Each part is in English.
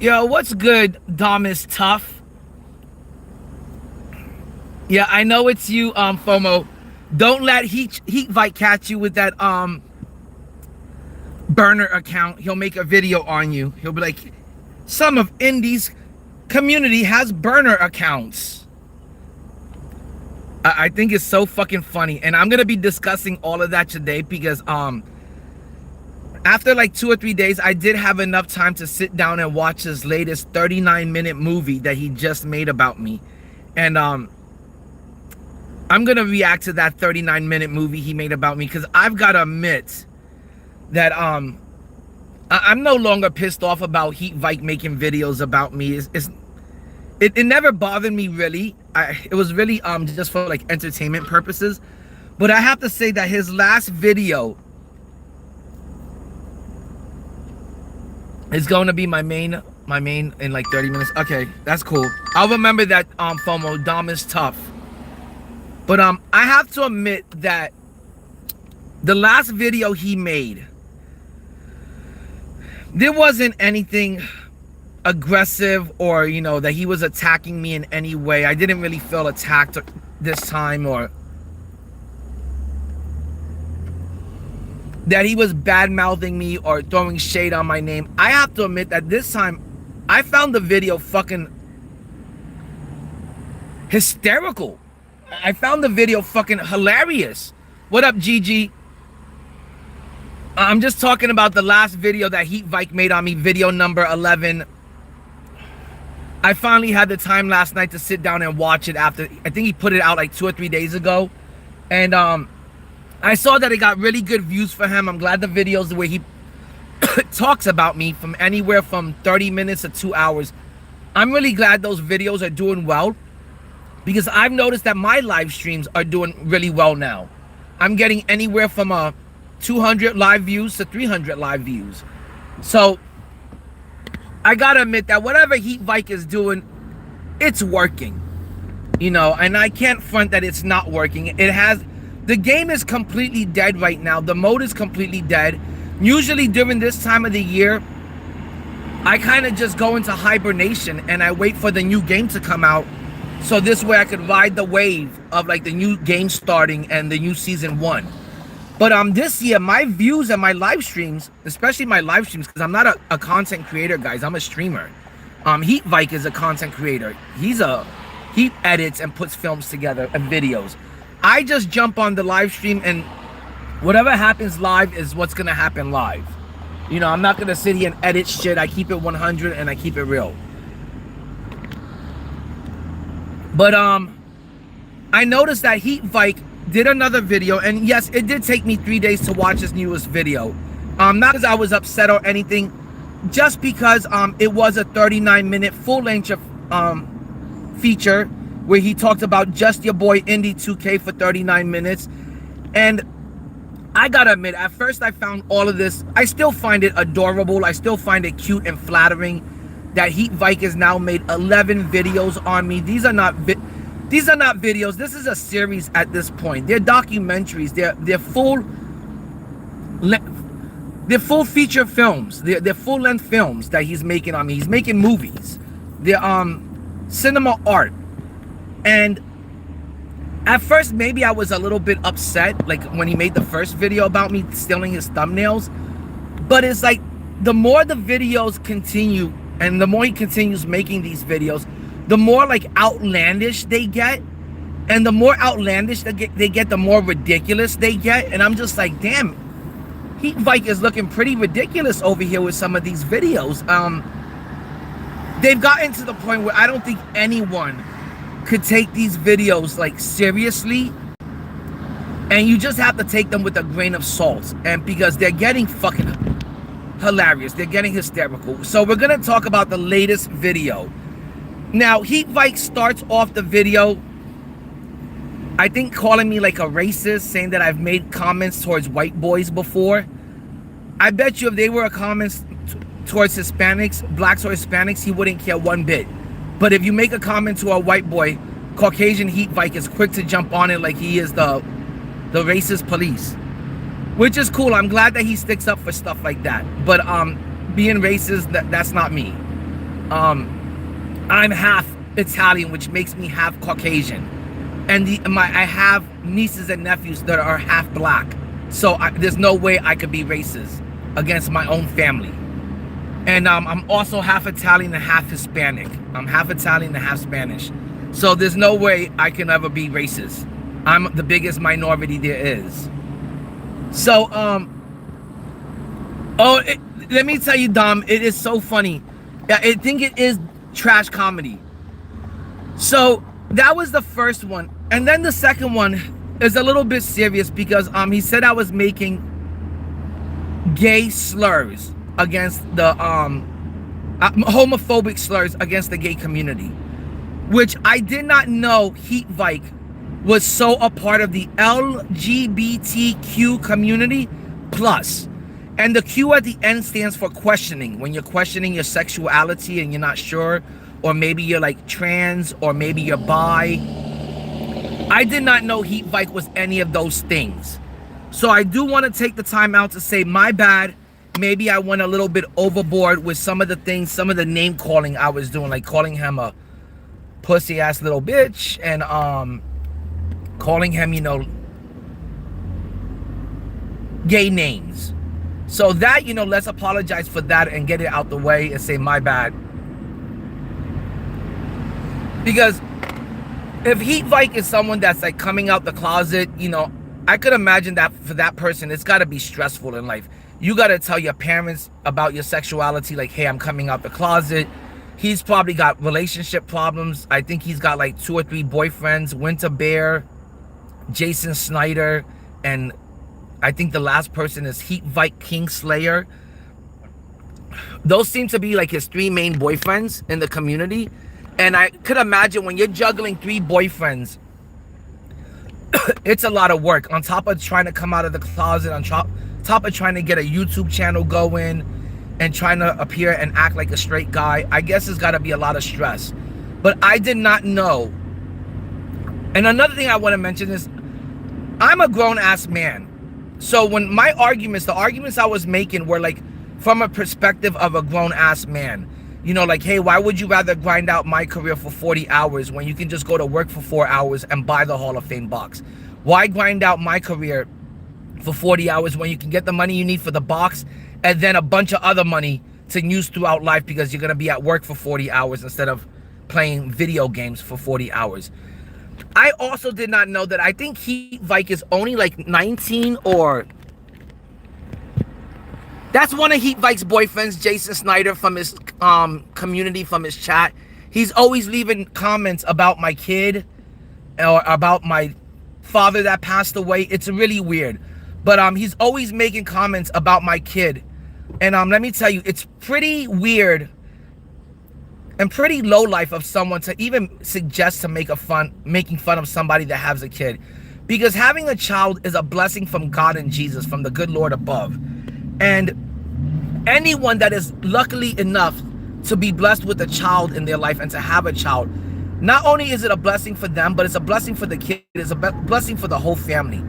Yo, what's good, Dom is tough? Yeah, I know it's you, FOMO. Don't let Heat Vike catch you with that burner account. He'll make a video on you. He'll be like, some of Indie's community has burner accounts. I think it's so fucking funny, and I'm gonna be discussing all of that today because after like 2 or 3 days, I did have enough time to sit down and watch his latest 39-minute movie that he just made about me. And I'm gonna react to that 39-minute movie he made about me because I've gotta admit that I'm no longer pissed off about Heat Vike making videos about me. It never bothered me really. It was really just for like entertainment purposes. But I have to say that his last video is going to be my main in like 30 minutes. Okay, that's cool. I'll remember that, FOMO. Dom is tough. But I have to admit that the last video he made, there wasn't anything aggressive or, you know, that he was attacking me in any way. I didn't really feel attacked this time, or that he was bad-mouthing me or throwing shade on my name. I have to admit that this time I found the video fucking hysterical. I found the video fucking hilarious. What up, Gigi? I'm just talking about the last video that Heat Vike made on me, video number 11. I finally had the time last night to sit down and watch it after, I think he put it out like 2 or 3 days ago. And I saw that it got really good views for him. I'm glad the videos, the way he talks about me, from anywhere from 30 minutes to 2 hours. I'm really glad those videos are doing well, because I've noticed that my live streams are doing really well now. I'm getting anywhere from 200 live views to 300 live views. So I gotta admit that whatever Heat Vike is doing, it's working, you know, and I can't front that it's not working. The game is completely dead right now. The mode is completely dead. Usually during this time of the year, I kind of just go into hibernation and I wait for the new game to come out, so this way I could ride the wave of like the new game starting and the new season 1. But this year, my views and my live streams, especially my live streams, because I'm not a content creator, guys, I'm a streamer. Heat Vike is a content creator. He edits and puts films together and videos. I just jump on the live stream, and whatever happens live is what's gonna happen live. You know, I'm not gonna sit here and edit shit. I keep it 100 and I keep it real. But I noticed that Heat Vike did another video, and yes, it did take me 3 days to watch his newest video. Not because I was upset or anything, just because it was a 39-minute full-length feature where he talked about just your boy Indie2K for 39 minutes. And I gotta admit, at first I found all of this, I still find it adorable. I still find it cute and flattering that Heat Vike has now made 11 videos on me. These are not videos. This is a series at this point. They're documentaries. They're full feature films. They're full length films that he's making on me. He's making movies. They're cinema art. And at first, maybe I was a little bit upset, like when he made the first video about me stealing his thumbnails. But it's like, the more the videos continue and the more he continues making these videos, the more like outlandish they get. And the more outlandish they get, the more ridiculous they get. And I'm just like, damn, Heat Vike is looking pretty ridiculous over here with some of these videos. They've gotten to the point where I don't think anyone could take these videos like seriously, and you just have to take them with a grain of salt, and because they're getting fucking hilarious, they're getting hysterical. So we're gonna talk about the latest video. Now, Heat Vike starts off the video, I think, calling me like a racist, saying that I've made comments towards white boys before. I bet you if they were comments towards Hispanics, blacks or Hispanics, he wouldn't care one bit. But if you make a comment to a white boy, Caucasian Heat Vike is quick to jump on it like he is the racist police. Which is cool. I'm glad that he sticks up for stuff like that. But being racist, that's not me. I'm half Italian, which makes me half Caucasian, and I have nieces and nephews that are half black. So there's no way I could be racist against my own family. And I'm also half Italian and half Hispanic. I'm half Italian and half Spanish. So there's no way I can ever be racist. I'm the biggest minority there is. So, let me tell you, Dom, it is so funny. I think it is trash comedy. So that was the first one. And then the second one is a little bit serious because he said I was making gay slurs against the homophobic slurs against the gay community, which I did not know Heat Vike was so a part of the LGBTQ community plus. And the Q at the end stands for questioning. When you're questioning your sexuality and you're not sure, or maybe you're like trans, or maybe you're bi. I did not know Heat Vike was any of those things. So I do want to take the time out to say my bad. Maybe I went a little bit overboard with some of the things, some of the name calling I was doing, like calling him a pussy ass little bitch and calling him, you know, gay names. So that, you know, let's apologize for that and get it out the way and say my bad. Because if Heat Vike is someone that's like coming out the closet, you know, I could imagine that for that person, it's got to be stressful in life. You got to tell your parents about your sexuality, like, hey, I'm coming out the closet. He's probably got relationship problems. I think he's got like 2 or 3 boyfriends, Winter Bear, Jason Snyder, and I think the last person is Heat Vike Kingslayer. Those seem to be like his 3 main boyfriends in the community. And I could imagine when you're juggling 3 boyfriends, it's a lot of work. On top of trying to come out of the closet, on top of trying to get a YouTube channel going and trying to appear and act like a straight guy, I guess it's got to be a lot of stress. But I did not know. And another thing I want to mention is I'm a grown-ass man. So when my arguments, the arguments I was making were like from a perspective of a grown-ass man. You know, like, hey, why would you rather grind out my career for 40 hours when you can just go to work for 4 hours and buy the Hall of Fame box? Why grind out my career for 40 hours when you can get the money you need for the box and then a bunch of other money to use throughout life because you're going to be at work for 40 hours instead of playing video games for 40 hours. I also did not know that I think Heat Vike is only like 19 or... That's one of Heat Vike's boyfriends, Jason Snyder, from his community, from his chat. He's always leaving comments about my kid or about my father that passed away. It's really weird. But he's always making comments about my kid. And let me tell you, it's pretty weird and pretty low life of someone to even suggest to making fun of somebody that has a kid. Because having a child is a blessing from God and Jesus, from the good Lord above. And anyone that is luckily enough to be blessed with a child in their life and to have a child, not only is it a blessing for them, but it's a blessing for the kid. It's a blessing for the whole family.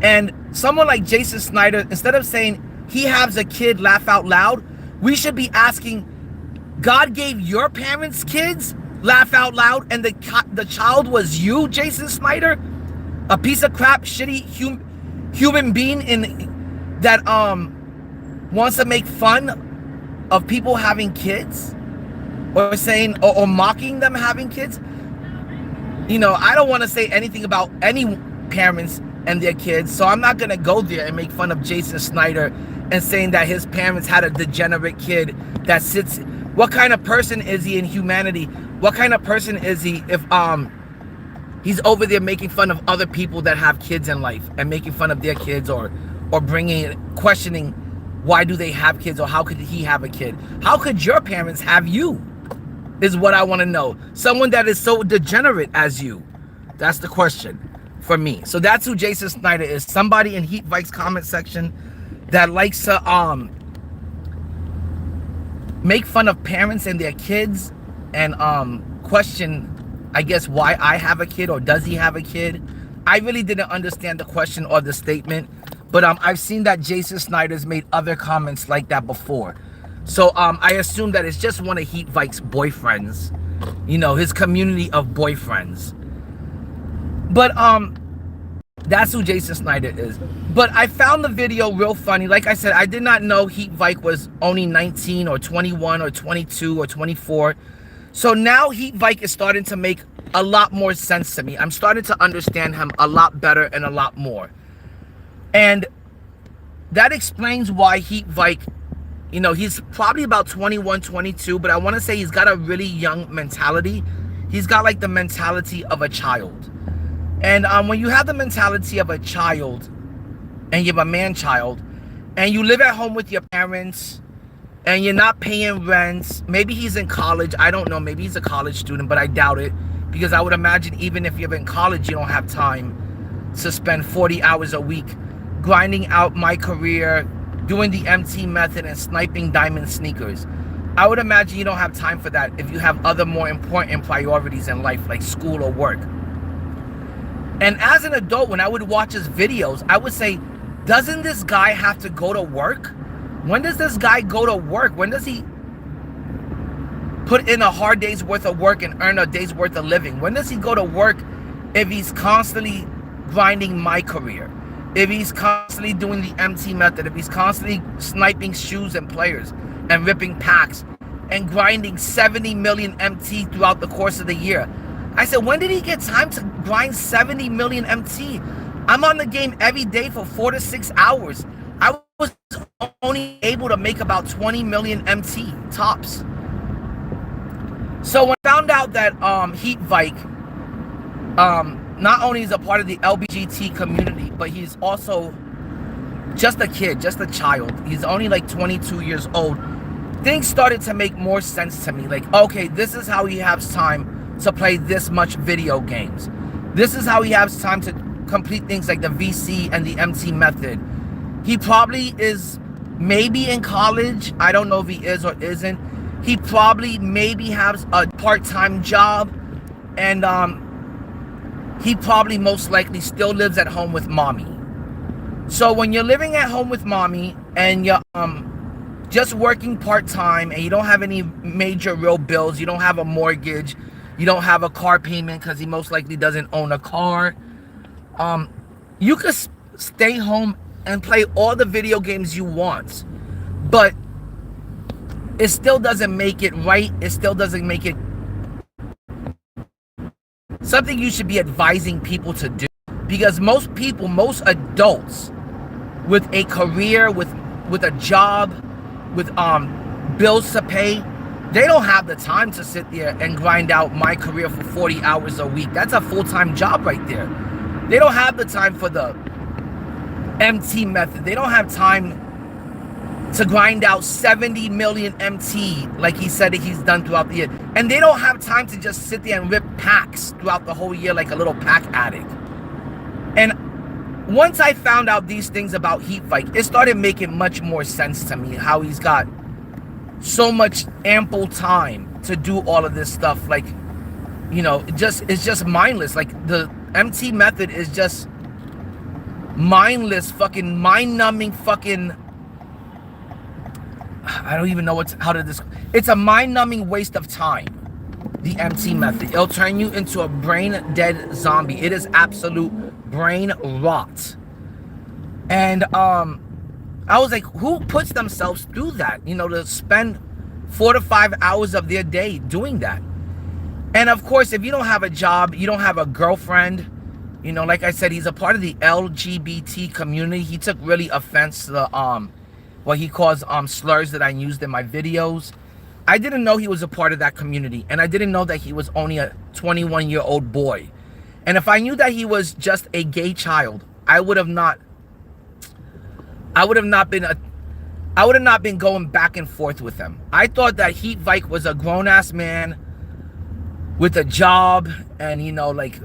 And someone like Jason Snyder, instead of saying he has a kid, laugh out loud, we should be asking, God gave your parents kids, laugh out loud, and the child was you, Jason Snyder? A piece of crap, shitty human being that wants to make fun of people having kids, or saying or mocking them having kids. You know, I don't want to say anything about any parents and their kids, so I'm not gonna go there and make fun of Jason Snyder and saying that his parents had a degenerate kid that sits. What kind of person is he in humanity? What kind of person is he if he's over there making fun of other people that have kids in life and making fun of their kids, or questioning why do they have kids, or how could he have a kid? How could your parents have you? Is what I want to know. Someone that is so degenerate as you. That's the question for me. So that's who Jason Snyder is. Somebody in Heat Vike's comment section that likes to make fun of parents and their kids and question, I guess, why I have a kid, or does he have a kid? I really didn't understand the question or the statement, but I've seen that Jason Snyder's made other comments like that before. So I assume that it's just one of Heat Vike's boyfriends, you know, his community of boyfriends. But that's who Jason Snyder is. But I found the video real funny. Like I said, I did not know Heat Vike was only 19 or 21 or 22 or 24. So now Heat Vike is starting to make a lot more sense to me. I'm starting to understand him a lot better and a lot more. And that explains why Heat Vike, you know, he's probably about 21, 22, but I want to say he's got a really young mentality. He's got like the mentality of a child. And when you have the mentality of a child, and you have a man-child, and you live at home with your parents, and you're not paying rent, maybe he's in college, I don't know, maybe he's a college student, but I doubt it, because I would imagine even if you're in college, you don't have time to spend 40 hours a week grinding out my career, doing the MT method, and sniping diamond sneakers. I would imagine you don't have time for that if you have other more important priorities in life, like school or work. And as an adult, when I would watch his videos, I would say, doesn't this guy have to go to work? When does this guy go to work? When does he put in a hard day's worth of work and earn a day's worth of living? When does he go to work if he's constantly grinding my career? If he's constantly doing the MT method? If he's constantly sniping shoes and players and ripping packs and grinding 70 million MT throughout the course of the year? I said, when did he get time to grind 70 million MT? I'm on the game every day for 4 to 6 hours. I was only able to make about 20 million MT tops. So when I found out that Heat Vike not only is a part of the LBGT community, but he's also just a kid, just a child. He's only like 22 years old. Things started to make more sense to me. Like, okay, this is how he has time to play this much video games. This is how he has time to complete things like the VC and the MT method. He probably is maybe in college. I don't know if he is or isn't. He probably maybe has a part-time job, and he probably most likely still lives at home with mommy. So when you're living at home with mommy and you're just working part-time and you don't have any major real bills, you don't have a mortgage, you don't have a car payment because he most likely doesn't own a car, you could stay home and play all the video games you want, but it still doesn't make it right. It still doesn't make it something you should be advising people to do, because most people, most adults with a career, with a job, with bills to pay, they don't have the time to sit there and grind out my career for 40 hours a week. That's a full-time job right there. They don't have the time for the MT method. They don't have time to grind out 70 million MT like he said that he's done throughout the year. And they don't have time to just sit there and rip packs throughout the whole year like a little pack addict. And once I found out these things about Heat Vike, it started making much more sense to me how he's got so much ample time to do all of this stuff. Like, you know, it's just mindless. Like, the MT method is just mindless, fucking mind-numbing fucking, I don't even know how to describe. It's a mind-numbing waste of time, the MT method. It'll turn you into a brain-dead zombie. It is absolute brain rot. And I was like, who puts themselves through that? You know, to spend 4 to 5 hours of their day doing that. And of course, if you don't have a job, you don't have a girlfriend, you know, like I said, he's a part of the LGBT community. He took really offense to the what he calls slurs that I used in my videos. I didn't know he was a part of that community, and I didn't know that he was only a 21-year-old boy. And if I knew that he was just a gay child, I would have not been going back and forth with him. I thought that Heat Vike was a grown-ass man with a job, and, you know, like,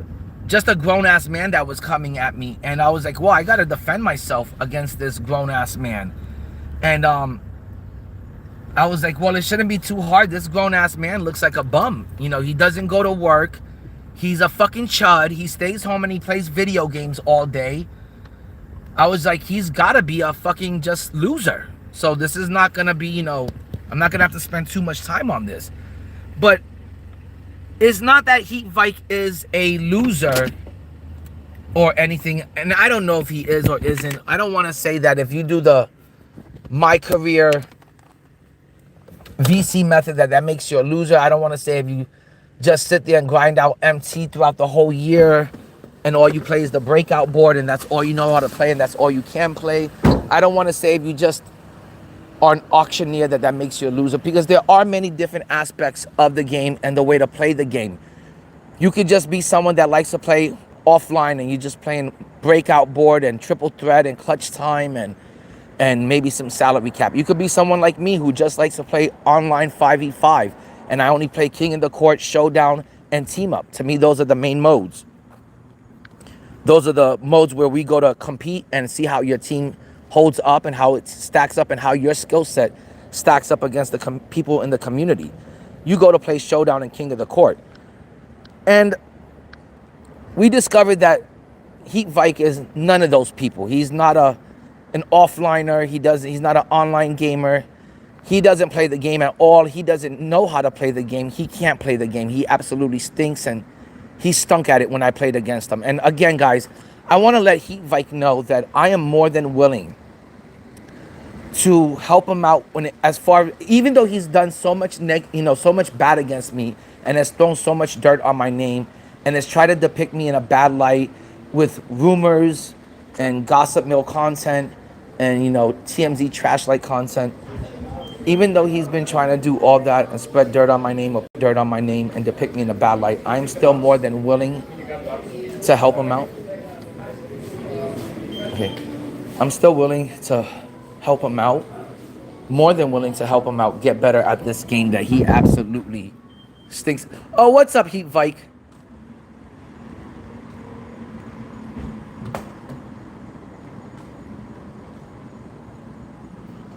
just a grown-ass man that was coming at me. And I was like, well, I gotta defend myself against this grown-ass man. And I was like, well, it shouldn't be too hard. This grown-ass man looks like a bum. You know, he doesn't go to work. He's a fucking chud. He stays home and he plays video games all day. I was like, he's gotta be a fucking just loser. So this is not gonna be, you know, I'm not gonna have to spend too much time on this. But it's not that Heat Vike is a loser or anything, and I don't know if he is or isn't. I don't want to say that if you do the my career VC method that makes you a loser. I don't want to say if you just sit there and grind out MT throughout the whole year and all you play is the breakout board and that's all you know how to play and that's all you can play. I don't want to say if you just are an auctioneer that makes you a loser, because there are many different aspects of the game and the way to play the game. You could just be someone that likes to play offline and you're just playing breakout board and triple threat and clutch time and maybe some salary cap. You could be someone like me who just likes to play online 5v5 and I only play King in the Court, Showdown, and Team Up. To me, those are the main modes. Those are the modes where we go to compete and see how your team holds up and how it stacks up and how your skill set stacks up against the people in the community. You go to play Showdown and King of the Court. And we discovered that Heat Vike is none of those people. He's not an offliner. He's not an online gamer. He doesn't play the game at all. He doesn't know how to play the game. He can't play the game. He absolutely stinks, and he stunk at it when I played against him. And again, guys, I want to let Heat Vike know that I am more than willing to help him out even though he's done so much so much bad against me and has thrown so much dirt on my name and has tried to depict me in a bad light with rumors and gossip mill content and TMZ trash like content. Even though he's been trying to do all that and spread dirt on my name and depict me in a bad light, I'm still more than willing to help him out. Okay. I'm still willing to help him out. More than willing to help him out get better at this game that he absolutely stinks. Oh, what's up, Heat Vike?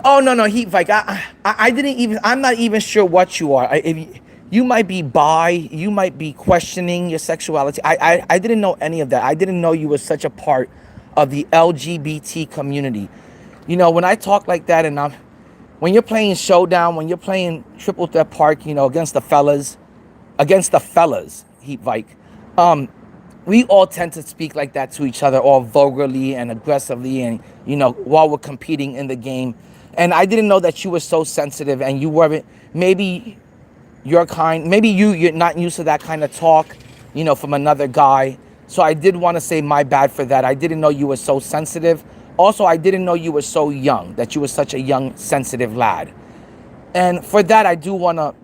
Oh, no, Heat Vike. I'm not even sure what you are. You might be bi, you might be questioning your sexuality. I didn't know any of that. I didn't know you were such a part of the LGBT community. When I talk like that and when you're playing Showdown, when you're playing Triple Threat Park, against the fellas, Heat Vike, we all tend to speak like that to each other, all vulgarly and aggressively and, while we're competing in the game. And I didn't know that you were so sensitive and you weren't, maybe you're not used to that kind of talk, from another guy. So I did want to say my bad for that. I didn't know you were so sensitive. Also, I didn't know you were so young, that you were such a young, sensitive lad. And for that, I do want to,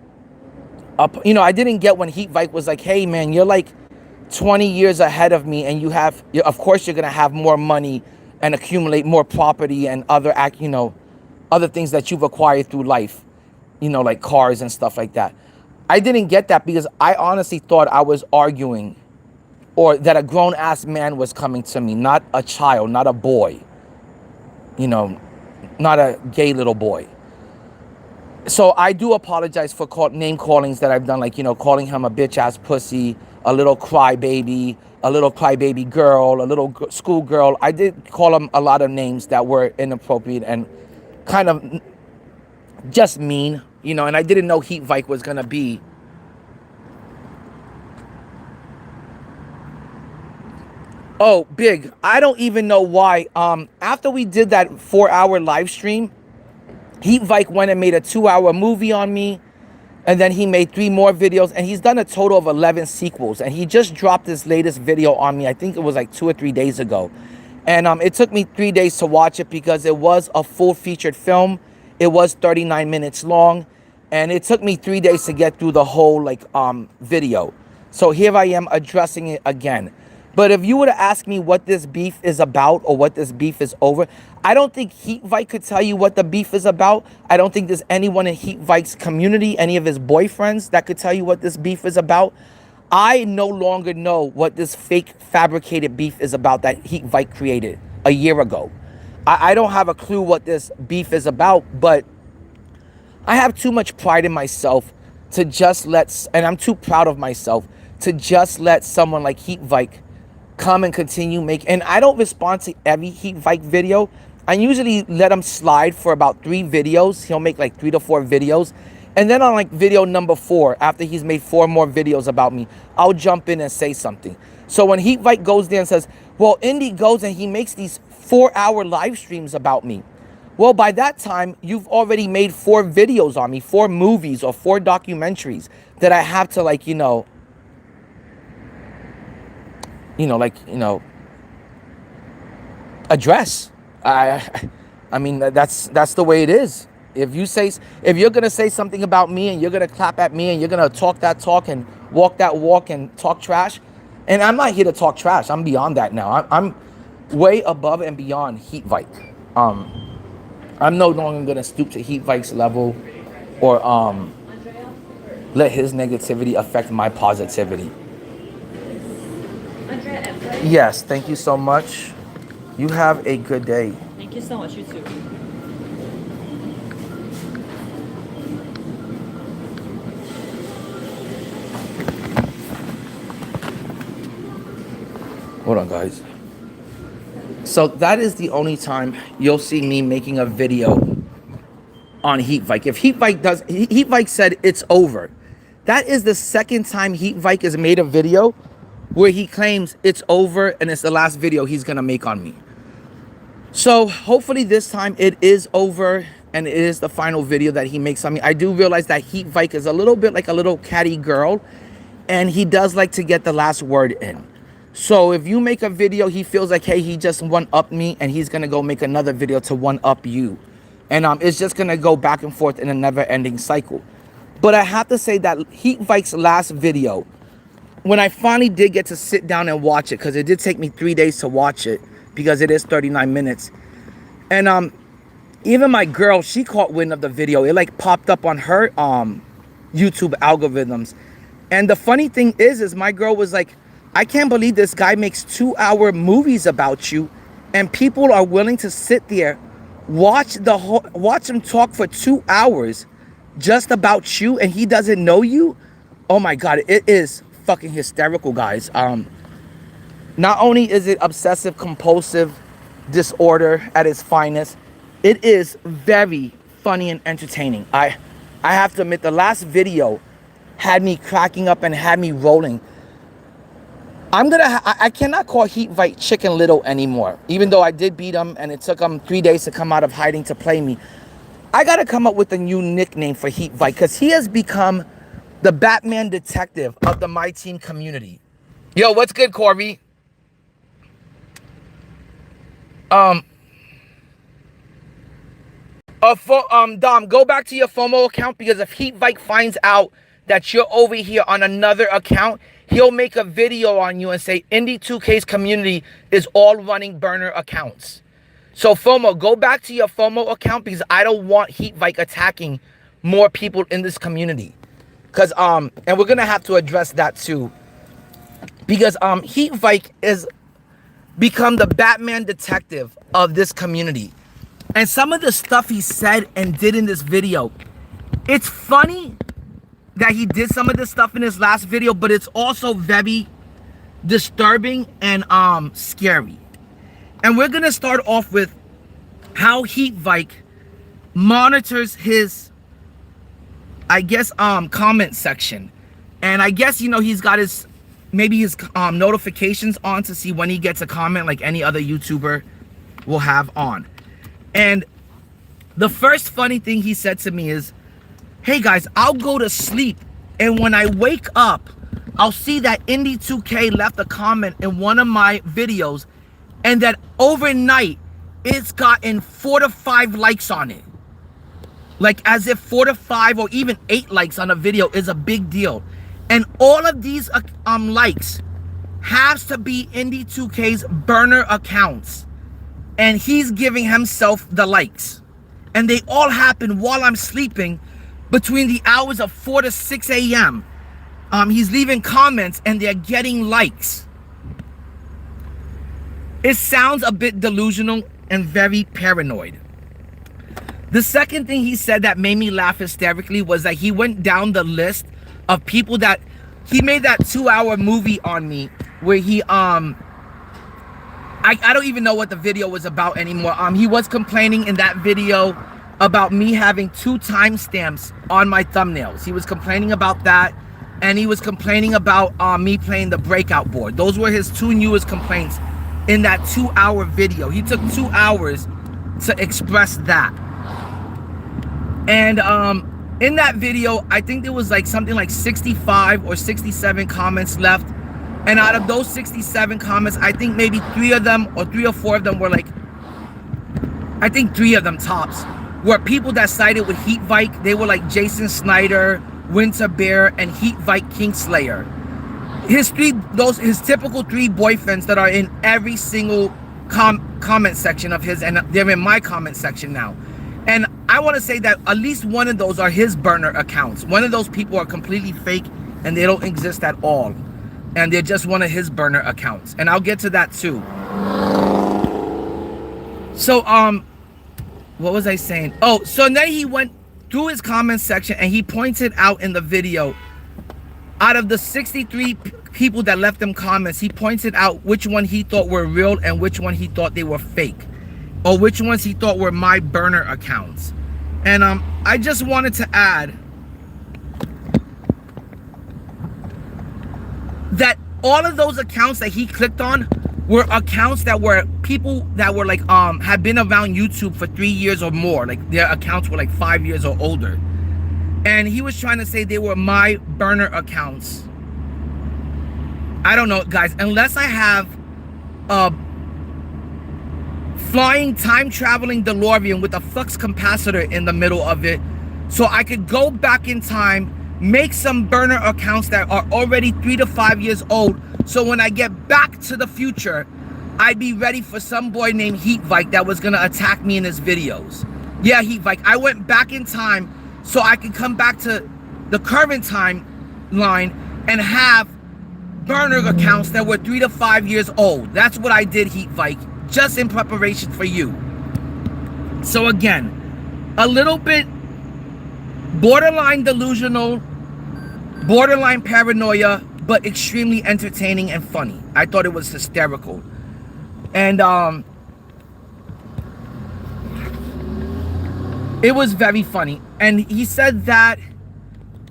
I didn't get when Heat Vike was like, hey, man, you're like 20 years ahead of me and of course you're going to have more money and accumulate more property and other things that you've acquired through life, like cars and stuff like that. I didn't get that because I honestly thought I was arguing or that a grown-ass man was coming to me, not a child, not a boy, not a gay little boy. So I do apologize for name callings that I've done, like, calling him a bitch-ass pussy, a little crybaby, a little crybaby girl, a little schoolgirl. I did call him a lot of names that were inappropriate and kind of just mean, and I didn't know Heat Vike was going to be. Oh, big. I don't even know why. After we did that 4-hour live stream, Heat Vike went and made a 2-hour movie on me. And then he made 3 more videos. And he's done a total of 11 sequels. And he just dropped his latest video on me. I think it was like 2 or 3 days ago. And it took me 3 days to watch it because it was a full featured film. It was 39 minutes long. And it took me 3 days to get through the whole video. So here I am addressing it again. But if you were to ask me what this beef is about or what this beef is over, I don't think Heat Vike could tell you what the beef is about. I don't think there's anyone in Heat Vike's community, any of his boyfriends, that could tell you what this beef is about. I no longer know what this fake fabricated beef is about that Heat Vike created a year ago. I don't have a clue what this beef is about, but I have too much pride in myself to just and I'm too proud of myself to just let someone like Heat Vike come and continue and I don't respond to every Heat Vike video. I usually let him slide for about 3 videos. He'll make like 3 to 4 videos. And then on like video number 4, after he's made 4 more videos about me, I'll jump in and say something. So when Heat Vike goes there and says, well, Indie goes and he makes these 4-hour live streams about me. Well, by that time, you've already made 4 videos on me, 4 movies or 4 documentaries that I have to like, address. I mean, that's the way it is. If you're gonna say something about me and you're gonna clap at me and you're gonna talk that talk and walk that walk and talk trash, and I'm not here to talk trash. I'm beyond that now. I'm way above and beyond Heat Vike. I'm no longer gonna stoop to Heat Vike's level or let his negativity affect my positivity. Yes, thank you so much. You have a good day. Thank you so much, you too. Hold on, guys. So that is the only time you'll see me making a video on Heat Vike. If Heat Vike said it's over. That is the second time Heat Vike has made a video where he claims it's over and it's the last video he's gonna make on me. So hopefully this time it is over and it is the final video that he makes on me. I do realize that Heat Vike is a little bit like a little catty girl, and he does like to get the last word in. So if you make a video, he feels like, hey, he just one-upped me, and he's gonna go make another video to one-up you. And it's just gonna go back and forth in a never-ending cycle. But I have to say that Heat Vike's last video, when I finally did get to sit down and watch it, because it did take me 3 days to watch it, because it is 39 minutes. And even my girl, she caught wind of the video. It like popped up on her YouTube algorithms. And the funny thing is my girl was like, I can't believe this guy makes 2-hour movies about you, and people are willing to sit there, watch him talk for 2 hours just about you, and he doesn't know you. Oh my God, it is fucking hysterical, guys. Not only is it obsessive compulsive disorder at its finest, it is very funny and entertaining. I have to admit, the last video had me cracking up and had me rolling. I cannot call Heat Vike Chicken Little anymore, even though I did beat him and it took him 3 days to come out of hiding to play me. I gotta come up with a new nickname for Heat Vike, because he has become the Batman detective of the My Team community. Yo, what's good, Corby? Dom, go back to your FOMO account, because if Heat Vike finds out that you're over here on another account, he'll make a video on you and say Indie2K's community is all running burner accounts. So FOMO, go back to your FOMO account, because I don't want Heat Vike attacking more people in this community. Because and we're gonna have to address that too. Because Heat Vike is become the Batman detective of this community. And some of the stuff he said and did in this video, it's funny that he did some of this stuff in his last video, but it's also very disturbing and scary. And we're gonna start off with how Heat Vike monitors his, I guess, comment section. And I guess, he's got his notifications on to see when he gets a comment, like any other YouTuber will have on. And the first funny thing he said to me is, hey guys, I'll go to sleep, and when I wake up, I'll see that Indie2K left a comment in one of my videos, and that overnight it's gotten 4 to 5 likes on it. Like as if 4 to 5 or even 8 likes on a video is a big deal. And all of these likes has to be Indie2K's burner accounts. And he's giving himself the likes. And they all happen while I'm sleeping between the hours of 4 to 6 a.m. He's leaving comments and they're getting likes. It sounds a bit delusional and very paranoid. The second thing he said that made me laugh hysterically was that he went down the list of people that he made that 2-hour movie on me where he I don't even know what the video was about anymore. He was complaining in that video about me having 2 timestamps on my thumbnails. He was complaining about that, and he was complaining about me playing the breakout board. Those were his 2 newest complaints in that 2-hour video. He took 2 hours to express that. And in that video, I think there was like something like 65 or 67 comments left. And out of those 67 comments, I think maybe 3 of them or 3 or 4 of them were like, I think 3 of them tops, were people that sided with Heat Vike. They were like Jason Snyder, Winter Bear, and Heat Vike Kingslayer. His typical 3 boyfriends that are in every single comment section of his, and they're in my comment section now. And I want to say that at least one of those are his burner accounts. One of those people are completely fake and they don't exist at all. And they're just one of his burner accounts. And I'll get to that too. So, what was I saying? Oh, so then he went through his comment section and he pointed out in the video, out of the 63 people that left them comments, he pointed out which one he thought were real and which one he thought they were fake, or which ones he thought were my burner accounts. And I just wanted to add that all of those accounts that he clicked on were accounts that were people that were like had been around YouTube for 3 years or more. Like their accounts were like 5 years or older. And he was trying to say they were my burner accounts. I don't know, guys, unless I have a flying time traveling DeLorean with a flux capacitor in the middle of it, so I could go back in time, make some burner accounts that are already 3 to 5 years old, so when I get back to the future, I'd be ready for some boy named Heat Vike that was gonna attack me in his videos. Yeah, Heat Vike, I went back in time so I could come back to the current timeline and have burner accounts that were 3 to 5 years old. That's what I did, Heat Vike, just in preparation for you. So again, a little bit borderline delusional, borderline paranoia, but extremely entertaining and funny. I thought it was hysterical. And it was very funny. And he said that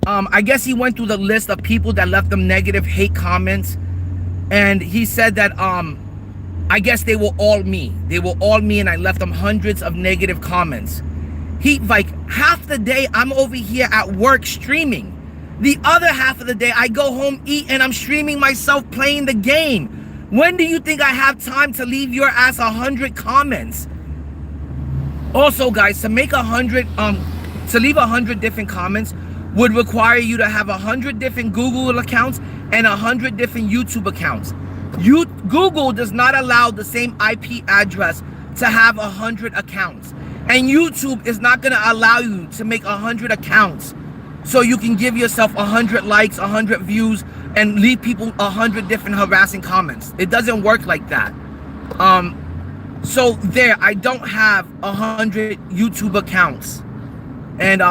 I guess he went through the list of people that left them negative hate comments, and he said that I guess they were all me. They were all me, and I left them hundreds of negative comments. Heat Vike, half the day I'm over here at work streaming. The other half of the day I go home, eat, and I'm streaming myself playing the game. When do you think I have time to leave your ass 100 comments? Also, guys, to make 100 to leave 100 different comments would require you to have 100 different Google accounts and 100 different YouTube accounts. Google does not allow the same IP address to have 100 accounts, and YouTube is not going to allow you to make 100 accounts so you can give yourself 100 likes, 100 views, and leave people 100 different harassing comments. It doesn't work like that. So there, I don't have 100 YouTube accounts, and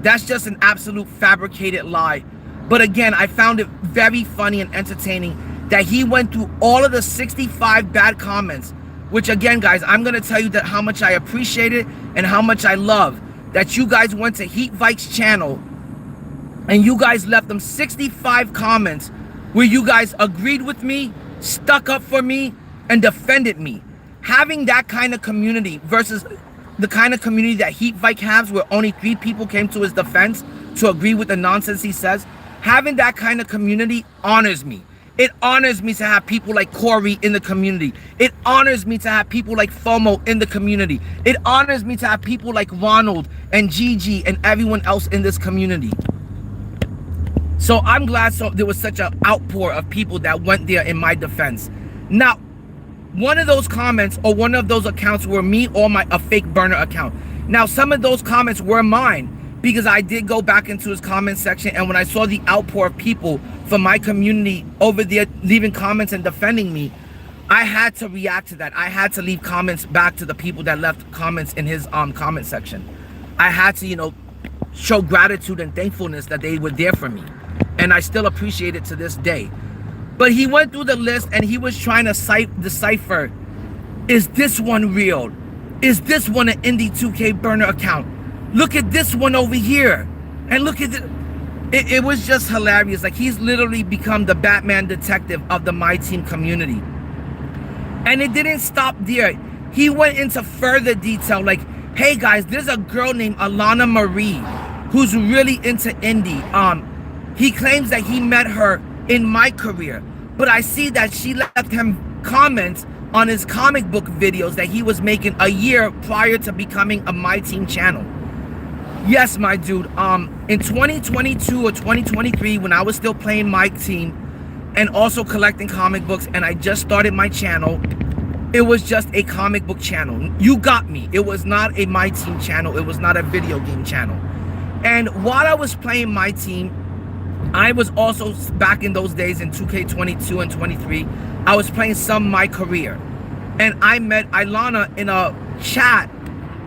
that's just an absolute fabricated lie. But again, I found it very funny and entertaining that he went through all of the 65 bad comments, which again, guys, I'm going to tell you that how much I appreciate it and how much I love that you guys went to Heat Vike's channel and you guys left them 65 comments where you guys agreed with me, stuck up for me, and defended me. Having that kind of community versus the kind of community that Heat Vike has, where only 3 people came to his defense to agree with the nonsense he says, having that kind of community honors me. It honors me to have people like Corey in the community. It honors me to have people like FOMO in the community. It honors me to have people like Ronald and Gigi and everyone else in this community. So I'm glad there was such an outpour of people that went there in my defense. Now, one of those comments or one of those accounts were me or a fake burner account. Now, some of those comments were mine because I did go back into his comment section, and when I saw the outpour of people from my community over there leaving comments and defending me, I had to react to that. I had to leave comments back to the people that left comments in his comment section. I had to, show gratitude and thankfulness that they were there for me, and I still appreciate it to this day. But he went through the list and he was trying to decipher, is this one real? Is this one an Indie2K burner account? Look at this one over here. And look at it was just hilarious. Like, he's literally become the Batman detective of the My Team community. And it didn't stop there. He went into further detail, like, hey guys, there's a girl named Alana Marie who's really into indie. He claims that he met her in my career, but I see that she left him comments on his comic book videos that he was making a year prior to becoming a My Team channel. Yes, my dude. In 2022 or 2023, when I was still playing My Team and also collecting comic books, and I just started my channel, it was just a comic book channel. You got me. It was not a My Team channel. It was not a video game channel. And while I was playing My Team, I was also, back in those days in 2K22 and 23, I was playing some My Career. And I met Ilana in a chat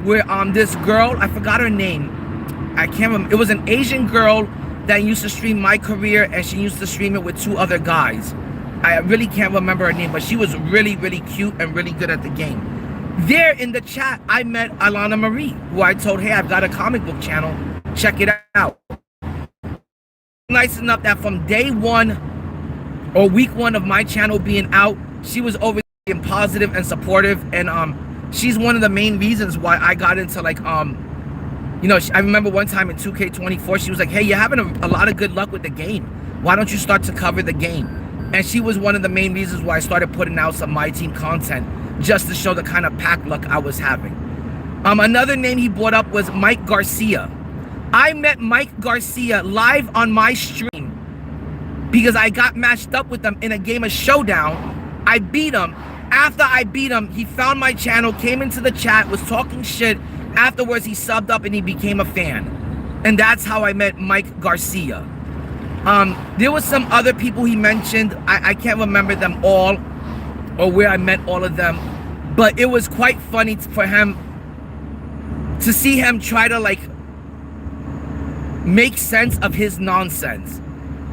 where this girl, I forgot her name. I can't remember. It was an Asian girl that used to stream My Career, and she used to stream it with 2 other guys. I really can't remember her name, but she was really, really cute and really good at the game. There in the chat, I met Alana Marie, who I told, hey, I've got a comic book channel. Check it out. Nice enough that from day 1 or week 1 of my channel being out, she was over being positive and supportive. And she's one of the main reasons why I got into, like, you know, I remember one time in 2K24, she was like, hey, you're having a lot of good luck with the game. Why don't you start to cover the game? And she was one of the main reasons why I started putting out some My Team content, just to show the kind of pack luck I was having. Another name he brought up was Mike Garcia. I met Mike Garcia live on my stream because I got matched up with him in a game of Showdown. I beat him. After I beat him, he found my channel, came into the chat, was talking shit. Afterwards, he subbed up and he became a fan. And that's how I met Mike Garcia. There was some other people he mentioned. I can't remember them all or where I met all of them. But it was quite funny for him to see him try to, like, make sense of his nonsense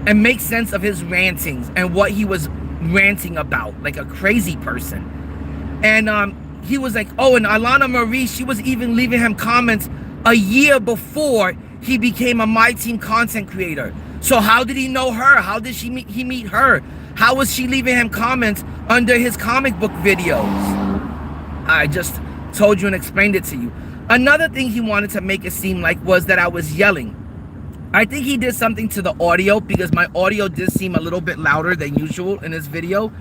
and make sense of his rantings and what he was ranting about, like a crazy person. And he was like, oh, and Alana Marie, she was even leaving him comments a year before he became a My Team content creator. So how did he know her? How did he meet her? How was she leaving him comments under his comic book videos? I just told you and explained it to you. Another thing he wanted to make it seem like was that I was yelling. I think he did something to the audio, because my audio did seem a little bit louder than usual in this video.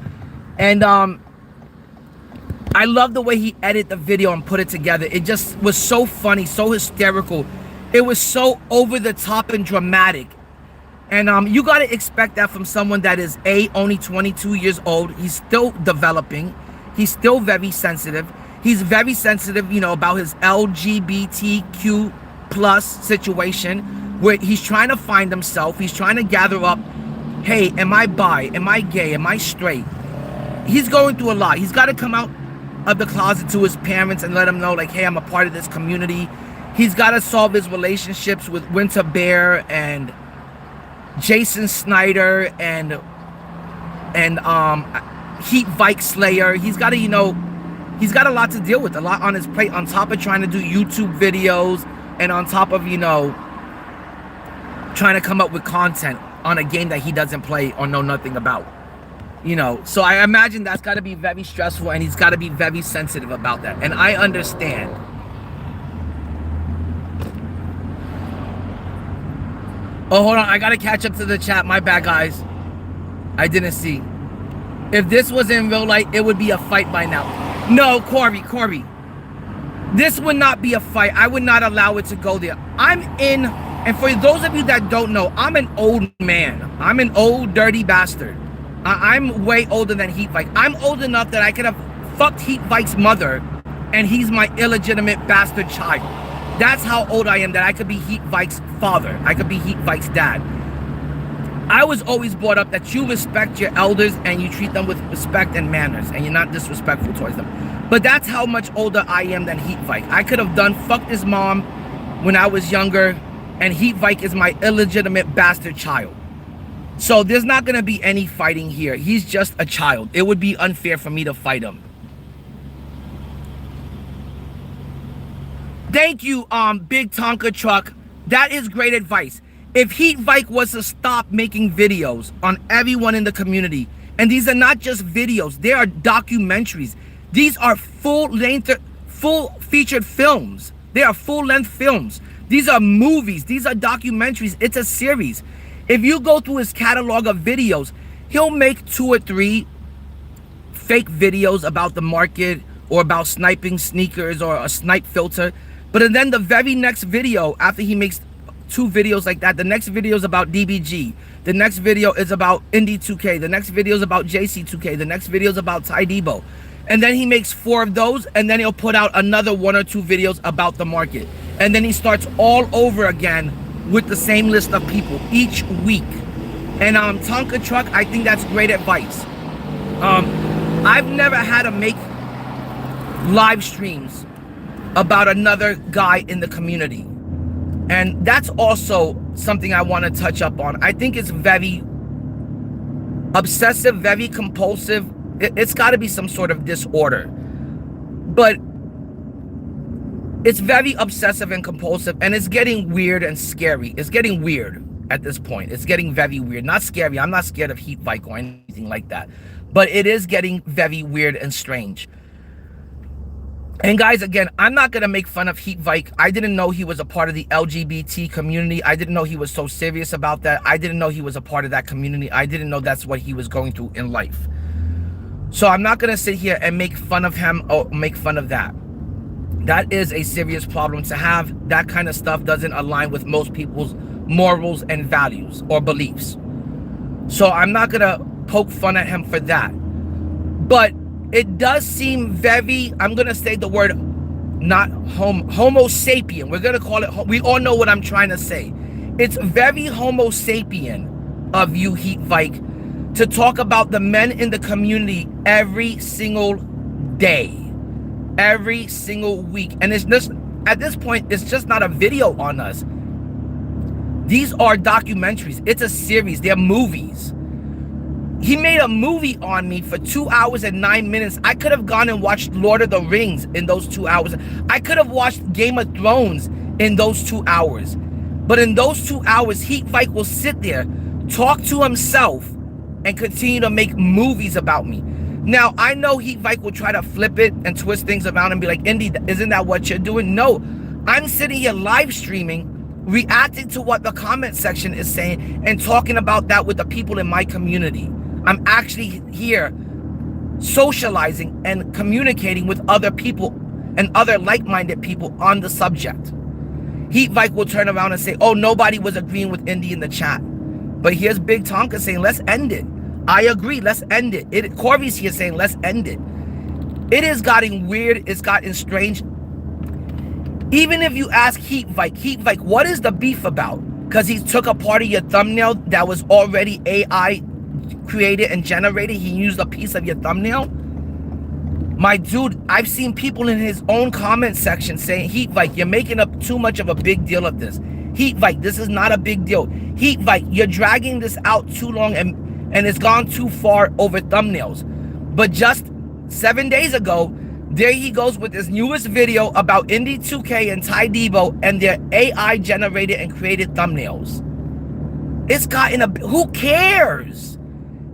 And I love the way he edited the video and put it together. It just was so funny, so hysterical. It was so over the top and dramatic. And you got to expect that from someone that is only 22 years old. He's still developing. He's still very sensitive. He's very sensitive, you know, about his LGBTQ plus situation, where he's trying to find himself. He's trying to gather up, hey, am I bi? Am I gay? Am I straight? He's going through a lot. He's got to come out of the closet to his parents and let them know, like, hey, I'm a part of this community. He's got to solve his relationships with Winter Bear and Jason Snyder and Heat VIKE Slayer. He's got to, you know, he's got a lot to deal with, a lot on his plate, on top of trying to do YouTube videos and on top of, you know, trying to come up with content on a game that he doesn't play or know nothing about, you know. So I imagine that's got to be very stressful, and he's got to be very sensitive about that, and I understand. Oh, hold on, I gotta catch up to the chat. My bad, guys. I didn't see. If this was in real life, it would be a fight by now. No, Corey, this would not be a fight. I would not allow it to go there. I'm in. And for those of you that don't know, I'm an old man. I'm an old, dirty bastard. I'm way older than Heat VIKE. I'm old enough that I could have fucked Heat VIKE's mother, and he's my illegitimate bastard child. That's how old I am, that I could be Heat VIKE's father. I could be Heat VIKE's dad. I was always brought up that you respect your elders and you treat them with respect and manners, and you're not disrespectful towards them. But that's how much older I am than Heat VIKE. I could have fucked his mom when I was younger, and Heat VIKE is my illegitimate bastard child. So there's not going to be any fighting here. He's just a child. It would be unfair for me to fight him. Thank you, Big Tonka Truck. That is great advice. If Heat Vike was to stop making videos on everyone in the community, and these are not just videos, they are documentaries. These are full featured films. They are full-length films. These are movies. These are documentaries. It's a series. If you go through his catalog of videos, he'll make 2 or 3 fake videos about the market or about sniping sneakers or a snipe filter. But then the very next video, after he makes 2 videos like that, the next video is about DBG. The next video is about Indie2K. The next video is about JC2K. The next video is about Ty Debo. And then he makes 4 of those, and then he'll put out another 1 or 2 videos about the market. And then he starts all over again with the same list of people each week. And Tonka Truck, I think that's great advice. I've never had to make live streams about another guy in the community. And that's also something I want to touch up on. I think it's very obsessive, very compulsive. It's got to be some sort of disorder. But it's very obsessive and compulsive, and it's getting weird and scary. It's getting weird at this point. It's getting very weird. Not scary. I'm not scared of Heat Vike or anything like that. But it is getting very weird and strange. And guys, again, I'm not going to make fun of Heat Vike. I didn't know he was a part of the LGBT community. I didn't know he was so serious about that. I didn't know he was a part of that community. I didn't know that's what he was going through in life. So I'm not going to sit here and make fun of him or make fun of that. That is a serious problem to have. That kind of stuff doesn't align with most people's morals and values or beliefs. So I'm not going to poke fun at him for that. But it does seem very, I'm going to say the word, not homo sapien. We're going to call it, we all know what I'm trying to say. It's very homo sapien of you, Heat Vike, to talk about the men in the community every single day, every single week. And it's just, at this point, it's just not a video on us. These are documentaries. It's a series. They're movies. He made a movie on me for 2 hours and 9 minutes. I could have gone and watched Lord of the Rings in those 2 hours. I could have watched Game of Thrones in those 2 hours. But in those 2 hours, Heat Vike will sit there, talk to himself, and continue to make movies about me. Now, I know Heat Vike will try to flip it and twist things around and be like, Indy, isn't that what you're doing? No, I'm sitting here live streaming, reacting to what the comment section is saying and talking about that with the people in my community. I'm actually here socializing and communicating with other people and other like-minded people on the subject. Heat Vike will turn around and say, oh, nobody was agreeing with Indy in the chat. But here's Big Tonka saying, let's end it. I agree, let's end it. Corey's here saying, let's end it. It has gotten weird, it's gotten strange. Even if you ask Heat Vike, what is the beef about? Because he took a part of your thumbnail that was already AI created and generated. He used a piece of your thumbnail. My dude, I've seen people in his own comment section saying, Heat Vike, you're making up too much of a big deal of this. Heat Vike, this is not a big deal. Heat Vike, you're dragging this out too long and it's gone too far over thumbnails. But just 7 days ago, there he goes with his newest video about Indie2K and Ty Debo and their AI generated and created thumbnails. It's gotten who cares?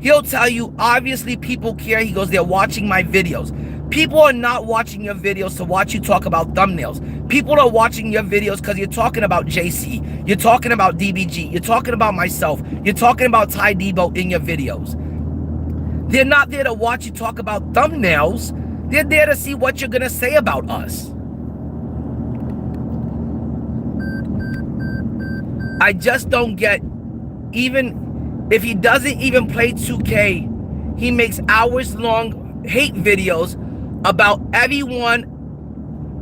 He'll tell you, obviously people care. He goes, they're watching my videos. People are not watching your videos to watch you talk about thumbnails. People are watching your videos because you're talking about JC. You're talking about DBG. You're talking about myself. You're talking about Ty Debo in your videos. They're not there to watch you talk about thumbnails. They're there to see what you're going to say about us. I just don't get, even if he doesn't even play 2K, he makes hours-long hate videos about everyone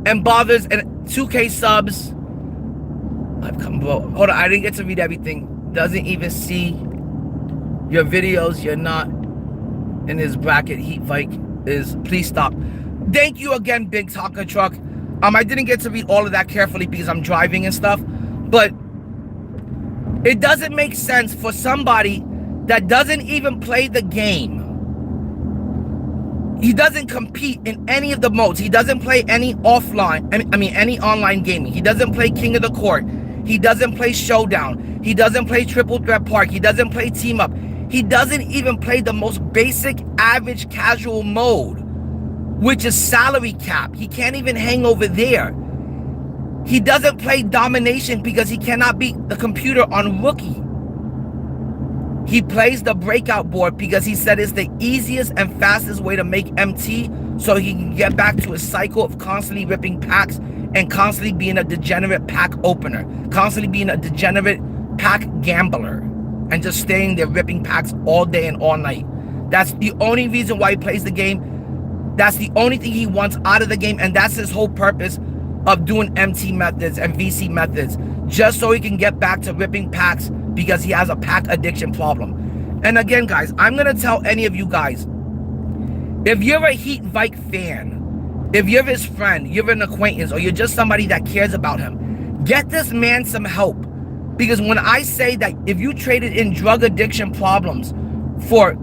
and bothers and 2K subs. Hold on, I didn't get to read everything. Doesn't even see your videos. You're not in his bracket. Heat Vike is, please stop. Thank you again, Big Tonka Truck. I didn't get to read all of that carefully because I'm driving and stuff, but it doesn't make sense for somebody that doesn't even play the game. He doesn't compete in any of the modes. He doesn't play any offline, any online gaming. He doesn't play King of the Court. He doesn't play Showdown. He doesn't play Triple Threat Park. He doesn't play Team Up. He doesn't even play the most basic, average, casual mode, which is Salary Cap. He can't even hang over there. He doesn't play Domination because he cannot beat the computer on Rookie. He plays the Breakout board because he said it's the easiest and fastest way to make MT so he can get back to his cycle of constantly ripping packs and constantly being a degenerate pack opener, constantly being a degenerate pack gambler, and just staying there ripping packs all day and all night. That's the only reason why he plays the game. That's the only thing he wants out of the game, and that's his whole purpose of doing MT methods and VC methods, just so he can get back to ripping packs because he has a pack addiction problem. And again, guys, I'm gonna tell any of you guys, if you're a Heat VIKE fan, if you're his friend, you're an acquaintance, or you're just somebody that cares about him, get this man some help. Because when I say that if you traded in drug addiction problems for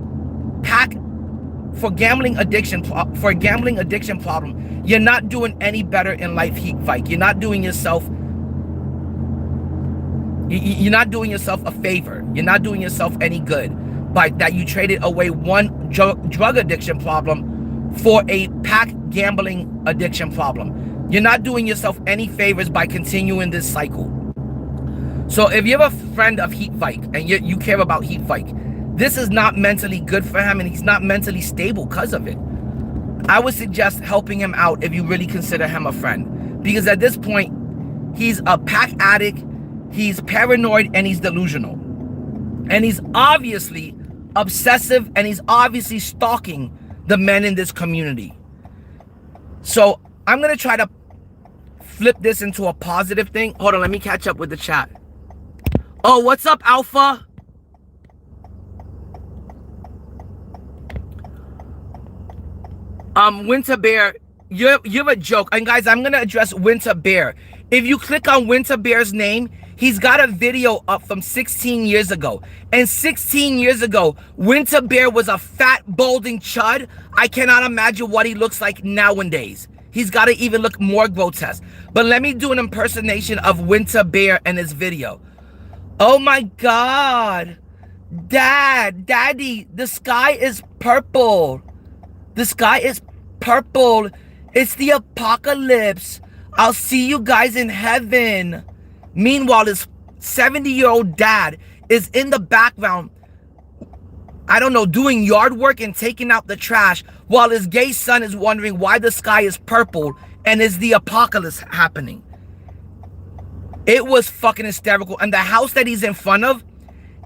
gambling addiction problem, you're not doing any better in life, Heat VIKE. You're not doing yourself a favor. You're not doing yourself any good by that you traded away one drug addiction problem for a pack gambling addiction problem. You're not doing yourself any favors by continuing this cycle. So if you're a friend of Heat VIKE and you care about Heat VIKE, this is not mentally good for him, and he's not mentally stable because of it. I would suggest helping him out if you really consider him a friend, because at this point, he's a pack addict, he's paranoid, and he's delusional. And he's obviously obsessive, and he's obviously stalking the men in this community. So I'm going to try to flip this into a positive thing. Hold on, let me catch up with the chat. Oh, what's up, Alpha? Winter Bear, you're a joke. And guys, I'm gonna address Winter Bear. If you click on Winter Bear's name, he's got a video up from 16 years ago. And 16 years ago, Winter Bear was a fat, balding chud. I cannot imagine what he looks like nowadays. He's got to even look more grotesque. But let me do an impersonation of Winter Bear in his video. Oh my God. Daddy, the sky is purple. The sky is purple. It's the apocalypse. I'll see you guys in heaven. Meanwhile, his 70-year-old dad is in the background, I don't know, doing yard work and taking out the trash, while his gay son is wondering why the sky is purple and is the apocalypse happening. It was fucking hysterical. And the house that he's in front of,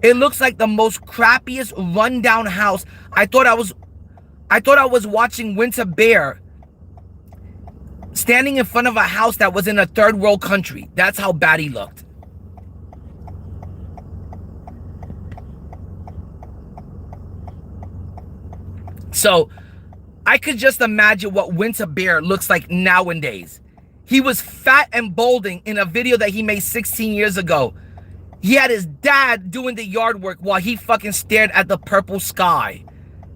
it looks like the most crappiest rundown house. I thought I was watching Winter Bear standing in front of a house that was in a third world country. That's how bad he looked. So I could just imagine what Winter Bear looks like nowadays. He was fat and balding in a video that he made 16 years ago. He had his dad doing the yard work while he fucking stared at the purple sky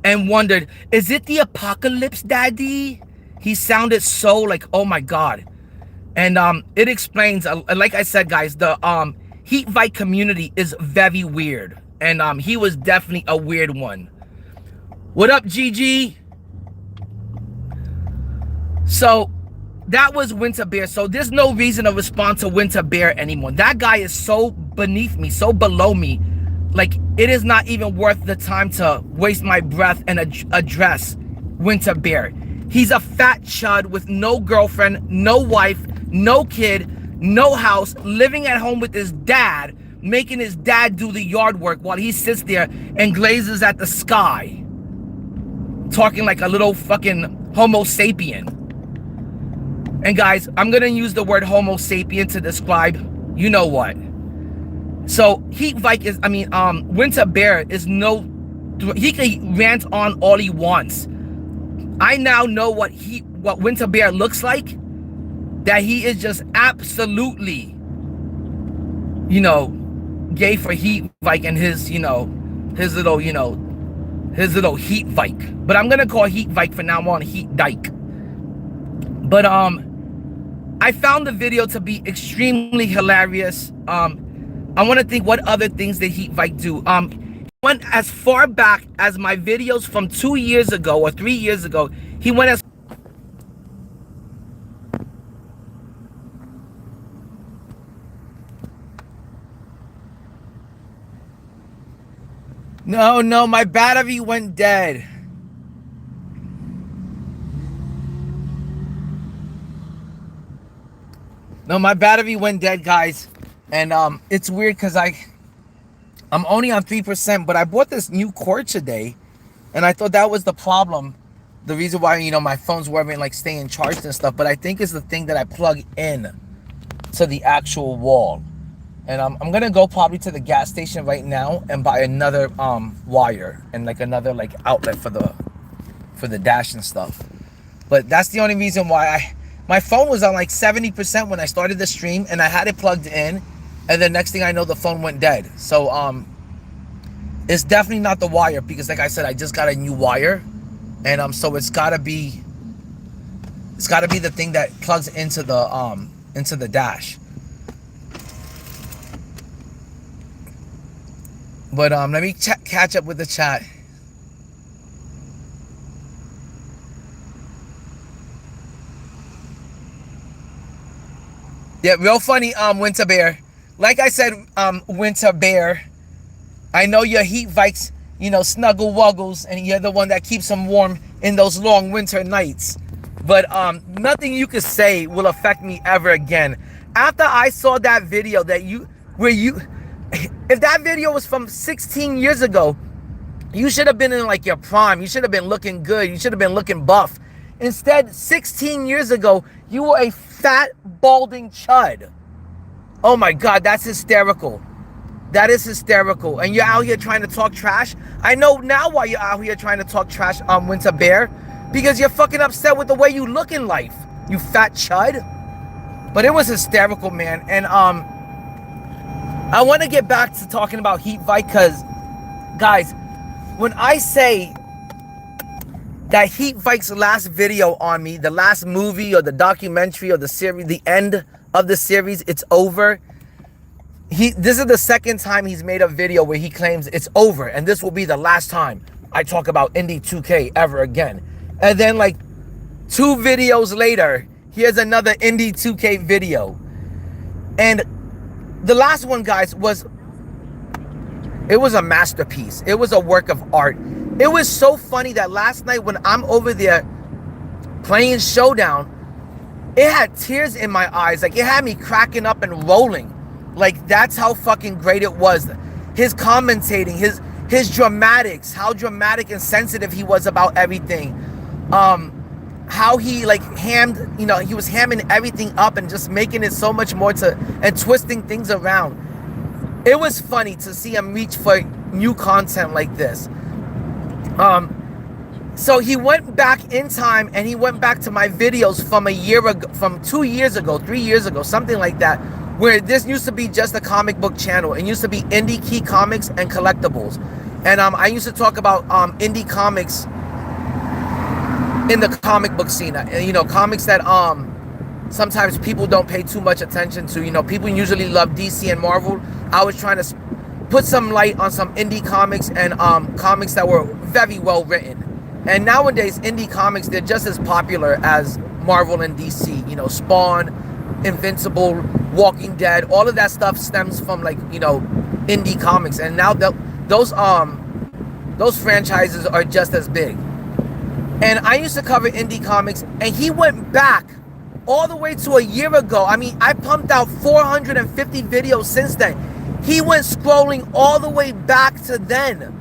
and wondered, is it the apocalypse, Daddy? He sounded so like, oh my God. And it explains, like I said, guys, the Heat VIKE community is very weird. And he was definitely a weird one. What up, GG? So that was Winter Bear. So there's no reason to respond to Winter Bear anymore. That guy is so beneath me, so below me. Like, it is not even worth the time to waste my breath and address Winter Bear. He's a fat chud with no girlfriend, no wife, no kid, no house, living at home with his dad, making his dad do the yard work while he sits there and glazes at the sky, talking like a little fucking Homo sapien. And guys, I'm gonna use the word Homo sapien to describe you know what. So Heat VIKE is, Winter Bear is he can rant on all he wants. I now know what Winter Bear looks like. That he is just absolutely, gay for Heat VIKE and his, his little, you know, his little Heat Vike. But I'm gonna call Heat Vike for now on Heat Dyke. But I found the video to be extremely hilarious. I want to think what other things did Heat Vike do. Went as far back as my videos from 2 years ago or 3 years ago. He went as No, my battery went dead. No, my battery went dead, guys. And it's weird because I'm only on 3%, but I bought this new cord today, and I thought that was the problem. The reason why, you know, my phones weren't like staying charged and stuff, but I think it's the thing that I plug in to the actual wall. And I'm gonna go probably to the gas station right now and buy another wire and like another like outlet for the dash and stuff. But that's the only reason why my phone was on like 70% when I started the stream, and I had it plugged in, and the next thing I know, the phone went dead. So it's definitely not the wire, because like I said, I just got a new wire, and so it's gotta be the thing that plugs into the dash. But let me catch up with the chat. Yeah, real funny, Winter Bear. Like I said, Winter Bear, I know your Heat Vikes, you know, snuggle wuggles, and you're the one that keeps them warm in those long winter nights. But nothing you could say will affect me ever again. After I saw that video if that video was from 16 years ago, you should have been in like your prime. You should have been looking good. You should have been looking buff. Instead, 16 years ago, you were a fat, balding chud. Oh my God, that's hysterical. That is hysterical. And you're out here trying to talk trash. I know now why you're out here trying to talk trash, Winter Bear. Because you're fucking upset with the way you look in life, you fat chud. But it was hysterical, man. And I want to get back to talking about Heat Vike, because, guys, when I say that Heat Vike's last video on me, the last movie or the documentary or the series, the end of the series, it's over. This is the second time he's made a video where he claims it's over, and this will be the last time I talk about Indie2K ever again. And then like 2 videos later, here's another Indie2K video. And the last one, guys, it was a masterpiece. It was a work of art. It was so funny that last night when I'm over there playing Showdown, it had tears in my eyes. Like, it had me cracking up and rolling. Like, that's how fucking great it was. His commentating, his dramatics, how dramatic and sensitive he was about everything. How he like he was hamming everything up and just making it so much more and twisting things around. It was funny to see him reach for new content like this. So he went back in time, and he went back to my videos from a year ago, from 2 years ago, 3 years ago, something like that, where this used to be just a comic book channel. It used to be Indie Comics and collectibles. And I used to talk about indie comics in the comic book scene, you know, comics that sometimes people don't pay too much attention to. You know, people usually love DC and Marvel. I was trying to put some light on some indie comics and comics that were very well written. And nowadays, indie comics, they're just as popular as Marvel and DC. You know, Spawn, Invincible, Walking Dead, all of that stuff stems from, like, you know, indie comics. And now those franchises are just as big. And I used to cover indie comics, and he went back all the way to a year ago. I mean, I pumped out 450 videos since then. He went scrolling all the way back to then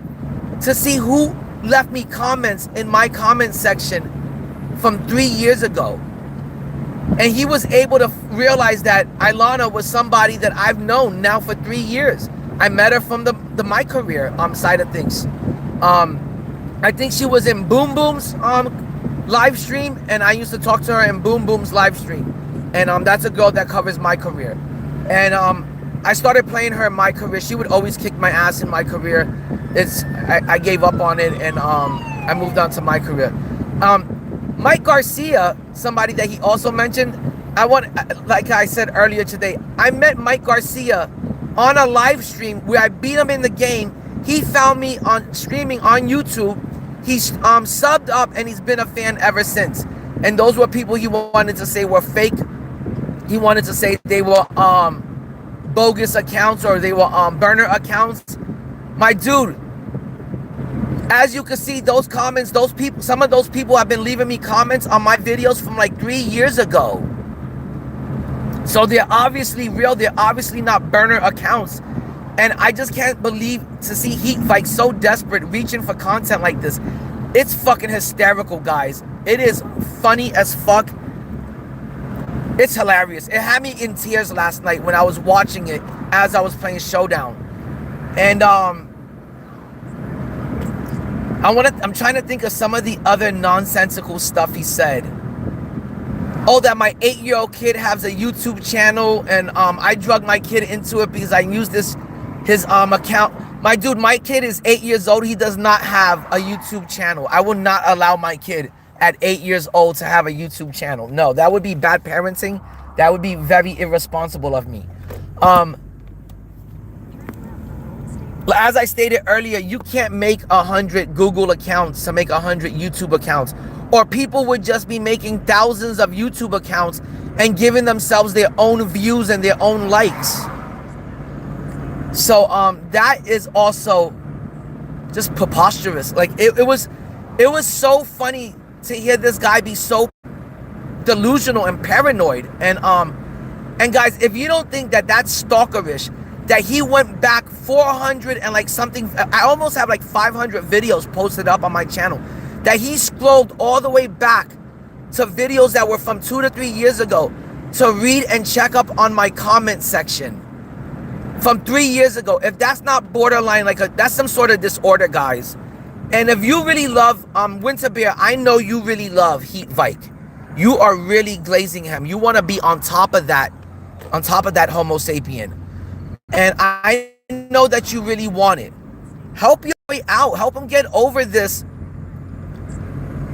to see who left me comments in my comment section from 3 years ago. And he was able to realize that Ilana was somebody that I've known now for 3 years. I met her from the my career side of things. I think she was in Boom Boom's live stream, and I used to talk to her in Boom Boom's live stream. And that's a girl that covers my career. And I started playing her in my career. She would always kick my ass in my career. I gave up on it, and I moved on to my career. Mike Garcia, somebody that he also mentioned, like I said earlier today, I met Mike Garcia on a live stream where I beat him in the game. He found me on streaming on YouTube. He's subbed up, and he's been a fan ever since. And those were people he wanted to say were fake. He wanted to say they were bogus accounts, or they were burner accounts. My dude, as you can see, those comments, those people, some of those people have been leaving me comments on my videos from like 3 years ago. So they're obviously real. They're obviously not burner accounts. And I just can't believe to see HeatVike so desperate, reaching for content like this. It's fucking hysterical, guys. It is funny as fuck. It's hilarious. It had me in tears last night when I was watching it as I was playing Showdown. And I'm trying to think of some of the other nonsensical stuff he said. Oh, that my 8-year-old kid has a YouTube channel, and I drug my kid into it because I used his account. My dude, my kid is 8 years old. He does not have a YouTube channel. I will not allow my kid at 8 years old to have a YouTube channel. No, that would be bad parenting. That would be very irresponsible of me. As I stated earlier, you can't make 100 Google accounts to make 100 YouTube accounts. Or people would just be making thousands of YouTube accounts and giving themselves their own views and their own likes. So that is also just preposterous. Like it was so funny to hear this guy be so delusional and paranoid. And guys, if you don't think that that's stalkerish, that he went back 400 and like something, I almost have like 500 videos posted up on my channel, that he scrolled all the way back to videos that were from 2 to 3 years ago to read and check up on my comment section from 3 years ago. If that's not borderline, that's some sort of disorder, guys. And if you really love Winter Bear, I know you really love HeatVike. You are really glazing him. You want to be on top of that Homo sapien. And I know that you really want it. Help your way out. Help him get over this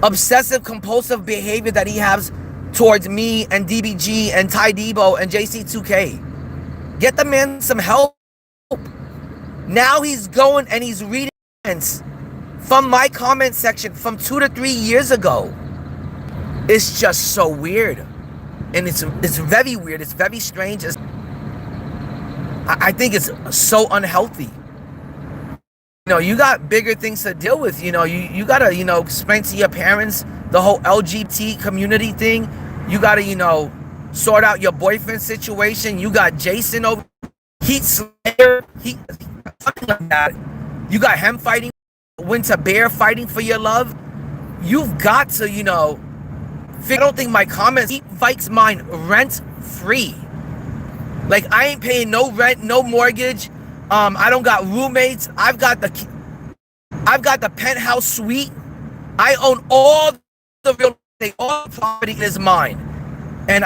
obsessive compulsive behavior that he has towards me and DBG and Ty Debo and JC2K. Get the man some help. Now he's going and he's reading comments from my comment section from 2 to 3 years ago. It's just so weird. And it's very weird. It's very strange. I think it's so unhealthy. You know, you got bigger things to deal with. You know, you gotta, explain to your parents the whole LGBT community thing. You gotta, sort out your boyfriend situation. You got Jason over Heat Slayer, something like that. You got him fighting, Winter Bear fighting for your love. You've got to, I don't think my comments keep Vike's mind rent free. Like, I ain't paying no rent, no mortgage. I don't got roommates. I've got the penthouse suite. I own all the real estate, all the property is mine. And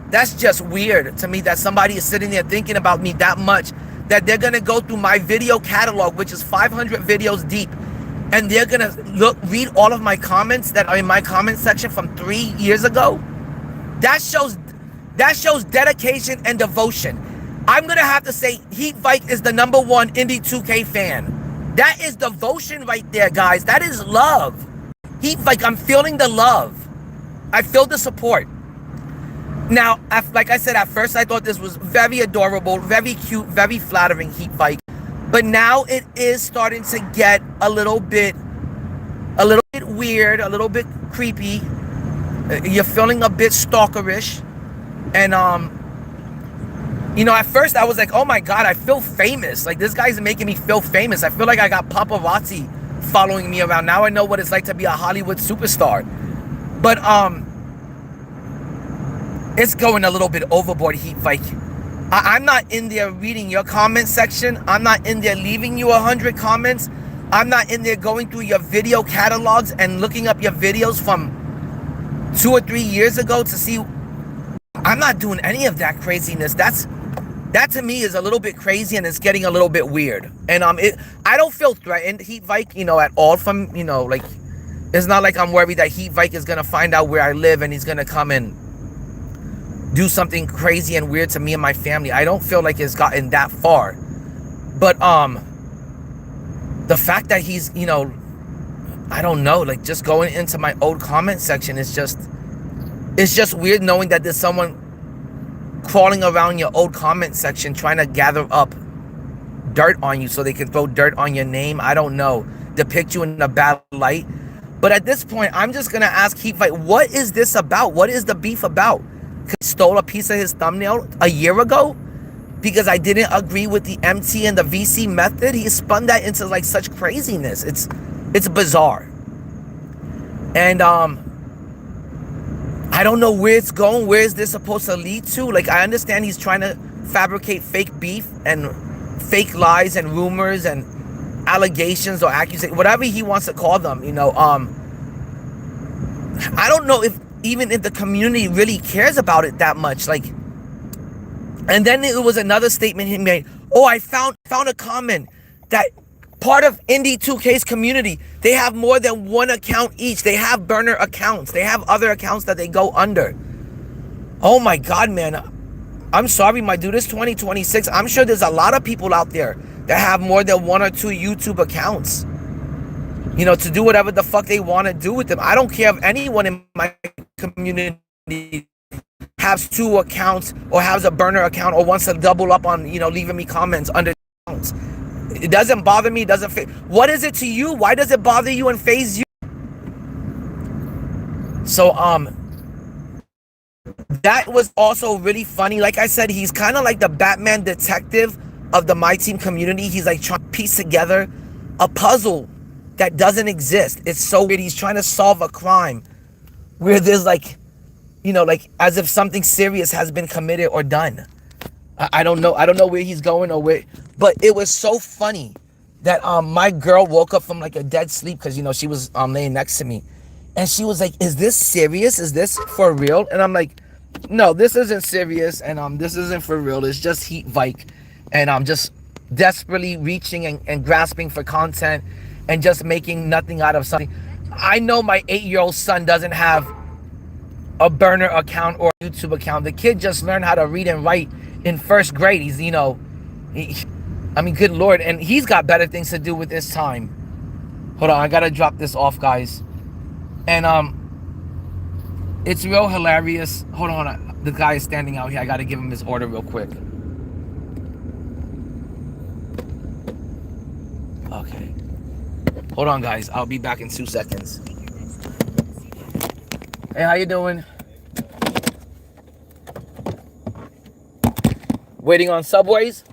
that's just weird to me that somebody is sitting there thinking about me that much, that they're gonna go through my video catalog, which is 500 videos deep, and they're gonna read all of my comments that are in my comment section from 3 years ago. That shows dedication and devotion. I'm gonna have to say HeatVike is the #1 Indie2K fan. That is devotion right there, guys. That is love. HeatVike, I'm feeling the love. I feel the support. Now, like I said, at first I thought this was very adorable, very cute, very flattering, HeatVike. But now it is starting to get a little bit weird, a little bit creepy. You're feeling a bit stalkerish. And at first I was like, oh my God, I feel famous. Like, this guy's making me feel famous. I feel like I got paparazzi following me around. Now I know what it's like to be a Hollywood superstar. But it's going a little bit overboard, HeatVike. I'm not in there reading your comment section. I'm not in there leaving you 100 comments. I'm not in there going through your video catalogs and looking up your videos from 2 or 3 years ago to see. I'm not doing any of that craziness. That to me is a little bit crazy, and it's getting a little bit weird. And I don't feel threatened, Heat Vike, at all from, like, it's not like I'm worried that Heat Vike is gonna find out where I live and he's gonna come and do something crazy and weird to me and my family. I don't feel like it's gotten that far. But the fact that he's, I don't know, like, just going into my old comment section is just, it's just weird knowing that there's someone crawling around your old comment section trying to gather up dirt on you so they can throw dirt on your name. I don't know, depict you in a bad light. But at this point, I'm just gonna ask Heat Vike, what is this about? What is the beef about? He stole a piece of his thumbnail a year ago because I didn't agree with the MT and the VC method. He spun that into like such craziness. It's bizarre. And I don't know where it's going. Where is this supposed to lead to? Like, I understand he's trying to fabricate fake beef and fake lies and rumors and allegations or accusations, whatever he wants to call them, I don't know if even if the community really cares about it that much. Like, and then it was another statement he made. Oh, I found a comment that part of Indie2K's community, they have more than one account each. They have burner accounts. They have other accounts that they go under. Oh my God, man. I'm sorry, my dude, it's 2026. I'm sure there's a lot of people out there that have more than one or two YouTube accounts, to do whatever the fuck they want to do with them. I don't care if anyone in my community has two accounts or has a burner account or wants to double up on, leaving me comments under accounts. It doesn't bother me. It doesn't fit. What is it to you? Why does it bother you and faze you? So, that was also really funny. Like I said, he's kind of like the Batman detective of the My Team community. He's like trying to piece together a puzzle that doesn't exist. It's so weird. He's trying to solve a crime where there's like, like as if something serious has been committed or done. I don't know. I don't know where he's going or where, but it was so funny that my girl woke up from like a dead sleep because, she was laying next to me. And she was like, is this serious? Is this for real? And I'm like, no, this isn't serious. And this isn't for real. It's just Heat Vike. And I'm just desperately reaching and grasping for content and just making nothing out of something. I know my 8-year-old son doesn't have a burner account or a YouTube account. The kid just learned how to read and write in first grade. He's, good Lord. And he's got better things to do with his time. Hold on, I gotta drop this off, guys. And it's real hilarious. Hold on, the guy is standing out here. I gotta give him his order real quick. Okay. Hold on, guys. I'll be back in 2 seconds. Hey, how you doing? Waiting on Subways?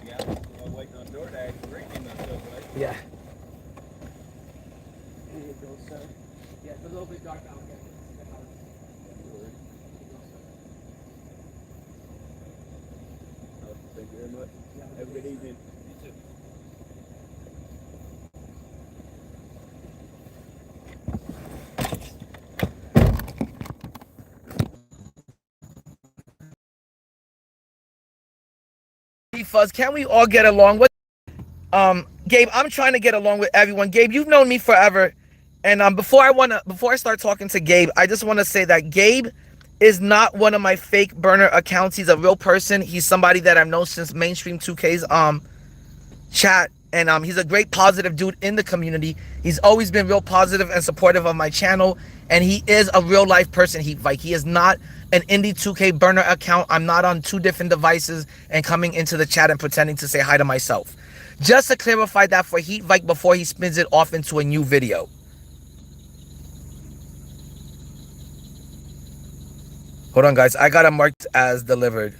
Yeah, I'm waiting on DoorDash. Waiting on Subway. Yeah. Here you go, sir. Yeah, it's a little bit dark out here. Thank you very much. Have a good evening. You too. Fuzz, can we all get along with Gabe? I'm trying to get along with everyone. Gabe, you've known me forever, and before I start talking to Gabe, I just want to say that Gabe is not one of my fake burner accounts. He's a real person. He's somebody that I've known since mainstream 2K's chat, and he's a great positive dude in the community. He's always been real positive and supportive of my channel, and he is a real life person, Heat Vike. He is not an Indie2K burner account. I'm not on 2 different devices and coming into the chat and pretending to say hi to myself. Just to clarify that for Heat Vike before he spins it off into a new video. Hold on, guys. I got it marked as delivered.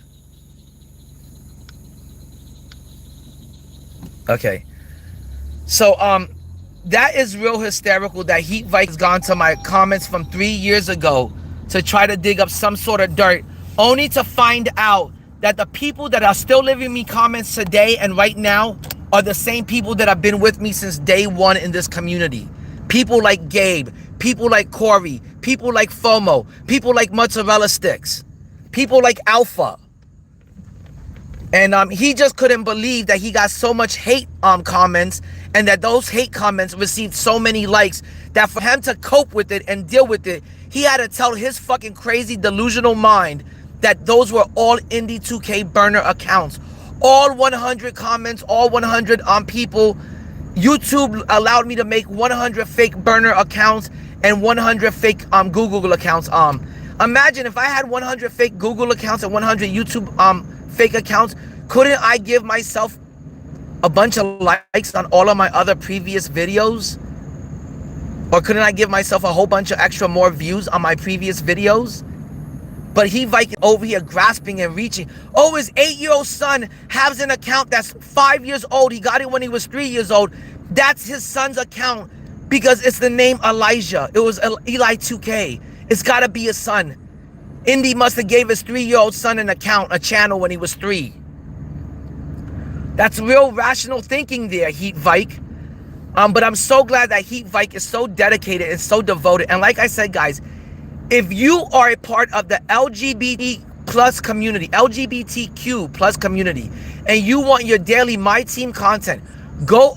Okay. So, that is real hysterical that Heat Vike has gone to my comments from 3 years ago to try to dig up some sort of dirt, only to find out that the people that are still leaving me comments today and right now are the same people that have been with me since day one in this community. People like Gabe, people like Corey, people like FOMO, people like Mozzarella Sticks, people like Alpha. And he just couldn't believe that he got so much hate comments, and that those hate comments received so many likes, that for him to cope with it and deal with it, he had to tell his fucking crazy delusional mind that those were all Indie2K burner accounts. All 100 comments, all 100 people. YouTube allowed me to make 100 fake burner accounts and 100 fake Google accounts. Imagine if I had 100 fake Google accounts and 100 YouTube fake accounts. Couldn't I give myself a bunch of likes on all of my other previous videos? Or couldn't I give myself a whole bunch of extra more views on my previous videos? But he VIKE over here grasping and reaching. Oh, his 8-year-old son has an account that's 5 years old. He got it when he was 3 years old. That's his son's account because it's the name Elijah. It was Eli2K. It's got to be his son. Indy must have gave his 3-year-old son an account, a channel when he was 3. That's real rational thinking there, Heat VIKE. But I'm so glad that Heat VIKE is so dedicated and so devoted. And like I said, guys, if you are a part of the LGBT plus community, LGBTQ plus community, and you want your daily My Team content, go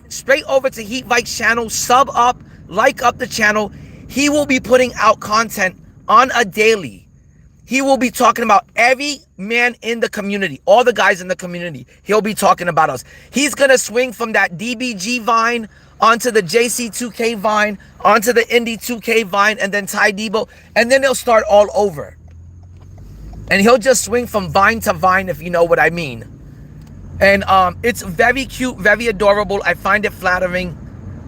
straight over to Heat VIKE's channel, sub up, like up the channel. He will be putting out content on a daily. He will be talking about every man in the community, all the guys in the community. He'll be talking about us. He's going to swing from that DBG Vine onto the JC2K Vine, onto the Indie2K Vine, and then Ty Debo, and then he'll start all over. And he'll just swing from Vine to Vine, if you know what I mean. And it's very cute, very adorable. I find it flattering.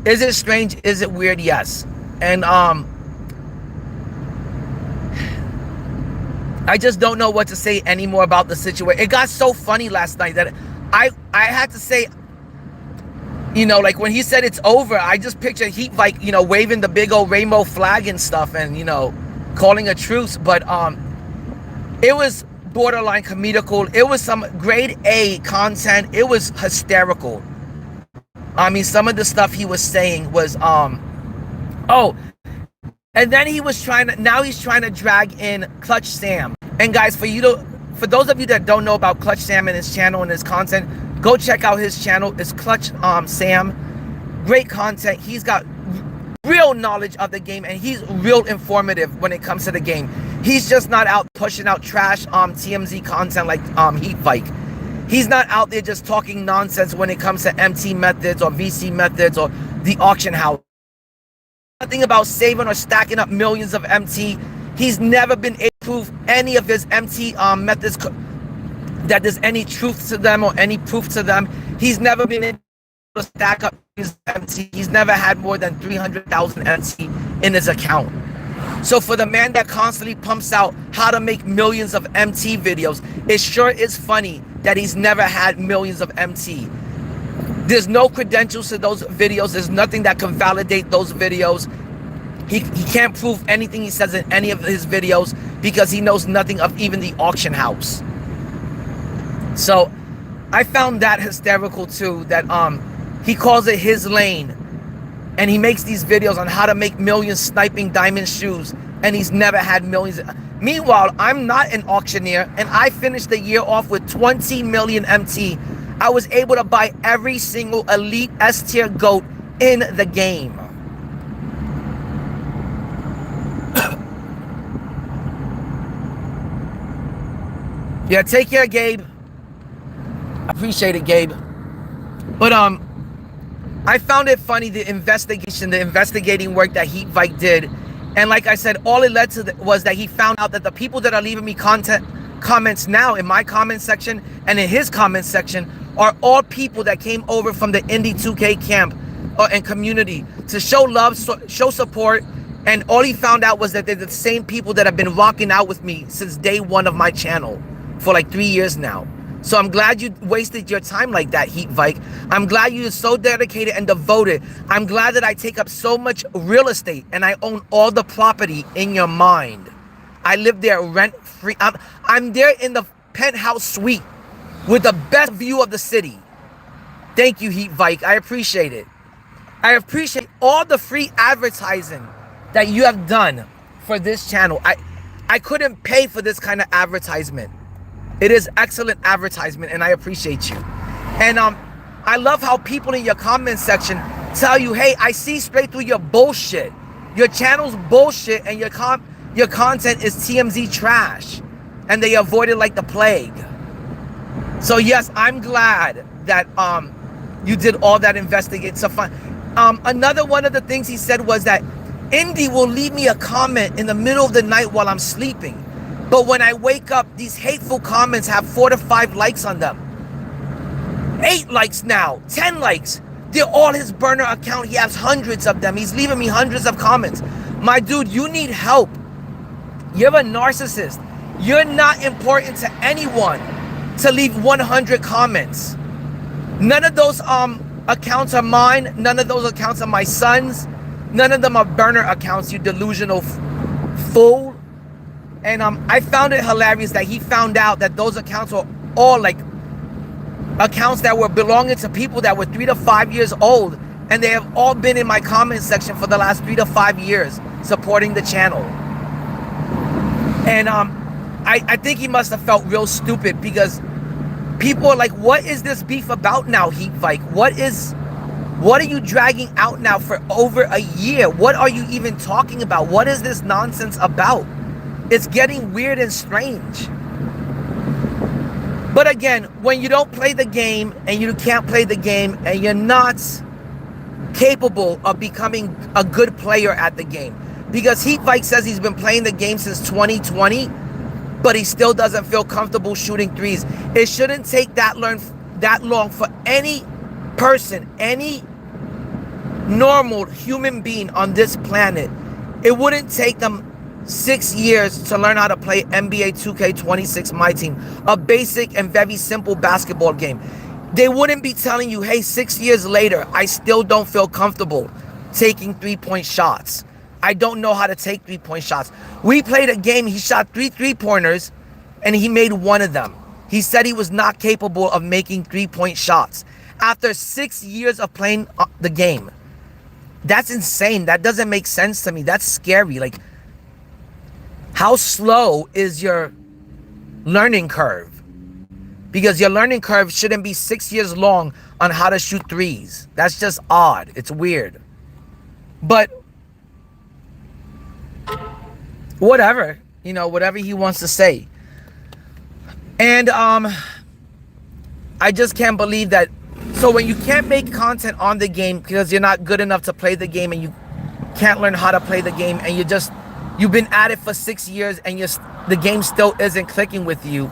Is it strange? Is it weird? Yes. And I just don't know what to say anymore about the situation. It got so funny last night that I had to say, you know, like when he said it's over, I just pictured Heat VIKE, you know, waving the big old rainbow flag and stuff and, you know, calling a truce. But it was borderline comedical. It was some grade A content. It was hysterical. I mean, some of the stuff he was saying was, oh, and then he was now he's trying to drag in Clutch Sam. And guys, for those of you that don't know about Clutch Sam and his channel and his content, go check out his channel. It's Clutch Sam. Great content. He's got real knowledge of the game, and he's real informative when it comes to the game. He's just not out pushing out trash TMZ content like Heat VIKE. He's not out there just talking nonsense when it comes to MT methods or VC methods or the auction house. Nothing about saving or stacking up millions of MT. He's never been able to prove any of his MT methods that there's any truth to them or any proof to them. He's never been able to stack up his MT. He's never had more than 300,000 MT in his account. So for the man that constantly pumps out how to make millions of MT videos, it sure is funny that he's never had millions of MT. There's no credentials to those videos. There's nothing that can validate those videos. He can't prove anything he says in any of his videos because he knows nothing of even the auction house. So I found that hysterical too, that he calls it his lane. And he makes these videos on how to make millions sniping diamond shoes, and he's never had millions. Meanwhile, I'm not an auctioneer, and I finished the year off with 20 million MT. I was able to buy every single elite S-tier GOAT in the game. Yeah, take care, Gabe. I appreciate it, Gabe. But I found it funny, the investigating work that Heat VIKE did. And like I said, all it led to was that he found out that the people that are leaving me comments now in my comment section and in his comment section are all people that came over from the Indie2K camp and community to show love, show support. And all he found out was that they're the same people that have been rocking out with me since day one of my channel for like 3 years now. So I'm glad you wasted your time like that, Heat VIKE. I'm glad you're so dedicated and devoted. I'm glad that I take up so much real estate and I own all the property in your mind. I live there rent-free. I'm there in the penthouse suite with the best view of the city. Thank you, Heat VIKE. I appreciate it. I appreciate all the free advertising that you have done for this channel. I couldn't pay for this kind of advertisement. It is excellent advertisement, and I appreciate you. And I love how people in your comment section tell you, hey, I see straight through your bullshit. Your channel's bullshit, and your content is TMZ trash, and they avoid it like the plague. So yes, I'm glad that you did all that investigate. So fun. Another one of the things he said was that Indy will leave me a comment in the middle of the night while I'm sleeping, but when I wake up, these hateful comments have 4 to 5 likes on them. 8 likes now, 10 likes. They're all his burner account. He has hundreds of them. He's leaving me hundreds of comments. My dude, you need help. You're a narcissist. You're not important to anyone to leave 100 comments. None of those accounts are mine. None of those accounts are my son's. None of them are burner accounts, you delusional fool. And I found it hilarious that he found out that those accounts were all like accounts that were belonging to people that were 3 to 5 years old, and they have all been in my comment section for the last 3 to 5 years supporting the channel. And I think he must have felt real stupid, because people are like, what is this beef about now, Heat Vike? What are you dragging out now for over a year? What are you even talking about? What is this nonsense about? It's getting weird and strange. But again, when you don't play the game, and you can't play the game, and you're not capable of becoming a good player at the game, because Heat Vike says he's been playing the game since 2020, but he still doesn't feel comfortable shooting threes. It shouldn't take that long for any person, any normal human being on this planet. It wouldn't take them 6 years to learn how to play NBA 2K26 My Team, a basic and very simple basketball game. They wouldn't be telling you, hey, 6 years later, I still don't feel comfortable taking 3-point shots. I don't know how to take 3-point shots. We played a game, he shot 3 3-pointers, and he made 1 of them. He said he was not capable of making 3-point shots after 6 years of playing the game. That's insane. That doesn't make sense to me. That's scary. Like, how slow is your learning curve? Because your learning curve shouldn't be 6 years long on how to shoot threes. That's just odd. It's weird. But whatever, you know, whatever he wants to say. And I just can't believe that. So when you can't make content on the game because you're not good enough to play the game, and you can't learn how to play the game, and you've been at it for 6 years, and the game still isn't clicking with you,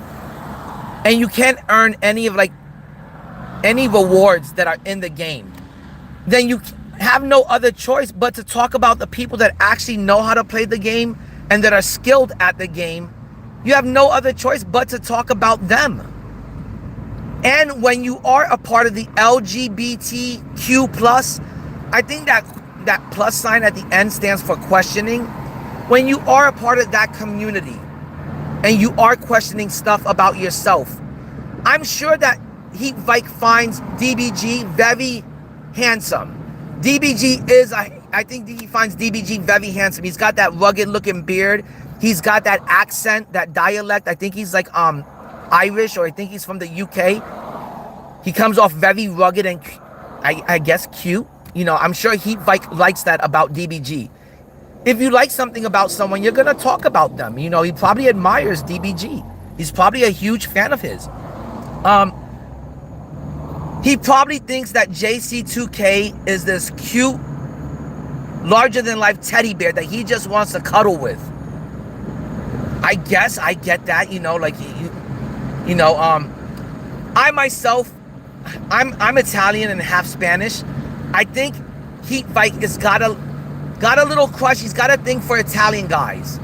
and you can't earn any rewards that are in the game, then you have no other choice but to talk about the people that actually know how to play the game and that are skilled at the game. You have no other choice but to talk about them. And when you are a part of the LGBTQ+, I think that plus sign at the end stands for questioning. When you are a part of that community and you are questioning stuff about yourself, I'm sure that Heat Vike finds DBG very handsome. I think he finds DBG very handsome. He's got that rugged looking beard. He's got that accent, that dialect. I think he's like Irish, or I think he's from the UK. He comes off very rugged and I guess cute. You know, I'm sure Heat Vike likes that about DBG. If you like something about someone, you're gonna talk about them. You know, he probably admires DBG. He's probably a huge fan of his. He probably thinks that JC2K is this cute, larger-than-life teddy bear that he just wants to cuddle with. I guess I get that, you know, like, I myself, I'm Italian and half Spanish. I think Heat Vike has got a little crush. He's got a thing for Italian guys.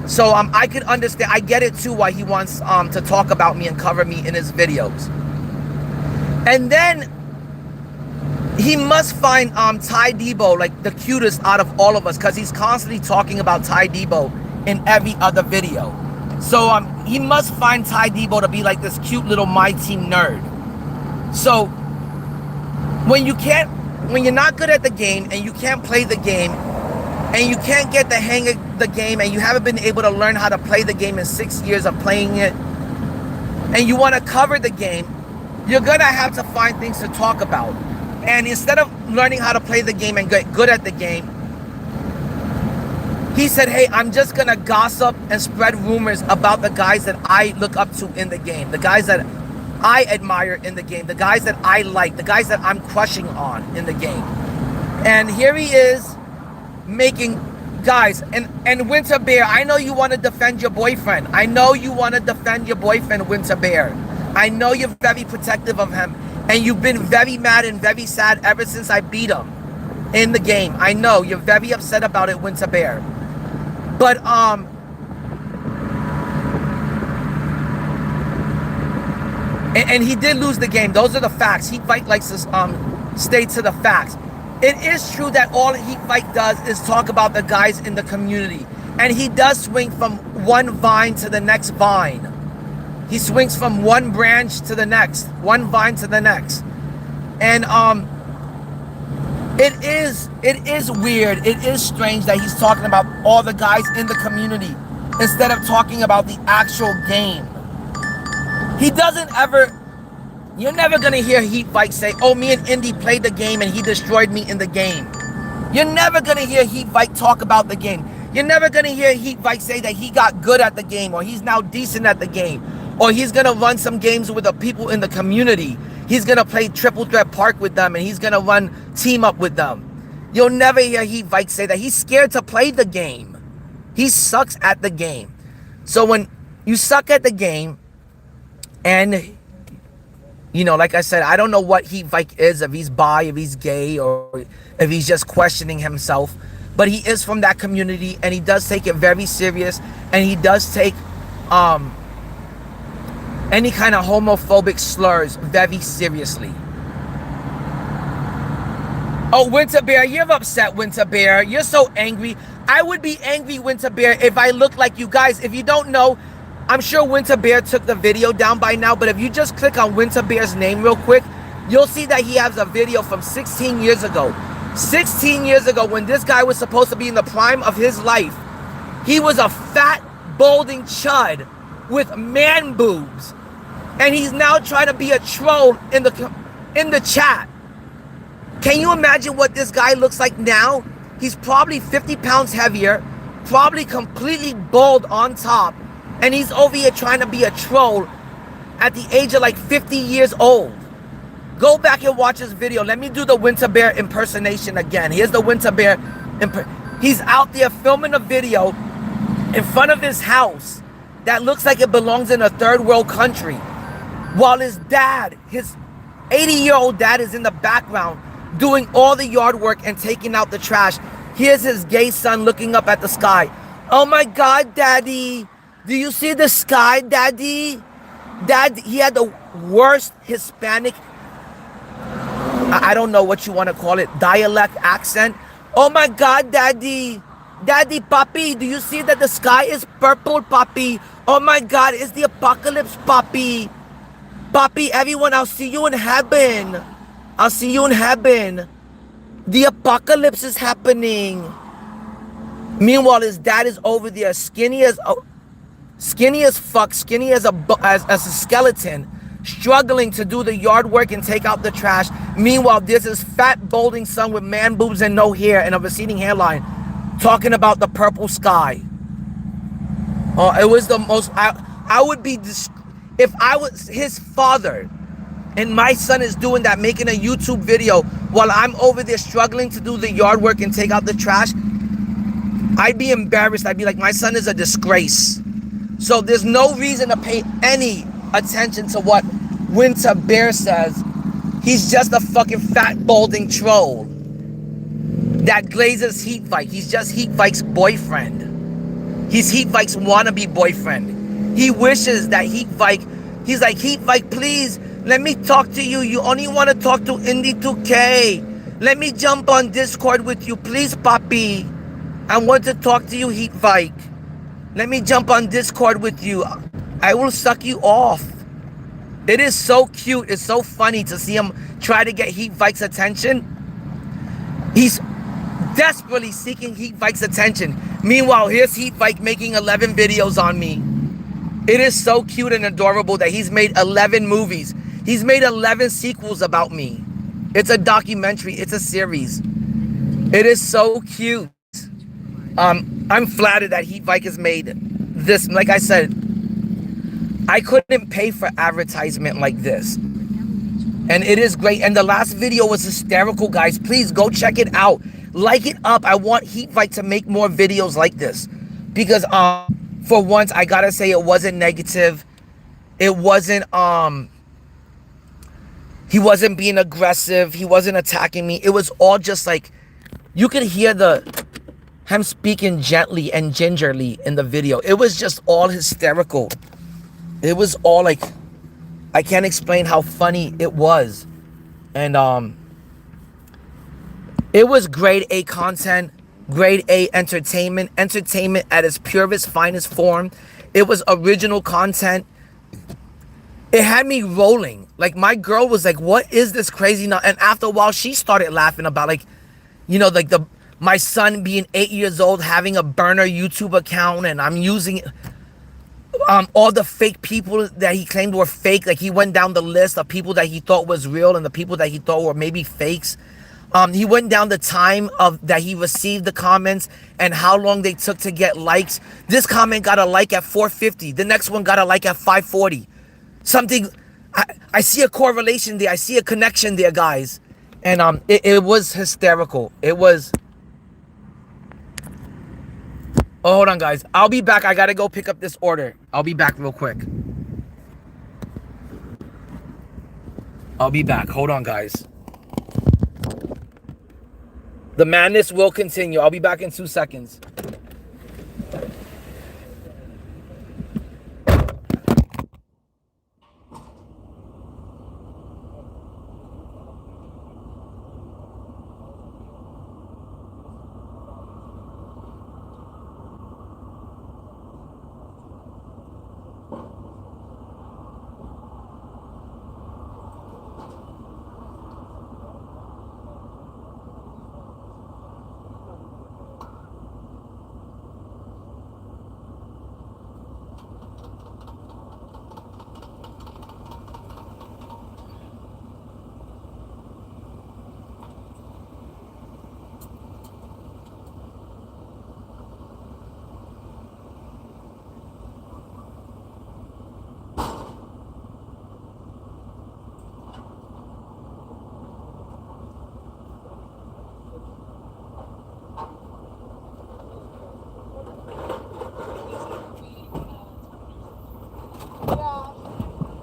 So I could understand. I get it too why he wants to talk about me and cover me in his videos. And then he must find Ty Debo like the cutest out of all of us, because he's constantly talking about Ty Debo in every other video. So he must find Ty Debo to be like this cute little My Team nerd. So when you're not good at the game, and you can't play the game, and you can't get the hang of the game, and you haven't been able to learn how to play the game in 6 years of playing it, and you want to cover the game, you're gonna have to find things to talk about. And instead of learning how to play the game and get good at the game, he said, hey, I'm just gonna gossip and spread rumors about the guys that I look up to in the game, the guys that I admire in the game, the guys that I like, the guys that I'm crushing on in the game. And here he is making guys, and Winter Bear, I know you want to defend your boyfriend. I know you want to defend your boyfriend, Winter Bear. I know you're very protective of him, and you've been very mad and very sad ever since I beat him in the game. I know you're very upset about it, Winter Bear. But and he did lose the game. Those are the facts. Heat Vike likes to stay to the facts. It is true that all Heat Vike does is talk about the guys in the community. And he does swing from one vine to the next vine. He swings from one branch to the next, one vine to the next. And it is weird, it is strange that he's talking about all the guys in the community instead of talking about the actual game. He doesn't ever, you're never gonna hear Heat Vike say, oh, me and Indy played the game and he destroyed me in the game. You're never gonna hear Heat Vike talk about the game. You're never gonna hear Heat Vike say that he got good at the game, or he's now decent at the game, or he's gonna run some games with the people in the community. He's gonna play Triple Threat Park with them, and he's gonna run team up with them. You'll never hear Heat Vike say that. He's scared to play the game. He sucks at the game. So when you suck at the game, and you know, like I said, I don't know what Heat Vike is, if he's bi, if he's gay, or if he's just questioning himself. But he is from that community, and he does take it very serious, and he does take any kind of homophobic slurs very seriously. Oh, Winter Bear, you're upset, Winter Bear. You're so angry. I would be angry, Winter Bear, if I looked like you guys. If you don't know, I'm sure Winter Bear took the video down by now, but if you just click on Winter Bear's name real quick, you'll see that he has a video from 16 years ago. 16 years ago, when this guy was supposed to be in the prime of his life, he was a fat, balding chud with man boobs. And he's now trying to be a troll in the chat. Can you imagine what this guy looks like now? He's probably 50 pounds heavier, probably completely bald on top, and he's over here trying to be a troll at the age of like 50 years old. Go back and watch this video. Let me do the Winter Bear impersonation again. Here's the Winter Bear. He's out there filming a video in front of his house that looks like it belongs in a third world country, while his dad, his 80-year-old dad, is in the background doing all the yard work and taking out the trash. Here's his gay son looking up at the sky. Oh my God, Daddy. Do you see the sky, Daddy? Dad, he had the worst Hispanic, I don't know what you want to call it, dialect accent. Oh my God, Daddy. Daddy, Papi, do you see that the sky is purple, Papi? Oh my God, it's the apocalypse, Papi. Papi, everyone, I'll see you in heaven. I'll see you in heaven. The apocalypse is happening. Meanwhile, his dad is over there, skinny as fuck, skinny as a skeleton, struggling to do the yard work and take out the trash. Meanwhile, there's this fat, balding son with man boobs and no hair and a receding hairline talking about the purple sky. Oh, it was the most, I would be, if I was his father and my son is doing that, making a YouTube video while I'm over there struggling to do the yard work and take out the trash, I'd be embarrassed. I'd be like, my son is a disgrace. So there's no reason to pay any attention to what Winter Bear says. He's just a fucking fat, balding troll that glazes Heat Vike. He's just Heat Vike's boyfriend. He's Heat Vike's wannabe boyfriend. He wishes that Heat Vike, he's like, Heat Vike, please, let me talk to you. You only want to talk to Indie2K. Let me jump on Discord with you, please, Papi. I want to talk to you, Heat Vike. Let me jump on Discord with you. I will suck you off. It is so cute. It's so funny to see him try to get Heat Vike's attention. He's desperately seeking Heat Vike's attention. Meanwhile, here's Heat Vike making 11 videos on me. It is so cute and adorable that he's made 11 movies. He's made 11 sequels about me. It's a documentary. It's a series. It is so cute. I'm flattered that VIKE has made this. Like I said, I couldn't pay for advertisement like this. And it is great. And the last video was hysterical, guys. Please go check it out. Like it up. I want VIKE to make more videos like this. Because for once, I gotta say it wasn't negative. It wasn't he wasn't being aggressive. He wasn't attacking me. It was all just like, you could hear him speaking gently and gingerly in the video. It was just all hysterical. It was all like, I can't explain how funny it was. And it was grade A content, grade A entertainment at its purest, finest form. It was original content. It had me rolling. Like, my girl was like, what is this crazy now? And after a while, she started laughing about, like, you know, like my son being 8 years old, having a burner YouTube account, and I'm using all the fake people that he claimed were fake. Like, he went down the list of people that he thought was real and the people that he thought were maybe fakes. He went down the time that he received the comments and how long they took to get likes. This comment got a like at 450. The next one got a like at 540. Something, I see a correlation there. I see a connection there, guys. And it was hysterical. It was... Oh, hold on, guys. I'll be back. I gotta go pick up this order. I'll be back real quick. I'll be back. Hold on, guys. The madness will continue. I'll be back in 2 seconds.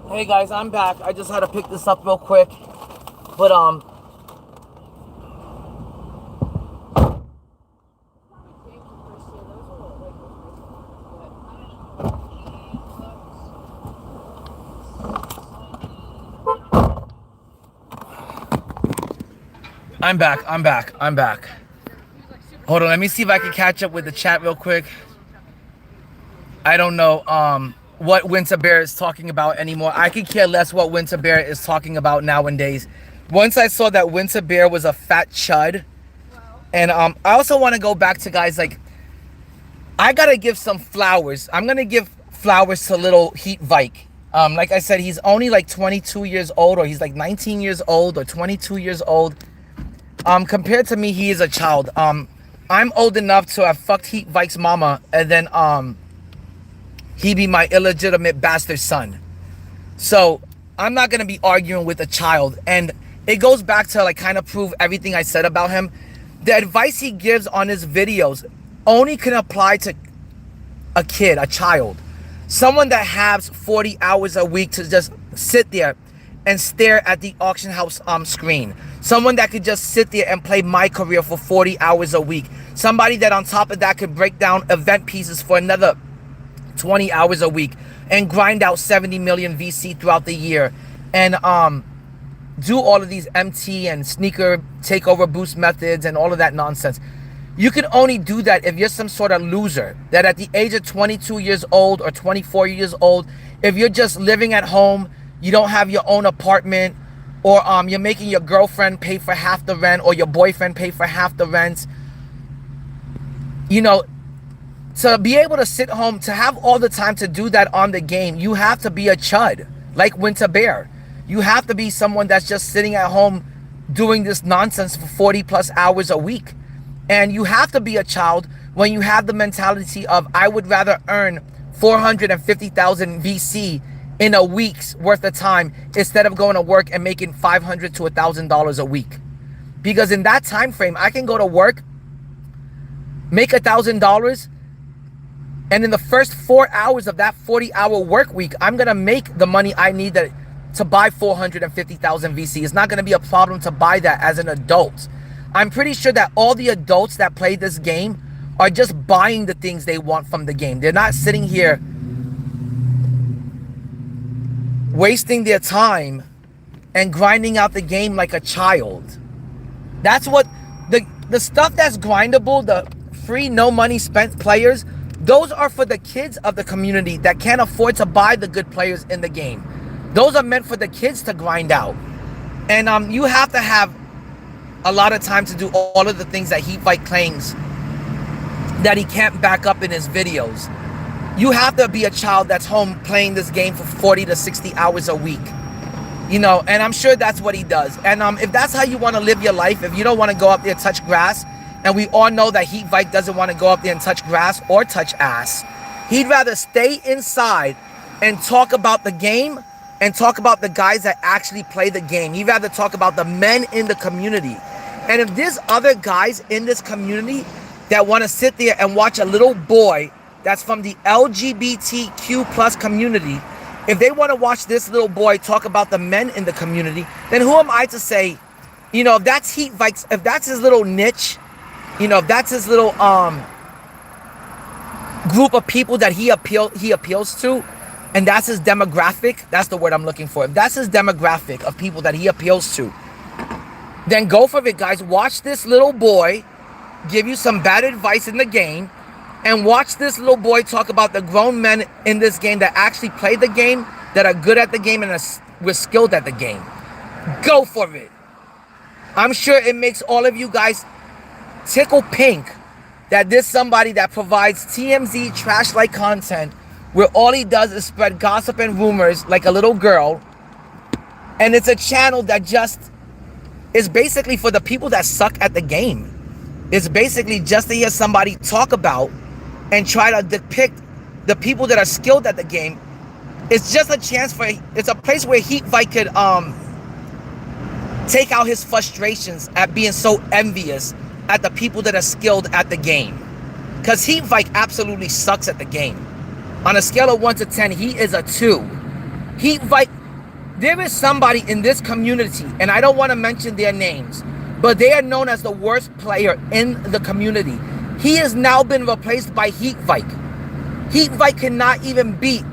Hey guys, I'm back. I just had to pick this up real quick. But I'm back. Hold on, let me see if I can catch up with the chat real quick. I don't know what Winter Bear is talking about anymore. I could care less what Winter Bear is talking about nowadays. Once I saw that Winter Bear was a fat chud. And I also want to go back to, guys, like, I gotta give some flowers. I'm gonna give flowers to little VIKE. Like I said, he's only like 22 years old, or he's like 19 years old, or 22 years old. Compared to me, he is a child. I'm old enough to have fucked VIKE's mama, and then he be my illegitimate bastard son. So I'm not gonna be arguing with a child. And it goes back to, like, kind of prove everything I said about him. The advice he gives on his videos only can apply to a kid, a child. Someone that has 40 hours a week to just sit there and stare at the auction house screen. Someone that could just sit there and play My Career for 40 hours a week. Somebody that on top of that could break down event pieces for another 20 hours a week and grind out 70 million VC throughout the year, and do all of these MT and sneaker takeover boost methods and all of that nonsense. You can only do that if you're some sort of loser that at the age of 22 years old or 24 years old, if you're just living at home, you don't have your own apartment, or you're making your girlfriend pay for half the rent, or your boyfriend pay for half the rent. You know, To be able to sit home, to have all the time to do that on the game, you have to be a chud, like Winter Bear. You have to be someone that's just sitting at home doing this nonsense for 40 plus hours a week. And you have to be a child when you have the mentality of, I would rather earn 450,000 VC in a week's worth of time instead of going to work and making $500 to $1,000 a week. Because in that time frame, I can go to work, make $1,000, and in the first 4 hours of that 40-hour work week, I'm gonna make the money I need to buy 450,000 VC. It's not gonna be a problem to buy that as an adult. I'm pretty sure that all the adults that play this game are just buying the things they want from the game. They're not sitting here wasting their time and grinding out the game like a child. That's what the stuff that's grindable, the free no money spent players, those are for the kids of the community that can't afford to buy the good players in the game. Those are meant for the kids to grind out. And you have to have a lot of time to do all of the things that VIKE claims that he can't back up in his videos. You have to be a child that's home playing this game for 40 to 60 hours a week. You know, and I'm sure that's what he does. And if that's how you want to live your life, if you don't want to go up there and touch grass, and we all know that VIKE doesn't want to go up there and touch grass or touch ass, he'd rather stay inside and talk about the game and talk about the guys that actually play the game. He'd rather talk about the men in the community. And if there's other guys in this community that want to sit there and watch a little boy that's from the LGBTQ plus community, if they want to watch this little boy talk about the men in the community, then who am I to say, you know, if that's VIKE's, if that's his little niche, you know, if that's his little group of people that he appeals to, and that's his demographic, that's the word I'm looking for. If that's his demographic of people that he appeals to, then go for it, guys. Watch this little boy give you some bad advice in the game, and watch this little boy talk about the grown men in this game that actually play the game, that are good at the game, and we're skilled at the game. Go for it. I'm sure it makes all of you guys tickle pink that there's somebody that provides TMZ trash-like content where all he does is spread gossip and rumors like a little girl, and it's a channel that just is basically for the people that suck at the game. It's basically just to hear somebody talk about and try to depict the people that are skilled at the game. It's just a chance for, it's a place where VIKE could take out his frustrations at being so envious at the people that are skilled at the game. Because VIKE absolutely sucks at the game. On a scale of 1 to 10, he is a 2. VIKE, there is somebody in this community, and I don't want to mention their names, but they are known as the worst player in the community. He has now been replaced by VIKE. VIKE cannot even beat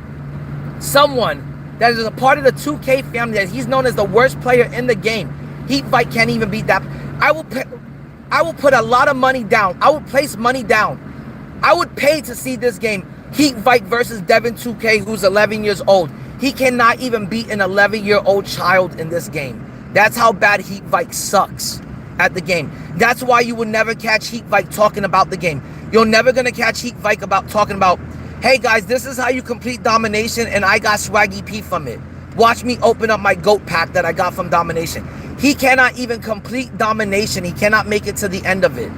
someone that is a part of the 2K family that he's known as the worst player in the game. VIKE can't even beat that. I will put a lot of money down. I would place money down. I would pay to see this game. VIKE versus Devin2K, who's 11 years old. He cannot even beat an 11-year-old child in this game. That's how bad VIKE sucks at the game. That's why you will never catch VIKE talking about the game. You're never going to catch VIKE about talking about, hey guys, this is how you complete domination and I got swaggy P from it. Watch me open up my GOAT pack that I got from domination. He cannot even complete domination. He cannot make it to the end of it.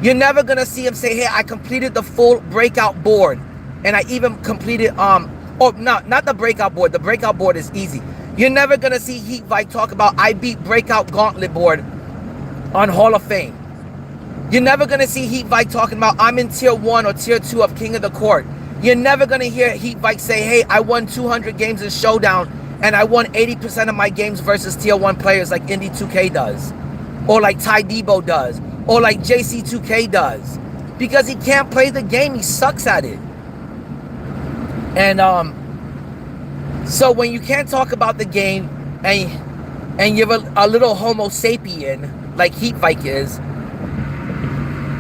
You're never going to see him say, hey, I completed the full breakout board. And I even completed, not the breakout board. The breakout board is easy. You're never going to see VIKE talk about, I beat breakout gauntlet board on Hall of Fame. You're never going to see VIKE talking about, I'm in tier 1 or tier 2 of King of the Court. You're never going to hear VIKE say, hey, I won 200 games in Showdown and I won 80% of my games versus tier 1 players like Indie2K does, or like Ty Debo does, or like JC2K does, because he can't play the game. He sucks at it. And so when you can't talk about the game and you're a little homo sapien like VIKE is,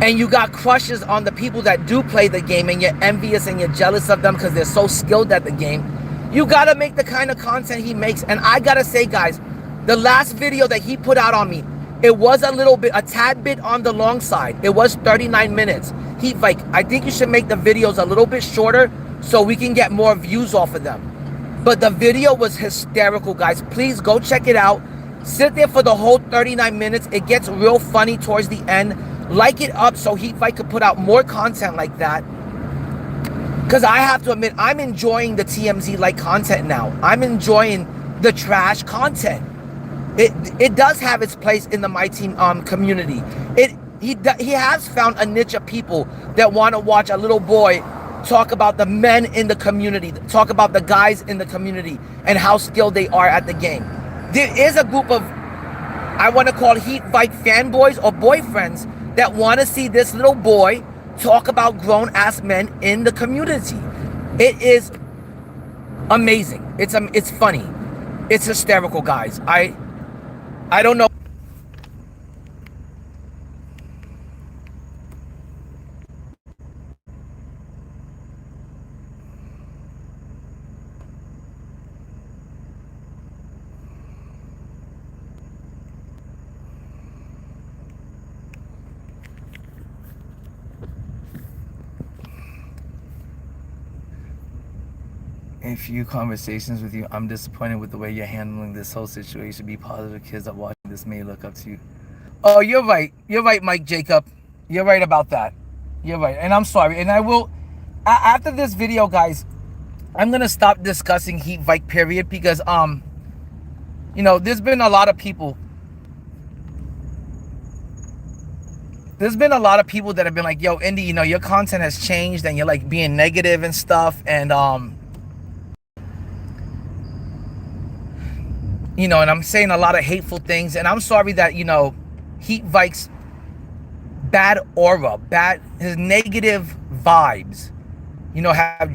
and you got crushes on the people that do play the game, and you're envious and you're jealous of them because they're so skilled at the game, you gotta make the kind of content he makes. And I gotta say, guys, the last video that he put out on me, it was a tad bit on the long side. It was 39 minutes. Heat Vike, I think you should make the videos a little bit shorter so we can get more views off of them. But the video was hysterical, guys. Please go check it out. Sit there for the whole 39 minutes. It gets real funny towards the end. Like it up so Heat Vike could put out more content like that. Because I have to admit, I'm enjoying the TMZ like content now. I'm enjoying the trash content. It does have its place in the My Team community. He has found a niche of people that want to watch a little boy talk about the men in the community, talk about the guys in the community and how skilled they are at the game. There is a group of, I want to call Heat Vike fanboys or boyfriends that want to see this little boy talk about grown-ass men in the community. It is amazing. It's funny. It's hysterical, guys. I don't know. A few conversations with you. I'm disappointed with the way you're handling this whole situation. Be positive. Kids that watching this may look up to you. Oh, you're right. You're right, Mike Jacob. You're right about that. You're right. And I'm sorry. And I will, after this video, guys, I'm going to stop discussing Heat Vike, period. Because, you know, there's been a lot of people. There's been a lot of people that have been like, yo, Indy, you know, your content has changed and you're like being negative and stuff. And, you know, and I'm saying a lot of hateful things. And I'm sorry that, you know, Heat Vike's bad aura, his negative vibes, you know, have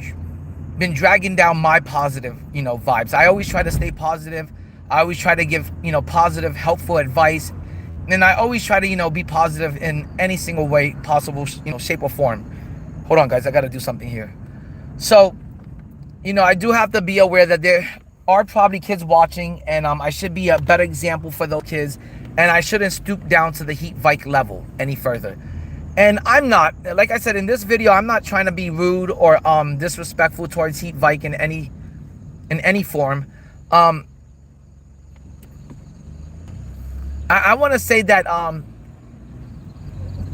been dragging down my positive, you know, vibes. I always try to stay positive. I always try to give, you know, positive, helpful advice. And I always try to, you know, be positive in any single way possible, you know, shape or form. Hold on, guys. I got to do something here. So, you know, I do have to be aware that there are probably kids watching, and I should be a better example for those kids, and I shouldn't stoop down to the Heat Vike level any further. And I'm not, like I said in this video, I'm not trying to be rude or disrespectful towards Heat Vike in any form. I want to say that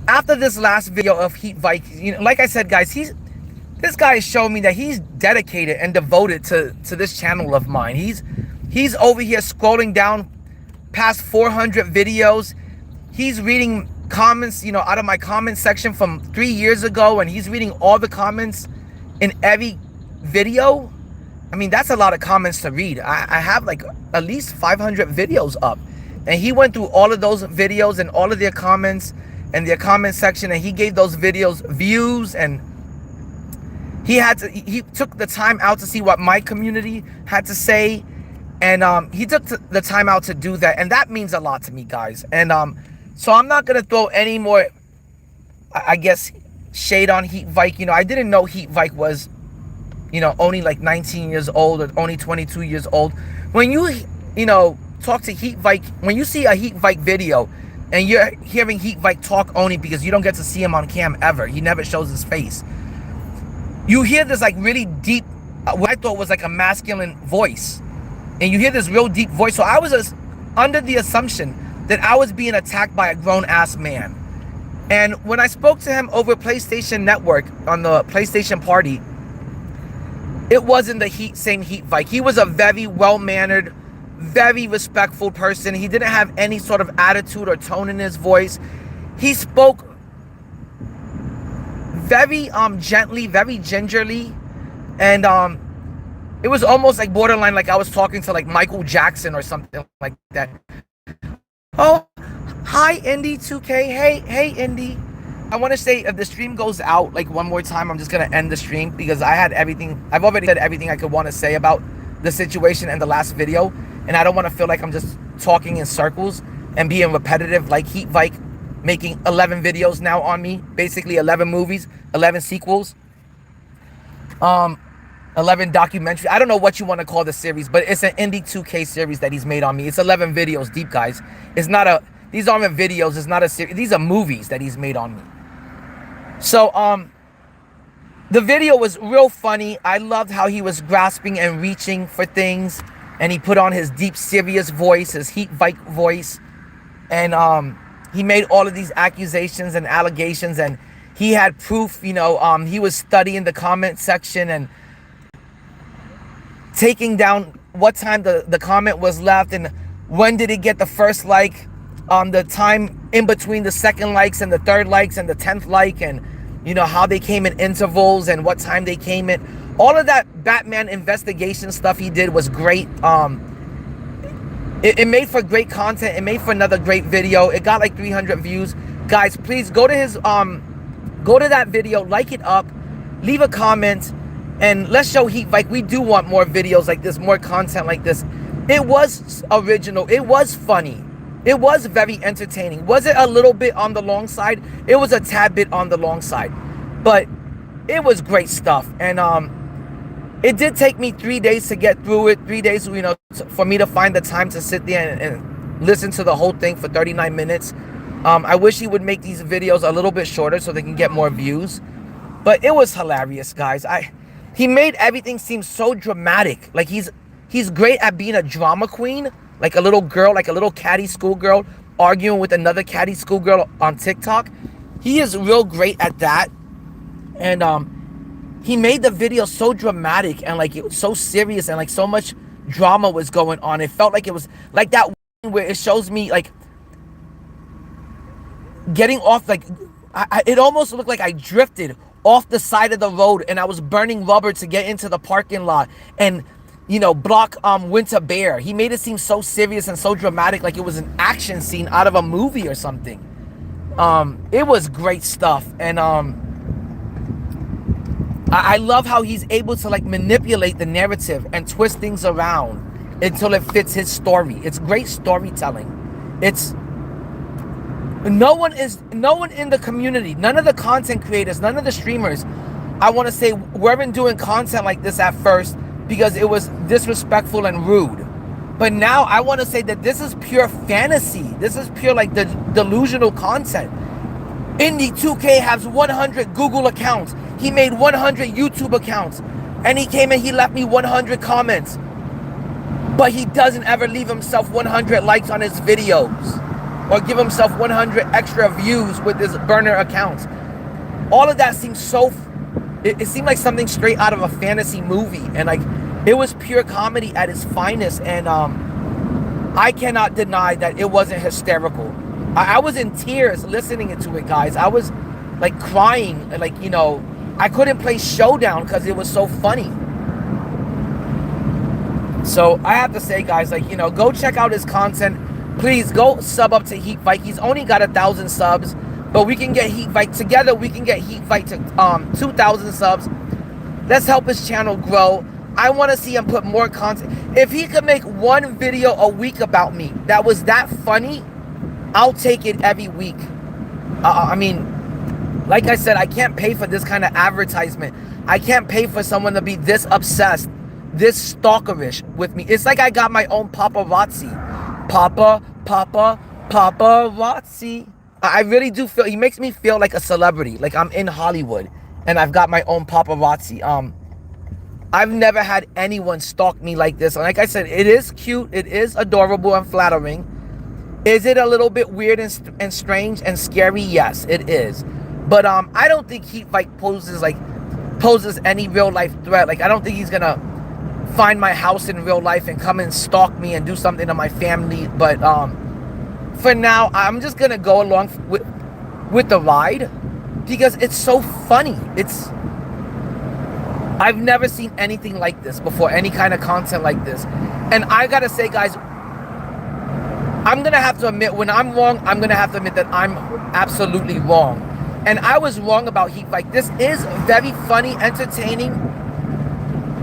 after this last video of Heat Vike, you know, like I said, guys, this guy is showing me that he's dedicated and devoted to this channel of mine. He's over here scrolling down past 400 videos. He's reading comments, you know, out of my comment section from 3 years ago, and he's reading all the comments in every video. I mean, that's a lot of comments to read. I have like at least 500 videos up, and he went through all of those videos and all of their comments and their comment section, and he gave those videos views, and he took the time out to see what my community had to say, and he took the time out to do that, and that means a lot to me, guys. And so I'm not gonna throw any more, I guess, shade on Heat Vike. You know, I didn't know Heat Vike was, you know, only like 19 years old or only 22 years old. When you know, talk to Heat Vike, when you see a Heat Vike video and you're hearing Heat Vike talk only because you don't get to see him on cam ever, he never shows his face, you hear this like really deep, what I thought was like a masculine voice, and you hear this real deep voice. So I was just under the assumption that I was being attacked by a grown-ass man. And when I spoke to him over PlayStation Network on the PlayStation party, it wasn't the same Heat Vike. He was a very well-mannered, very respectful person. He didn't have any sort of attitude or tone in his voice. He spoke very gently, very gingerly, and it was almost like borderline like I was talking to like Michael Jackson or something like that. Oh, hi Indie2K. Hey Indy. I want to say, if the stream goes out like one more time, I'm just gonna end the stream because I've already said everything I could want to say about the situation in the last video, and I don't want to feel like I'm just talking in circles and being repetitive like Heat Vike, making 11 videos now on me, basically 11 movies, 11 sequels, 11 documentaries. I don't know what you want to call the series, but it's an Indie2K series that he's made on me. It's 11 videos deep, guys. It's not these aren't videos, it's not a series. These are movies that he's made on me. So the video was real funny. I loved how he was grasping and reaching for things, and he put on his deep, serious voice, his Heat VIKE voice, and he made all of these accusations and allegations, and he had proof. You know, he was studying the comment section and taking down what time the comment was left and when did it get the first like, the time in between the second likes and the third likes and the 10th like, and you know how they came in intervals and what time they came in. All of that Batman investigation stuff he did was great. It made for great content. It made for another great video. It got like 300 views. Guys, please go to his go to that video, like it up, leave a comment, and let's show Heat VIKE. We do want more videos like this, more content like this. It was original. It was funny. It was very entertaining. Was it a little bit on the long side? It was a tad bit on the long side, but it was great stuff. And it did take me 3 days to get through it. 3 days, you know, for me to find the time to sit there and listen to the whole thing for 39 minutes. I wish he would make these videos a little bit shorter so they can get more views. But it was hilarious, guys. He made everything seem so dramatic. Like he's great at being a drama queen. Like a little girl, like a little catty schoolgirl arguing with another catty schoolgirl on TikTok. He is real great at that. And he made the video so dramatic and like it was so serious and like so much drama was going on. It felt like it was like that where it shows me like getting off, like it almost looked like I drifted off the side of the road and I was burning rubber to get into the parking lot and, you know, block Winter Bear. He made it seem so serious and so dramatic, like it was an action scene out of a movie or something. It was great stuff. And I love how he's able to like manipulate the narrative and twist things around until it fits his story. It's great storytelling. It's no one in the community, none of the content creators, none of the streamers, I want to say, weren't doing content like this at first because it was disrespectful and rude. But now I want to say that this is pure fantasy. This is pure like the delusional content. Indie2K has 100 Google accounts. He made 100 YouTube accounts. And he came and he left me 100 comments. But he doesn't ever leave himself 100 likes on his videos. Or give himself 100 extra views with his burner accounts. All of that seems so... It seemed like something straight out of a fantasy movie. And like, it was pure comedy at its finest. And I cannot deny that it wasn't hysterical. I was in tears listening to it, guys. I was like crying. Like, you know, I couldn't play Showdown because it was so funny. So I have to say, guys, like, you know, go check out his content. Please go sub up to Heat VIKE. He's only got 1,000 subs, but we can get Heat VIKE together. We can get Heat VIKE to 2,000 subs. Let's help his channel grow. I want to see him put more content. If he could make one video a week about me that was that funny, I'll take it every week. I mean, like I said, I can't pay for this kind of advertisement. I can't pay for someone to be this obsessed, this stalkerish with me. It's like I got my own paparazzi. Paparazzi. I really do feel, he makes me feel like a celebrity, like I'm in Hollywood and I've got my own paparazzi. I've never had anyone stalk me like this. And like I said, it is cute, it is adorable and flattering. Is it a little bit weird and strange and scary? Yes, it is. But I don't think Heat VIKE poses any real life threat. Like, I don't think he's gonna find my house in real life and come and stalk me and do something to my family. But for now, I'm just gonna go along with the ride because it's so funny. I've never seen anything like this before, any kind of content like this. And I gotta say, guys, I'm gonna have to admit, when I'm wrong, I'm gonna have to admit that I'm absolutely wrong. And I was wrong about Heat VIKE. This is very funny, entertaining,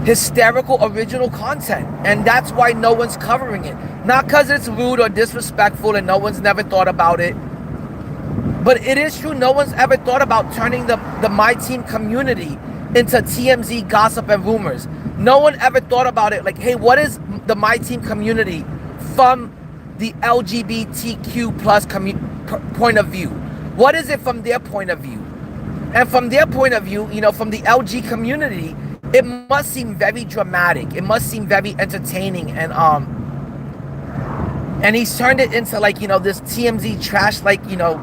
hysterical, original content. And that's why no one's covering it. Not because it's rude or disrespectful and no one's never thought about it. But it is true, no one's ever thought about turning the My Team community into TMZ gossip and rumors. No one ever thought about it like, hey, what is the My Team community from the LGBTQ plus point of view? What is it from their point of view? And from their point of view, you know, from the LG community, it must seem very dramatic. It must seem very entertaining. And he's turned it into like, you know, this TMZ trash, like, you know,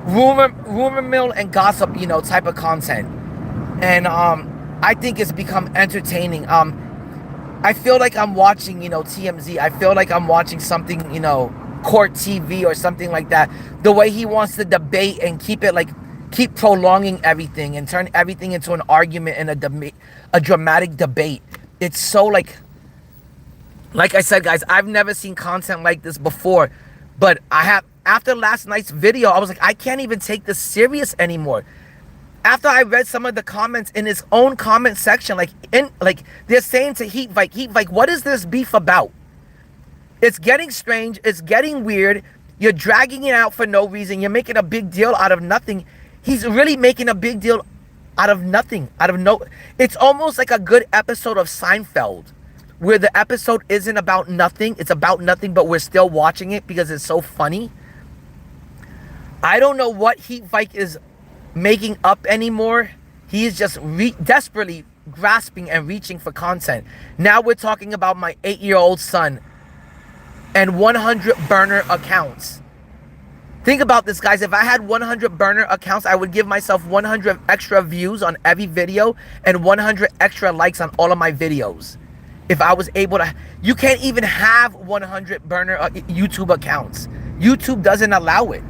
rumor mill and gossip, you know, type of content. And I think it's become entertaining. I feel like I'm watching, you know, TMZ. I feel like I'm watching something, you know, court TV or something like that. The way he wants to debate and keep prolonging everything and turn everything into an argument and a dramatic debate. It's so like I said, guys, I've never seen content like this before, but after last night's video, I was like, I can't even take this serious anymore. After I read some of the comments in his own comment section, like they're saying to Heat Vike, what is this beef about? It's getting strange. It's getting weird. You're dragging it out for no reason. You're making a big deal out of nothing. He's really making a big deal out of nothing. It's almost like a good episode of Seinfeld, where the episode isn't about nothing. It's about nothing, but we're still watching it because it's so funny. I don't know what Heat Vike is making up anymore. He is just desperately grasping and reaching for content. Now we're talking about my 8-year-old son and 100 burner accounts. Think about this, guys. If I had 100 burner accounts, I would give myself 100 extra views on every video and 100 extra likes on all of my videos. If I was able to, you can't even have 100 burner YouTube accounts. YouTube doesn't allow it.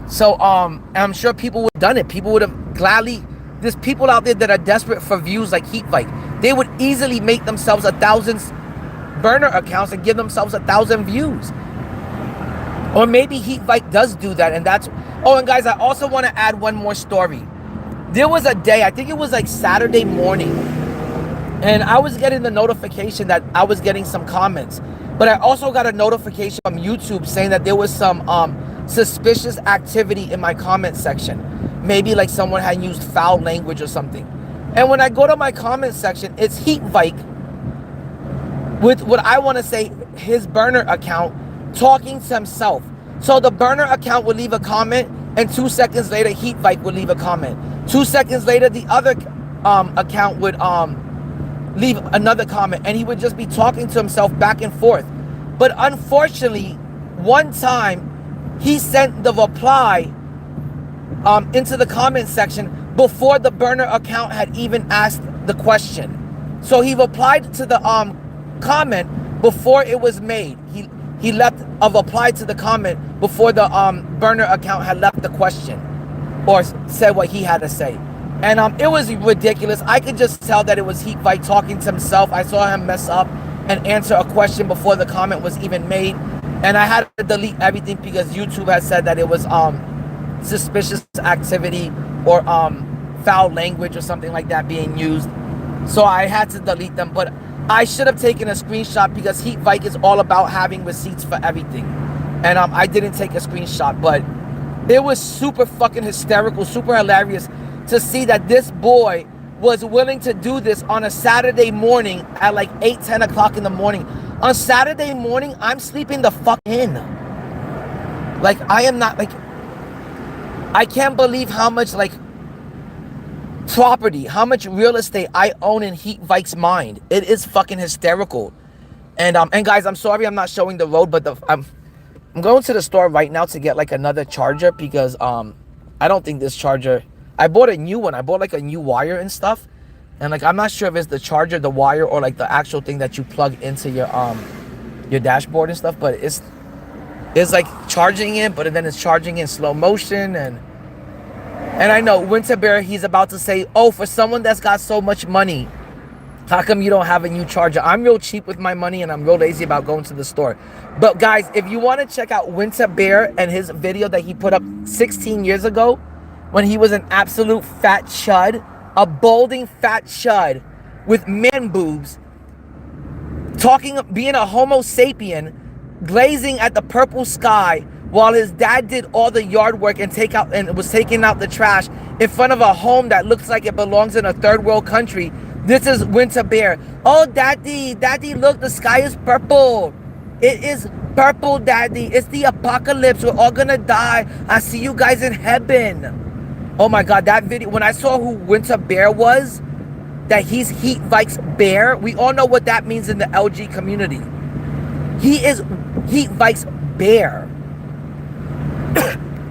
So I'm sure people would have done it. People would have gladly. There's people out there that are desperate for views like Heat Vike. They would easily make themselves 1,000 burner accounts and give themselves 1,000 views. Or maybe Heat Vike does do that, and that's. Oh, and guys, I also want to add one more story. There was a day, I think it was like Saturday morning, and I was getting the notification that I was getting some comments, but I also got a notification from YouTube saying that there was some suspicious activity in my comment section. Maybe like someone had used foul language or something. And when I go to my comment section, it's Heat Vike with what I want to say his burner account talking to himself. So the burner account would leave a comment, and 2 seconds later Heat Vike would leave a comment. 2 seconds later the other account would leave another comment, and he would just be talking to himself back and forth. But unfortunately, one time he sent the reply into the comment section before the burner account had even asked the question. So he replied to the comment before it was made. He left a reply to the comment before the burner account had left the question or said what he had to say. And it was ridiculous. I could just tell that it was Heat Vike talking to himself. I saw him mess up and answer a question before the comment was even made. And I had to delete everything because YouTube had said that it was suspicious activity or foul language or something like that being used. So I had to delete them. But I should have taken a screenshot because Heat Vike is all about having receipts for everything. And I didn't take a screenshot. But it was super fucking hysterical, super hilarious to see that this boy was willing to do this on a Saturday morning at like 8-10 o'clock in the morning. On Saturday morning, I'm sleeping the fuck in. Like, I am not, like, I can't believe how much, like, property, how much real estate I own in Heat Vike's mind. It is fucking hysterical. And guys, I'm sorry I'm not showing the road, but I'm going to the store right now to get, like, another charger because, I don't think this charger, I bought a new one. I bought, like, a new wire and stuff. And, like, I'm not sure if it's the charger, the wire, or, like, the actual thing that you plug into your dashboard and stuff. But it's like, charging it, but then it's charging in slow motion. And I know, Winter Bear, he's about to say, oh, for someone that's got so much money, how come you don't have a new charger? I'm real cheap with my money, and I'm real lazy about going to the store. But, guys, if you want to check out Winter Bear and his video that he put up 16 years ago, when he was an absolute fat chud, a balding fat chud with man boobs, being a homo sapien, glazing at the purple sky while his dad did all the yard work and was taking out the trash in front of a home that looks like it belongs in a third world country. This is Winter Bear. Oh, daddy, look, the sky is purple. It is purple, daddy. It's the apocalypse. We're all gonna die. I see you guys in heaven. Oh my God, that video, when I saw who Winter Bear was, that he's Heat Vike's bear, we all know what that means in the LG community. He is Heat Vike's bear.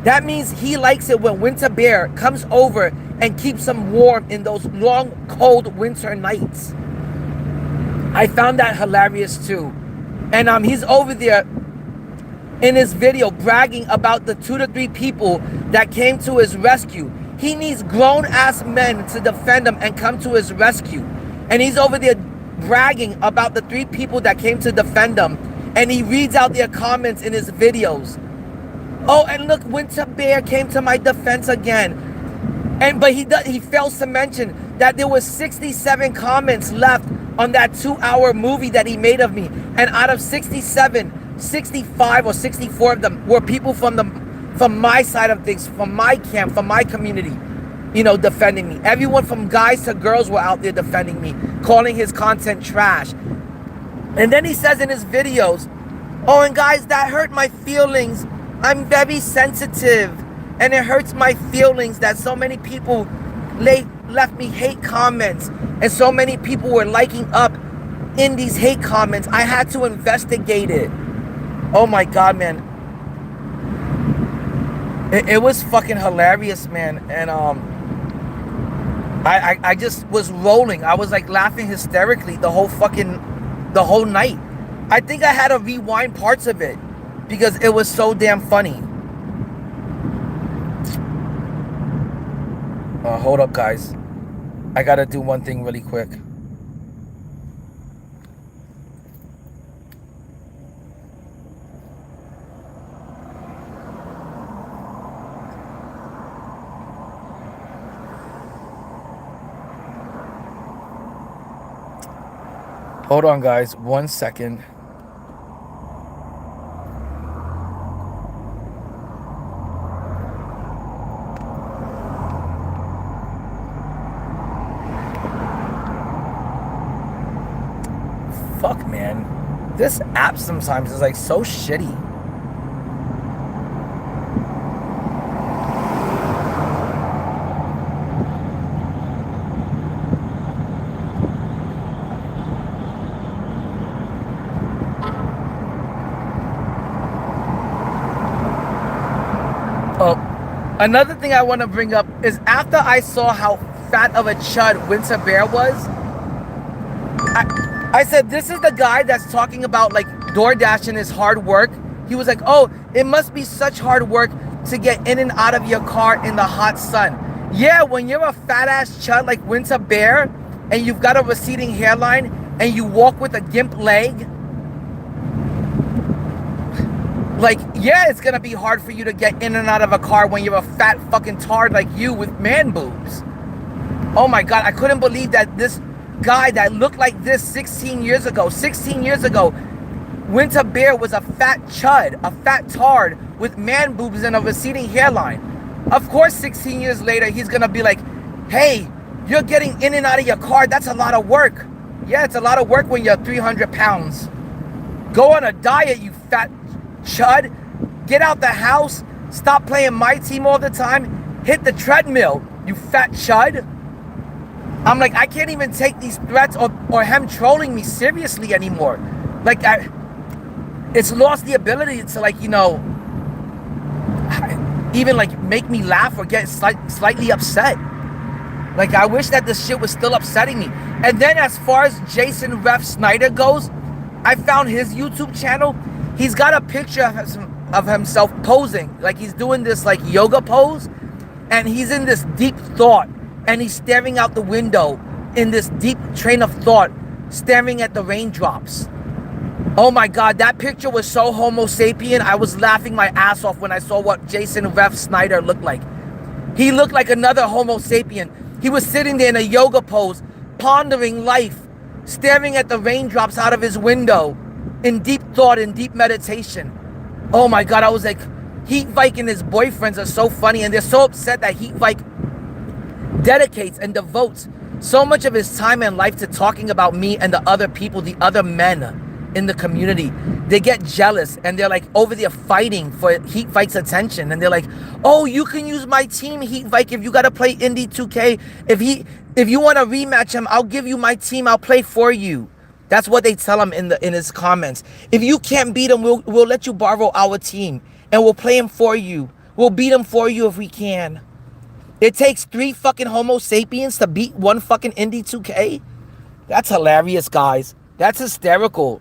That means he likes it when Winter Bear comes over and keeps him warm in those long, cold winter nights. I found that hilarious too. And he's over there in his video bragging about the 2 to 3 people that came to his rescue. He needs grown-ass men to defend him and come to his rescue. And he's over there bragging about the 3 people that came to defend him. And he reads out their comments in his videos. Oh, and look, Winter Bear came to my defense again. But he fails to mention that there was 67 comments left on that 2-hour movie that he made of me. And out of 67, 65 or 64 of them were people from my side of things, from my camp, from my community, you know, defending me. Everyone from guys to girls were out there defending me, calling his content trash. And then he says in his videos, oh, and guys, that hurt my feelings. I'm very sensitive, and it hurts my feelings that so many people left me hate comments, and so many people were liking up in these hate comments. I had to investigate it. Oh my God, man. It was fucking hilarious, man. And I just was rolling. I was like laughing hysterically the whole night. I think I had to rewind parts of it because it was so damn funny. Hold up, guys. I gotta do one thing really quick. Hold on, guys. 1 second. Fuck, man. This app sometimes is like so shitty. Oh, another thing I want to bring up is after I saw how fat of a chud Winter Bear was, I said, this is the guy that's talking about like DoorDash and his hard work. He was like, oh, it must be such hard work to get in and out of your car in the hot sun. Yeah, when you're a fat ass chud like Winter Bear and you've got a receding hairline and you walk with a gimp leg, like, yeah, it's gonna be hard for you to get in and out of a car when you're a fat fucking tard like you with man boobs. Oh my God, I couldn't believe that this guy that looked like this 16 years ago, Winter Bear was a fat chud, a fat tard with man boobs and a receding hairline. Of course, 16 years later, he's gonna be like, hey, you're getting in and out of your car, that's a lot of work. Yeah, it's a lot of work when you're 300 pounds. Go on a diet, you fat chud. Get out the house, stop playing my team all the time, hit the treadmill, you fat chud. I'm like, I can't even take these threats or him trolling me seriously anymore. Like, it's lost the ability to, like, you know, even like make me laugh or get slightly upset. Like, I wish that this shit was still upsetting me. And then as far as Jason Ref Snyder goes, I found his YouTube channel. He's got a picture of himself posing, like he's doing this like yoga pose, and he's in this deep thought. And he's staring out the window in this deep train of thought, staring at the raindrops. Oh my God, that picture was so Homo sapien. I was laughing my ass off when I saw what Jason Ref Snyder looked like. He looked like another Homo sapien. He was sitting there in a yoga pose, pondering life, staring at the raindrops out of his window, in deep thought, in deep meditation. Oh my God, I was like, Heat Vike and his boyfriends are so funny, and they're so upset that Heat Vike dedicates and devotes so much of his time and life to talking about me and the other people, the other men in the community, they get jealous and they're like over there fighting for Heat Vike's attention, and they're like, oh, you can use my team, Heat Vike, if you gotta play Indie2K. If you want to rematch him, I'll give you my team, I'll play for you. That's what they tell him in his comments. If you can't beat him, we'll let you borrow our team and we'll play him for you. We'll beat him for you if we can. It takes 3 fucking Homo sapiens to beat 1 fucking Indie2K? That's hilarious, guys. That's hysterical.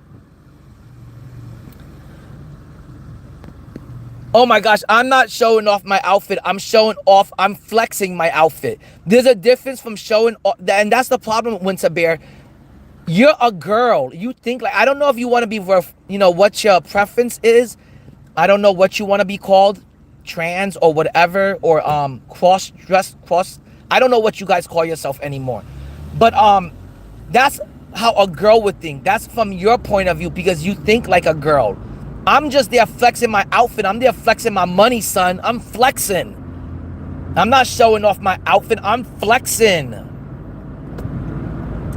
Oh my gosh, I'm not showing off my outfit. I'm flexing my outfit. There's a difference from showing off, and that's the problem, Winter Bear. You're a girl. You think like, I don't know if you want to be, what your preference is. I don't know what you want to be called, trans or whatever, or cross. I don't know what you guys call yourself anymore. But that's how a girl would think. That's from your point of view because you think like a girl. I'm just there flexing my outfit. I'm there flexing my money, son. I'm flexing. I'm not showing off my outfit. I'm flexing.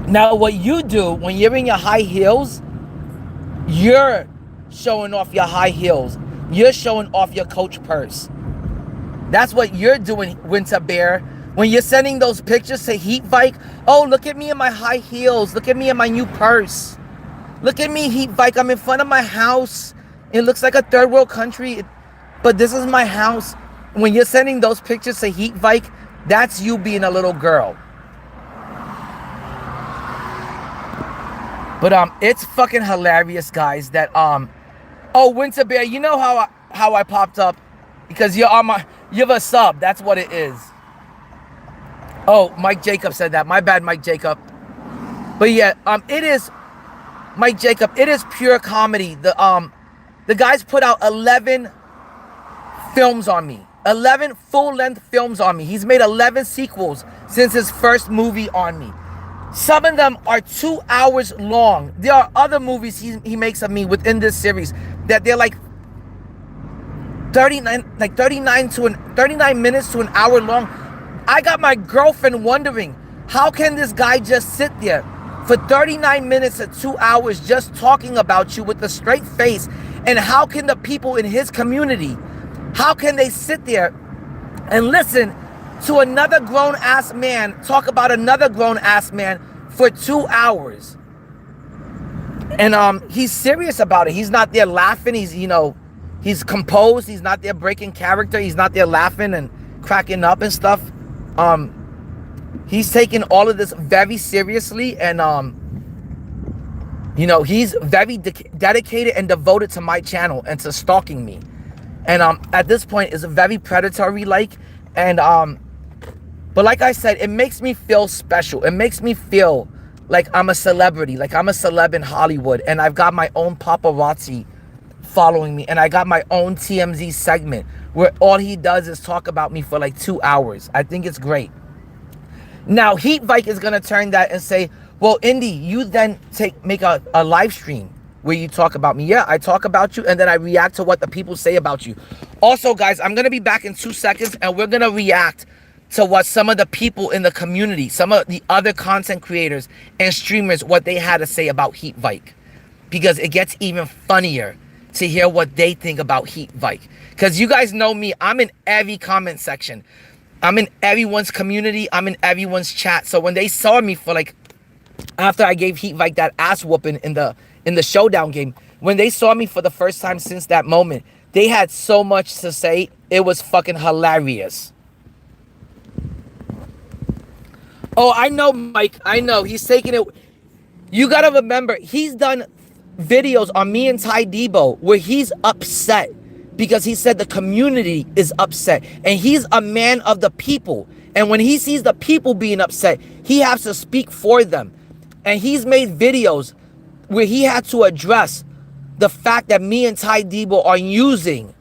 Now, what you do when you're in your high heels, you're showing off your high heels. You're showing off your Coach purse. That's what you're doing, Winter Bear. When you're sending those pictures to Heat Vike, oh, look at me in my high heels. Look at me in my new purse. Look at me, Heat Vike. I'm in front of my house. It looks like a third world country, but this is my house. When you're sending those pictures to Heat Vike, that's you being a little girl. But it's fucking hilarious, guys, that oh, Winter Bear, you know how I popped up? Because you're a sub. That's what it is. Oh, Mike Jacob said that. My bad, Mike Jacob. But yeah, it is Mike Jacob. It is pure comedy. The guy's put out 11 films on me. 11 full-length films on me. He's made 11 sequels since his first movie on me. Some of them are 2 hours long. There are other movies he makes of me within this series that they're like 39 minutes to an hour long. I got my girlfriend wondering, how can this guy just sit there for 39 minutes or 2 hours just talking about you with a straight face? And how can the people in his community, how can they sit there and listen to another grown-ass man talk about another grown-ass man for 2 hours? And he's serious about it. He's not there laughing. He's composed. He's not there breaking character. He's not there laughing and cracking up and stuff. He's taking all of this very seriously, and he's very dedicated and devoted to my channel and to stalking me. And at this point, it's very predatory-like. And but like I said, it makes me feel special. It makes me feel like I'm a celebrity, like I'm a celeb in Hollywood, and I've got my own paparazzi following me, and I got my own TMZ segment where all he does is talk about me for like 2 hours. I think it's great. Now, Heat Vike is going to turn that and say, well, Indy, you then make a live stream where you talk about me. Yeah, I talk about you, and then I react to what the people say about you. Also, guys, I'm going to be back in 2 seconds, and we're going to react to what some of the people in the community, some of the other content creators and streamers, what they had to say about Heat Vike. Because it gets even funnier to hear what they think about Heat Vike. Because you guys know me, I'm in every comment section. I'm in everyone's community. I'm in everyone's chat. So when they saw me for like, after I gave Heat Vike that ass whooping in the showdown game, when they saw me for the first time since that moment, they had so much to say. It was fucking hilarious. Oh, I know, Mike. I know. He's taking it. You got to remember, he's done videos on me and Ty Debo where he's upset because he said the community is upset. And he's a man of the people. And when he sees the people being upset, he has to speak for them. And he's made videos where he had to address the fact that me and Ty Debo are using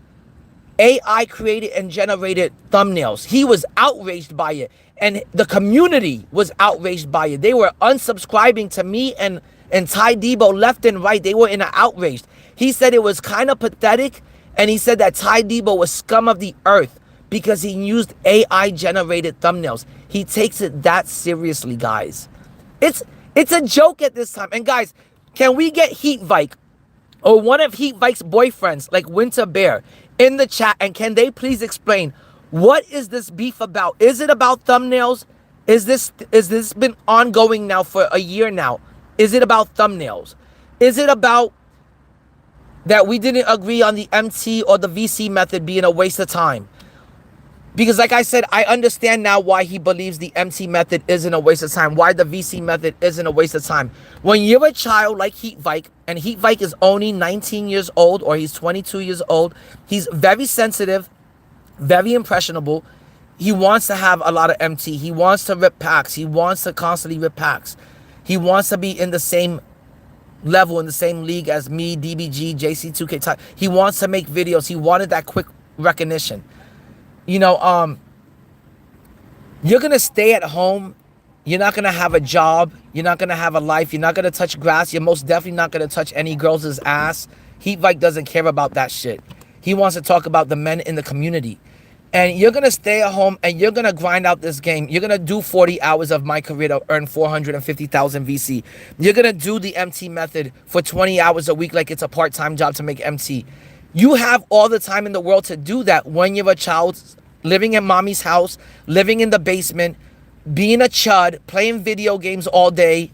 AI created and generated thumbnails. He was outraged by it. And the community was outraged by it. They were unsubscribing to me and Ty Debo left and right. They were in an outrage. He said it was kind of pathetic. And he said that Ty Debo was scum of the earth because he used AI generated thumbnails. He takes it that seriously, guys. It's a joke at this time. And guys, can we get Heat Vike or one of Heat Vike's boyfriends, like Winter Bear, in the chat, and can they please explain what is this beef about? Is it about thumbnails? Is this been ongoing now for a year now? Is it about thumbnails? Is it about that we didn't agree on the MT or the VC method being a waste of time? Because like I said, I understand now why he believes the MT method isn't a waste of time, why the VC method isn't a waste of time. When you're a child like Heat Vike, and Heat Vike is only 19 years old, or he's 22 years old, he's very sensitive, very impressionable. He wants to have a lot of MT. He wants to rip packs. He wants to constantly rip packs. He wants to be in the same level, in the same league as me, DBG, JC2K. He wants to make videos. He wanted that quick recognition. You know, you're going to stay at home. You're not going to have a job. You're not going to have a life. You're not going to touch grass. You're most definitely not going to touch any girls' ass. Heat Vike doesn't care about that shit. He wants to talk about the men in the community. And you're going to stay at home and you're going to grind out this game. You're going to do 40 hours of my career to earn 450,000 VC. You're going to do the MT method for 20 hours a week like it's a part-time job to make MT. You have all the time in the world to do that when you're a child living in mommy's house, living in the basement, being a chud, playing video games all day.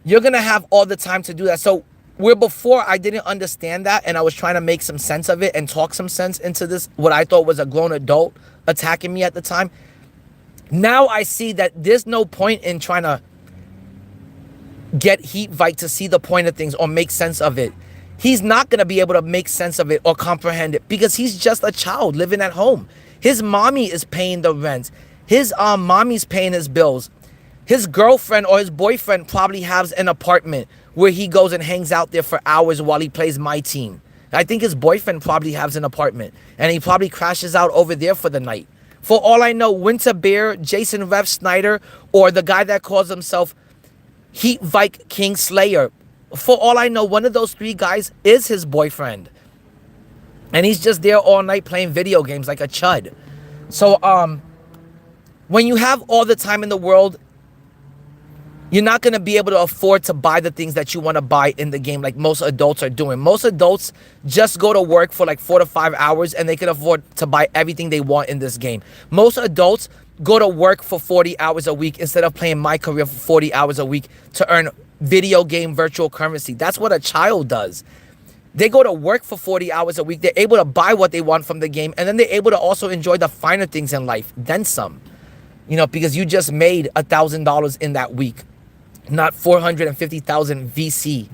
You're going to have all the time to do that. So where before I didn't understand that and I was trying to make some sense of it and talk some sense into this, what I thought was a grown adult attacking me at the time. Now I see that there's no point in trying to get Heat Vike to see the point of things or make sense of it. He's not going to be able to make sense of it or comprehend it because he's just a child living at home. His mommy is paying the rent. His mommy's paying his bills. His girlfriend or his boyfriend probably has an apartment where he goes and hangs out there for hours while he plays my team. I think his boyfriend probably has an apartment and he probably crashes out over there for the night. For all I know, Winter Bear, Jason Rev Snyder, or the guy that calls himself Heat Vike King Slayer, for all I know, one of those three guys is his boyfriend. And he's just there all night playing video games like a chud. So, when you have all the time in the world, you're not going to be able to afford to buy the things that you want to buy in the game like most adults are doing. Most adults just go to work for like 4 to 5 hours and they can afford to buy everything they want in this game. Most adults go to work for 40 hours a week instead of playing my career for 40 hours a week to earn video game virtual currency. That's what a child does. They go to work for 40 hours a week. They're able to buy what they want from the game. And then they're able to also enjoy the finer things in life. Then some. You know, because you just made $1,000 in that week. Not 450,000 VC.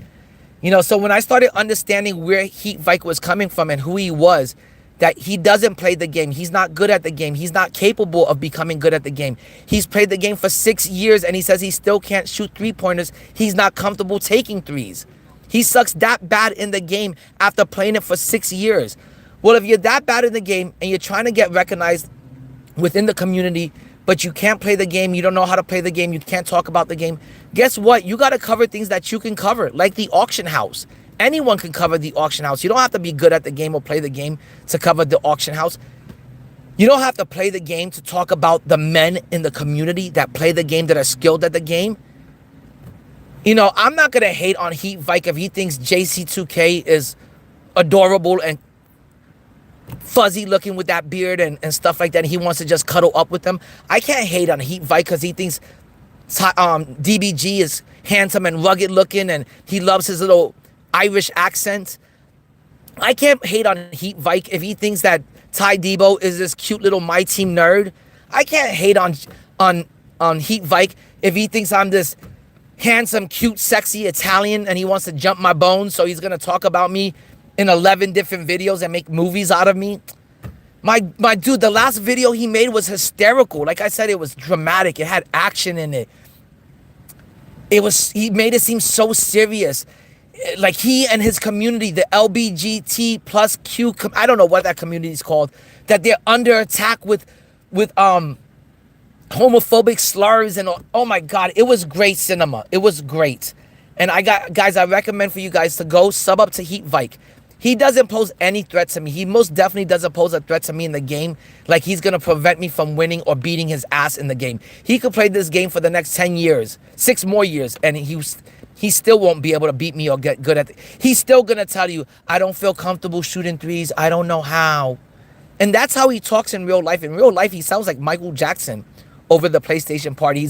You know, so when I started understanding where Heat Vike was coming from and who he was, that he doesn't play the game. He's not good at the game. He's not capable of becoming good at the game. He's played the game for 6 years and he says he still can't shoot three-pointers. He's not comfortable taking threes. He sucks that bad in the game after playing it for 6 years. Well, if you're that bad in the game and you're trying to get recognized within the community, but you can't play the game, you don't know how to play the game, you can't talk about the game, guess what? You got to cover things that you can cover, like the auction house. Anyone can cover the auction house. You don't have to be good at the game or play the game to cover the auction house. You don't have to play the game to talk about the men in the community that play the game, that are skilled at the game. You know, I'm not going to hate on Heat Vike if he thinks JC2K is adorable and fuzzy looking with that beard and stuff like that, and he wants to just cuddle up with them. I can't hate on Heat Vike because he thinks DBG is handsome and rugged looking and he loves his little Irish accent. I can't hate on Heat Vike if he thinks that Ty Debo is this cute little My Team nerd. I can't hate on Heat Vike if he thinks I'm this handsome, cute, sexy Italian and he wants to jump my bones, so he's going to talk about me in 11 different videos and make movies out of me. My dude, the last video he made was hysterical. Like I said, it was dramatic. It had action in it. He made it seem so serious. Like he and his community, the LBGT plus Q, I don't know what that community is called, that they're under attack with homophobic slurs and oh my God, it was great cinema. It was great. And I recommend for you guys to go sub up to Heat Vike. He doesn't pose any threat to me. He most definitely doesn't pose a threat to me in the game. Like he's going to prevent me from winning or beating his ass in the game. He could play this game for the next 10 years, 6 more years, and he still won't be able to beat me or get good at it. He's still going to tell you, I don't feel comfortable shooting threes. I don't know how. And that's how he talks in real life. In real life, he sounds like Michael Jackson over the PlayStation party.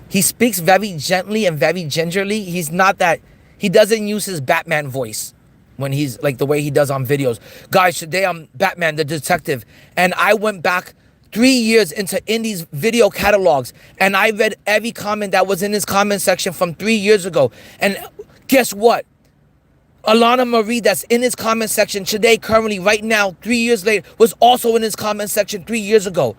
He speaks very gently and very gingerly. He doesn't use his Batman voice when he's like the way he does on videos. Guys, today I'm Batman the detective. And I went back 3 years into Indie's video catalogs, and I read every comment that was in his comment section from 3 years ago. And guess what? Alana Marie, that's in his comment section today, currently, right now, 3 years later, was also in his comment section 3 years ago.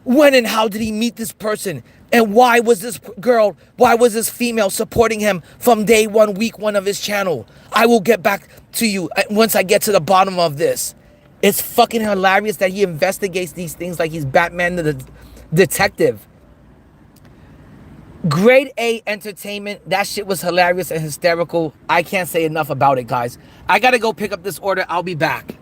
When and how did he meet this person? And why was this female supporting him from day one, week one of his channel? I will get back to you once I get to the bottom of this. It's fucking hilarious that he investigates these things like he's Batman the detective. Grade A entertainment. That shit was hilarious and hysterical. I can't say enough about it, guys. I gotta go pick up this order. I'll be back.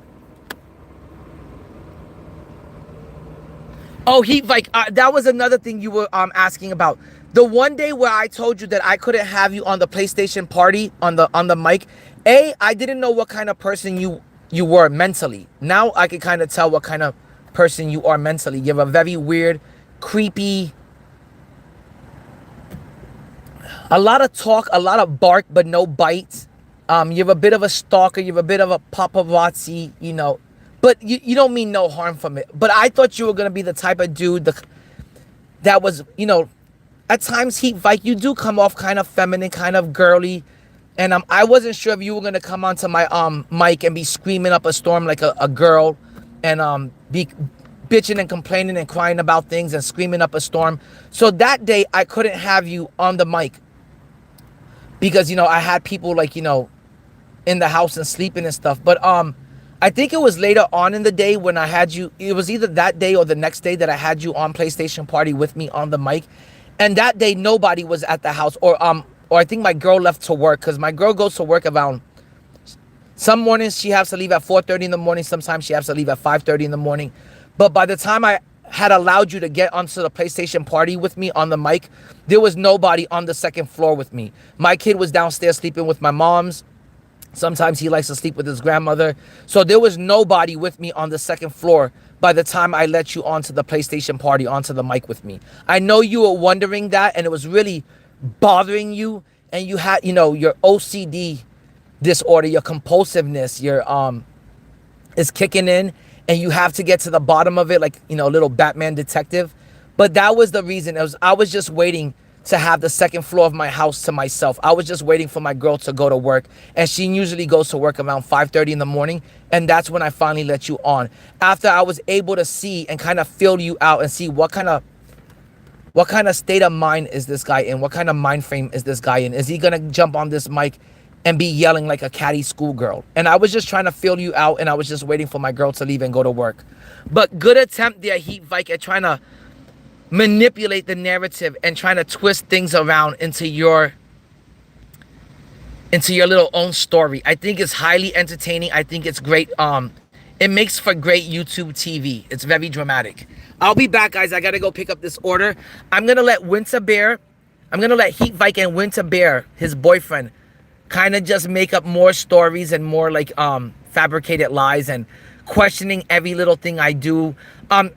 Oh, VIKE, that was another thing you were asking about. The one day where I told you that I couldn't have you on the PlayStation party on the mic. I didn't know what kind of person you were mentally. Now I can kind of tell what kind of person you are mentally. You have a very weird, creepy, a lot of talk, a lot of bark, but no bites. You have a bit of a stalker. You have a bit of a paparazzi, you know. But you don't mean no harm from it. But I thought you were going to be the type of dude that was, you know, at times, VIKE, you do come off kind of feminine, kind of girly. And I wasn't sure if you were going to come onto my mic and be screaming up a storm like a girl and be bitching and complaining and crying about things and screaming up a storm. So that day, I couldn't have you on the mic because, you know, I had people like, you know, in the house and sleeping and stuff. But I think it was later on in the day when I had you. It was either that day or the next day that I had you on PlayStation Party with me on the mic. And that day, nobody was at the house. Or I think my girl left to work because my girl goes to work around. Some mornings she has to leave at 4:30 in the morning. Sometimes she has to leave at 5:30 in the morning. But by the time I had allowed you to get onto the PlayStation Party with me on the mic, there was nobody on the second floor with me. My kid was downstairs sleeping with my mom's. Sometimes he likes to sleep with his grandmother. So there was nobody with me on the second floor by the time I let you onto the PlayStation Party, onto the mic with me. I know you were wondering that, and it was really bothering you. And you had, you know, your OCD disorder, your compulsiveness, your is kicking in, and you have to get to the bottom of it like, you know, a little Batman detective. But that was the reason. I was just waiting to have the second floor of my house to myself. I was just waiting for my girl to go to work, and she usually goes to work around 5:30 in the morning, and that's when I finally let you on. After I was able to see and kind of feel you out and see what kind of state of mind is this guy in, what kind of mind frame is this guy in. Is he gonna jump on this mic and be yelling like a catty schoolgirl? And I was just trying to feel you out, and I was just waiting for my girl to leave and go to work. But good attempt there, VIKE, at trying to manipulate the narrative and trying to twist things around into your little own story. I think it's highly entertaining. I think it's great. It makes for great YouTube TV. It's very dramatic. I'll be back, guys. I gotta go pick up this order. I'm gonna let VIKE and Winter Bear, his boyfriend, kind of just make up more stories and more like fabricated lies and questioning every little thing I do.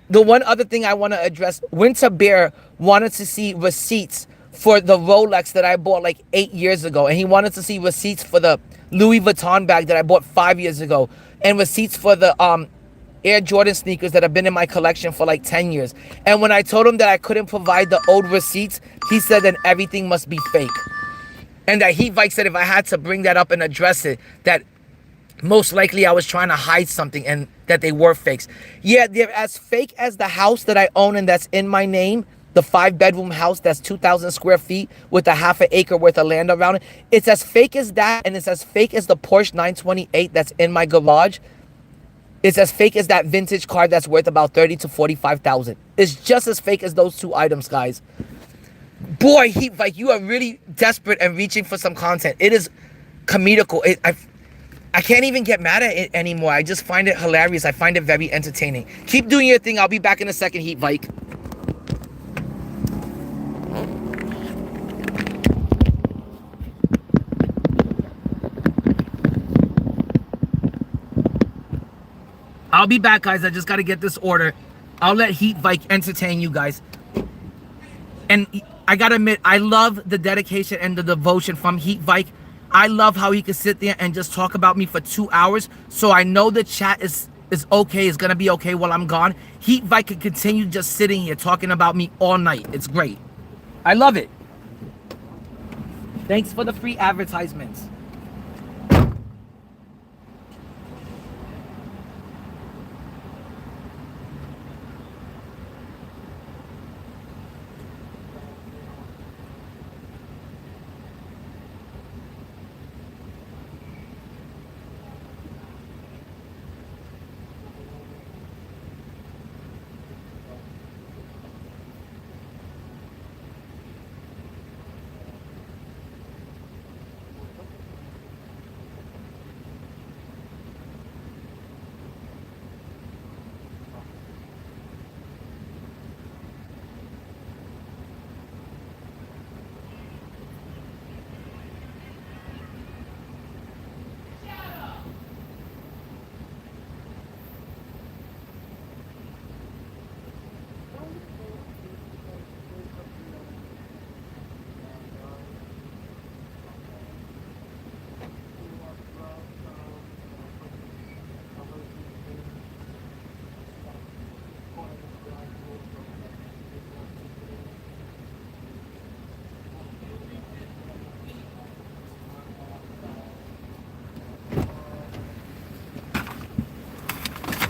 The one other thing I want to address, Winter Bear wanted to see receipts for the Rolex that I bought like 8 years ago, and he wanted to see receipts for the Louis Vuitton bag that I bought 5 years ago, and receipts for the Air Jordan sneakers that have been in my collection for like 10 years. And when I told him that I couldn't provide the old receipts, he said that everything must be fake. And that VIKE said if I had to bring that up and address it, that most likely I was trying to hide something and that they were fakes. Yeah, they're as fake as the house that I own and that's in my name. The 5-bedroom house that's 2,000 square feet with a half an acre worth of land around it. It's as fake as that, and it's as fake as the Porsche 928 that's in my garage. It's as fake as that vintage car that's worth about 30 to 45,000. It's just as fake as those two items, guys. Boy, VIKE, you are really desperate and reaching for some content. It is comedical. I can't even get mad at it anymore. I just find it hilarious. I find it very entertaining. Keep doing your thing. I'll be back in a second, VIKE. I'll be back, guys. I just got to get this order. I'll let Heat Vike entertain you guys. And I got to admit, I love the dedication and the devotion from Heat Vike. I love how he could sit there and just talk about me for 2 hours. So I know the chat is okay, is going to be okay while I'm gone. Heat Vike can continue just sitting here talking about me all night. It's great. I love it. Thanks for the free advertisements.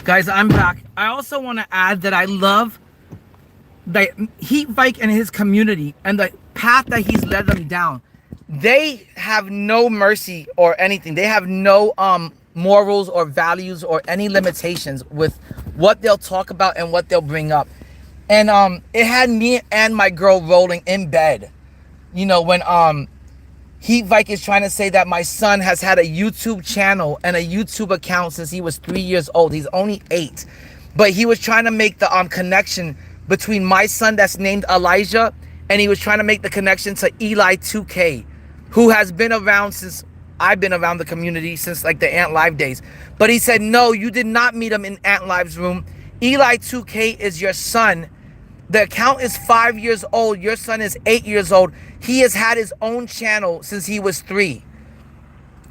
Guys, I'm back. I also want to add that I love that Heat Vike and his community and the path that he's led them down. They have no mercy or anything. They have no morals or values or any limitations with what they'll talk about and what they'll bring up. And it had me and my girl rolling in bed. You know, when Heat Vike is trying to say that my son has had a YouTube channel and a YouTube account since he was 3 years old. He's only 8. But he was trying to make the connection between my son that's named Elijah, and he was trying to make the connection to Eli2K, who has been around since I've been around the community since like the Ant Live days. But he said, no, you did not meet him in Ant Live's room. Eli2K is your son. The account is 5 years old. Your son is 8 years old. He has had his own channel since he was 3.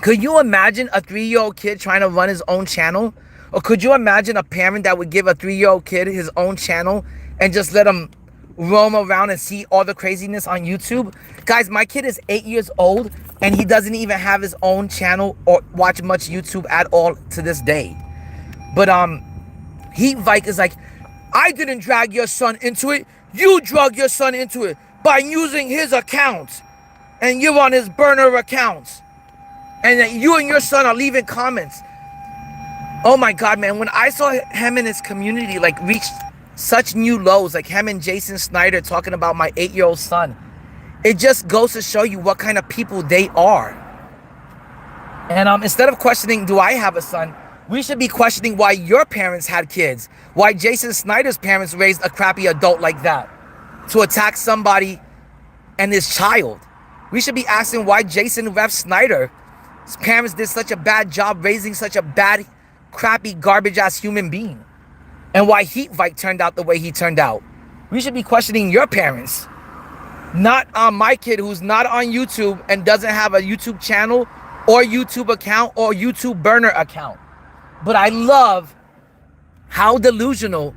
Could you imagine a 3-year-old kid trying to run his own channel? Or could you imagine a parent that would give a 3-year-old kid his own channel and just let him roam around and see all the craziness on YouTube? Guys, my kid is 8 years old and he doesn't even have his own channel or watch much YouTube at all to this day. But Heat Vike is like, I didn't drag your son into it. You drug your son into it by using his account. And you're on his burner accounts. And you and your son are leaving comments. Oh my God, man. When I saw him and his community like reach such new lows, like him and Jason Snyder talking about my 8-year-old son, it just goes to show you what kind of people they are. And instead of questioning, do I have a son? We should be questioning why your parents had kids. Why Jason Snyder's parents raised a crappy adult like that to attack somebody and his child. We should be asking why Jason Rev Snyder's parents did such a bad job raising such a bad, crappy, garbage-ass human being. And why Heat Vike turned out the way he turned out. We should be questioning your parents. Not my kid who's not on YouTube and doesn't have a YouTube channel or YouTube account or YouTube burner account. But I love how delusional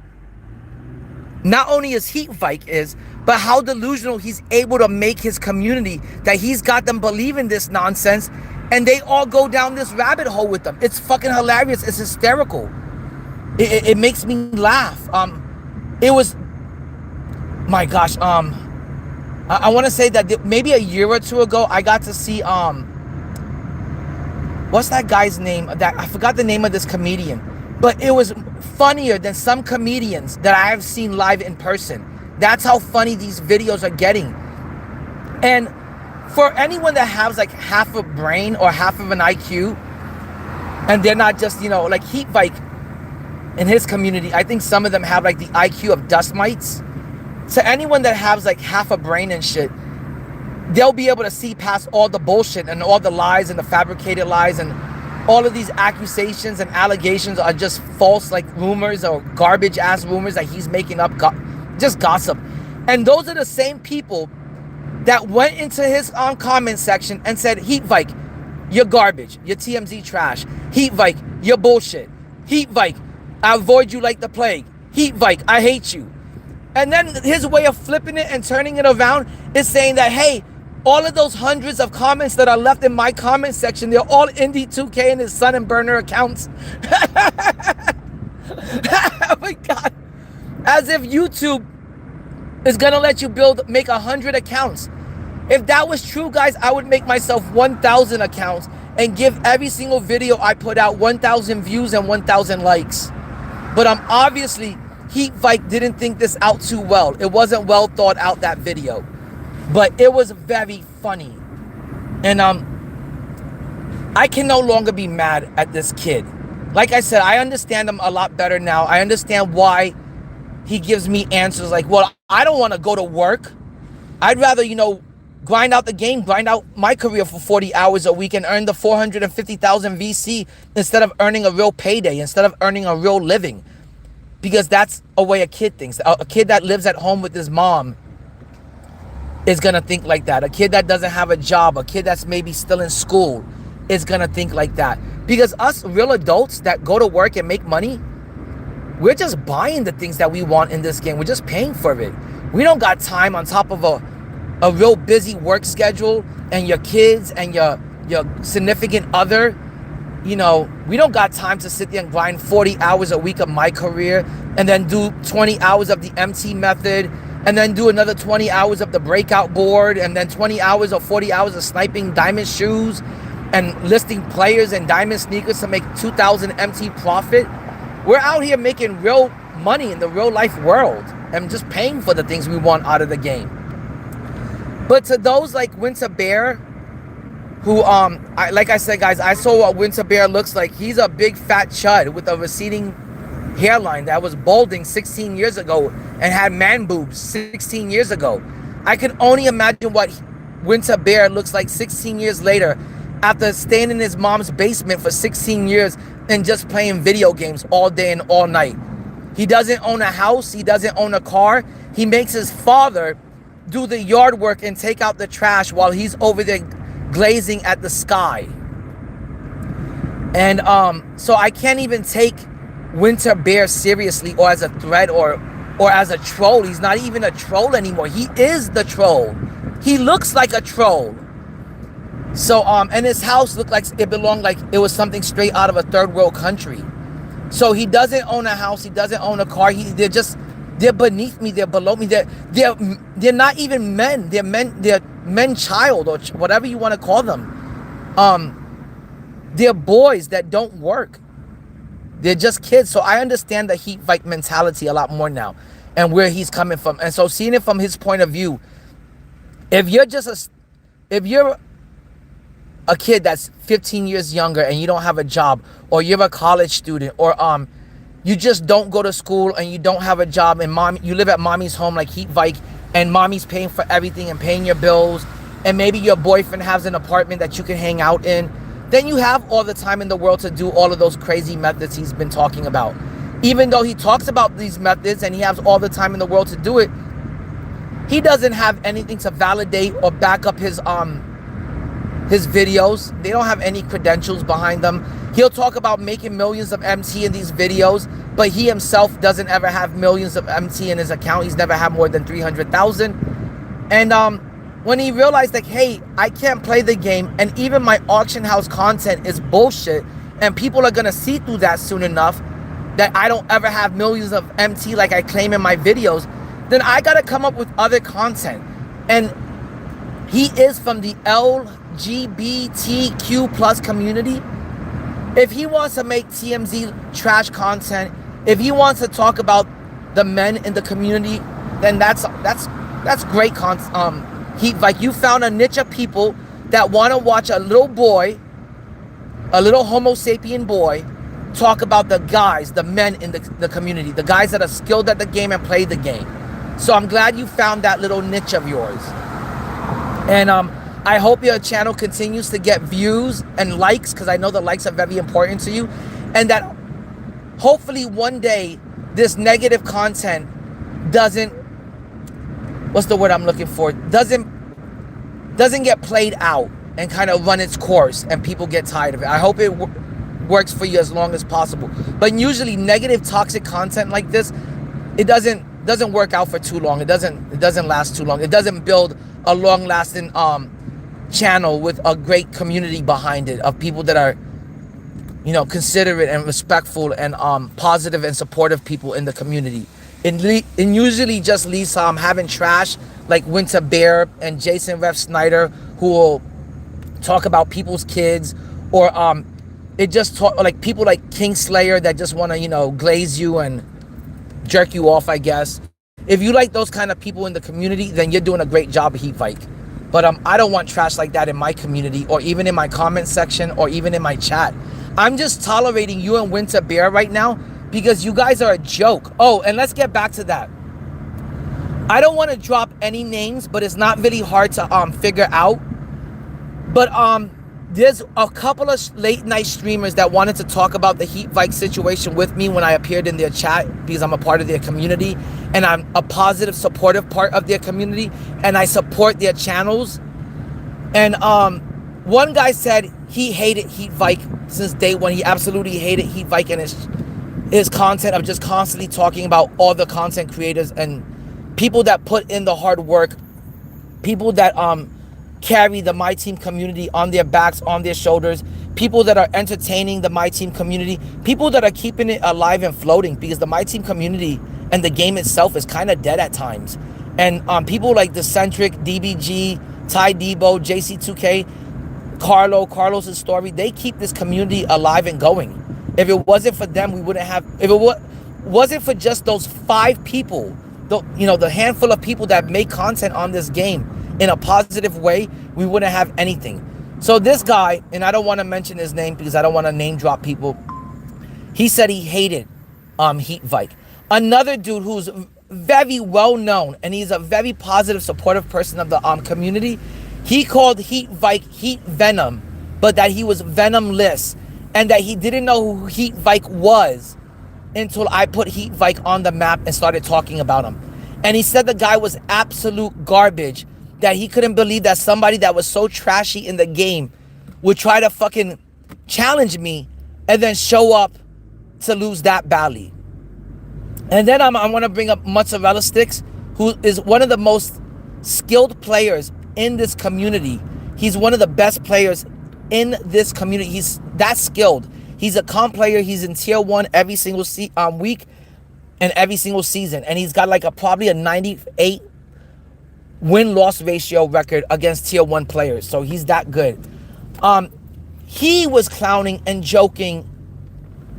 not only is Heat Vike is, but how delusional he's able to make his community, that he's got them believing this nonsense and they all go down this rabbit hole with them. It's fucking hilarious. It's hysterical. It makes me laugh. It was, my gosh, I want to say that maybe a year or two ago, I got to see, what's that guy's name? I forgot the name of this comedian. But it was funnier than some comedians that I have seen live in person. That's how funny these videos are getting. And for anyone that has like half a brain or half of an IQ, and they're not just, you know, like Heat Vike in his community, I think some of them have like the IQ of dust mites. So anyone that has like half a brain and shit, they'll be able to see past all the bullshit and all the lies and the fabricated lies and all of these accusations and allegations are just false, like rumors or garbage ass rumors that he's making up, just gossip. And those are the same people that went into his comment section and said, Heat Vike, you're garbage, you're TMZ trash. Heat Vike, you're bullshit. Heat Vike, I avoid you like the plague. Heat Vike, I hate you. And then his way of flipping it and turning it around is saying that, hey, all of those hundreds of comments that are left in my comment section, they're all Indie2K and his son and burner accounts. Oh my God. As if YouTube is gonna let you make 100 accounts. If that was true, guys, I would make myself 1,000 accounts and give every single video I put out 1,000 views and 1,000 likes. But obviously, Heat Vike didn't think this out too well. It wasn't well thought out, that video. But it was very funny. And I can no longer be mad at this kid. Like I said, I understand him a lot better now. I understand why he gives me answers like, well, I don't want to go to work. I'd rather, grind out the game, grind out my career for 40 hours a week and earn the 450,000 VC instead of earning a real payday, instead of earning a real living. Because that's a way a kid thinks. A kid that lives at home with his mom is going to think like that. A kid that doesn't have a job, a kid that's maybe still in school is going to think like that. Because us real adults that go to work and make money, we're just buying the things that we want in this game. We're just paying for it. We don't got time on top of a real busy work schedule and your kids and your significant other. We don't got time to sit there and grind 40 hours a week of my career and then do 20 hours of the MT method and then do another 20 hours of the breakout board and then 20 hours or 40 hours of sniping diamond shoes and listing players and diamond sneakers to make 2,000 MT profit. We're out here making real money in the real life world and just paying for the things we want out of the game. But to those like Winter Bear, who, like I said, guys, I saw what Winter Bear looks like. He's a big fat chud with a receding hairline that was balding 16 years ago and had man boobs 16 years ago. I can only imagine what Winter Bear looks like 16 years later after staying in his mom's basement for 16 years and just playing video games all day and all night. He doesn't own a house. He doesn't own a car. He makes his father do the yard work and take out the trash while he's over there glazing at the sky. And so I can't even take Winter Bear seriously or as a threat or as a troll. He's not even a troll anymore. He is the troll. He looks like a troll. So and his house looked like it belonged, like it was something straight out of a third world country. So he doesn't own a house. He doesn't own a car. They're beneath me. They're below me. They're not even men. They're men child or whatever you want to call them. They're boys that don't work. They're just kids. So I understand the Heat Vike mentality a lot more now and where he's coming from. And so seeing it from his point of view, if you're a kid that's 15 years younger and you don't have a job, or you're a college student, or you just don't go to school and you don't have a job, and you live at mommy's home like Heat Vike, and mommy's paying for everything and paying your bills, and maybe your boyfriend has an apartment that you can hang out in, then you have all the time in the world to do all of those crazy methods he's been talking about. Even though he talks about these methods and he has all the time in the world to do it, he doesn't have anything to validate or back up his videos. They don't have any credentials behind them. He'll talk about making millions of MT in these videos, but he himself doesn't ever have millions of MT in his account. He's never had more than 300,000. And when he realized like, hey, I can't play the game, and even my auction house content is bullshit, and people are gonna see through that soon enough, that I don't ever have millions of MT like I claim in my videos, then I gotta come up with other content. And he is from the LGBTQ plus community. If he wants to make TMZ trash content, if he wants to talk about the men in the community, then that's great content. Heat Vike, you found a niche of people that want to watch a little boy, a little Homo sapien boy, talk about the guys, the men in the community, the guys that are skilled at the game and play the game. So I'm glad you found that little niche of yours. And I hope your channel continues to get views and likes, because I know the likes are very important to you, and that hopefully one day this negative content doesn't, what's the word I'm looking for, doesn't get played out and kind of run its course and people get tired of it. I hope it works for you as long as possible. But usually negative, toxic content like this, it doesn't work out for too long. It doesn't last too long. It doesn't build a long-lasting channel with a great community behind it of people that are, you know, considerate and respectful and positive and supportive people in the community. It usually just leads to having trash like Winter Bear and Jason Ref Snyder, who will talk about people's kids, or it just talk like people like Kingslayer that just want to, you know, glaze you and jerk you off, I guess. If you like those kind of people in the community, then you're doing a great job, Heat Vike. But I don't want trash like that in my community, or even in my comment section, or even in my chat. I'm just tolerating you and Winter Bear right now because you guys are a joke. Oh, and let's get back to that. I don't want to drop any names, but it's not really hard to figure out. But there's a couple of late night streamers that wanted to talk about the Heat Vike situation with me when I appeared in their chat, because I'm a part of their community and I'm a positive, supportive part of their community, and I support their channels. And one guy said he hated Heat Vike since day one. He absolutely hated Heat Vike and his content of just constantly talking about all the content creators and people that put in the hard work, people that carry the My Team community on their backs, on their shoulders, people that are entertaining the My Team community, people that are keeping it alive and floating, because the My Team community and the game itself is kind of dead at times. And people like Decentric, DBG, Ty Debo, JC2K, Carlos' story, they keep this community alive and going. If it wasn't for them, we wouldn't have, if it wasn't for just those 5 people, the handful of people that make content on this game in a positive way, we wouldn't have anything. So this guy, and I don't want to mention his name because I don't want to name drop people, he said he hated Heat Vike. Another dude who's very well known, and he's a very positive, supportive person of the community, he called Heat Vike Heat Venom, but that he was venomless, and that he didn't know who Heat Vike was until I put Heat Vike on the map and started talking about him. And he said the guy was absolute garbage, that he couldn't believe that somebody that was so trashy in the game would try to fucking challenge me and then show up to lose that badly. And then I want to bring up Mozzarella Sticks, who is one of the most skilled players in this community. He's one of the best players in this community. He's that skilled. He's a comp player. He's in tier 1 every single week and every single season. And he's got like probably a 98 win-loss ratio record against tier 1 players. So he's that good. He was clowning and joking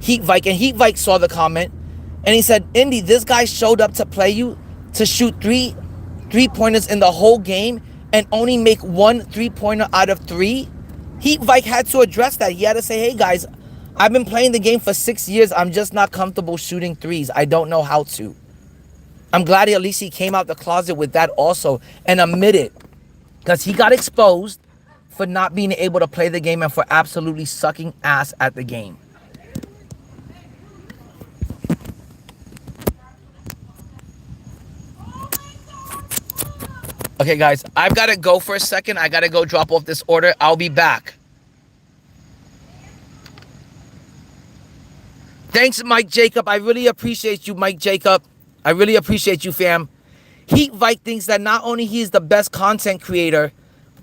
Heat Vike, and Heat Vike saw the comment and he said, Indy, this guy showed up to play you to shoot three-pointers in the whole game and only make 1 3-pointer out of 3. Heat Vike had to address that. He had to say, hey guys, I've been playing the game for 6 years. I'm just not comfortable shooting threes. I don't know how to. I'm glad at least he came out the closet with that also and admitted, because he got exposed for not being able to play the game and for absolutely sucking ass at the game. Okay, guys, I've got to go for a second. I got to go drop off this order. I'll be back. Thanks, Mike Jacob. I really appreciate you, Mike Jacob. I really appreciate you, fam. Heat Vike thinks that not only he's the best content creator,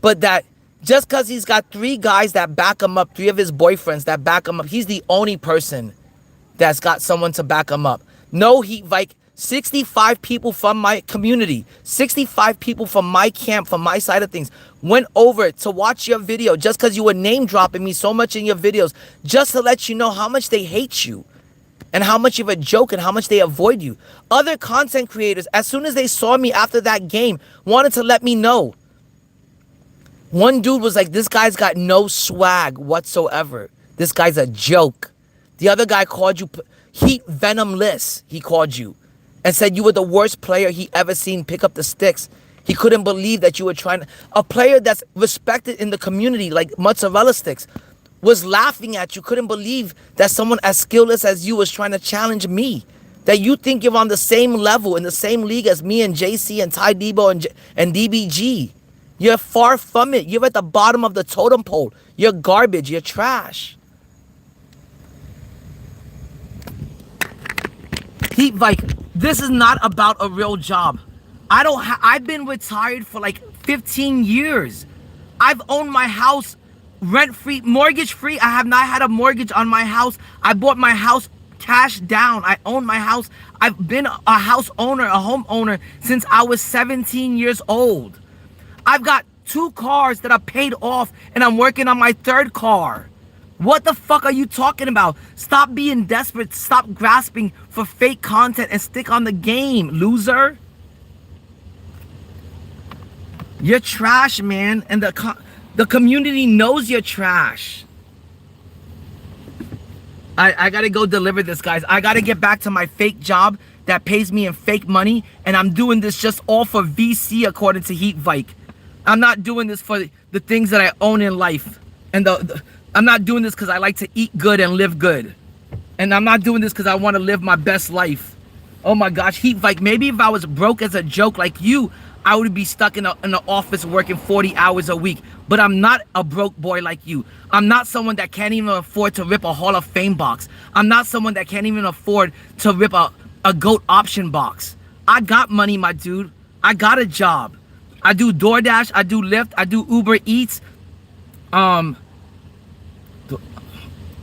but that just because he's got 3 guys that back him up, 3 of his boyfriends that back him up, he's the only person that's got someone to back him up. No, Heat Vike, 65 people from my community, 65 people from my camp, from my side of things, went over to watch your video just because you were name dropping me so much in your videos, just to let you know how much they hate you and how much of a joke and how much they avoid you. Other content creators, as soon as they saw me after that game, wanted to let me know. One dude was like, this guy's got no swag whatsoever. This guy's a joke. The other guy called you Heat Venomless, he called you, and said you were the worst player he ever seen pick up the sticks He couldn't believe that you were trying to, a player that's respected in the community like mozzarella sticks was laughing at you, couldn't believe that someone as skillless as you was trying to challenge me. That you think you're on the same level, in the same league as me and JC and Ty Debo and DBG. You're far from it. You're at the bottom of the totem pole. You're garbage. You're trash. Heat Vike, this is not about a real job. I've been retired for like 15 years. I've owned my house rent-free, mortgage-free. I have not had a mortgage on my house. I bought my house cash down. I own my house. I've been a house owner, a homeowner since I was 17 years old. I've got 2 cars that are paid off and I'm working on my 3rd car. What the fuck are you talking about? Stop being desperate. Stop grasping for fake content and stick on the game, loser. You're trash, man. And the community knows you're trash. I gotta go deliver this, guys. I gotta get back to my fake job that pays me in fake money. And I'm doing this just all for VC according to Heat Vike. I'm not doing this for the things that I own in life. And I'm not doing this because I like to eat good and live good. And I'm not doing this because I want to live my best life. Oh my gosh, Heat Vike, maybe if I was broke as a joke like you, I would be stuck in an office working 40 hours a week. But I'm not a broke boy like you. I'm not someone that can't even afford to rip a Hall of Fame box. I'm not someone that can't even afford to rip a GOAT option box. I got money, my dude. I got a job. I do DoorDash, I do Lyft, I do Uber Eats,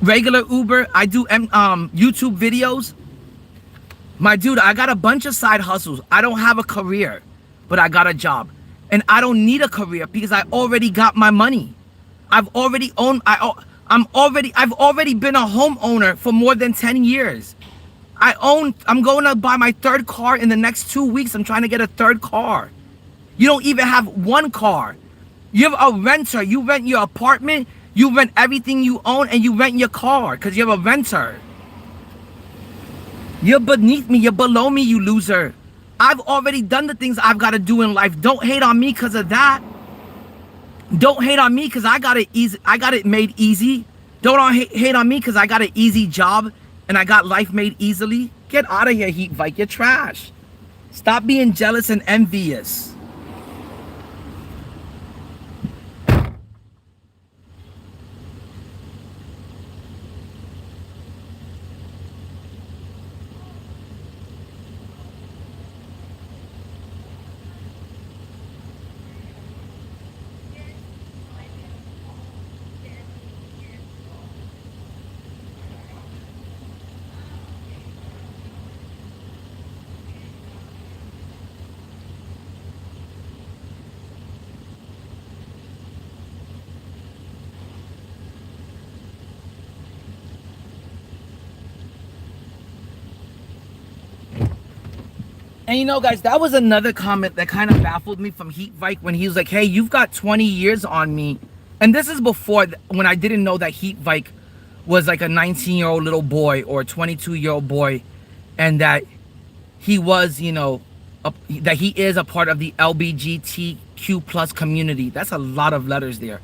regular Uber, I do YouTube videos. My dude, I got a bunch of side hustles. I don't have a career, but I got a job. And I don't need a career because I already got my money. I've already been a homeowner for more than 10 years. I'm going to buy my 3rd car in the next 2 weeks. I'm trying to get a 3rd car. You don't even have 1 car. You're a renter. You rent your apartment, you rent everything you own, and you rent your car because you're a renter. You're beneath me. You're below me, you loser. I've already done the things I've got to do in life. Don't hate on me because of that. Don't hate on me because I got it easy. I got it made easy. Don't hate on me because I got an easy job and I got life made easily. Get out of here, Heat Vike. You're trash. Stop being jealous and envious. And you know, guys, that was another comment that kind of baffled me from Heat Vike when he was like, hey, you've got 20 years on me. And this is before, when I didn't know that Heat Vike was like a 19-year-old little boy or a 22-year-old boy, and that he was, you know, that he is a part of the LGBTQ plus community. That's a lot of letters there.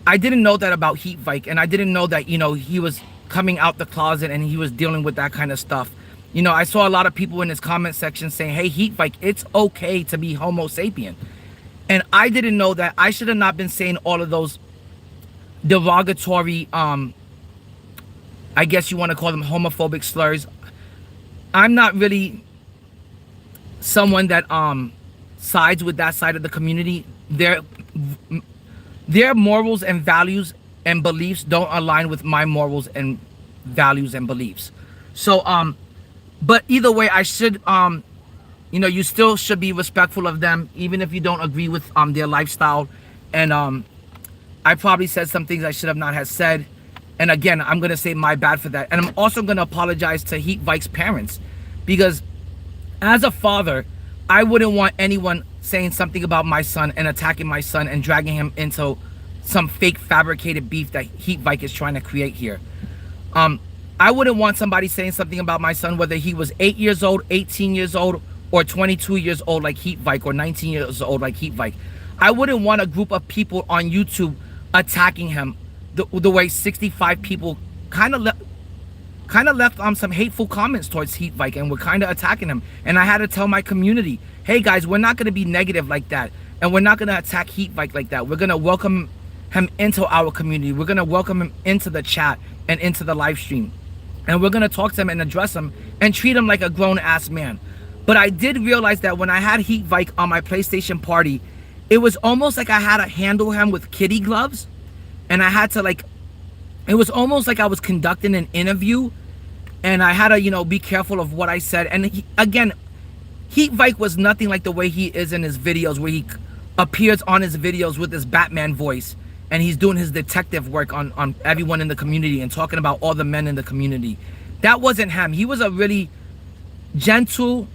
I didn't know that about Heat Vike, and I didn't know that, you know, he was coming out the closet and he was dealing with that kind of stuff. You know, I saw a lot of people in his comment section saying, hey, Heat Vike, it's okay to be Homo sapien. And I didn't know that. I should have not been saying all of those derogatory, I guess you want to call them homophobic slurs. I'm not really someone that sides with that side of the community. Their morals and values and beliefs don't align with my morals and values and beliefs. So, but either way, I should, you know, you still should be respectful of them, even if you don't agree with their lifestyle. And I probably said some things I should have not have said. And again, I'm going to say my bad for that. And I'm also going to apologize to Heat Vike's parents, because as a father, I wouldn't want anyone saying something about my son and attacking my son and dragging him into some fake fabricated beef that Heat Vike is trying to create here. I wouldn't want somebody saying something about my son, whether he was 8 years old, 18 years old, or 22 years old like Heat VIKE, or 19 years old like Heat VIKE. I wouldn't want a group of people on YouTube attacking him the way 65 people kind of left some hateful comments towards Heat VIKE and were kind of attacking him. And I had to tell my community, hey guys, we're not going to be negative like that, and we're not going to attack Heat VIKE like that. We're going to welcome him into our community. We're going to welcome him into the chat and into the live stream, and we're going to talk to him and address him and treat him like a grown-ass man. But I did realize that when I had Heat VIKE on my PlayStation party, it was almost like I had to handle him with kitty gloves, and I had to it was almost like I was conducting an interview, and I had to, you know, be careful of what I said. And again, Heat VIKE was nothing like the way he is in his videos, where he appears on his videos with his Batman voice, and he's doing his detective work on everyone in the community and talking about all the men in the community. That wasn't him. He was a really gentle,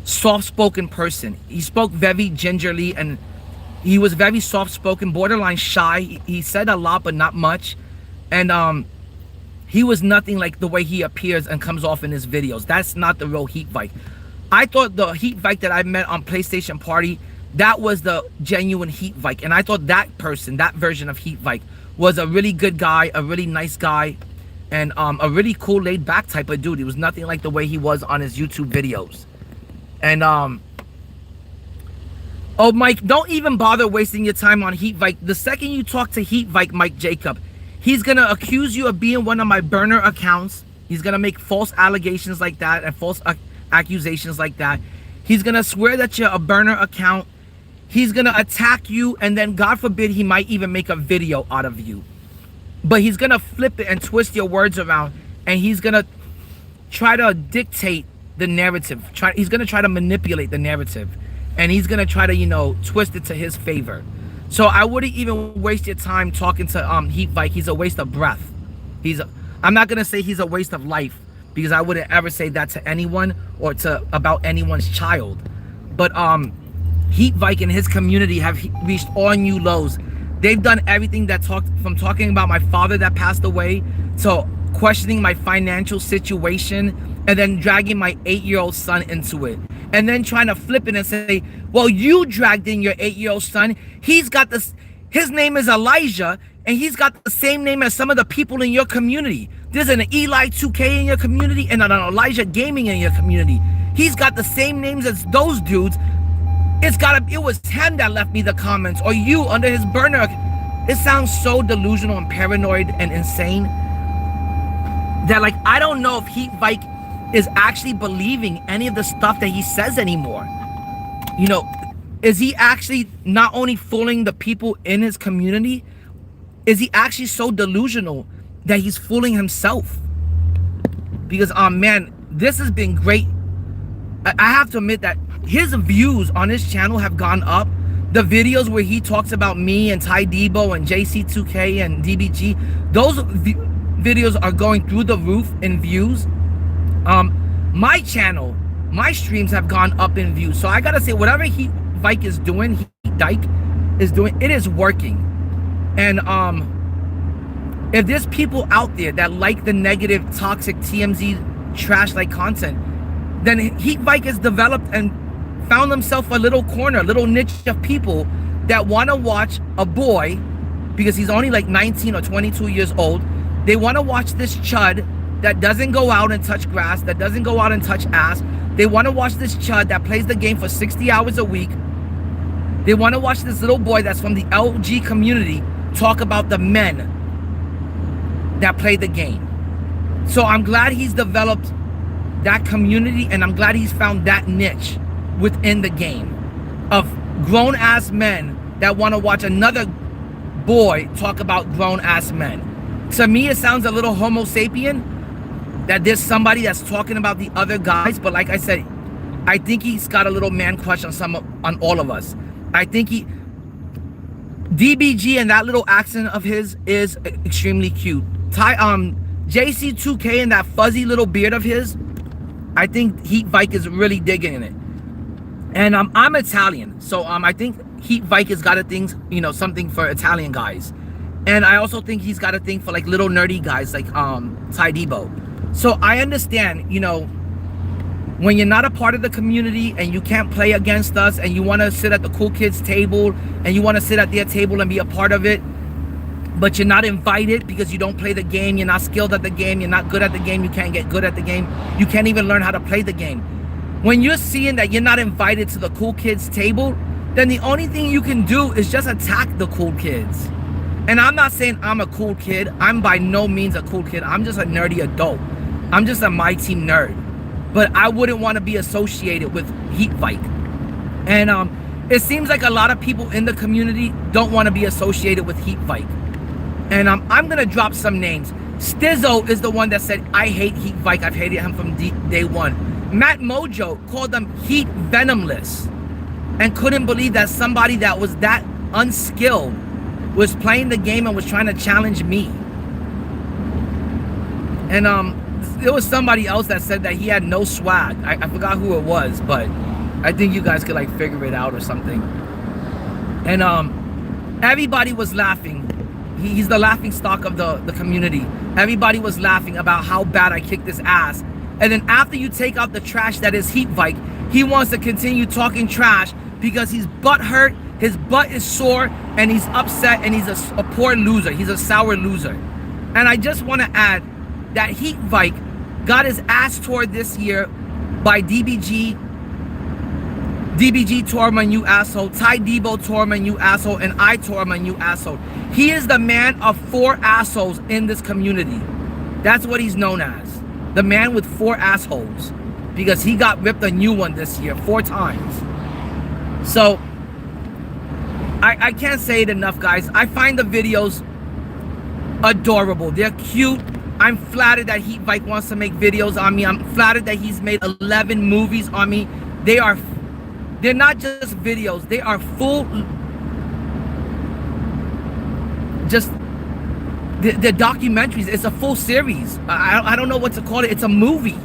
soft-spoken person. He spoke very gingerly, and he was very soft-spoken, borderline shy. He said a lot but not much, and he was nothing like the way he appears and comes off in his videos. That's not the real Heat VIKE. I thought the Heat VIKE that I met on PlayStation Party, that was the genuine Heat VIKE, and I thought that person, that version of Heat VIKE, was a really good guy, a really nice guy, and a really cool, laid-back type of dude. He was nothing like the way he was on his YouTube videos. And oh, Mike, don't even bother wasting your time on Heat VIKE. The second you talk to Heat VIKE, Mike Jacob, he's gonna accuse you of being one of my burner accounts. He's gonna make false allegations like that and false accusations like that. He's gonna swear that you're a burner account. He's gonna attack you, and then God forbid he might even make a video out of you. But he's gonna flip it and twist your words around, and he's gonna try to dictate the narrative. He's gonna try to manipulate the narrative, and he's gonna try to, you know, twist it to his favor. So I wouldn't even waste your time talking to Heat VIKE. He's a waste of breath. I'm not gonna say he's a waste of life, because I wouldn't ever say that to anyone or about anyone's child. But Heat VIKE and his community have reached all new lows. They've done everything from talking about my father that passed away to questioning my financial situation, and then dragging my 8-year-old son into it, and then trying to flip it and say, well, you dragged in your 8-year-old son. His name is Elijah, and he's got the same name as some of the people in your community. There's an Indie2K in your community and an Elijah Gaming in your community. He's got the same names as those dudes. It was him that left me the comments, or you under his burner. It sounds so delusional and paranoid and insane that, like, I don't know if Heat VIKE is actually believing any of the stuff that he says anymore. You know, is he actually not only fooling the people in his community, is he actually so delusional that he's fooling himself? Because man, this has been great. I have to admit that his views on his channel have gone up. The videos where he talks about me and Ty Debo and JC2K and DBG, those videos are going through the roof in views. My channel, my streams have gone up in views. So I gotta say, whatever Heat VIKE is doing, it is working. And if there's people out there that like the negative, toxic, TMZ, trash-like content, then Heat VIKE has developed and found himself a little corner, a little niche of people that want to watch a boy, because he's only like 19 or 22 years old. They want to watch this chud that doesn't go out and touch grass, that doesn't go out and touch ass. They want to watch this chud that plays the game for 60 hours a week. They want to watch this little boy that's from the LG community talk about the men that play the game. So I'm glad he's developed that community, and I'm glad he's found that niche within the game of grown-ass men that want to watch another boy talk about grown-ass men. To me, it sounds a little homo sapien, that there's somebody that's talking about the other guys, but like I said, I think he's got a little man crush on all of us. I think DBG and that little accent of his is extremely cute. JC2K and that fuzzy little beard of his, I think Heat VIKE is really digging it. And I'm Italian, so I think Heat VIKE has got a thing, you know, something for Italian guys. And I also think he's got a thing for like little nerdy guys like Ty Debo. So I understand, you know, when you're not a part of the community and you can't play against us and you want to sit at the cool kids table and you want to sit at their table and be a part of it, but you're not invited because you don't play the game, you're not skilled at the game, you're not good at the game, you can't get good at the game, you can't even learn how to play the game. When you're seeing that you're not invited to the cool kids table, then the only thing you can do is just attack the cool kids. And I'm not saying I'm a cool kid. I'm by no means a cool kid. I'm just a nerdy adult. I'm just a My Team nerd. But I wouldn't want to be associated with Heat VIKE. And it seems like a lot of people in the community don't want to be associated with Heat VIKE. And I'm going to drop some names. Stizzo is the one that said, I hate Heat VIKE. I've hated him from day one. Matt Mojo called them Heat Venomless and couldn't believe that somebody that was that unskilled was playing the game and was trying to challenge me. And there was somebody else that said that he had no swag. I forgot who it was, but I think you guys could like figure it out or something. And everybody was laughing. He's the laughing stock of the community. Everybody was laughing about how bad I kicked his ass. And then after you take out the trash that is Heat VIKE, he wants to continue talking trash because he's butthurt, his butt is sore, and he's upset, and he's a poor loser. He's a sour loser. And I just want to add that Heat VIKE got his ass toward this year by DBG. DBG tore him a new asshole. Ty Debo tore him a new asshole. And I tore him a new asshole. He is the man of 4 assholes in this community. That's what he's known as. The man with 4 assholes. Because he got ripped a new one this year 4 times. So I can't say it enough, guys. I find the videos adorable. They're cute. I'm flattered that Heat VIKE wants to make videos on me. I'm flattered that he's made 11 movies on me. They're not just videos. They are full. They're documentaries. It's a full series. I don't know what to call it. It's a movie.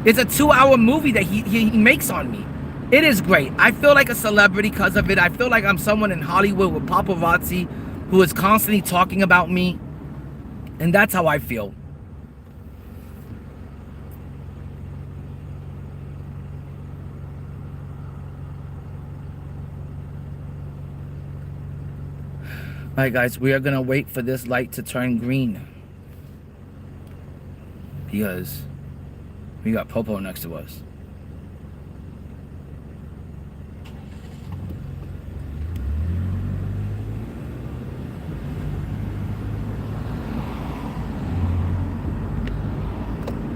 It's a 2-hour movie that he makes on me. It is great. I feel like a celebrity because of it. I feel like I'm someone in Hollywood with paparazzi who is constantly talking about me. And that's how I feel. Alright guys, we are going to wait for this light to turn green. Because we got Popo next to us.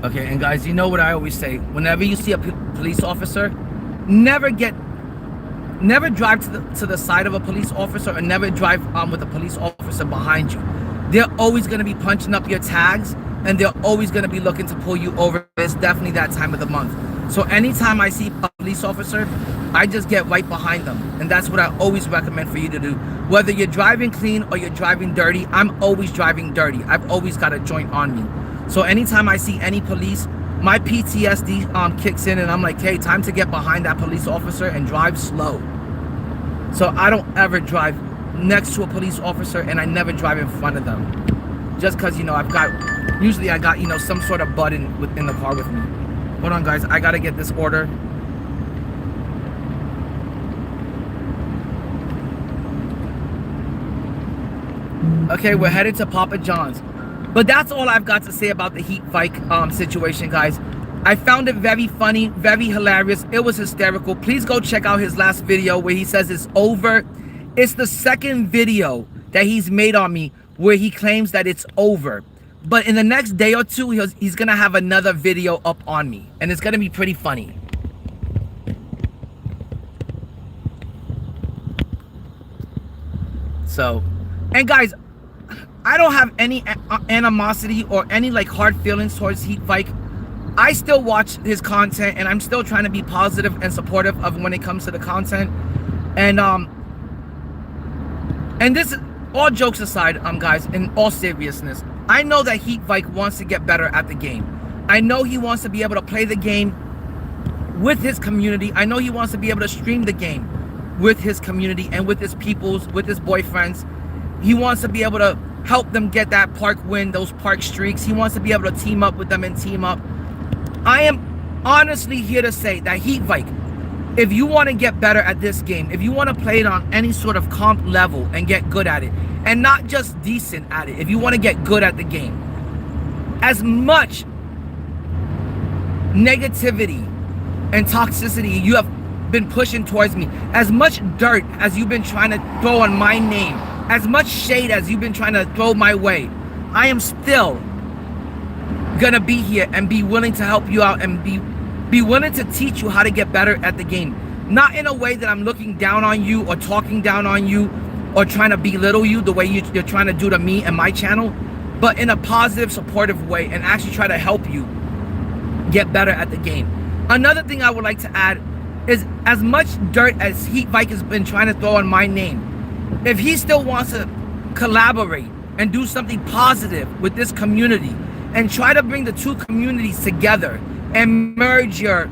Okay, and guys, you know what I always say. Whenever you see a police officer, never drive to the side of a police officer, or never drive with a police officer behind you. They're always going to be punching up your tags, and they're always going to be looking to pull you over. It's definitely that time of the month. So anytime I see a police officer, I just get right behind them. And that's what I always recommend for you to do. Whether you're driving clean or you're driving dirty, I'm always driving dirty. I've always got a joint on me. So anytime I see any police, my PTSD kicks in, and I'm like, hey, time to get behind that police officer and drive slow. So I don't ever drive next to a police officer, and I never drive in front of them. Just because, you know, usually I got, you know, some sort of button in the car with me. Hold on, guys. I got to get this order. Okay, we're headed to Papa John's. But that's all I've got to say about the Heat VIKE situation, guys. I found it very funny, very hilarious. It was hysterical. Please go check out his last video where he says it's over. It's the second video that he's made on me where he claims that it's over. But in the next day or two, he's going to have another video up on me. And it's going to be pretty funny. So, and guys, I don't have any animosity or any like hard feelings towards Heat VIKE. I still watch his content, and I'm still trying to be positive and supportive of when it comes to the content. And this, all jokes aside, guys, in all seriousness, I know that Heat VIKE wants to get better at the game. I know he wants to be able to play the game with his community. I know he wants to be able to stream the game with his community and with his peoples, with his boyfriends. He wants to be able to help them get that park win, those park streaks. He wants to be able to team up with them and team up. I am honestly here to say that Heat Vike, if you want to get better at this game, if you want to play it on any sort of comp level and get good at it, and not just decent at it, if you want to get good at the game, as much negativity and toxicity you have been pushing towards me, as much dirt as you've been trying to throw on my name, as much shade as you've been trying to throw my way, I am still gonna be here and be willing to help you out and be willing to teach you how to get better at the game. Not in a way that I'm looking down on you or talking down on you or trying to belittle you the way you're trying to do to me and my channel, but in a positive, supportive way, and actually try to help you get better at the game. Another thing I would like to add is, as much dirt as Heat Vike has been trying to throw on my name, if he still wants to collaborate and do something positive with this community and try to bring the two communities together and merge your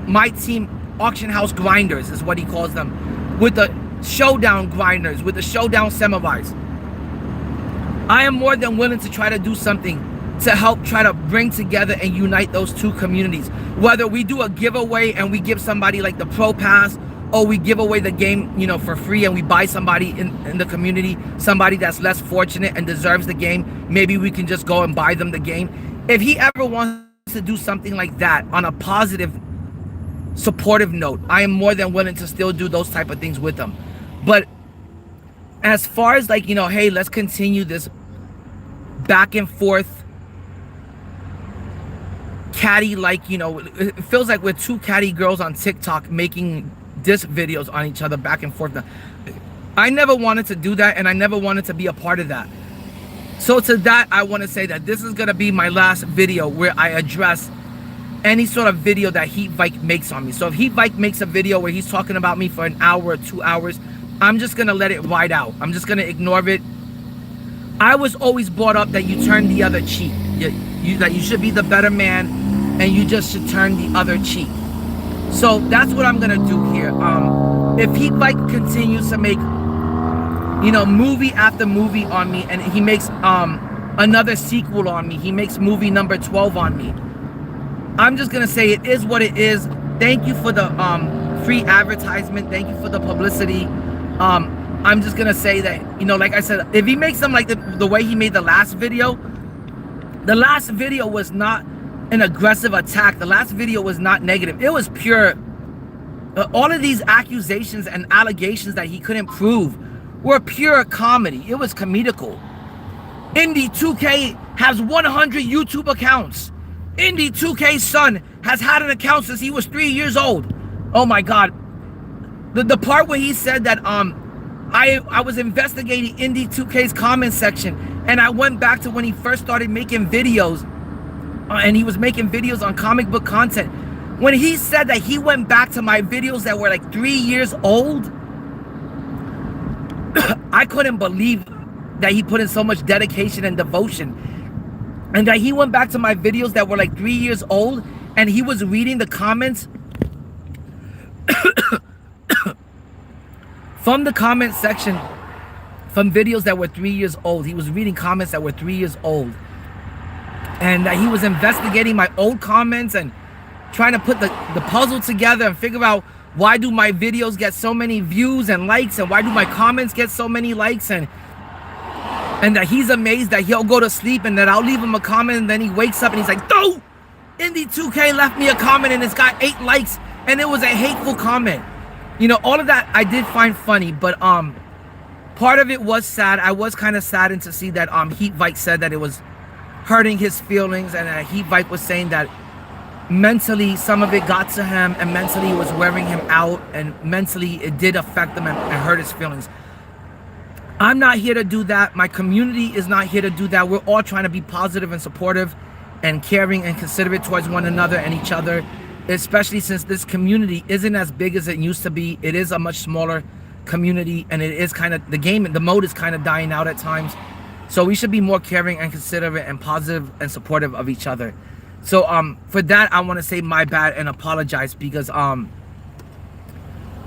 my team auction house grinders is what he calls them, with the showdown grinders, with the showdown samurais, I am more than willing to try to do something to help try to bring together and unite those two communities. Whether we do a giveaway and we give somebody like the pro pass, or we give away the game, you know, for free, and we buy somebody in the community, somebody that's less fortunate and deserves the game, maybe we can just go and buy them the game. If he ever wants to do something like that on a positive, supportive note, I am more than willing to still do those type of things with them. But as far as like, you know, hey, let's continue this back and forth catty, like, you know, it feels like we're two catty girls on TikTok making diss videos on each other back and forth. I never wanted to do that, and I never wanted to be a part of that. So to that, I want to say that this is going to be my last video where I address any sort of video that Heat Vike makes on me. So if Heat Vike makes a video where he's talking about me for an hour or 2 hours, I'm just going to let it ride out. I'm just going to ignore it. I was always brought up that you turn the other cheek. That you should be the better man, and you just should turn the other cheek. So that's what I'm gonna do here. If Heat Vike continues to make, you know, movie after movie on me, and he makes another sequel on me, he makes movie number 12 on me, I'm just gonna say it is what it is. Thank you for the free advertisement. Thank you for the publicity. I'm just gonna say that, you know, like I said, if he makes them like the way he made the last video was not an aggressive attack. The last video was not negative. It was pure. All of these accusations and allegations that he couldn't prove were pure comedy. It was comedical. Indie2K has 100 YouTube accounts. Indie2K's son has had an account since he was 3 years old. Oh my God. The part where he said that I was investigating Indie2K's comment section, and I went back to when he first started making videos, and he was making videos on comic book content. When he said that he went back to my videos that were like 3 years old, I couldn't believe that he put in so much dedication and devotion, and that he went back to my videos that were like 3 years old, and he was reading the comments from the comment section from videos that were 3 years old. He was reading comments that were 3 years old, and that he was investigating my old comments and trying to put the puzzle together and figure out, why do my videos get so many views and likes, and why do my comments get so many likes, and that he's amazed that he'll go to sleep and that I'll leave him a comment, and then he wakes up and he's like, "Dude, Indie2K left me a comment and it's got 8 likes and it was a hateful comment." You know, all of that I did find funny, but part of it was sad. I was kind of saddened to see that Heat Vike said that it was hurting his feelings, and Heat Vike was saying that mentally some of it got to him, and mentally it was wearing him out, and mentally it did affect him and hurt his feelings. I'm not here to do that. My community is not here to do that. We're all trying to be positive and supportive and caring and considerate towards one another and each other, especially since this community isn't as big as it used to be. It is a much smaller community, and it is kind of, the mode is kind of dying out at times. So we should be more caring and considerate and positive and supportive of each other. So for that, I want to say my bad and apologize, because I'm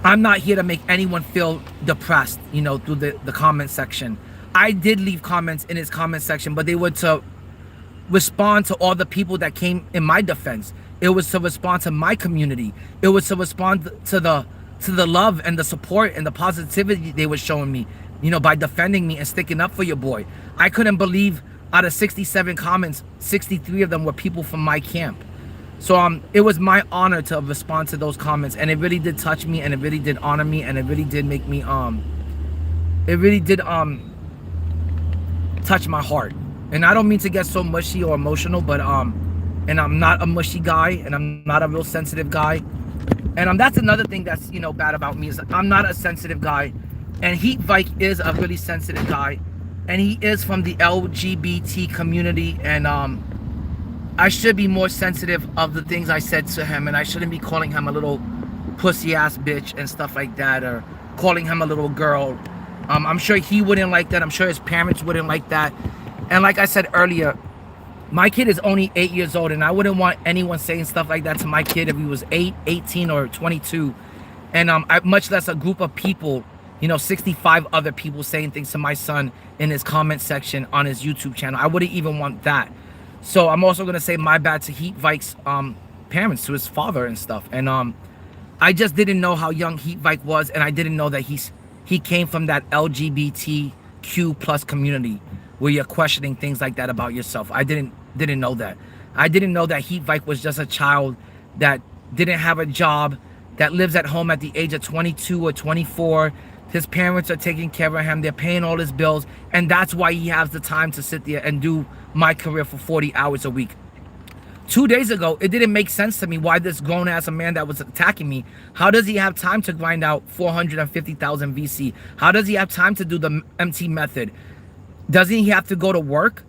not here to make anyone feel depressed, you know, through the comment section. I did leave comments in his comment section, but they were to respond to all the people that came in my defense. It was to respond to my community. It was to respond to the love and the support and the positivity they were showing me, you know, by defending me and sticking up for your boy. I couldn't believe out of 67 comments, 63 of them were people from my camp. So it was my honor to respond to those comments, and it really did touch me, and it really did honor me, and it really did make me it really did touch my heart. And I don't mean to get so mushy or emotional, but and I'm not a mushy guy, and I'm not a real sensitive guy. And that's another thing that's, you know, bad about me, is I'm not a sensitive guy. And Heat Vike is a really sensitive guy, and he is from the LGBT community, and I should be more sensitive of the things I said to him, and I shouldn't be calling him a little pussy ass bitch and stuff like that, or calling him a little girl. I'm sure he wouldn't like that. I'm sure his parents wouldn't like that. And like I said earlier, my kid is only 8 years old, and I wouldn't want anyone saying stuff like that to my kid if he was 8, 18, or 22. And much less a group of people, you know, 65 other people saying things to my son in his comment section on his YouTube channel. I wouldn't even want that. So I'm also going to say my bad to Heat Vike's parents, to his father and stuff. And I just didn't know how young Heat Vike was, and I didn't know that he came from that LGBTQ plus community where you're questioning things like that about yourself. I didn't know that. I didn't know that Heat Vike was just a child that didn't have a job, that lives at home at the age of 22 or 24. His parents are taking care of him. They're paying all his bills. And that's why he has the time to sit there and do my career for 40 hours a week. 2 days ago, it didn't make sense to me why this grown-ass man that was attacking me, how does he have time to grind out 450,000 VC? How does he have time to do the MT method? Doesn't he have to go to work?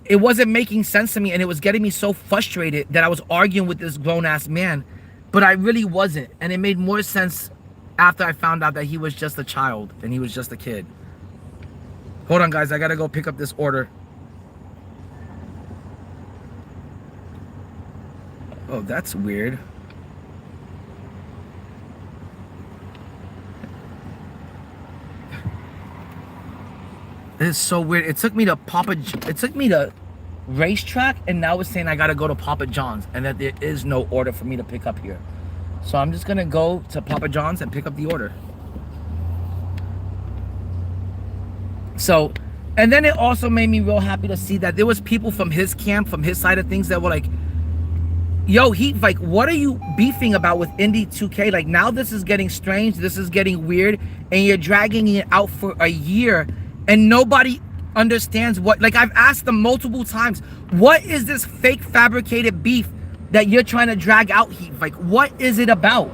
It wasn't making sense to me, and it was getting me so frustrated that I was arguing with this grown-ass man, but I really wasn't. And it made more sense after I found out that he was just a child and he was just a kid. Hold on, guys. I gotta go pick up this order. Oh, that's weird. It's so weird. It took me to Racetrack, and now it's saying I gotta go to Papa John's, and that there is no order for me to pick up here. So I'm just gonna go to Papa John's and pick up the order. So, and then it also made me real happy to see that there was people from his camp, from his side of things, that were like, yo, Heat Vike, what are you beefing about with Indie2K? Like, now this is getting strange, this is getting weird, and you're dragging it out for a year, and nobody understands what, like, I've asked them multiple times, what is this fake fabricated beef that you're trying to drag out, Heat Vike? What is it about?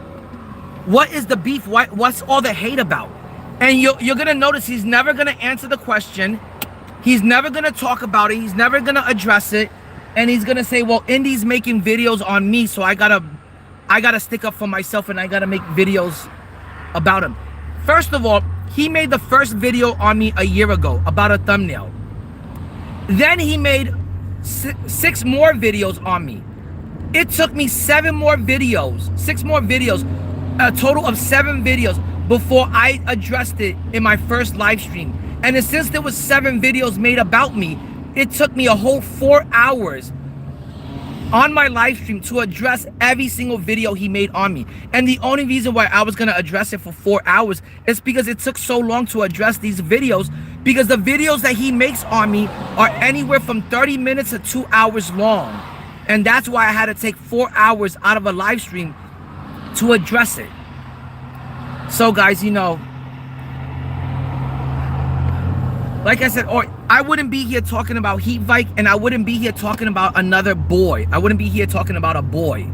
What is the beef? What's all the hate about? And you're gonna notice he's never gonna answer the question. He's never gonna talk about it. He's never gonna address it. And he's gonna say, well, Indy's making videos on me, so I gotta stick up for myself, and I gotta make videos about him. First of all, he made the first video on me a year ago about a thumbnail. Then he made 6 more videos on me. It took me 6 more videos, a total of 7 videos before I addressed it in my first live stream. And since there was 7 videos made about me, it took me a whole 4 hours on my live stream to address every single video he made on me. And the only reason why I was gonna address it for 4 hours is because it took so long to address these videos, because the videos that he makes on me are anywhere from 30 minutes to 2 hours long. And that's why I had to take 4 hours out of a live stream to address it. So guys, you know, like I said, I wouldn't be here talking about Heat Vike, and I wouldn't be here talking about another boy. I wouldn't be here talking about a boy.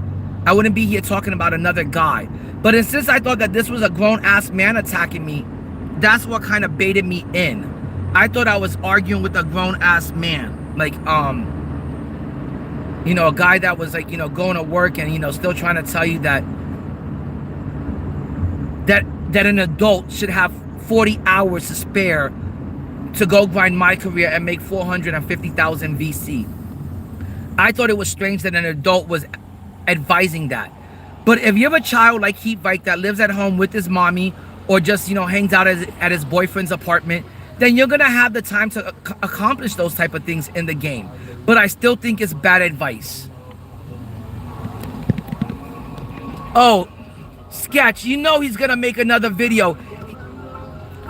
I wouldn't be here talking about another guy. But since I thought that this was a grown-ass man attacking me, that's what kind of baited me in. I thought I was arguing with a grown-ass man. Like, you know, a guy that was like, you know, going to work and, you know, still trying to tell you that an adult should have 40 hours to spare to go grind my career and make 450,000 VC. I thought it was strange that an adult was advising that. But if you have a child like Heat Vike that lives at home with his mommy, or just, you know, hangs out at his boyfriend's apartment, then you're gonna have the time to accomplish those type of things in the game. But I still think it's bad advice. Oh, Sketch, you know he's gonna make another video.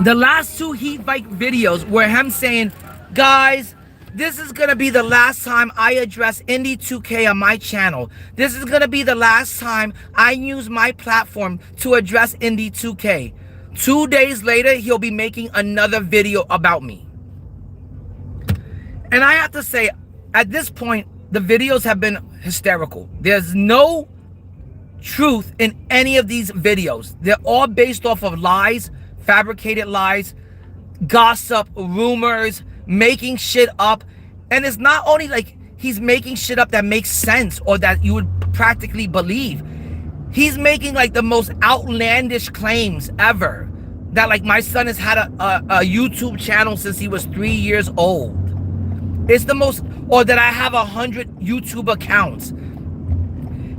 The last two Heat Vike videos were him saying, guys, this is gonna be the last time I address Indie2K on my channel. This is gonna be the last time I use my platform to address Indie2K. 2 days later, he'll be making another video about me. And I have to say, at this point, the videos have been hysterical. There's no truth in any of these videos. They're all based off of lies, fabricated lies, gossip, rumors, making shit up. And it's not only like he's making shit up that makes sense or that you would practically believe. He's making like the most outlandish claims ever. That like my son has had a YouTube channel since he was 3 years old. It's the most, or that I have 100 YouTube accounts.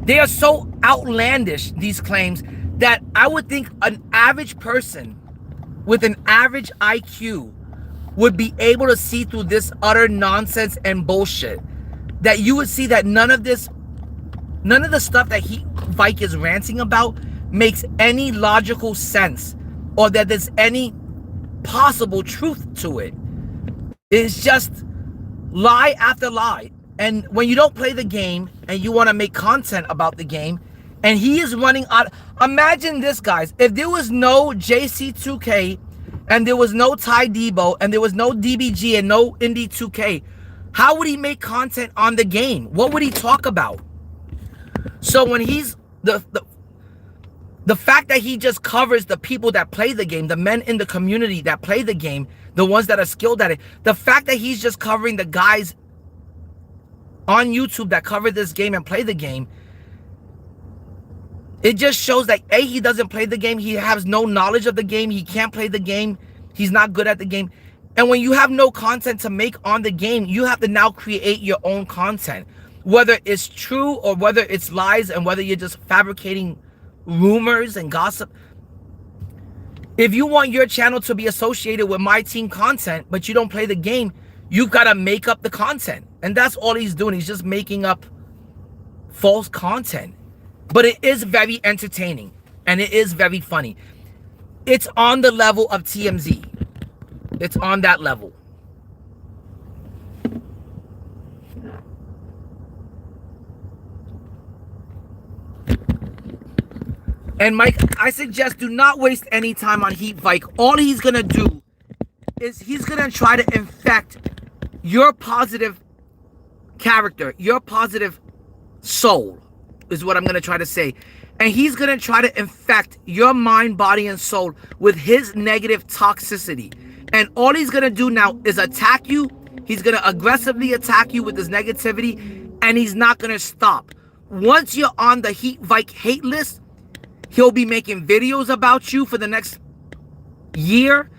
They are so outlandish, these claims, that I would think an average person with an average IQ would be able to see through this utter nonsense and bullshit. That you would see that none of the stuff that Vike is ranting about makes any logical sense, or that there's any possible truth to it. It's just lie after lie. And when you don't play the game and you want to make content about the game, and he is running out. Imagine this, guys. If there was no JC2K and there was no Ty Debo and there was no DBG and no Indie2K, how would he make content on the game? What would he talk about? So when he's the fact that he just covers the people that play the game, the men in the community that play the game, the ones that are skilled at it, the fact that he's just covering the guys on YouTube that cover this game and play the game, it just shows that A, he doesn't play the game, he has no knowledge of the game, he can't play the game, he's not good at the game. And when you have no content to make on the game, you have to now create your own content, whether it's true or whether it's lies, and whether you're just fabricating rumors and gossip. If you want your channel to be associated with my team content, but you don't play the game, you've got to make up the content. And that's all he's doing. He's just making up false content. But it is very entertaining. And it is very funny. It's on the level of TMZ. It's on that level. And Mike, I suggest do not waste any time on Heat Vike. All he's going to do is he's going to try to infect your positive character, your positive soul, is what I'm going to try to say. And he's going to try to infect your mind, body, and soul with his negative toxicity. And all he's going to do now is attack you. He's going to aggressively attack you with his negativity, and he's not going to stop. Once you're on the Heat Vike hate list, he'll be making videos about you for the next year,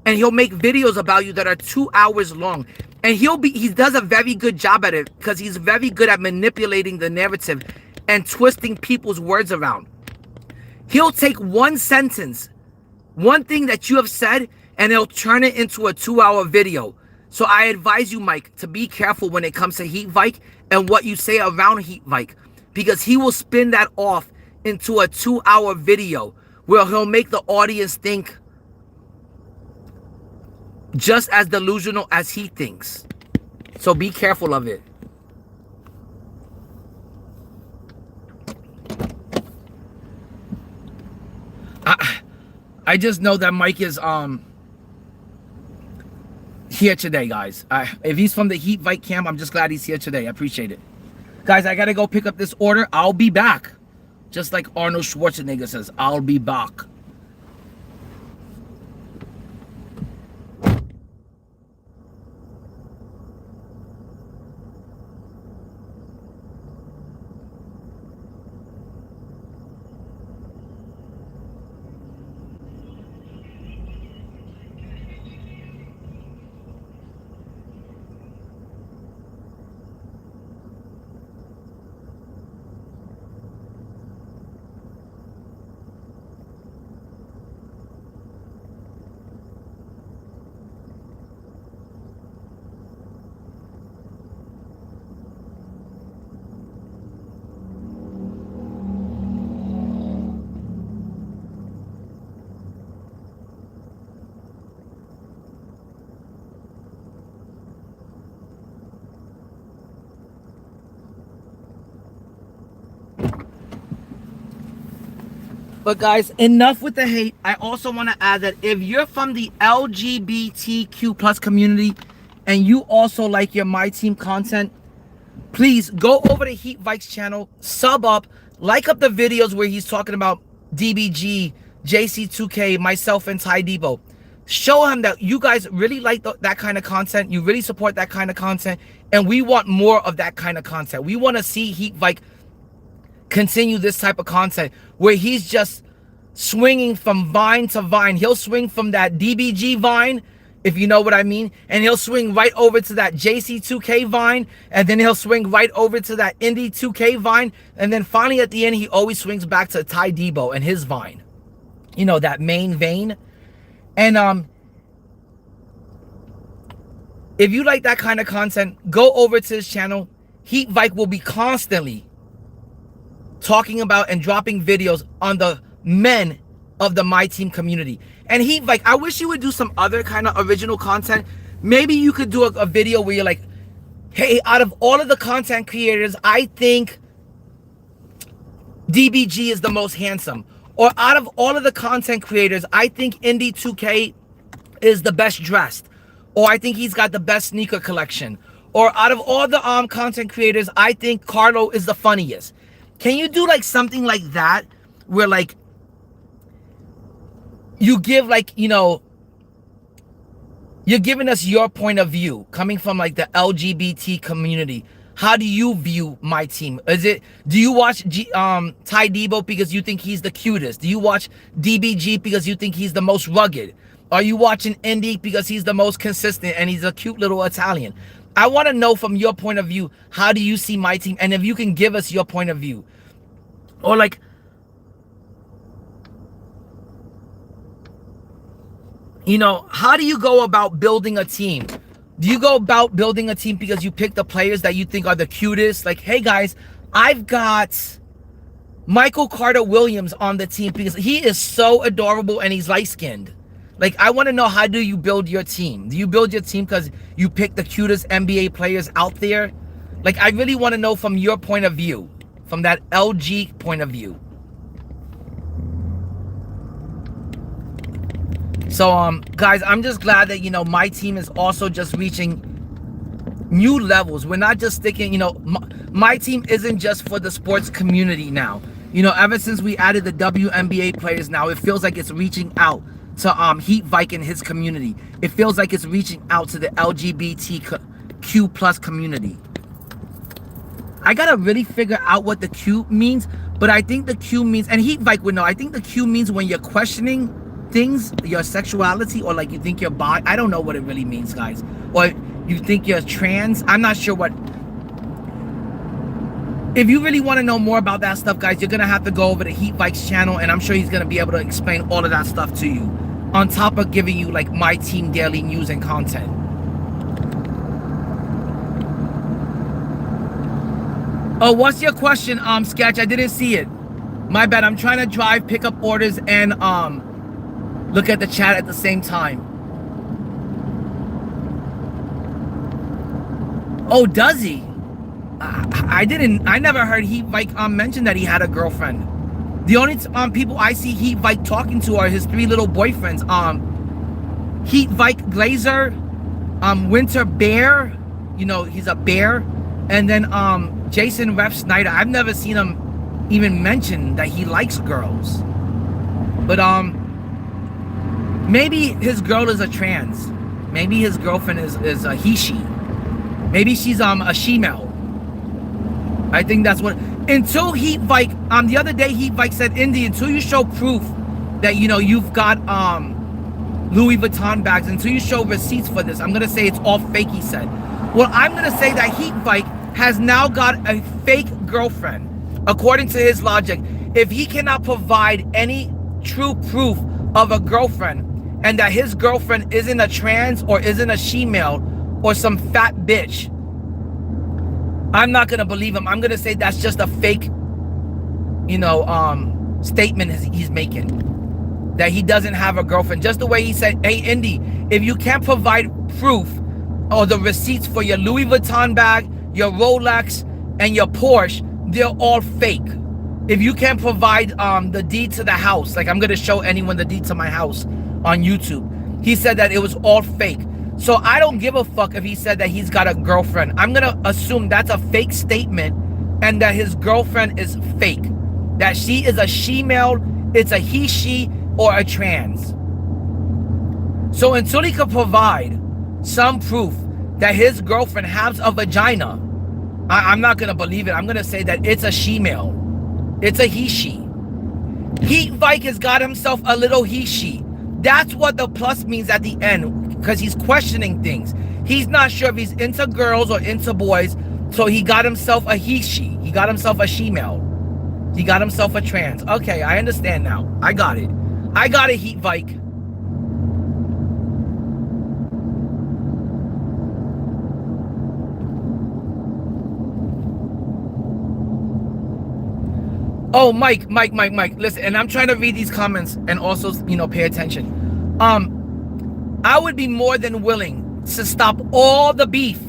and he'll make videos about you that are 2 hours long. And he does a very good job at it, because he's very good at manipulating the narrative and twisting people's words around. He'll take one sentence, one thing that you have said, and he'll turn it into a 2-hour video. So I advise you, Mike, to be careful when it comes to Heat Vike and what you say around Heat Vike, because he will spin that off into a 2-hour video where he'll make the audience think just as delusional as he thinks. So be careful of it. I just know that Mike is here today, guys. If he's from the Heat Vike camp, I'm just glad he's here today. I appreciate it. Guys, I gotta go pick up this order. I'll be back. Just like Arnold Schwarzenegger says, I'll be back. But guys, enough with the hate. I also want to add that if you're from the LGBTQ plus community and you also like your My Team content, please go over to Heat Vike's channel, sub up, like up the videos where he's talking about DBG, JC2K, myself, and Ty Debo. Show him that you guys really like that kind of content. You really support that kind of content. And we want more of that kind of content. We want to see Heat Vike continue this type of content where he's just swinging from vine to vine. He'll swing from that DBG vine, if you know what I mean, and he'll swing right over to that JC2K vine, and then he'll swing right over to that Indie2K vine, and then finally at the end he always swings back to Ty Debo and his vine, you know, that main vein. And if you like that kind of content, go over to his channel. Heat Vike will be constantly talking about and dropping videos on the men of the My Team community. And Heat Vike, I wish you would do some other kind of original content. Maybe you could do a video where you're like, hey, out of all of the content creators, I think DBG is the most handsome. Or out of all of the content creators, I think Indie2K is the best dressed. Or I think he's got the best sneaker collection. Or out of all the content creators, I think Carlo is the funniest. Can you do like something like that where like you give like, you know, you're giving us your point of view coming from like the LGBT community. How do you view My Team? Do you watch Ty Debo because you think he's the cutest? Do you watch DBG because you think he's the most rugged? Are you watching Indy because he's the most consistent and he's a cute little Italian? I want to know from your point of view, how do you see My Team? And if you can give us your point of view. Or like, you know, how do you go about building a team? Do you go about building a team because you pick the players that you think are the cutest? Like, hey guys, I've got Michael Carter Williams on the team because he is so adorable and he's light-skinned. Like, I want to know, how do you build your team? Do you build your team because you pick the cutest NBA players out there? Like, I really want to know from your point of view, from that LG point of view. So, guys, I'm just glad that, you know, My Team is also just reaching new levels. We're not just sticking, you know, My Team isn't just for the sports community now. You know, ever since we added the WNBA players now, it feels like it's reaching out to Heat Vike and his community. It feels like it's reaching out to the LGBTQ plus community. I gotta really figure out what the Q means, but I think the Q means, and Heat Vike would know, I think the Q means when you're questioning things, your sexuality, or like you think you're bi. I don't know what it really means, guys. Or you think you're trans. I'm not sure what. If you really want to know more about that stuff, guys, you're gonna have to go over to Heat Vike's channel, and I'm sure he's gonna be able to explain all of that stuff to you, on top of giving you like My Team daily news and content. Oh, what's your question, Sketch? I didn't see it. My bad. I'm trying to drive, pick up orders, and look at the chat at the same time. Oh, does he? I never heard Heat Vike mention that he had a girlfriend. The only people I see Heat Vike talking to are his 3 little boyfriends. Heat Vike Glazer, Winter Bear, you know, he's a bear, and then Jason Ref Snyder. I've never seen him even mention that he likes girls. But maybe his girl is a trans. Maybe his girlfriend is a he/she. Maybe she's a she-male. I think that's what. Until Heat Vike, the other day Heat Vike said, Indy, until you show proof that, you know, you've got Louis Vuitton bags, until you show receipts for this, I'm gonna say it's all fake, he said. Well, I'm gonna say that Heat Vike has now got a fake girlfriend. According to his logic, if he cannot provide any true proof of a girlfriend, and that his girlfriend isn't a trans or isn't a she-male or some fat bitch, I'm not gonna believe him. I'm gonna say that's just a fake, you know, statement he's making, that he doesn't have a girlfriend. Just the way he said, hey, Indy, if you can't provide proof or the receipts for your Louis Vuitton bag, your Rolex, and your Porsche, they're all fake. if you can't provide the deed to the house, like I'm gonna show anyone the deed to my house on YouTube. He said that it was all fake. So I don't give a fuck if he said that he's got a girlfriend. I'm gonna assume that's a fake statement and that his girlfriend is fake. That she is a she-male, it's a he, she, or a trans. So until he could provide some proof that his girlfriend has a vagina, I'm not gonna believe it. I'm gonna say that it's a she-male. It's a he, she. Heat Vike has got himself a little he, she. That's what the plus means at the end, because he's questioning things. He's not sure if he's into girls or into boys, so he got himself a he, she. He got himself a she-male. He got himself a trans. Okay, I understand now. I got it. I got it, Heat Vike. Oh, Mike. Listen, and I'm trying to read these comments and also, pay attention. I would be more than willing to stop all the beef.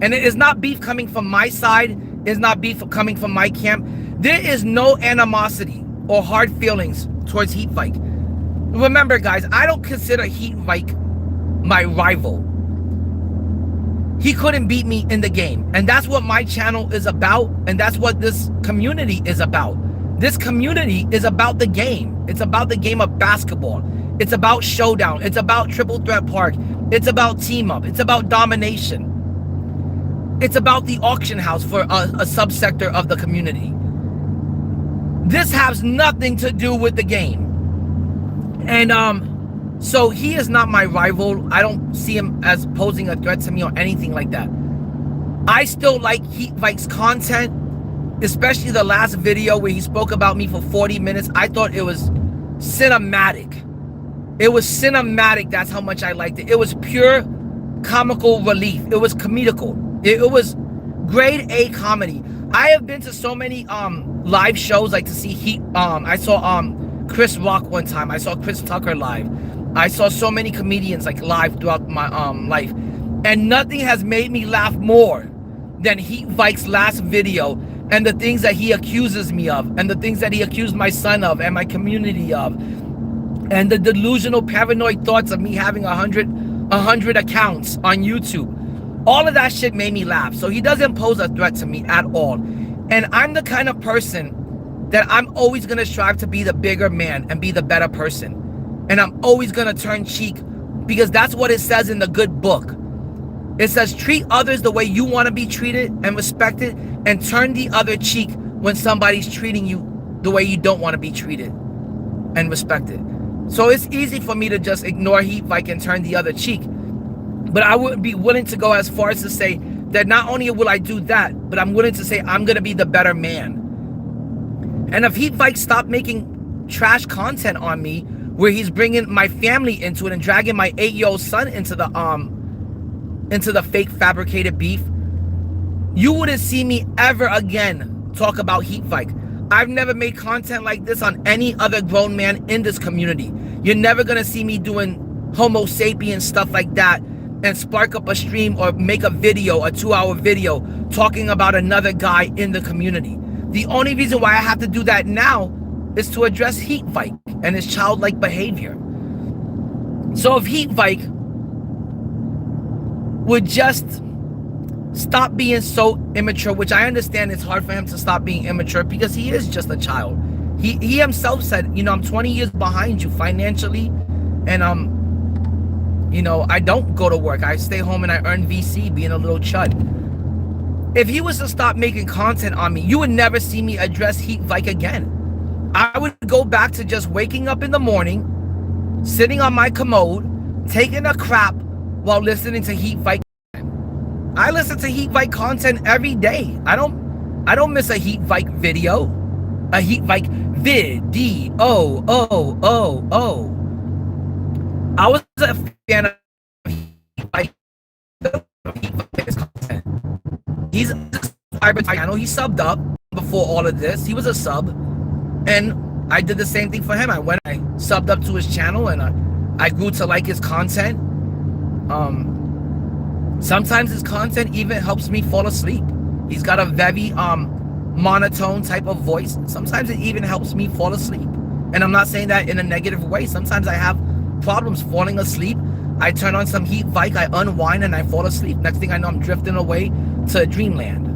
And it is not beef coming from my side. It's not beef coming from my camp. There is no animosity or hard feelings towards Heat Vike. Remember, guys, I don't consider Heat Vike my rival. He couldn't beat me in the game. And that's what my channel is about. And that's what this community is about. This community is about the game. It's about the game of basketball. It's about showdown. It's about triple threat park. It's about team up. It's about domination. It's about the auction house for a subsector of the community. This has nothing to do with the game. And so he is not my rival. I don't see him as posing a threat to me or anything like that. I still like Heat Vike's content, especially the last video where he spoke about me for 40 minutes. I thought it was cinematic. It was cinematic. That's how much I liked it. It was pure comical relief. It was comedical. It was grade A comedy. I have been to so many live shows, like to see Heat. I saw Chris Rock one time. I saw Chris Tucker live. I saw so many comedians like live throughout my life, and nothing has made me laugh more than Heat Vike's last video and the things that he accuses me of, and the things that he accused my son of and my community of, and the delusional paranoid thoughts of me having 100 accounts on YouTube. All of that shit made me laugh. So he doesn't pose a threat to me at all. And I'm the kind of person that I'm always gonna strive to be the bigger man and be the better person. And I'm always gonna turn cheek, because that's what it says in the good book. It says treat others the way you want to be treated and respected, and turn the other cheek when somebody's treating you the way you don't want to be treated and respected. So it's easy for me to just ignore Heat Vike and turn the other cheek. But I would be willing to go as far as to say that not only will I do that, but I'm willing to say I'm going to be the better man. And if Heat Vike stopped making trash content on me, where he's bringing my family into it and dragging my 8-year-old son into the fake fabricated beef, you wouldn't see me ever again talk about Heat Vike. I've never made content like this on any other grown man in this community. You're never going to see me doing Homo sapien stuff like that and spark up a stream or make a video, a 2-hour video, talking about another guy in the community. The only reason why I have to do that now is to address Heat Vike and his childlike behavior. So if Heat Vike would just stop being so immature, which I understand it's hard for him to stop being immature because he is just a child. He himself said, I'm 20 years behind you financially, and I don't go to work. I stay home and I earn VC being a little chud. If he was to stop making content on me, you would never see me address Heat Vike again. I would go back to just waking up in the morning, sitting on my commode, taking a crap while listening to Heat Vike. I listen to Heat Vike content every day. I don't miss a Heat Vike video. A Heat Vike video. I was a fan of Heat Vike content. He's a subscriber to my channel. He subbed up before all of this. He was a sub. And I did the same thing for him. I subbed up to his channel, and I grew to like his content. Sometimes his content even helps me fall asleep. He's got a very monotone type of voice, sometimes it even helps me fall asleep. And I'm not saying that in a negative way. Sometimes I have problems falling asleep. I turn on some Heat VIKE, I unwind, and I fall asleep. Next thing I know, I'm drifting away to dreamland.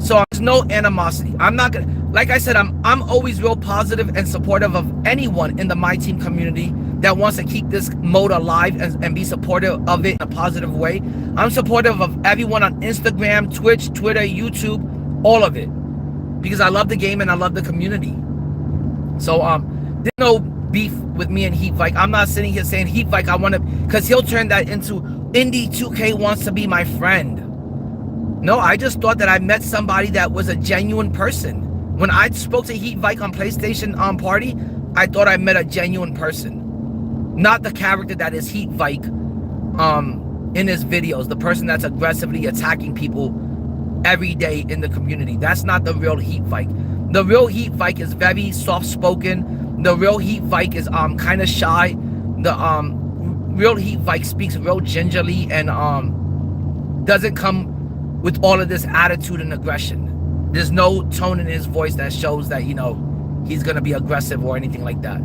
So there's no animosity. I'm not gonna, like I said, I'm always real positive and supportive of anyone in the My Team community that wants to keep this mode alive and be supportive of it in a positive way. I'm supportive of everyone on Instagram, Twitch, Twitter, YouTube, all of it, because I love the game and I love the community. So there's no beef with me and Heat VIKE. I'm not sitting here saying Heat VIKE, I want to, because he'll turn that into Indie2K wants to be my friend. No, I just thought that I met somebody that was a genuine person. When I spoke to Heat VIKE on PlayStation Party, I thought I met a genuine person. Not the character that is Heat VIKE in his videos, the person that's aggressively attacking people every day in the community. That's not the real Heat VIKE. The real Heat VIKE is very soft-spoken. The real Heat VIKE is kind of shy. The real Heat VIKE speaks real gingerly and doesn't come with all of this attitude and aggression. There's no tone in his voice that shows that, you know, he's gonna be aggressive or anything like that.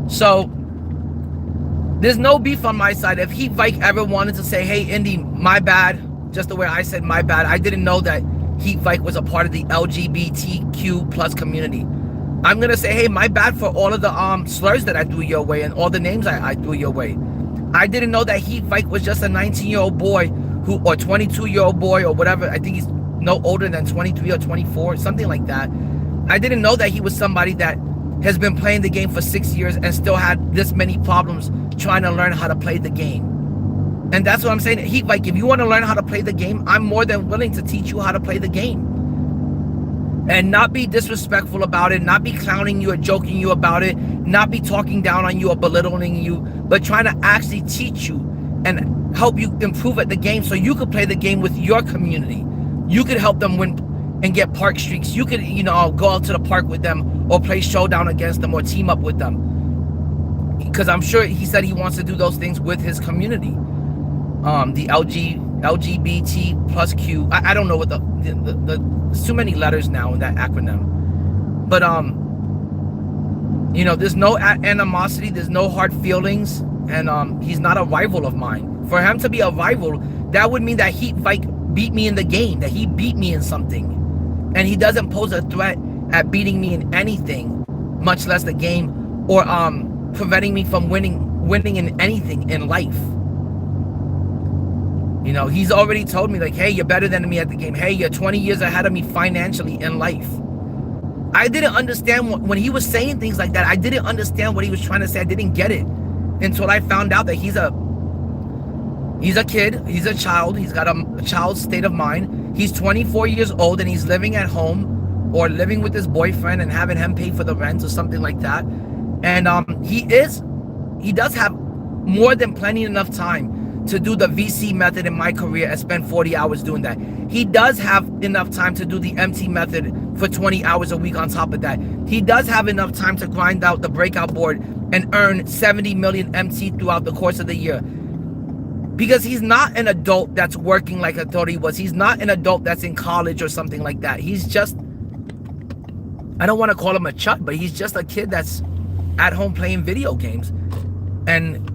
So there's no beef on my side. If Heat VIKE ever wanted to say, hey, Indy, my bad, just the way I said my bad, I didn't know that Heat VIKE was a part of the LGBTQ plus community. I'm gonna say, hey, my bad for all of the slurs that I threw your way and all the names I threw your way. I didn't know that Heat VIKE was just a 19-year-old boy who, or 22-year-old boy or whatever. I think he's no older than 23 or 24, something like that. I didn't know that he was somebody that has been playing the game for 6 years and still had this many problems trying to learn how to play the game. And that's what I'm saying. Heat VIKE, if you want to learn how to play the game, I'm more than willing to teach you how to play the game. And not be disrespectful about it, not be clowning you or joking you about it, not be talking down on you or belittling you, but trying to actually teach you and help you improve at the game so you could play the game with your community. You could help them win and get park streaks. You could, you know, go out to the park with them or play showdown against them or team up with them. Because I'm sure he said he wants to do those things with his community. The LGBT plus Q. I don't know what the so many letters now in that acronym. But you know, there's no animosity, there's no hard feelings, and he's not a rival of mine. For him to be a rival, that would mean that Heat VIKE beat me in the game, that he beat me in something. And he doesn't pose a threat at beating me in anything, much less the game, or preventing me from winning in anything in life. You know, he's already told me, like, hey, you're better than me at the game. Hey, you're 20 years ahead of me financially in life. I didn't understand when he was saying things like that. I didn't understand what he was trying to say. I didn't get it until I found out that he's a kid. He's a child. He's got a child's state of mind. He's 24 years old and he's living at home or living with his boyfriend and having him pay for the rent or something like that. And he does have more than plenty enough time to do the VC method in my career and spend 40 hours doing that. He does have enough time to do the MT method for 20 hours a week on top of that. He does have enough time to grind out the breakout board and earn 70 million MT throughout the course of the year. Because he's not an adult that's working like I thought he was. He's not an adult that's in college or something like that. He's just, I don't want to call him a chud, but he's just a kid that's at home playing video games and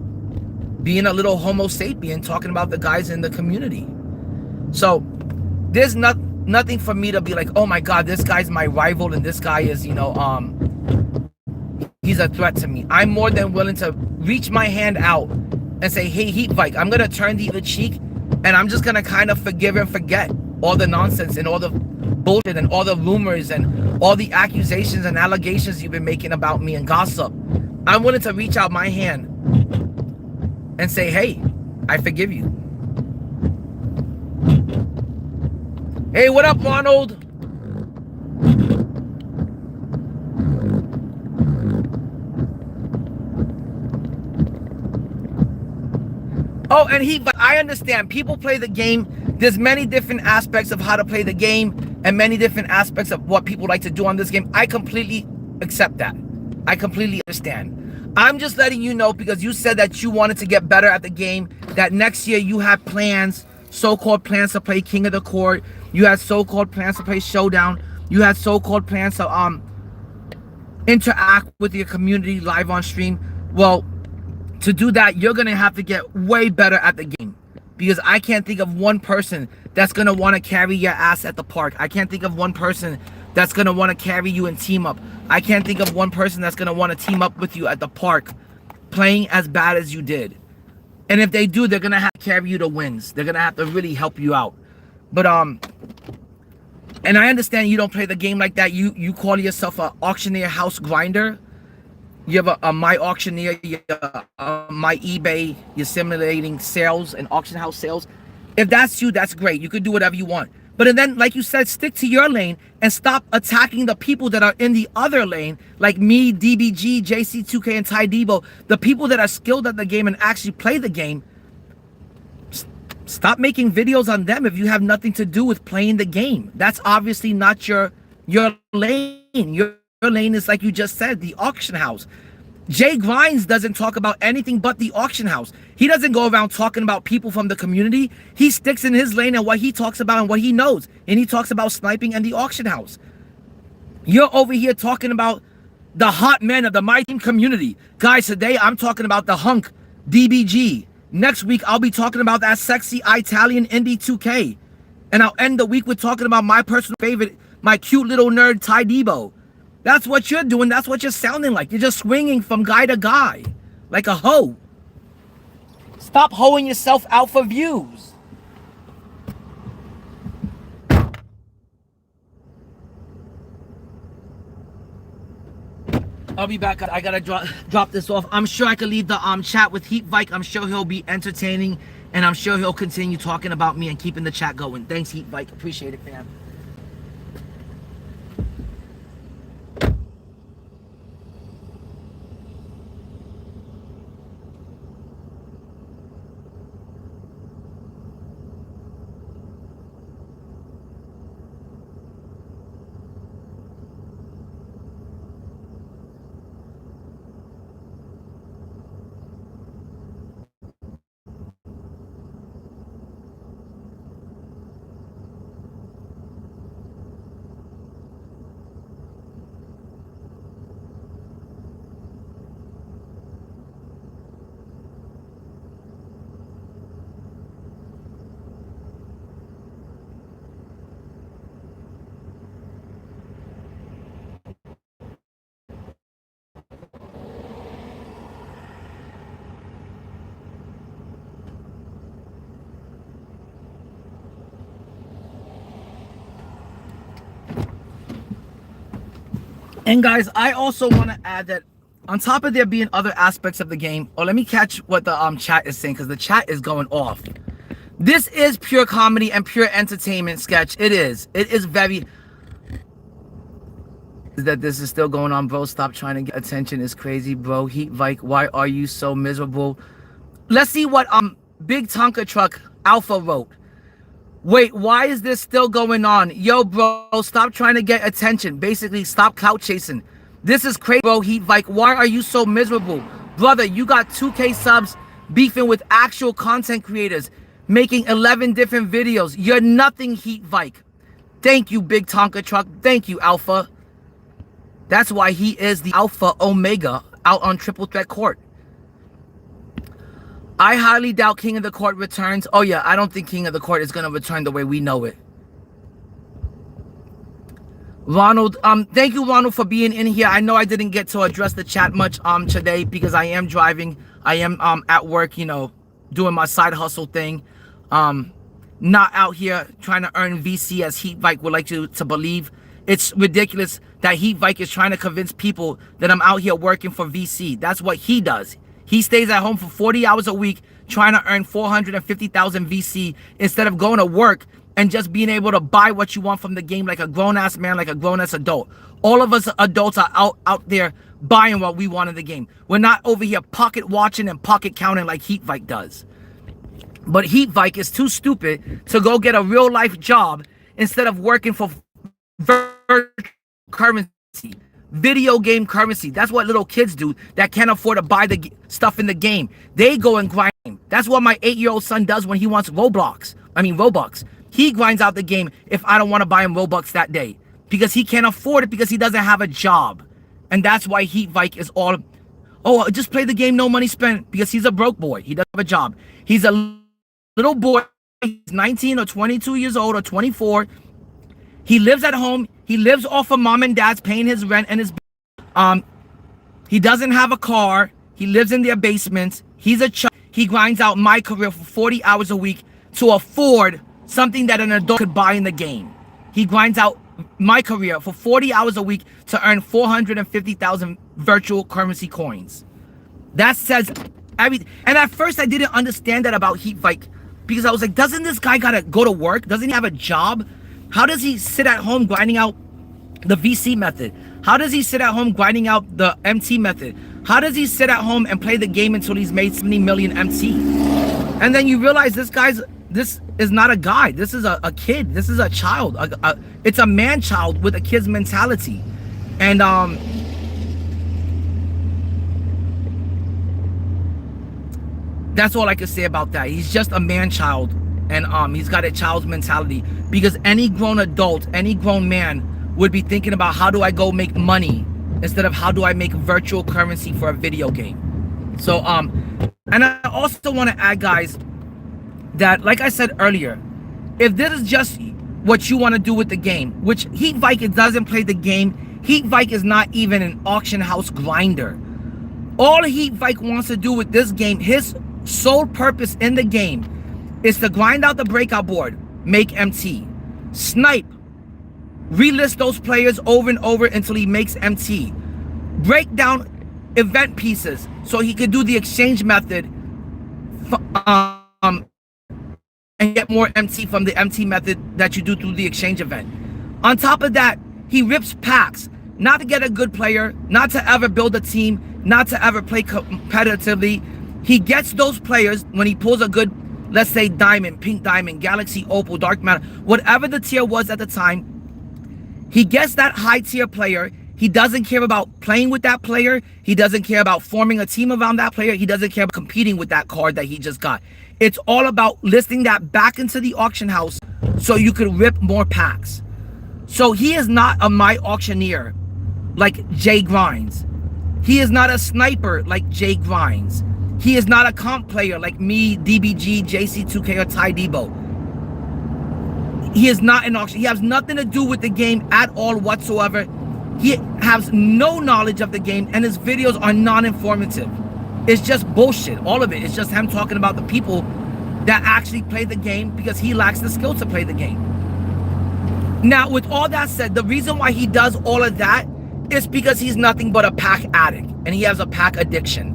being a little homo sapien, talking about the guys in the community. So there's nothing for me to be like, oh my God, this guy's my rival and this guy is, you know, he's a threat to me. I'm more than willing to reach my hand out and say, hey, Heat VIKE, I'm gonna turn the other cheek and I'm just gonna kind of forgive and forget all the nonsense and all the bullshit and all the rumors and all the accusations and allegations you've been making about me and gossip. I'm willing to reach out my hand and say, hey, I forgive you. Hey, what up, Ronald? Oh, and I understand people play the game. There's many different aspects of how to play the game and many different aspects of what people like to do on this game. I completely accept that. I completely understand. I'm just letting you know because you said that you wanted to get better at the game, that next year you have plans, so-called plans to play King of the Court. You had so-called plans to play Showdown. You had so-called plans to interact with your community live on stream. Well, to do that, you're gonna have to get way better at the game, because I can't think of one person that's gonna want to carry your ass at the park. I can't think of one person that's gonna want to carry you and team up. I can't think of one person that's gonna want to team up with you at the park playing as bad as you did. And if they do, they're gonna have to carry you to wins. They're gonna have to really help you out. But and I understand you don't play the game like that. You call yourself a auctioneer house grinder. You have a my auctioneer, my eBay. You're simulating sales and auction house sales. If that's you, that's great. You could do whatever you want. But then, like you said, stick to your lane and stop attacking the people that are in the other lane, like me, DBG, JC2K, and Ty Debo. The people that are skilled at the game and actually play the game. Stop making videos on them if you have nothing to do with playing the game. That's obviously not your lane. Your lane is, like you just said, the auction house. Jay Grinds doesn't talk about anything but the auction house. He doesn't go around talking about people from the community. He sticks in his lane and what he talks about and what he knows. And he talks about sniping and the auction house. You're over here talking about the hot men of the My Team community. Guys, today I'm talking about the hunk, DBG. Next week, I'll be talking about that sexy Italian Indie2K. And I'll end the week with talking about my personal favorite, my cute little nerd, Ty Debo. That's what you're doing. That's what you're sounding like. You're just swinging from guy to guy, like a hoe. Stop hoeing yourself out for views. I'll be back. I gotta drop this off. I'm sure I could leave the chat with Heat VIKE. I'm sure he'll be entertaining, and I'm sure he'll continue talking about me and keeping the chat going. Thanks, Heat VIKE. Appreciate it, fam. And guys, I also want to add that on top of there being other aspects of the game, or let me catch what the chat is saying, because the chat is going off. This is pure comedy and pure entertainment sketch. It is very... That this is still going on, bro. Stop trying to get attention. It's crazy, bro. Heat VIKE, why are you so miserable? Let's see what Big Tonka Truck Alpha wrote. Wait, why is this still going on? Yo, bro, stop trying to get attention. Basically, stop clout chasing. This is crazy, bro. Heat VIKE, why are you so miserable? Brother, you got 2K subs beefing with actual content creators, making 11 different videos. You're nothing, Heat VIKE. Thank you, Big Tonka Truck. Thank you, Alpha. That's why he is the Alpha Omega out on Triple Threat Court. I highly doubt King of the Court returns. Oh yeah, I don't think King of the Court is going to return the way we know it. Ronald, thank you, Ronald, for being in here. I know I didn't get to address the chat much today because I am driving. I am at work, you know, doing my side hustle thing. Not out here trying to earn VC as Heat VIKE would like you to believe. It's ridiculous that Heat VIKE is trying to convince people that I'm out here working for VC. That's what he does. He stays at home for 40 hours a week trying to earn 450,000 VC instead of going to work and just being able to buy what you want from the game like a grown-ass man, like a grown-ass adult. All of us adults are out there buying what we want in the game. We're not over here pocket watching and pocket counting like Heat VIKE does. But Heat VIKE is too stupid to go get a real-life job instead of working for virtual currency. Video game currency. That's what little kids do that can't afford to buy the stuff in the game. They go and grind. That's what my 8-year-old son does when he wants Robux. He grinds out the game if I don't want to buy him Robux that day. because he can't afford it because he doesn't have a job. And that's why Heat Vike is all, oh, just play the game, no money spent, because he's a broke boy. He doesn't have a job. He's a little boy. He's 19 or 22 years old or 24. He lives at home. He lives off of mom and dad's paying his rent and his he doesn't have a car. He lives in their basement. He's a child. He grinds out my career for 40 hours a week to afford something that an adult could buy in the game. He grinds out my career for 40 hours a week to earn 450,000 virtual currency coins. That says everything. And at first I didn't understand that about Heat Vike, because I was like, doesn't this guy gotta go to work? Doesn't he have a job? How does he sit at home grinding out the VC method? How does he sit at home grinding out the MT method? How does he sit at home and play the game until he's made 70 million MT? And then you realize this is not a guy. This is a kid. This is a child. It's a man-child with a kid's mentality. And that's all I can say about that. He's just a man-child, and he's got a child's mentality, because any grown adult, any grown man would be thinking about, how do I go make money, instead of how do I make virtual currency for a video game. So and I also want to add, guys, that like I said earlier, if this is just what you want to do with the game, which Heat Vike doesn't play the game. Heat Vike is not even an auction house grinder. All Heat Vike wants to do with this game, his sole purpose in the game, is to grind out the breakout board, make MT, snipe, relist those players over and over until he makes MT, break down event pieces so he could do the exchange method and get more MT from the MT method that you do through the exchange event. On top of that, he rips packs, not to get a good player, not to ever build a team, not to ever play competitively. He gets those players when he pulls a good, let's say, diamond, pink diamond, galaxy, opal, dark matter, whatever the tier was at the time. He gets that high tier player. He doesn't care about playing with that player. He doesn't care about forming a team around that player. He doesn't care about competing with that card that he just got. It's all about listing that back into the auction house so you could rip more packs. So he is not a my auctioneer like Jay Grinds. He is not a sniper like Jay Grinds. He is not a comp player like me, DBG, JC2K, or Ty Debo. He is not an auction. He has nothing to do with the game at all whatsoever. He has no knowledge of the game, and his videos are non-informative. It's just bullshit. All of it. It's just him talking about the people that actually play the game, because he lacks the skill to play the game. Now, with all that said, the reason why he does all of that is because he's nothing but a pack addict, and he has a pack addiction.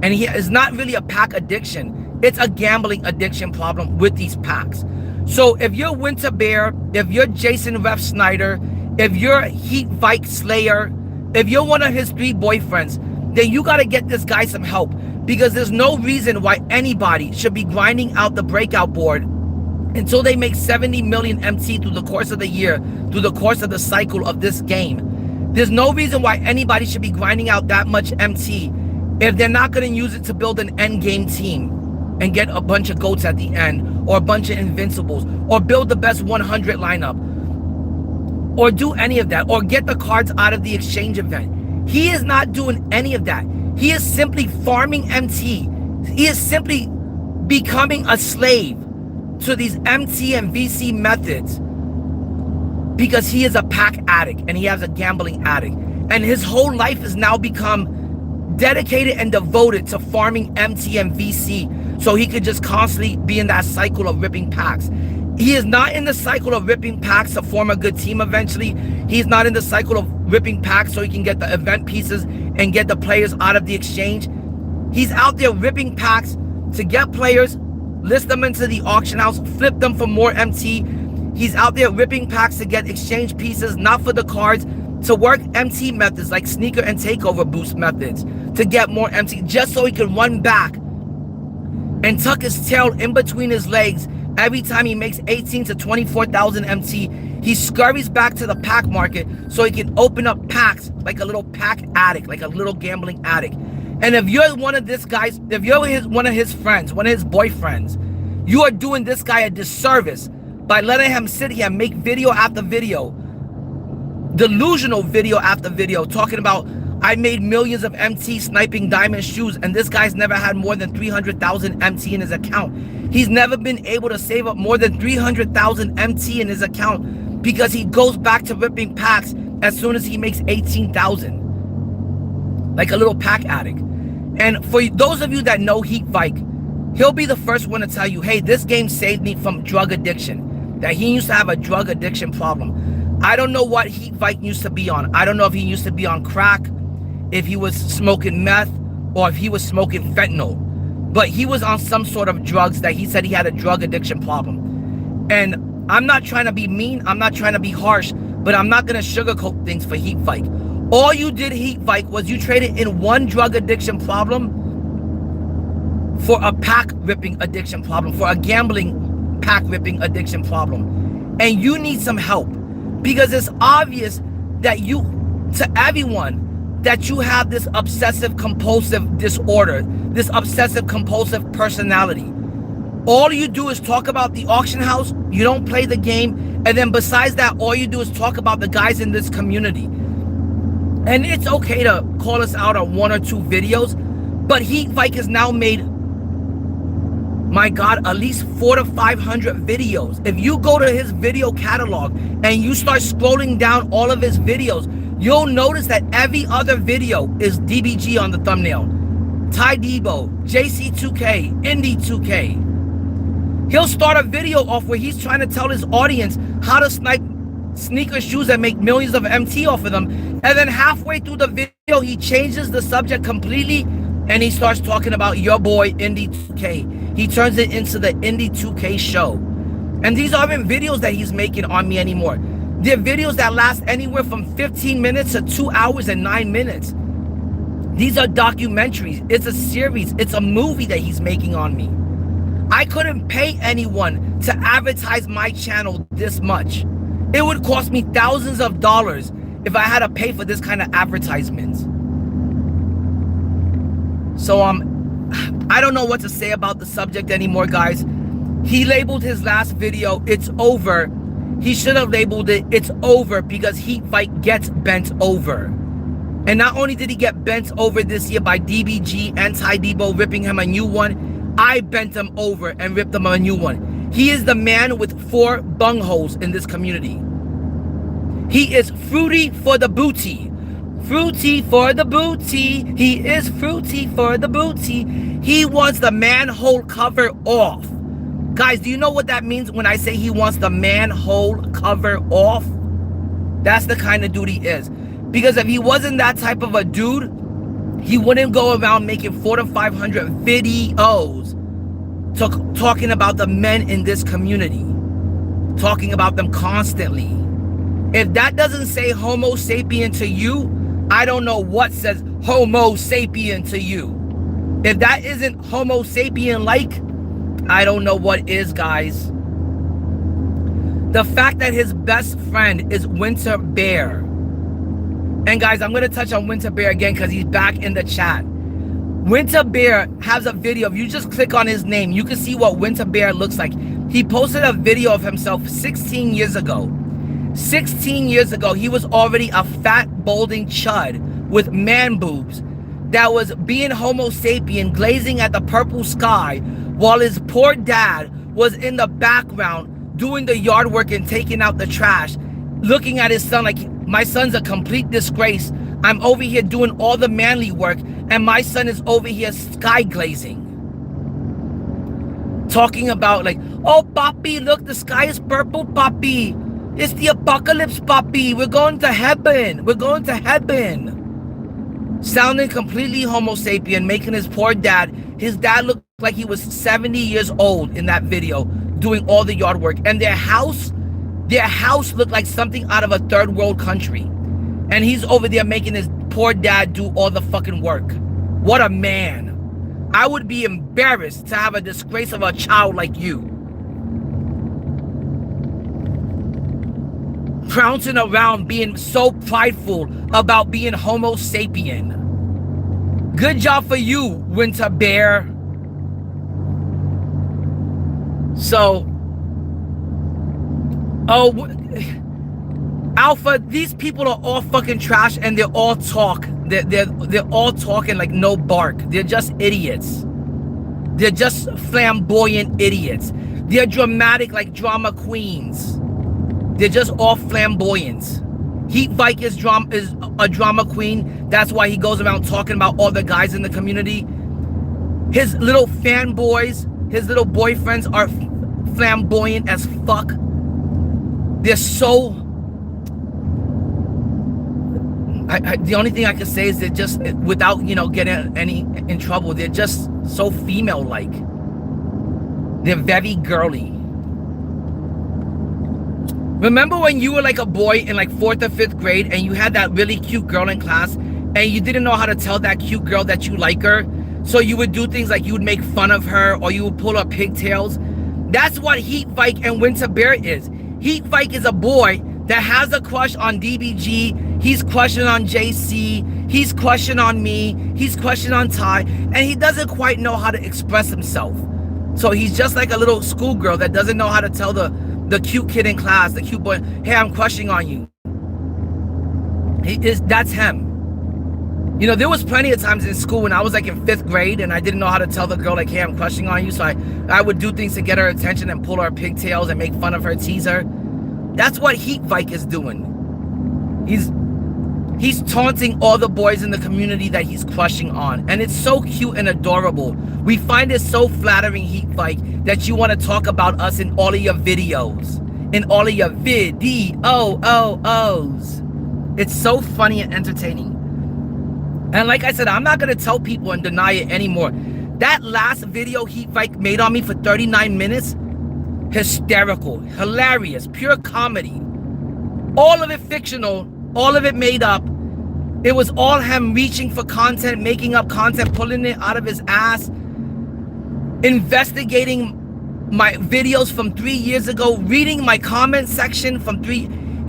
And he is not really a pack addiction. It's a gambling addiction problem with these packs. So if you're Winter Bear, if you're Jason Ref Snyder, if you're Heat Vike Slayer, if you're one of his 3 boyfriends, then you got to get this guy some help, because there's no reason why anybody should be grinding out the breakout board until they make 70 million MT through the course of the year, through the course of the cycle of this game. There's no reason why anybody should be grinding out that much MT if they're not going to use it to build an end game team and get a bunch of goats at the end, or a bunch of invincibles, or build the best 100 lineup, or do any of that, or get the cards out of the exchange event. He is not doing any of that. He is simply farming MT. He is simply becoming a slave to these MT and VC methods, because he is a pack addict and he has a gambling addict, and his whole life has now become dedicated and devoted to farming MT and VC so he could just constantly be in that cycle of ripping packs. He is not in the cycle of ripping packs to form a good team eventually. He's not in the cycle of ripping packs so he can get the event pieces and get the players out of the exchange. He's out there ripping packs to get players, list them into the auction house, flip them for more MT. He's out there ripping packs to get exchange pieces, not for the cards, to work MT methods like sneaker and takeover boost methods to get more MT, just so he can run back and tuck his tail in between his legs every time he makes 18 to 24,000 MT. He scurries back to the pack market so he can open up packs like a little pack addict, like a little gambling addict. And if you're one of this guy's, if you're one of his friends, one of his boyfriends, you are doing this guy a disservice by letting him sit here and make video after video delusional video after video talking about I made millions of MT sniping diamond shoes, and this guy's never had more than 300,000 MT in his account. He's never been able to save up more than 300,000 MT in his account because he goes back to ripping packs as soon as he makes 18,000, like a little pack addict. And for those of you that know Heat Vike, he'll be the first one to tell you, hey, this game saved me from drug addiction, that he used to have a drug addiction problem. I don't know what Heat Vike used to be on. I don't know if he used to be on crack, if he was smoking meth, or if he was smoking fentanyl. But he was on some sort of drugs that he said he had a drug addiction problem. And I'm not trying to be mean, I'm not trying to be harsh, but I'm not going to sugarcoat things for Heat Vike. All you did, Heat Vike, was you traded in one drug addiction problem for a pack ripping addiction problem, for a gambling pack ripping addiction problem. And you need some help, because it's obvious that you, to everyone, that you have this obsessive compulsive disorder, this obsessive compulsive personality. All you do is talk about the auction house, you don't play the game, and then besides that, all you do is talk about the guys in this community. And it's okay to call us out on 1 or 2 videos, but Heat Vike has now made, my God, at least 400 to 500 videos. If you go to his video catalog and you start scrolling down all of his videos, you'll notice that every other video is DBG on the thumbnail. Ty Debo, JC2K, Indie2K. He'll start a video off where he's trying to tell his audience how to snipe sneaker shoes and make millions of MT off of them. And then halfway through the video, he changes the subject completely and he starts talking about your boy Indie2K. He turns it into the Indie2K show. And these aren't videos that he's making on me anymore. They're videos that last anywhere from 15 minutes to 2 hours and 9 minutes. These are documentaries. It's a series. It's a movie that he's making on me. I couldn't pay anyone to advertise my channel this much. It would cost me thousands of dollars if I had to pay for this kind of advertisements. So I don't know what to say about the subject anymore, guys. He labeled his last video, "It's over." He should have labeled it, "It's over," because Heat Vike gets bent over. And not only did he get bent over this year by DBG and Ty Debo ripping him a new one, I bent him over and ripped him a new one. He is the man with 4 bungholes in this community. He is fruity for the booty. Fruity for the booty. He is fruity for the booty. He wants the manhole cover off. Guys, do you know what that means when I say he wants the manhole cover off? That's the kind of dude he is. Because if he wasn't that type of a dude, he wouldn't go around making 400 to 500 videos talking about the men in this community. Talking about them constantly. If that doesn't say Homo sapien to you, I don't know what says Homo sapien to you. If that isn't Homo sapien-like, I don't know what is, guys. The fact that his best friend is Winter Bear. And guys, I'm going to touch on Winter Bear again because he's back in the chat. Winter Bear has a video. If you just click on his name, you can see what Winter Bear looks like. He posted a video of himself 16 years ago. 16 years ago, he was already a fat, balding chud with man boobs that was being Homo sapien, glazing at the purple sky, while his poor dad was in the background doing the yard work and taking out the trash, looking at his son like, my son's a complete disgrace. I'm over here doing all the manly work, and my son is over here sky glazing. Talking about like, oh, papi, look, the sky is purple, papi. It's the apocalypse, papi. We're going to heaven. We're going to heaven. Sounding completely Homo sapien, making his poor dad, his dad looked like he was 70 years old in that video, doing all the yard work. And their house looked like something out of a third world country. And he's over there making his poor dad do all the fucking work. What a man. I would be embarrassed to have a disgrace of a child like you. Trouncing around being so prideful about being Homo sapien. Good job for you, Winter Bear. So, Alpha, these people are all fucking trash and they're all talk. They're all talking like no bark. They're just idiots. They're just flamboyant idiots. They're dramatic like drama queens. They're just all flamboyant. Heat Vike is a drama queen. That's why he goes around talking about all the guys in the community. His little fanboys, his little boyfriends are flamboyant as fuck. They're so... the only thing I can say is they're just, without, you know, getting any in trouble, they're just so female-like. They're very girly. Remember when you were like a boy in like 4th or 5th grade and you had that really cute girl in class and you didn't know how to tell that cute girl that you like her? So you would do things like you would make fun of her or you would pull her pigtails. That's what Heat Vike and Winter Bear is. Heat Vike is a boy that has a crush on DBG. He's crushing on JC. He's crushing on me. He's crushing on Ty. And he doesn't quite know how to express himself. So he's just like a little schoolgirl that doesn't know how to tell the cute kid in class, the cute boy, hey, I'm crushing on you. That's him. You know, there was plenty of times in school when I was like in 5th grade and I didn't know how to tell the girl like, hey, I'm crushing on you. So I would do things to get her attention and pull her pigtails and make fun of her, tease her. That's what Heat Vike is doing. He's taunting all the boys in the community that he's crushing on. And it's so cute and adorable. We find it so flattering, Heat Vike, that you want to talk about us in all of your videos. In all of your videos. It's so funny and entertaining. And like I said, I'm not going to tell people and deny it anymore. That last video Heat Vike made on me for 39 minutes, hysterical, hilarious, pure comedy. All of it fictional, all of it made up. It was all him reaching for content, making up content, pulling it out of his ass, investigating my videos from 3 years ago, reading my comment section from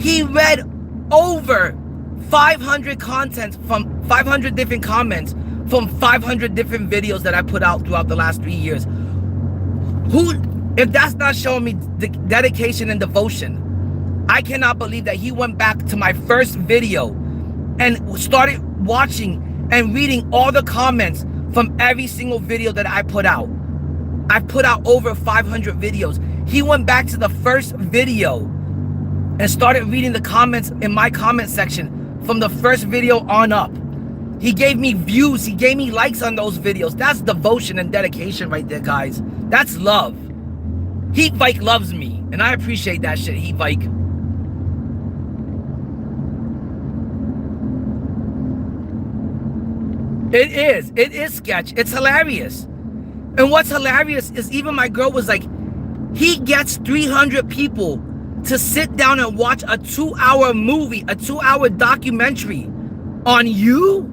he read over 500 different comments from 500 different videos that I put out throughout the last 3 years. If that's not showing me the dedication and devotion, I cannot believe that he went back to my first video and started watching and reading all the comments from every single video that I put out. I put out over 500 videos. He went back to the first video and started reading the comments in my comment section from the first video on up. He gave me views. He gave me likes on those videos. That's devotion and dedication right there, guys. That's love. Heat Vike loves me, and I appreciate that shit, Heat Vike. It is sketch. It's hilarious. And what's hilarious is even my girl was like, he gets 300 people to sit down and watch a 2-hour movie, a 2-hour documentary on you?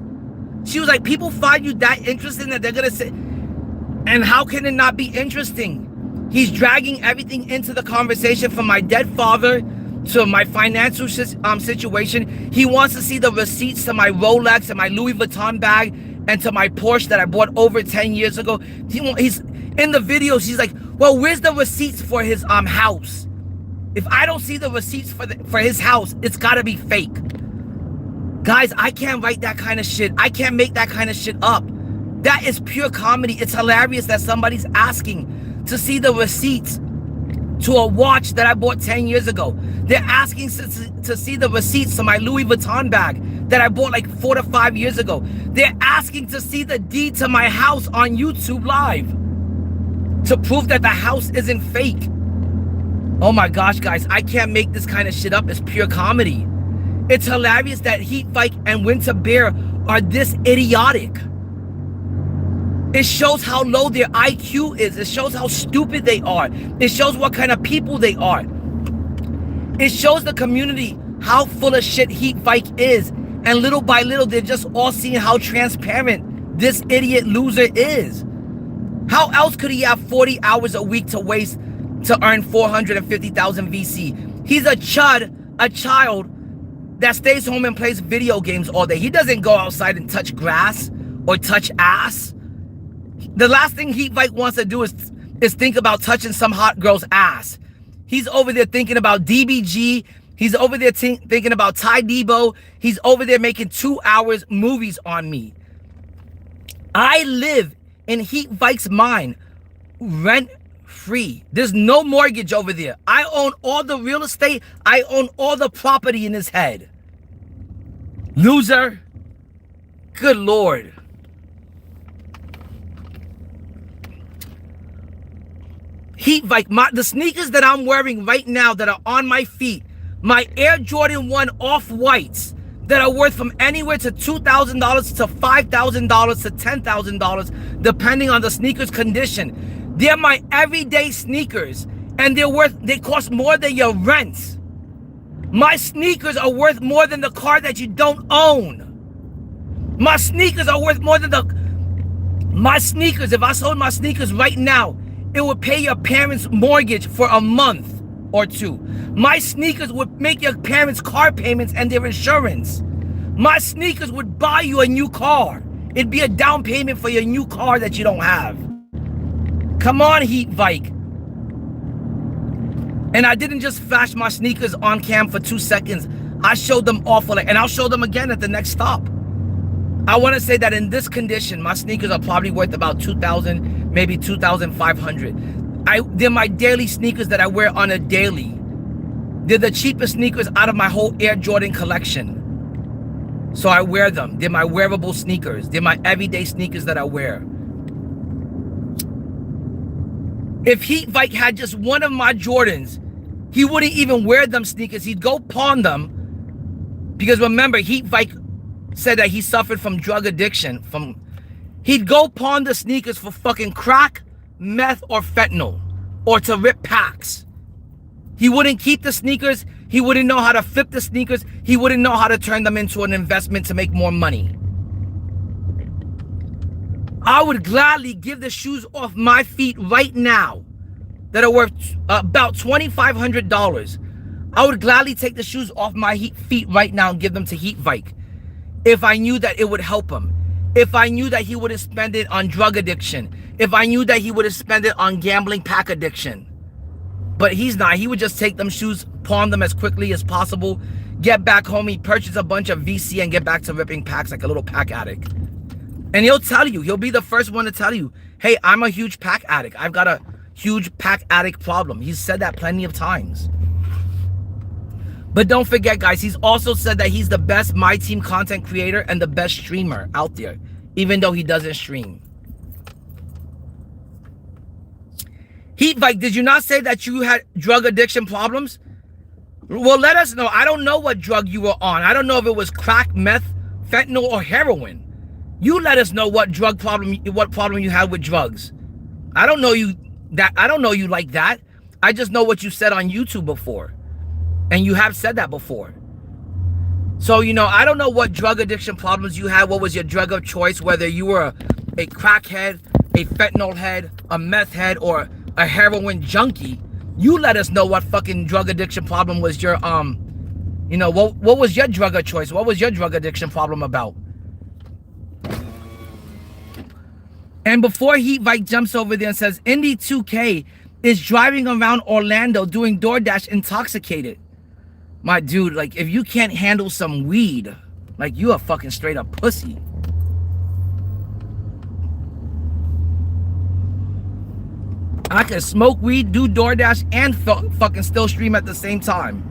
She was like, people find you that interesting that they're gonna say, and how can it not be interesting? He's dragging everything into the conversation from my dead father to my financial situation. He wants to see the receipts to my Rolex and my Louis Vuitton bag and to my Porsche that I bought over 10 years ago. He's in the videos. He's like, well, where's the receipts for his house? If I don't see the receipts for his house, it's gotta be fake. Guys, I can't write that kind of shit. I can't make that kind of shit up. That is pure comedy. It's hilarious that somebody's asking to see the receipts to a watch that I bought 10 years ago. They're asking to see the receipts to my Louis Vuitton bag that I bought like 4 to 5 years ago. They're asking to see the deed to my house on YouTube Live to prove that the house isn't fake. Oh my gosh, guys, I can't make this kind of shit up. It's pure comedy. It's hilarious that Heat Vike and Winter Bear are this idiotic. It shows how low their IQ is. It shows how stupid they are. It shows what kind of people they are. It shows the community how full of shit Heat Vike is. And little by little, they're just all seeing how transparent this idiot loser is. How else could he have 40 hours a week to waste to earn 450,000 VC? He's a chud, a child that stays home and plays video games all day. He doesn't go outside and touch grass or touch ass. The last thing Heat Vike wants to do is think about touching some hot girl's ass. He's over there thinking about DBG He's over there thinking about Ty Debo. He's over there making 2 hours movies on me. I live in Heat Vike's mind rent free. There's no mortgage over there. I own all the real estate. I own all the property in his head. Loser. Good Lord. Heat Vike, the sneakers that I'm wearing right now that are on my feet, my Air Jordan 1 off-whites that are worth from anywhere to $2,000 to $5,000 to $10,000, depending on the sneaker's condition. They're my everyday sneakers, and they cost more than your rent. My sneakers are worth more than the car that you don't own. My sneakers are worth more than my sneakers. If I sold my sneakers right now, it would pay your parents' mortgage for a month or two. My sneakers would make your parents' car payments and their insurance. My sneakers would buy you a new car. It'd be a down payment for your new car that you don't have. Come on, Heat Vike. And I didn't just flash my sneakers on cam for 2 seconds. I showed them off, and I'll show them again at the next stop. I want to say that in this condition, my sneakers are probably worth about $2,000, maybe $2,500. They're my daily sneakers that I wear on a daily. They're the cheapest sneakers out of my whole Air Jordan collection. So I wear them. They're my wearable sneakers. They're my everyday sneakers that I wear. If Heat Vike had just one of my Jordans, he wouldn't even wear them sneakers. He'd go pawn them. Because remember, Heat Vike said that he suffered from drug addiction. He'd go pawn the sneakers for fucking crack, meth, or fentanyl, or to rip packs. He wouldn't keep the sneakers. He wouldn't know how to flip the sneakers. He wouldn't know how to turn them into an investment to make more money. I would gladly give the shoes off my feet right now that are worth about $2,500. I would gladly take the shoes off my feet right now and give them to Heat Vike if I knew that it would help him. If I knew that he wouldn't spend it on drug addiction. If I knew that he wouldn't spend it on gambling pack addiction. But he's not. He would just take them shoes, pawn them as quickly as possible, get back home, he'd purchase a bunch of VC and get back to ripping packs like a little pack addict. And he'll tell you, he'll be the first one to tell you, hey, I'm a huge pack addict. I've got a huge pack addict problem. He's said that plenty of times. But don't forget, guys, he's also said that he's the best My Team content creator and the best streamer out there, even though he doesn't stream. Heat Vike, did you not say that you had drug addiction problems? Well, let us know. I don't know what drug you were on. I don't know if it was crack, meth, fentanyl, or heroin. You let us know what problem you had with drugs. I don't know you like that. I just know what you said on YouTube before. And you have said that before. So, I don't know what drug addiction problems you had. What was your drug of choice? Whether you were a crack head, a fentanyl head, a meth head, or a heroin junkie. You let us know what fucking drug addiction problem was your, what was your drug of choice? What was your drug addiction problem about? And before Heat Vike jumps over there and says, Indie2K is driving around Orlando doing DoorDash intoxicated. My dude, like, if you can't handle some weed, like, you a fucking straight up pussy. I can smoke weed, do DoorDash, and fucking still stream at the same time.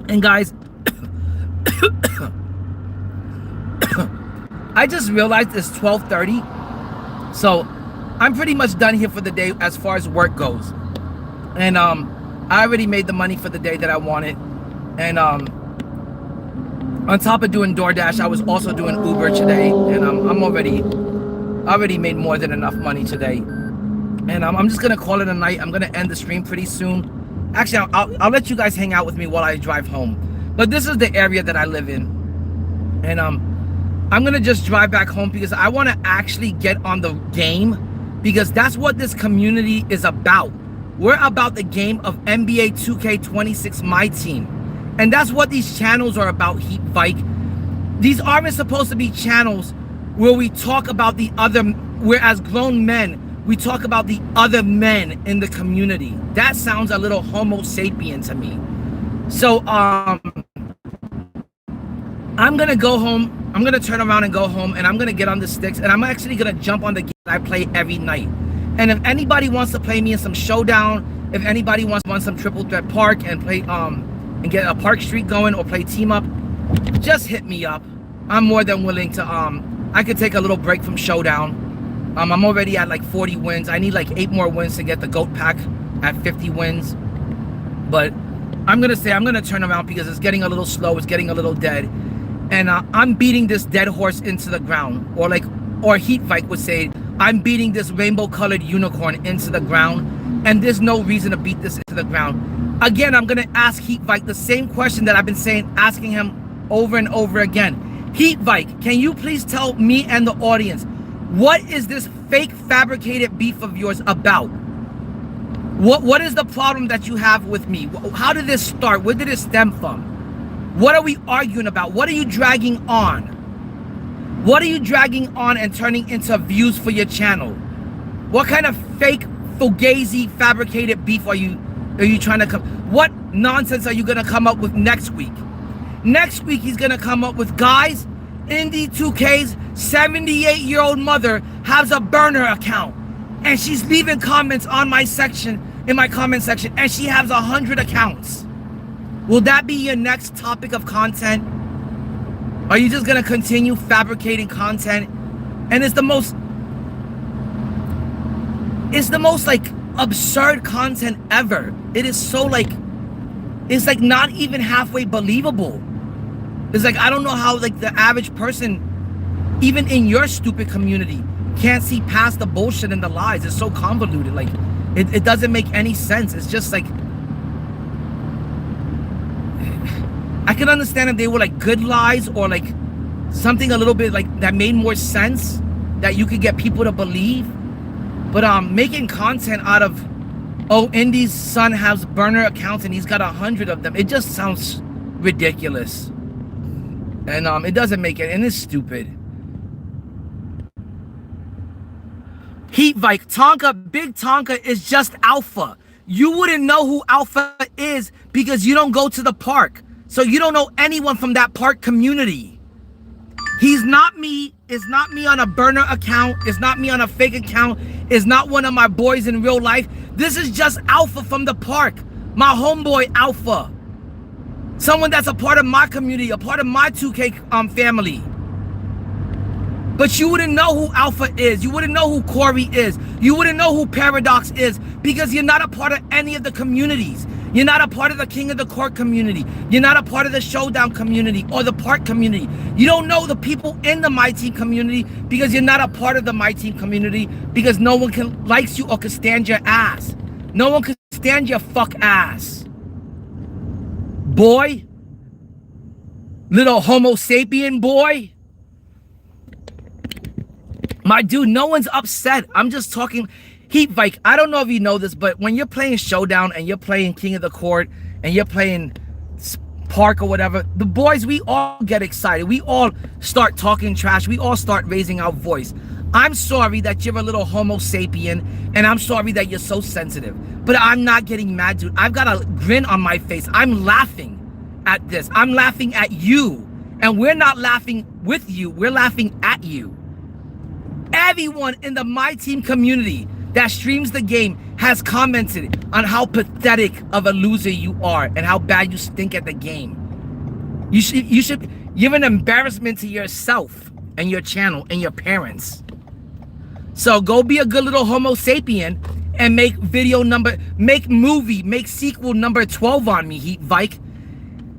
And guys, I just realized it's 12:30, so I'm pretty much done here for the day as far as work goes. And I already made the money for the day that I wanted. And on top of doing DoorDash, I was also doing Uber today, and I'm already made more than enough money today. And I'm just gonna call it a night. I'm gonna end the stream pretty soon. Actually, I'll let you guys hang out with me while I drive home. But this is the area that I live in. And I'm going to just drive back home because I want to actually get on the game, because that's what this community is about. We're about the game of NBA 2K26 My Team. And that's what these channels are about, Heat Vike. These aren't supposed to be channels where we talk about the other, where as grown men, we talk about the other men in the community. That sounds a little homo sapien to me. So, I'm gonna go home. I'm gonna turn around and go home, and I'm gonna get on the sticks, and I'm actually gonna jump on the game I play every night. And if anybody wants to play me in some showdown, if anybody wants some triple threat park and play and get a park streak going or play team up, just hit me up. I'm more than willing to I could take a little break from showdown. I'm already at like 40 wins. I need like 8 more wins to get the GOAT pack at 50 wins. But I'm gonna turn around because it's getting a little slow, it's getting a little dead. And I'm beating this dead horse into the ground. Or Heat Vike would say, I'm beating this rainbow colored unicorn into the ground. And there's no reason to beat this into the ground. Again, I'm gonna ask Heat Vike the same question that I've been asking him over and over again. Heat Vike, can you please tell me and the audience, what is this fake fabricated beef of yours about? What is the problem that you have with me? How did this start? Where did it stem from? What are we arguing about? What are you dragging on? What are you dragging on and turning into views for your channel? What kind of fake fugazi fabricated beef are you trying to come? What nonsense are you gonna come up with next week? Next week he's gonna come up with, guys, Indie2K's 78-year-old mother has a burner account and she's leaving comments on my section, in my comment section, and she has 100 accounts. Will that be your next topic of content? Are you just gonna continue fabricating content? And it's the most like absurd content ever. It is so like, it's like not even halfway believable. It's like, I don't know how like the average person, even in your stupid community, can't see past the bullshit and the lies. It's so convoluted. Like, it doesn't make any sense. It's just like, I can understand if they were like good lies or like something a little bit like that made more sense that you could get people to believe. But making content out of, oh, Indy's son has burner accounts and he's got 100 of them, it just sounds ridiculous. And it doesn't make it, and it's stupid. Heat Vike, Big Tonka is just alpha. You wouldn't know who alpha is because you don't go to the park. So you don't know anyone from that park community. He's not me. It's not me on a burner account. It's not me on a fake account. It's not one of my boys in real life. This is just alpha from the park. My homeboy alpha. Someone that's a part of my community, a part of my 2K family. But you wouldn't know who Alpha is. You wouldn't know who Corey is. You wouldn't know who Paradox is because you're not a part of any of the communities. You're not a part of the King of the Court community. You're not a part of the Showdown community or the Park community. You don't know the people in the My Team community because you're not a part of the My Team community because no one likes you or can stand your ass. No one can stand your fuck ass. Boy. Little Homo sapien boy. My dude, no one's upset. I'm just talking. Heat Vike, I don't know if you know this, but when you're playing Showdown and you're playing King of the Court and you're playing Park or whatever, the boys, we all get excited. We all start talking trash. We all start raising our voice. I'm sorry that you're a little Homo sapien, and I'm sorry that you're so sensitive. But I'm not getting mad, dude. I've got a grin on my face. I'm laughing at this. I'm laughing at you. And we're not laughing with you. We're laughing at you. Everyone in the My Team community that streams the game has commented on how pathetic of a loser you are and how bad you stink at the game. You're an embarrassment to yourself and your channel and your parents. So go be a good little Homo sapien and make sequel number 12 on me, Heat Vike.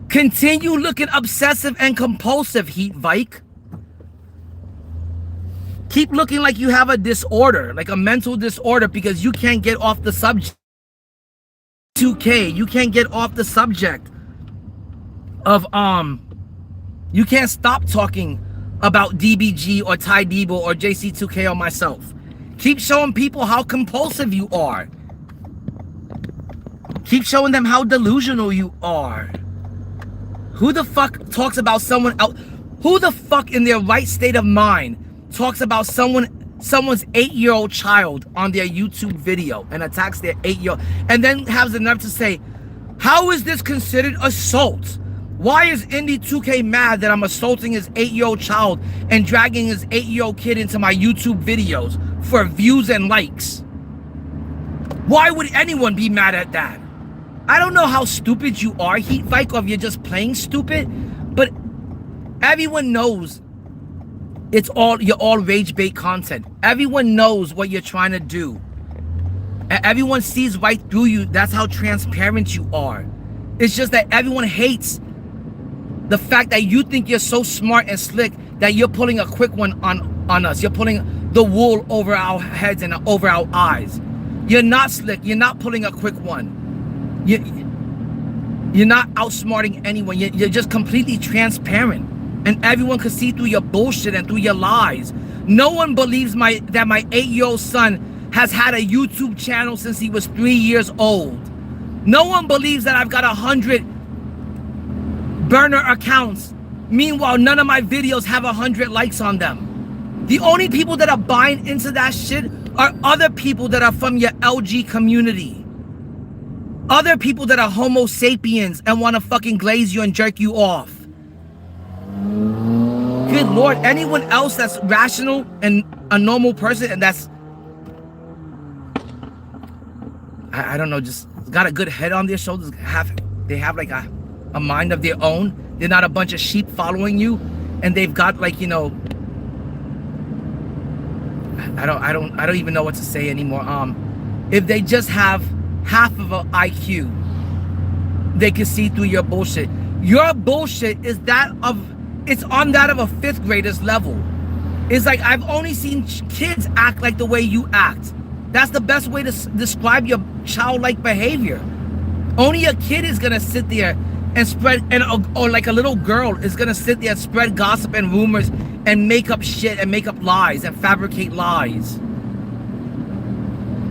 Continue looking obsessive and compulsive, Heat Vike. Keep looking like you have a disorder, like a mental disorder, because you can't get off the subject. 2K, you can't get off the subject of, you can't stop talking about DBG or Ty Debo or JC2K or myself. Keep showing people how compulsive you are. Keep showing them how delusional you are. Who the fuck talks about someone else? Who the fuck in their right state of mind talks about someone's 8-year-old child on their YouTube video and attacks their 8-year-old and then has the nerve to say, how is this considered assault? Why is Indie2K mad that I'm assaulting his 8-year-old child and dragging his 8-year-old kid into my YouTube videos for views and likes? Why would anyone be mad at that? I don't know how stupid you are, Heat Vike, or if you're just playing stupid, but everyone knows you're all rage bait content. Everyone knows what you're trying to do. Everyone sees right through you. That's how transparent you are. It's just that everyone hates the fact that you think you're so smart and slick that you're pulling a quick one on us. You're pulling the wool over our heads and over our eyes. You're not slick. You're not pulling a quick one. You're not outsmarting anyone. You're just completely transparent. And everyone can see through your bullshit and through your lies. No one believes that my 8-year-old son has had a YouTube channel since he was 3 years old. No one believes that I've got 100 burner accounts. Meanwhile, none of my videos have 100 likes on them. The only people that are buying into that shit are other people that are from your LG community. Other people that are homo sapiens and want to fucking glaze you and jerk you off. Good Lord, anyone else that's rational and a normal person and that's, I don't know, just got a good head on their shoulders, they have like a mind of their own. They're not a bunch of sheep following you, and they've got like, you know, I don't even know what to say anymore. If they just have half of an IQ, they can see through your bullshit. Your bullshit is it's on that of a 5th grader's level. It's like, I've only seen kids act like the way you act. That's the best way to describe your childlike behavior. Only a kid is gonna sit there and spread, or like a little girl is gonna sit there and spread gossip and rumors and make up shit and make up lies and fabricate lies.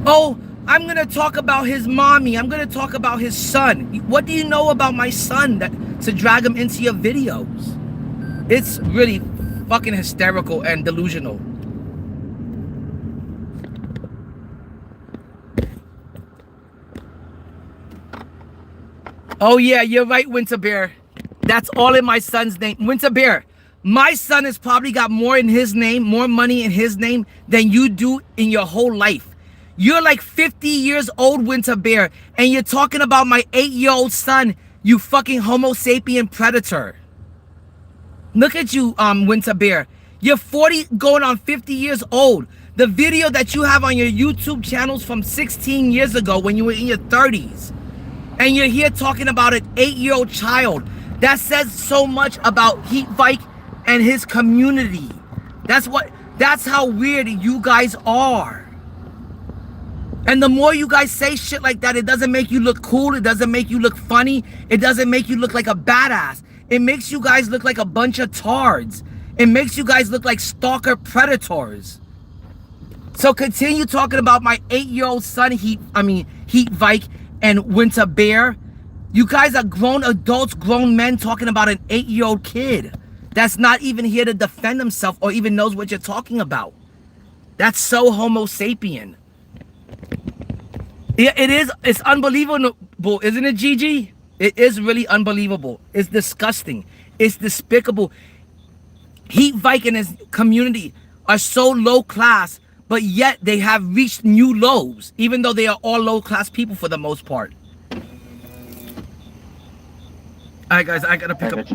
Oh, I'm gonna talk about his mommy. I'm gonna talk about his son. What do you know about my son to drag him into your videos? It's really fucking hysterical and delusional. Oh yeah, you're right, Winter Bear. That's all in my son's name. Winter Bear, my son has probably got more in his name, more money in his name than you do in your whole life. You're like 50 years old, Winter Bear, and you're talking about my 8-year-old son, you fucking homo sapien predator. Look at you, Winter Bear. You're 40 going on 50 years old. The video that you have on your YouTube channels from 16 years ago when you were in your 30s. And you're here talking about an 8-year-old child. That says so much about Heat Vike and his community. That's how weird you guys are. And the more you guys say shit like that, it doesn't make you look cool. It doesn't make you look funny. It doesn't make you look like a badass. It makes you guys look like a bunch of tards. It makes you guys look like stalker predators. So continue talking about my 8-year-old son, Heat Vike and Winter Bear. You guys are grown adults, grown men talking about an 8-year-old kid that's not even here to defend himself or even knows what you're talking about. That's so homo sapien. Yeah, it is. It's unbelievable, isn't it, Gigi? It is really unbelievable. It's disgusting. It's despicable. Heat Vike and his community are so low class, but yet they have reached new lows, even though they are all low class people for the most part. All right, guys, I gotta pick up.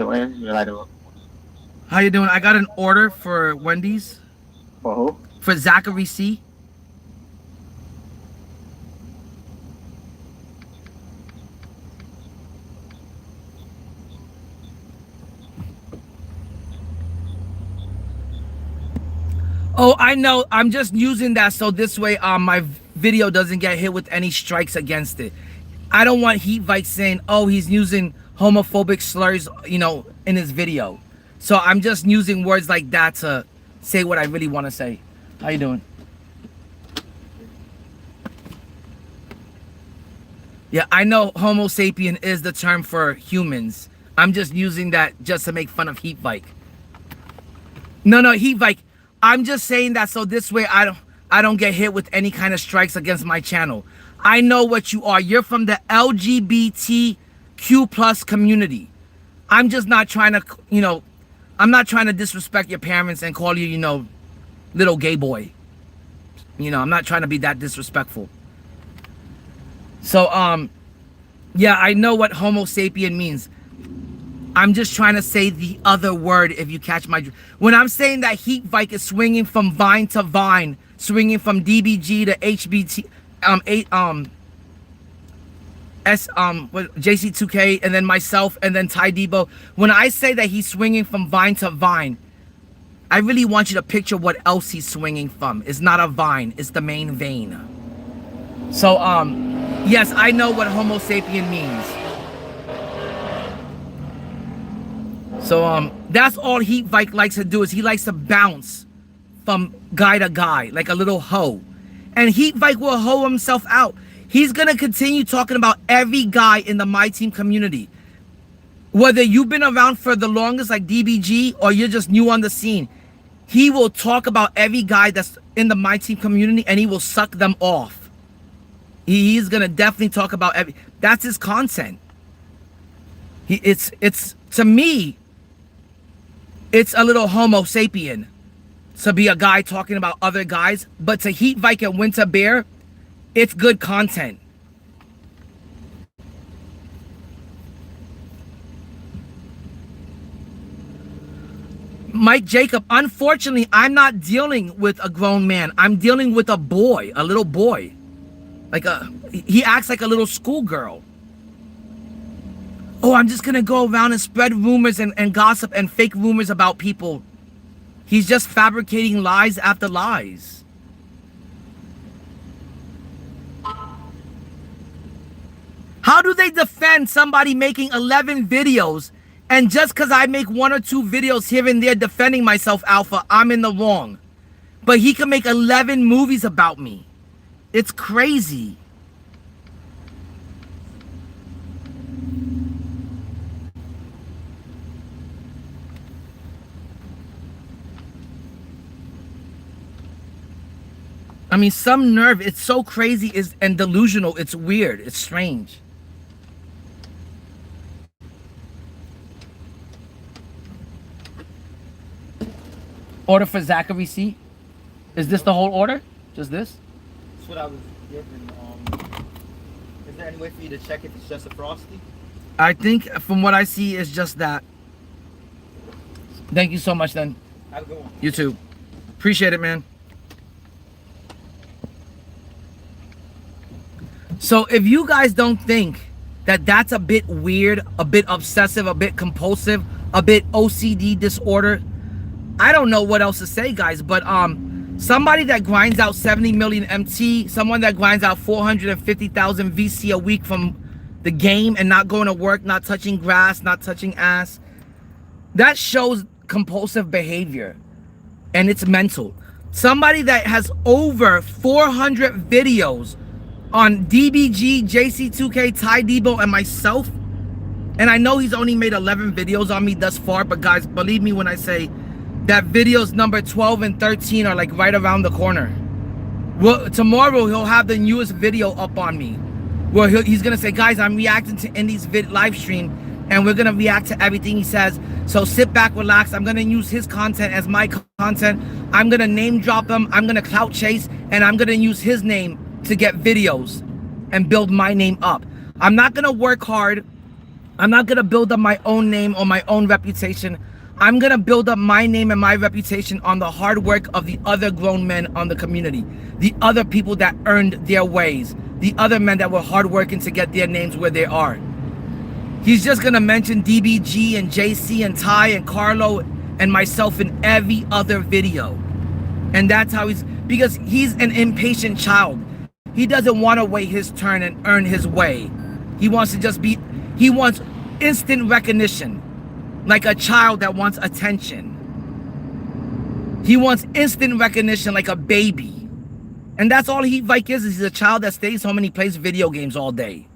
How you doing? I got an order for Wendy's. For who? For Zachary C. Oh, I know. I'm just using that so this way my video doesn't get hit with any strikes against it. I don't want Heat Vike saying, oh, he's using homophobic slurs, you know, in his video. So I'm just using words like that to say what I really want to say. How you doing? Yeah, I know homo sapien is the term for humans. I'm just using that just to make fun of Heat Vike. No, Heat Vike. I'm just saying that so this way I don't get hit with any kind of strikes against my channel. I know what you are. You're from the LGBTQ plus community. I'm just not trying to, I'm not trying to disrespect your parents and call you, little gay boy. I'm not trying to be that disrespectful. So, yeah, I know what Homo sapien means. I'm just trying to say the other word if you catch my... When I'm saying that Heat Vike is swinging from vine to vine, swinging from DBG to HBT, JC2K, and then myself, and then Ty Debo. When I say that he's swinging from vine to vine, I really want you to picture what else he's swinging from. It's not a vine, it's the main vein. So, yes, I know what Homo sapien means. So, that's all Heat Vike likes to do, is he likes to bounce from guy to guy, like a little hoe. And Heat Vike will hoe himself out. He's gonna continue talking about every guy in the My Team community. Whether you've been around for the longest, like DBG, or you're just new on the scene, he will talk about every guy that's in the My Team community, and he will suck them off. He's gonna definitely talk about every... That's his content. It's to me, it's a little Homo sapien to be a guy talking about other guys, but to Heat Vike and Winter Bear, it's good content. Mike Jacob, unfortunately, I'm not dealing with a grown man. I'm dealing with a boy, a little boy. He acts like a little schoolgirl. Oh, I'm just gonna go around and spread rumors and gossip and fake rumors about people. He's just fabricating lies after lies. How do they defend somebody making 11 videos, and just because I make 1 or 2 videos here and there defending myself, Alpha, I'm in the wrong? But he can make 11 movies about me. It's crazy. I mean, some nerve. It's so crazy and delusional. It's weird. It's strange. Order for Zachary C. Is this the whole order? Just this? That's what I was getting. Is there any way for you to check if it's just a Frosty? I think from what I see, it's just that. Thank you so much, then. Have a good one. You too. Appreciate it, man. So if you guys don't think that that's a bit weird, a bit obsessive, a bit compulsive, a bit OCD disorder, I don't know what else to say, guys. But somebody that grinds out 70 million MT, someone that grinds out 450,000 VC a week from the game and not going to work, not touching grass, not touching ass, that shows compulsive behavior, and it's mental. Somebody that has over 400 videos on DBG, JC2K, Ty Debo, and myself, and I know he's only made 11 videos on me thus far, but guys, believe me when I say that videos number 12 and 13 are like right around the corner. Well, tomorrow he'll have the newest video up on me, where he's gonna say, guys, I'm reacting to Indie's live stream, and we're gonna react to everything he says. So sit back, relax. I'm gonna use his content as my content. I'm gonna name drop him. I'm gonna clout chase, and I'm gonna use his name to get videos and build my name up. I'm not gonna work hard. I'm not gonna build up my own name or my own reputation. I'm gonna build up my name and my reputation on the hard work of the other grown men on the community, the other people that earned their ways, the other men that were hardworking to get their names where they are. He's just gonna mention DBG and JC and Ty and Carlo and myself in every other video. And that's how because he's an impatient child. He doesn't want to wait his turn and earn his way. He wants to just he wants instant recognition, like a child that wants attention. He wants instant recognition like a baby. And that's all Heat Vike is he's a child that stays home and he plays video games all day.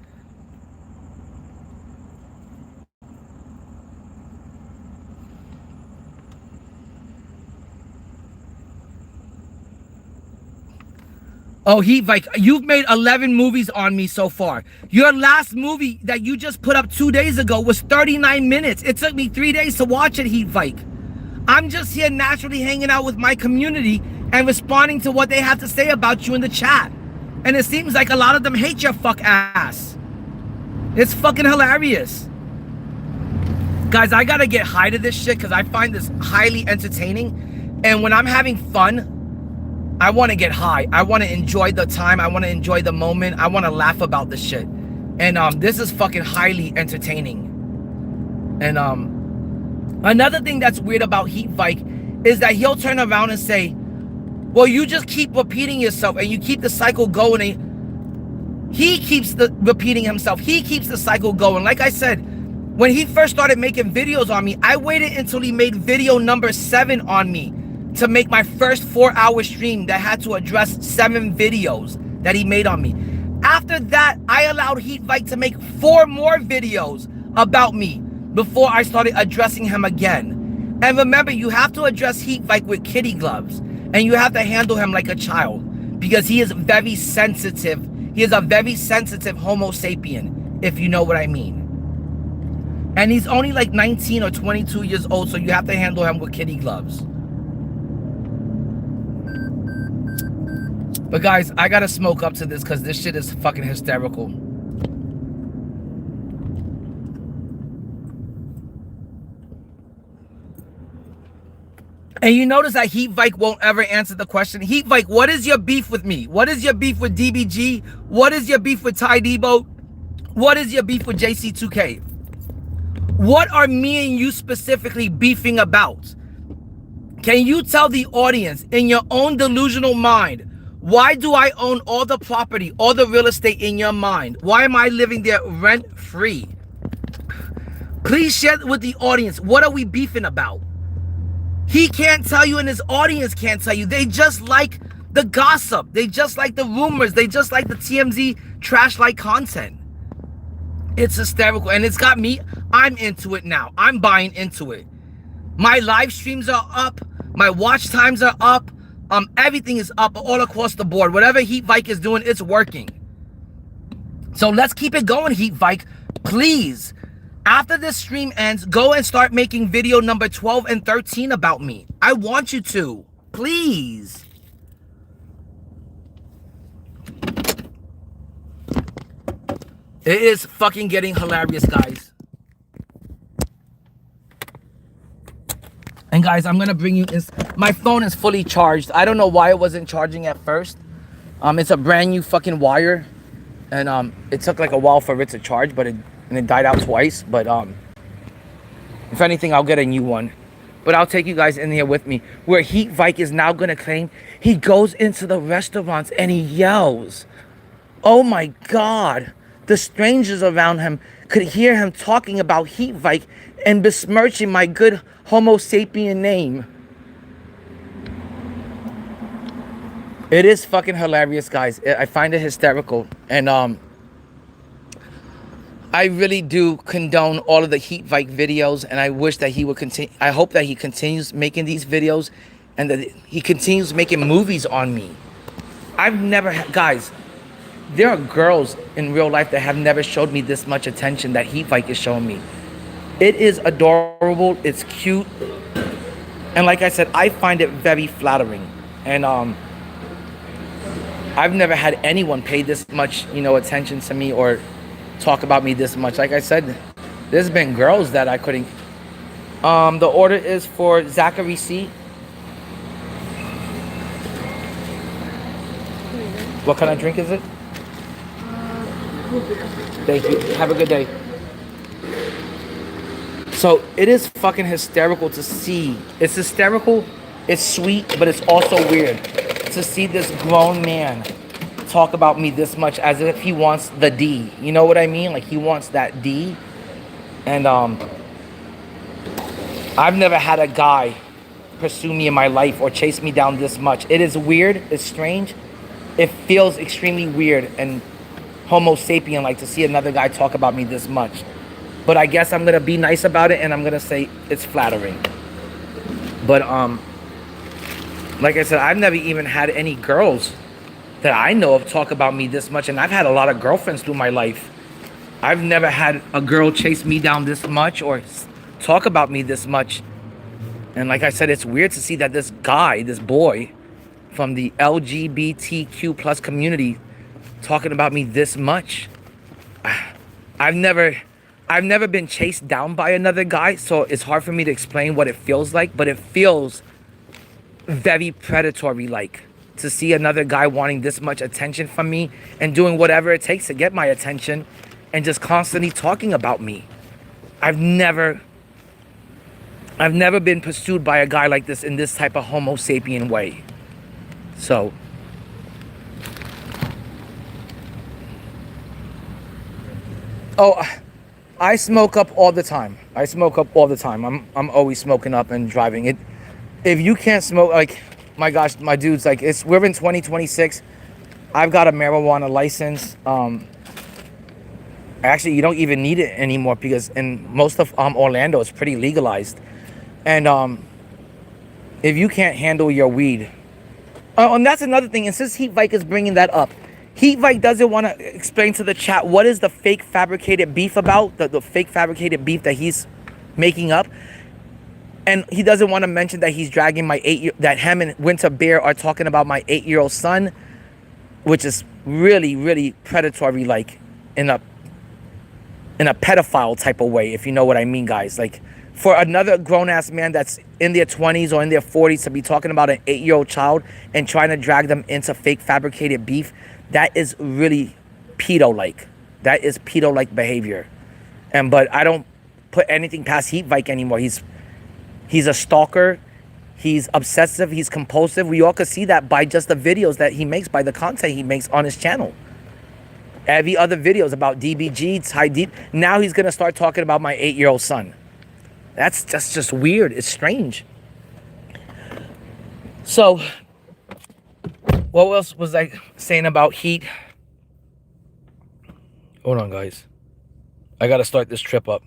Oh, Heat Vike, you've made 11 movies on me so far. Your last movie that you just put up 2 days ago was 39 minutes. It took me 3 days to watch it, Heat Vike. I'm just here naturally hanging out with my community and responding to what they have to say about you in the chat. And it seems like a lot of them hate your fuck ass. It's fucking hilarious. Guys, I gotta get high to this shit because I find this highly entertaining. And when I'm having fun, I want to get high. I want to enjoy the time. I want to enjoy the moment. I want to laugh about this shit. And this is fucking highly entertaining. And another thing that's weird about Heat Vike is that he'll turn around and say, well, you just keep repeating yourself and you keep the cycle going. And he keeps repeating himself. He keeps the cycle going. Like I said, when he first started making videos on me, I waited until he made video number 7 on me to make my first 4-hour stream that had to address 7 videos that he made on me. After that, I allowed Heat Vike to make 4 more videos about me before I started addressing him again. And remember, you have to address Heat Vike with kitty gloves, and you have to handle him like a child because he is very sensitive. He is a very sensitive Homo sapien, if you know what I mean. And he's only like 19 or 22 years old, so you have to handle him with kitty gloves. But guys, I gotta smoke up to this because this shit is fucking hysterical. And you notice that Heat Vike won't ever answer the question. Heat Vike, what is your beef with me? What is your beef with DBG? What is your beef with Ty Debo? What is your beef with JC2K? What are me and you specifically beefing about? Can you tell the audience in your own delusional mind, why do I own all the property, all the real estate in your mind? Why am I living there rent-free? Please share with the audience, what are we beefing about? He can't tell you and his audience can't tell you. They just like the gossip. They just like the rumors. They just like the TMZ trash-like content. It's hysterical. And it's got me, I'm into it now. I'm buying into it. My live streams are up. My watch times are up. Everything is up all across the board. Whatever Heat Vike is doing, it's working. So let's keep it going, Heat Vike. Please, after this stream ends, go and start making video number 12 and 13 about me. I want you to. Please. It is fucking getting hilarious, guys. And guys, I'm gonna bring you in. My phone is fully charged. I don't know why it wasn't charging at first. It's a brand new fucking wire, and it took like a while for it to charge, but it died out twice. But if anything, I'll get a new one. But I'll take you guys in here with me, where Heat Vike is now gonna claim he goes into the restaurants and he yells. Oh my God! The strangers around him could hear him talking about Heat Vike and besmirching my good Homo sapien name. It is fucking hilarious, guys. I find it hysterical. And I really do condone all of the Heat Vike videos, and I wish that he would continue. I hope that he continues making these videos and that he continues making movies on me. I've never guys, there are girls in real life that have never showed me this much attention that Heat Vike is showing me. It is adorable. It's cute. And like I said, I find it very flattering. And I've never had anyone pay this much, attention to me or talk about me this much. Like I said, there's been girls that I couldn't. The order is for Zachary C. What kind of drink is it? Thank you. Have a good day. So it is fucking hysterical to see. It's hysterical, it's sweet, but it's also weird to see this grown man talk about me this much as if he wants the D. You know what I mean? Like he wants that D. And I've never had a guy pursue me in my life or chase me down this much. It is weird, it's strange. It feels extremely weird and Homo sapien like to see another guy talk about me this much. But I guess I'm gonna be nice about it and I'm gonna say it's flattering. But like I said, I've never even had any girls that I know of talk about me this much, and I've had a lot of girlfriends through my life. I've never had a girl chase me down this much or talk about me this much. And like I said, it's weird to see that this guy, this boy from the LGBTQ plus community talking about me this much. I've never been chased down by another guy, so it's hard for me to explain what it feels like, but it feels very predatory like to see another guy wanting this much attention from me and doing whatever it takes to get my attention and just constantly talking about me. I've never been pursued by a guy like this in this type of Homo sapien way. So I smoke up all the time. I'm always smoking up and driving it. If you can't smoke, like, my gosh, my dudes, like, we're in 2026. I've got a marijuana license. Actually, you don't even need it anymore because in most of Orlando, it's pretty legalized. And if you can't handle your weed, and that's another thing. And since Heat Vike is bringing that up, Heat Vike doesn't want to explain to the chat what is the fake fabricated beef about, the fake fabricated beef that he's making up. And he doesn't want to mention that he's dragging that him and Winter Bear are talking about my 8-year-old son, which is really, really predatory, like in a pedophile type of way, if you know what I mean, guys. Like, for another grown-ass man that's in their 20s or in their 40s to be talking about an 8-year-old child and trying to drag them into fake fabricated beef, that is really pedo-like. That is pedo-like behavior. But I don't put anything past Heat Vike anymore. He's a stalker. He's obsessive. He's compulsive. We all could see that by just the videos that he makes, by the content he makes on his channel. Every other videos about DBG, Ty Deep. Now he's going to start talking about my 8-year-old son. That's just weird. It's strange. So, what else was I saying about Heat? Hold on, guys. I got to start this trip up.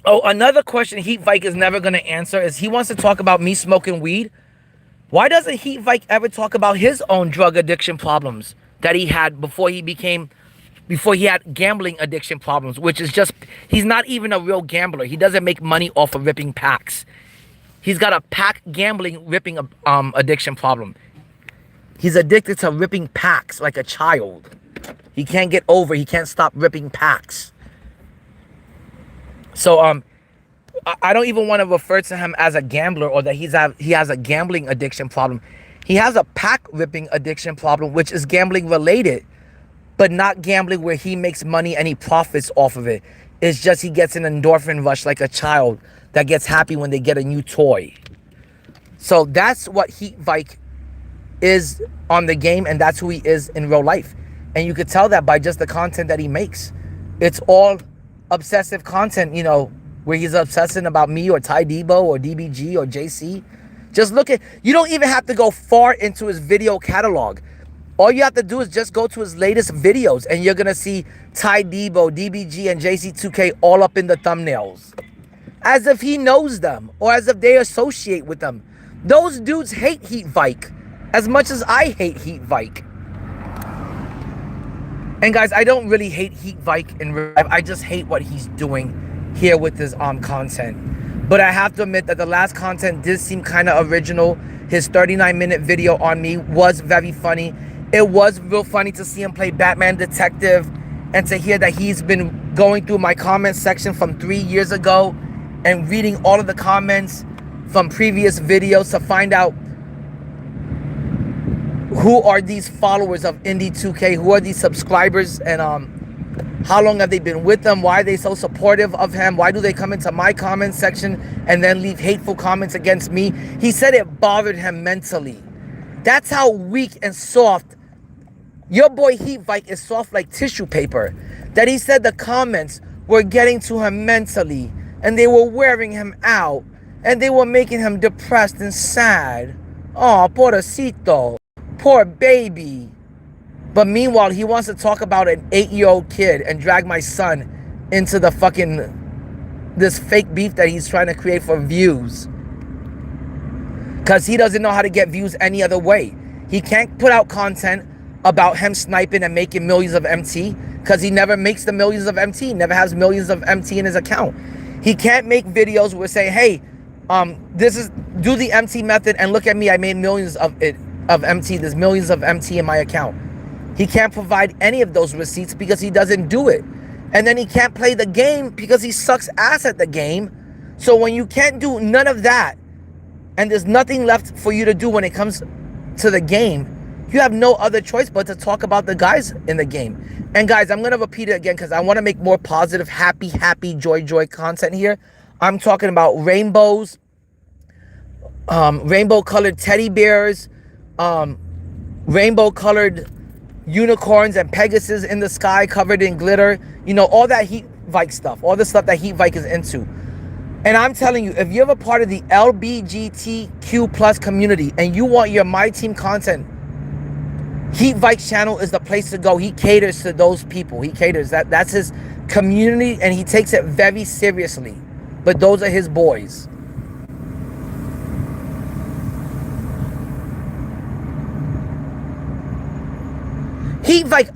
Oh, another question Heat Vike is never going to answer is he wants to talk about me smoking weed. Why doesn't Heat Vike ever talk about his own drug addiction problems that he had before he had gambling addiction problems, which is just, he's not even a real gambler. He doesn't make money off of ripping packs. He's got a pack gambling ripping addiction problem. He's addicted to ripping packs like a child. He can't stop ripping packs. So I don't even want to refer to him as a gambler or that he has a gambling addiction problem. He has a pack ripping addiction problem, which is gambling related, but not gambling where he makes money and he profits off of it. It's just he gets an endorphin rush like a child that gets happy when they get a new toy. So that's what Heat Vike is on the game, and that's who he is in real life. And you could tell that by just the content that he makes. It's all obsessive content, you know, where he's obsessing about me or Ty Debo or DBG or JC. Just look at, you don't even have to go far into his video catalog. All you have to do is just go to his latest videos and you're going to see Ty Debo, DBG, and JC2K all up in the thumbnails. As if he knows them or as if they associate with them. Those dudes hate Heat Vike as much as I hate Heat Vike. And guys, I don't really hate Heat Vike in real life. I just hate what he's doing here with his content. But I have to admit that the last content did seem kind of original. His 39-minute video on me was very funny. It was real funny to see him play Batman Detective and to hear that he's been going through my comment section from 3 years ago and reading all of the comments from previous videos to find out who are these followers of Indie2K, who are these subscribers, and how long have they been with them? Why are they so supportive of him? Why do they come into my comment section and then leave hateful comments against me? He said it bothered him mentally. That's how weak and soft your boy Heat Vike is, soft like tissue paper. That he said the comments were getting to him mentally and they were wearing him out and they were making him depressed and sad. Oh, pobrecito. Poor baby. But meanwhile, he wants to talk about an 8-year-old kid and drag my son into the fucking this fake beef that he's trying to create for views. Because he doesn't know how to get views any other way. He can't put out content about him sniping and making millions of MT because he never makes the millions of MT, never has millions of MT in his account. He can't make videos where say, hey, do the MT method and look at me, I made millions of MT, there's millions of MT in my account. He can't provide any of those receipts because he doesn't do it. And then he can't play the game because he sucks ass at the game. So when you can't do none of that, and there's nothing left for you to do when it comes to the game, you have no other choice but to talk about the guys in the game. And guys, I'm going to repeat it again because I want to make more positive, happy, joy content here. I'm talking about rainbows, rainbow-colored teddy bears, rainbow-colored unicorns and Pegasus in the sky covered in glitter. You know, all that Heat Vike stuff, all the stuff that Heat Vike is into. And I'm telling you, if you're a part of the LBGTQ plus community and you want your My Team content, Heat Vike's channel is the place to go. He caters to those people. He caters. That's his community, and he takes it very seriously. But those are his boys. Heat Vike,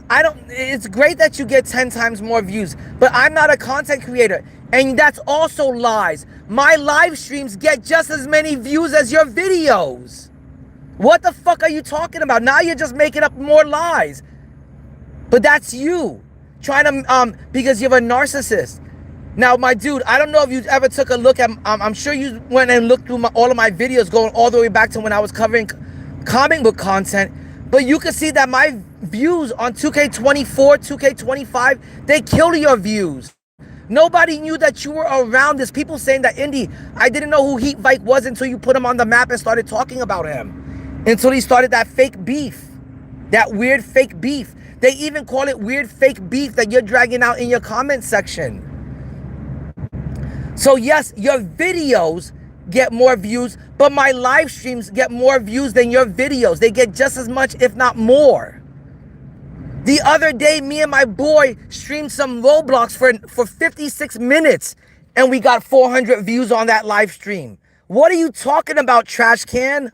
it's great that you get 10 times more views, but I'm not a content creator. And that's also lies. My live streams get just as many views as your videos. What the fuck are you talking about? Now you're just making up more lies. But that's you. Trying to, because you're a narcissist. Now, my dude, I don't know if you ever took a look at, I'm sure you went and looked through all of my videos going all the way back to when I was covering comic book content. But you can see that my views on 2K24, 2K25, they kill your views. Nobody knew that you were around. There's people saying that, Indy, I didn't know who Heat Vike was until you put him on the map and started talking about him. Until he started that fake beef. That weird fake beef. They even call it weird fake beef that you're dragging out in your comment section. So yes, your videos get more views, but my live streams get more views than your videos. They get just as much, if not more. The other day, me and my boy streamed some Roblox for 56 minutes, and we got 400 views on that live stream. What are you talking about, trash can?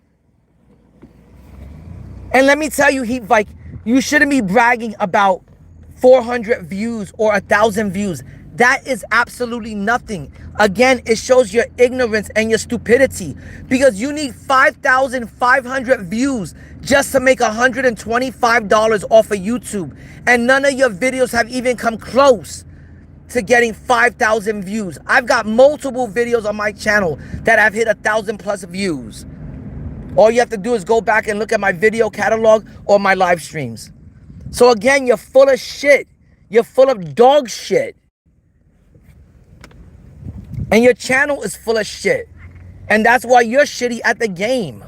And let me tell you, Heat Vike, you shouldn't be bragging about 400 views or 1,000 views. That is absolutely nothing. Again, it shows your ignorance and your stupidity because you need 5,500 views just to make $125 off of YouTube. And none of your videos have even come close to getting 5,000 views. I've got multiple videos on my channel that have hit 1,000 plus views. All you have to do is go back and look at my video catalog or my live streams. So again, you're full of shit. You're full of dog shit. And your channel is full of shit. And that's why you're shitty at the game.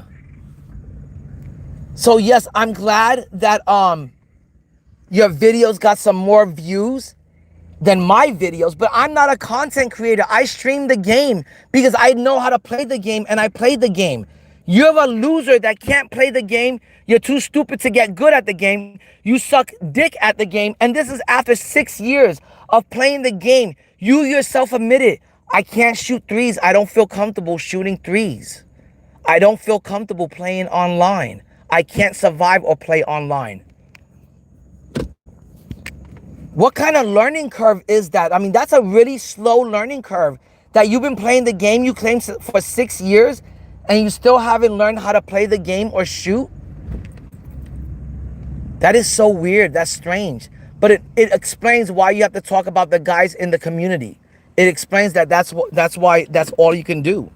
So yes, I'm glad that your videos got some more views than my videos, but I'm not a content creator. I stream the game because I know how to play the game and I play the game. You're a loser that can't play the game. You're too stupid to get good at the game. You suck dick at the game. And this is after 6 years of playing the game. You yourself admitted, I can't shoot threes. I don't feel comfortable shooting threes. I don't feel comfortable playing online. I can't survive or play online. What kind of learning curve is that? I mean, that's a really slow learning curve. That you've been playing the game you claim for 6 years and you still haven't learned how to play the game or shoot? That is so weird. That's strange. But it explains why you have to talk about the guys in the community. It explains that that's why that's all you can do.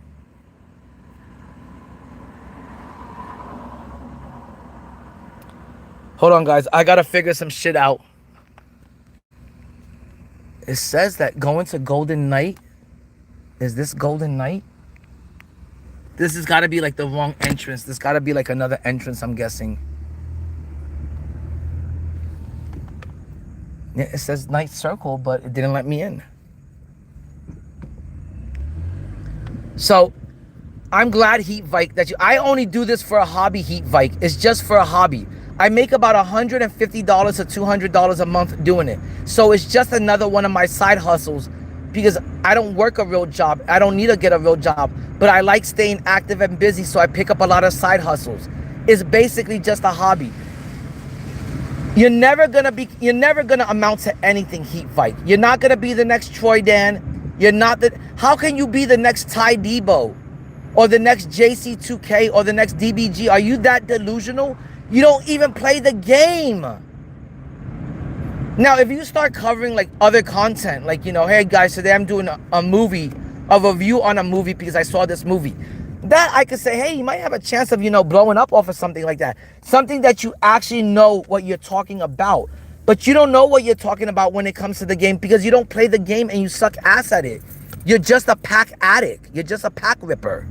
Hold on, guys. I gotta figure some shit out. It says that going to Golden Knight. Is this Golden Knight? This has got to be like the wrong entrance. This got to be like another entrance, I'm guessing. Yeah, it says Night Circle, but it didn't let me in. So, I'm glad, Heat Vike, that I only do this for a hobby, Heat Vike. It's just for a hobby. I make about $150 to $200 a month doing it. So it's just another one of my side hustles because I don't work a real job. I don't need to get a real job, but I like staying active and busy, so I pick up a lot of side hustles. It's basically just a hobby. You're never gonna amount to anything, Heat Vike. You're not gonna be the next Troy Dan. You're not the. How can you be the next Ty Debo, or the next JC2K, or the next DBG? Are you that delusional? You don't even play the game. Now, if you start covering like other content, like, you know, hey guys, today I'm doing a movie, a review on a movie because I saw this movie, that I could say, hey, you might have a chance of, you know, blowing up off of something like that. Something that you actually know what you're talking about. But you don't know what you're talking about when it comes to the game because you don't play the game and you suck ass at it. You're just a pack addict. You're just a pack ripper.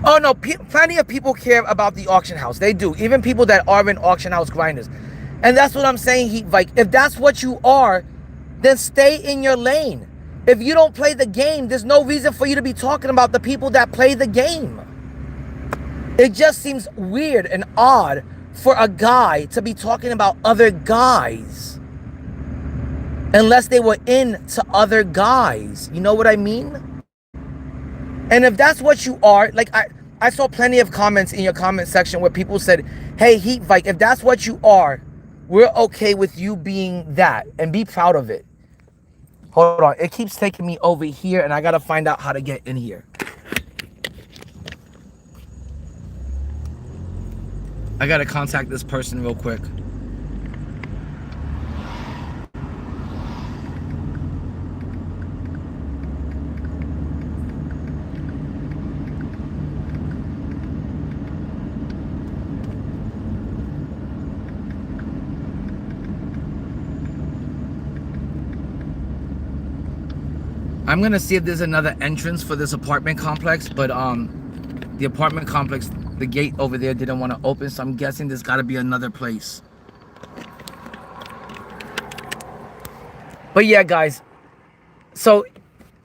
Oh no, plenty of people care about the auction house. They do. Even people that are in auction house grinders. And that's what I'm saying, Heat Vike. If that's what you are, then stay in your lane. If you don't play the game, there's no reason for you to be talking about the people that play the game. It just seems weird and odd for a guy to be talking about other guys. Unless they were into other guys. You know what I mean? And if that's what you are, like I saw plenty of comments in your comment section where people said, hey, Heat Vike, if that's what you are, we're okay with you being that and be proud of it. Hold on. It keeps taking me over here and I got to find out how to get in here. I got to contact this person real quick. I'm gonna see if there's another entrance for this apartment complex, but the apartment complex, the gate over there didn't want to open, so I'm guessing there's got to be another place. But yeah, guys, so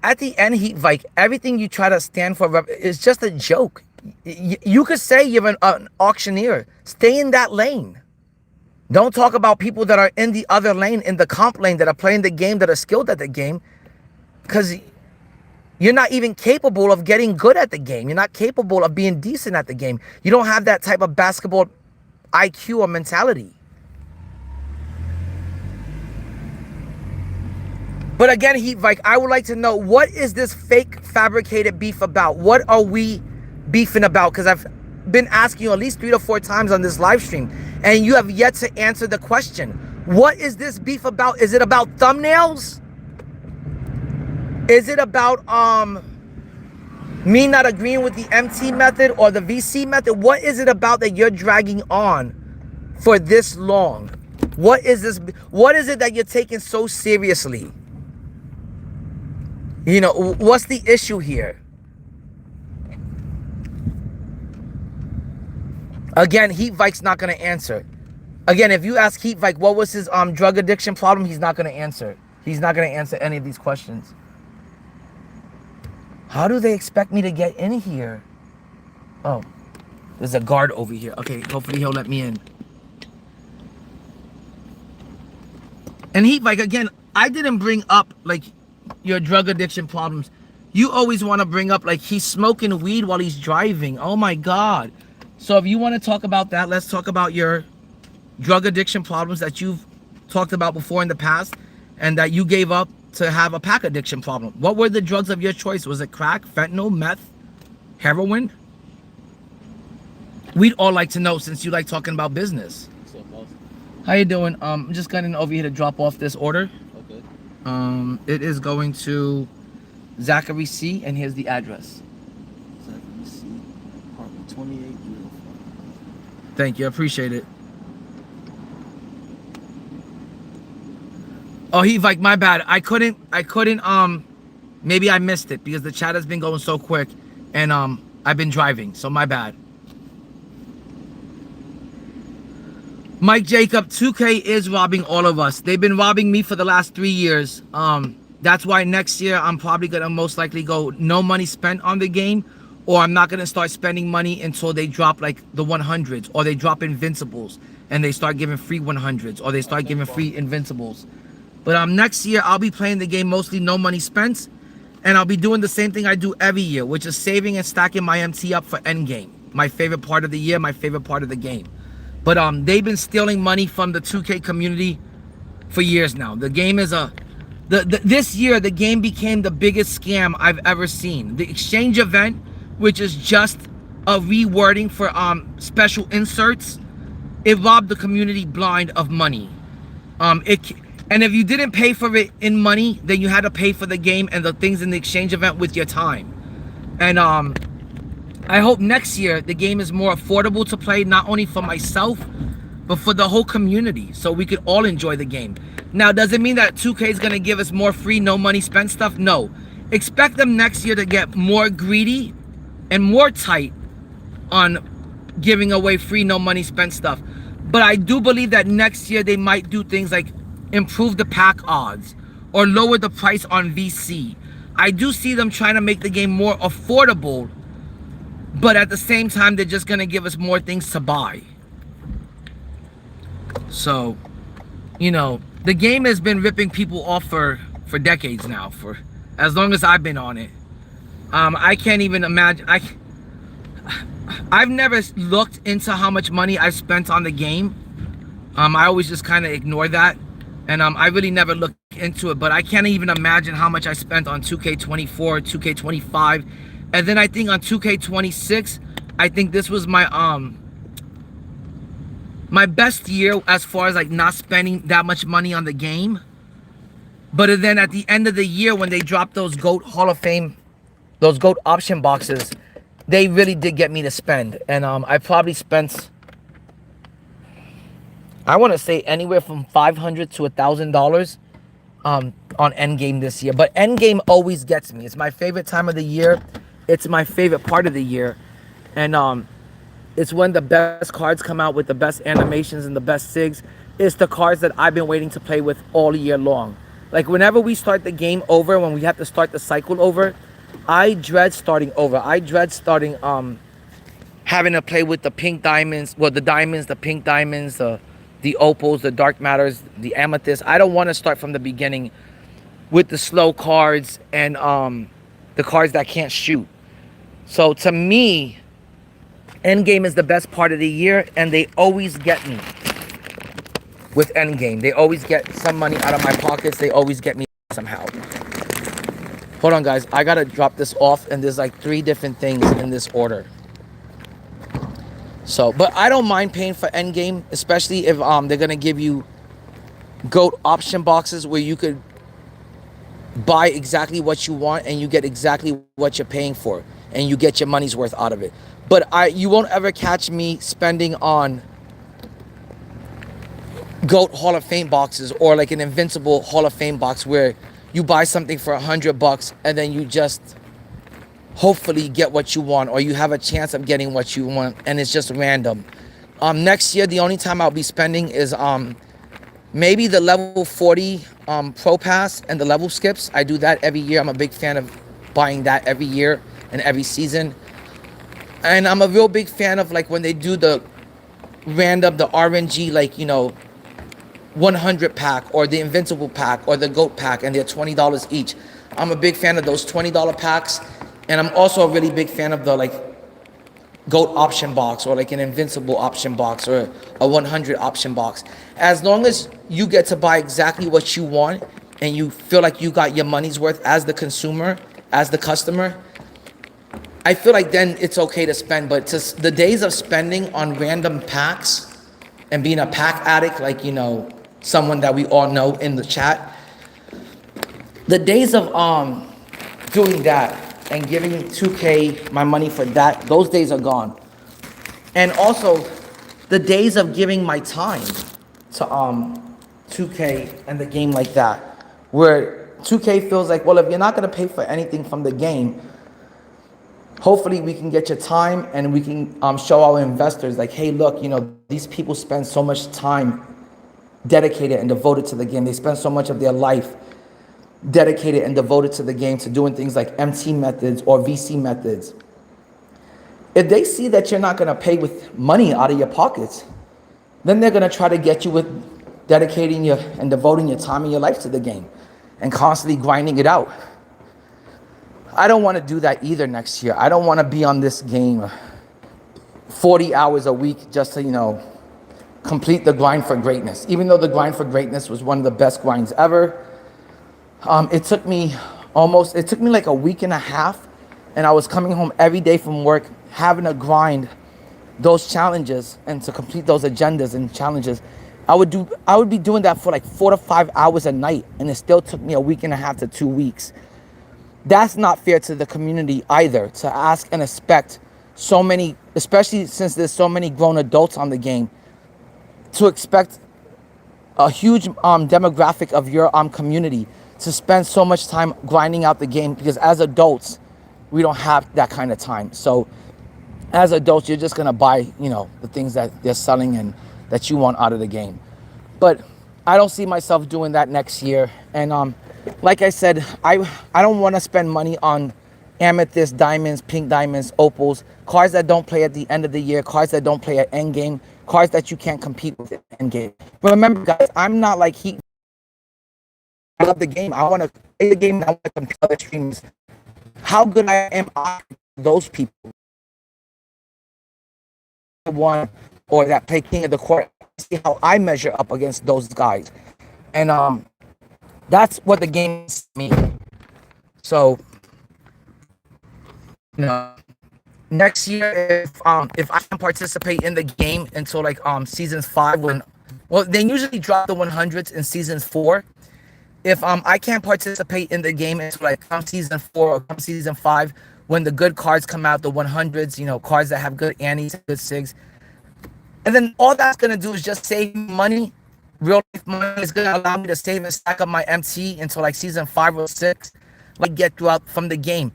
at the end, Heat Vike, everything you try to stand for is just a joke. You could say you're an auctioneer. Stay in that lane. Don't talk about people that are in the other lane, in the comp lane, that are playing the game, that are skilled at the game. Because you're not even capable of getting good at the game. You're not capable of being decent at the game. You don't have that type of basketball IQ or mentality. But again, Heat Vike, I would like to know, what is this fake fabricated beef about? What are we beefing about? Because I've been asking you at least 3 to 4 times on this live stream, and you have yet to answer the question. What is this beef about? Is it about thumbnails? Is it about me not agreeing with the MT method or the VC method? What is it about that you're dragging on for this long? What is this? What is it that you're taking so seriously? You know, what's the issue here? Again, Heat Vike's not going to answer. Again, if you ask Heat Vike what was his drug addiction problem, he's not going to answer. He's not going to answer any of these questions. How do they expect me to get in here? Oh, there's a guard over here. Okay, hopefully he'll let me in. And Heat Vike, again, I didn't bring up like your drug addiction problems. You always want to bring up like he's smoking weed while he's driving. Oh my God. So if you want to talk about that, let's talk about your drug addiction problems that you've talked about before in the past and that you gave up to have a pack addiction problem. What were the drugs of your choice? Was it crack, fentanyl, meth, heroin? We'd all like to know, since you like talking about business. What's up, boss? How you doing? I'm just getting over here to drop off this order. Okay. It is going to Zachary C, and here's the address. Zachary C, apartment 28. Thank you, I appreciate it. Oh, Heat Vike, my bad. I couldn't, maybe I missed it because the chat has been going so quick and I've been driving, so my bad. Mike Jacob, 2K is robbing all of us. They've been robbing me for the last 3 years. That's why next year I'm probably gonna most likely go no money spent on the game, or I'm not gonna start spending money until they drop like the 100s, or they drop invincibles and they start giving free 100s, or they start giving free invincibles. But next year I'll be playing the game mostly no money spent, and I'll be doing the same thing I do every year, which is saving and stacking my MT up for endgame. My favorite part of the year, my favorite part of the game. But they've been stealing money from the 2K community for years now. The game is this year the game became the biggest scam I've ever seen. The exchange event, which is just a rewording for special inserts, it robbed the community blind of money. And if you didn't pay for it in money, then you had to pay for the game and the things in the exchange event with your time. And I hope next year the game is more affordable to play, not only for myself, but for the whole community, so we could all enjoy the game. Now, does it mean that 2K is going to give us more free, no money spent stuff? No. Expect them next year to get more greedy and more tight on giving away free, no money spent stuff. But I do believe that next year they might do things like improve the pack odds or lower the price on VC. I do see them trying to make the game more affordable, but at the same time they're just gonna give us more things to buy. So, you know, the game has been ripping people off for decades now, for as long as I've been on it. I can't even imagine. I've never looked into how much money I've spent on the game. I always just kind of ignore that. And I really never looked into it, but I can't even imagine how much I spent on 2K24, 2K25, and then I think on 2K26, I think this was my my best year as far as like not spending that much money on the game. But then at the end of the year, when they dropped those GOAT Hall of Fame, those GOAT option boxes, they really did get me to spend. And I probably spent, I want to say anywhere from $500 to $1,000 on Endgame this year. But Endgame always gets me. It's my favorite time of the year. It's my favorite part of the year. And it's when the best cards come out with the best animations and the best SIGs. It's the cards that I've been waiting to play with all year long. Like whenever we start the game over, when we have to start the cycle over, I dread starting over. I dread starting having to play with the pink diamonds, well, the diamonds, the pink diamonds, the opals, the dark matters, the amethyst. I don't want to start from the beginning with the slow cards and the cards that can't shoot. So to me, Endgame is the best part of the year, and they always get me with Endgame. They always get some money out of my pockets. They always get me somehow. Hold on, guys. I gotta drop this off, and there's like 3 different things in this order. So, but I don't mind paying for Endgame, especially if they're gonna give you GOAT option boxes where you could buy exactly what you want and you get exactly what you're paying for, and you get your money's worth out of it. But you won't ever catch me spending on GOAT Hall of Fame boxes or like an Invincible Hall of Fame box where you buy something for $100 and then you just hopefully get what you want, or you have a chance of getting what you want, and it's just random. Next year, the only time I'll be spending is maybe the level 40 Pro Pass and the level skips. I do that every year. I'm a big fan of buying that every year and every season. And I'm a real big fan of like when they do the random, the RNG, like, you know, 100 pack or the Invincible pack or the GOAT pack, and they're $20 each. I'm a big fan of those $20 packs. And I'm also a really big fan of the like GOAT option box or like an Invincible option box or a 100 option box. As long as you get to buy exactly what you want and you feel like you got your money's worth as the consumer, as the customer, I feel like then it's okay to spend. But the days of spending on random packs and being a pack addict, like, you know, someone that we all know in the chat, the days of doing that and giving 2K my money for that, those days are gone. And also the days of giving my time to 2K and the game like that, where 2K feels like, well, if you're not going to pay for anything from the game, hopefully we can get your time and we can show our investors like, hey, look, you know, these people spend so much time dedicated and devoted to the game. They spend so much of their life dedicated and devoted to the game, to doing things like MT methods or VC methods. If they see that you're not going to pay with money out of your pockets, then they're going to try to get you with dedicating your and devoting your time and your life to the game and constantly grinding it out. I don't want to do that either next year. I don't want to be on this game 40 hours a week just to, complete the grind for greatness. Even though the grind for greatness was one of the best grinds ever, it took me like a week and a half, and I was coming home every day from work having to grind those challenges and to complete those agendas and challenges. I would be doing that for like 4 to 5 hours a night, and it still took me a week and a half to 2 weeks. That's not fair to the community either, to ask and expect so many, especially since there's so many grown adults on the game, to expect a huge demographic of your community to spend so much time grinding out the game, because as adults, we don't have that kind of time. So as adults, you're just gonna buy, the things that they're selling and that you want out of the game. But I don't see myself doing that next year. And like I said, I don't want to spend money on amethyst, diamonds, pink diamonds, opals, cards that don't play at the end of the year, cards that don't play at end game, cards that you can't compete with at end game. But remember, guys, I'm not like Heat. I love the game. I want to play the game, and I want to compare the streams. How good I am to those people, one or that play king of the court, see how I measure up against those guys. And that's what the game is to me. So next year, if I can participate in the game until like seasons 5, they usually drop the 100s in seasons 4. If I can't participate in the game until like come season 4 or come season 5, when the good cards come out, the 100s, cards that have good antes, good sigs, and then all that's gonna do is just save money. Real life money is gonna allow me to save and stack up my MT until like season 5 or 6, like get throughout from the game.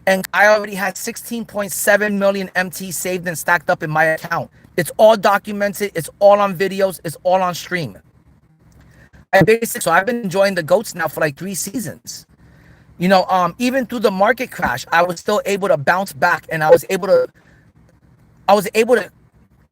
And I already had 16.7 million MT saved and stacked up in my account. It's all documented. It's all on videos. It's all on stream. So I've been enjoying the GOATs now for like 3 seasons. Even through the market crash, I was still able to bounce back, and I was able to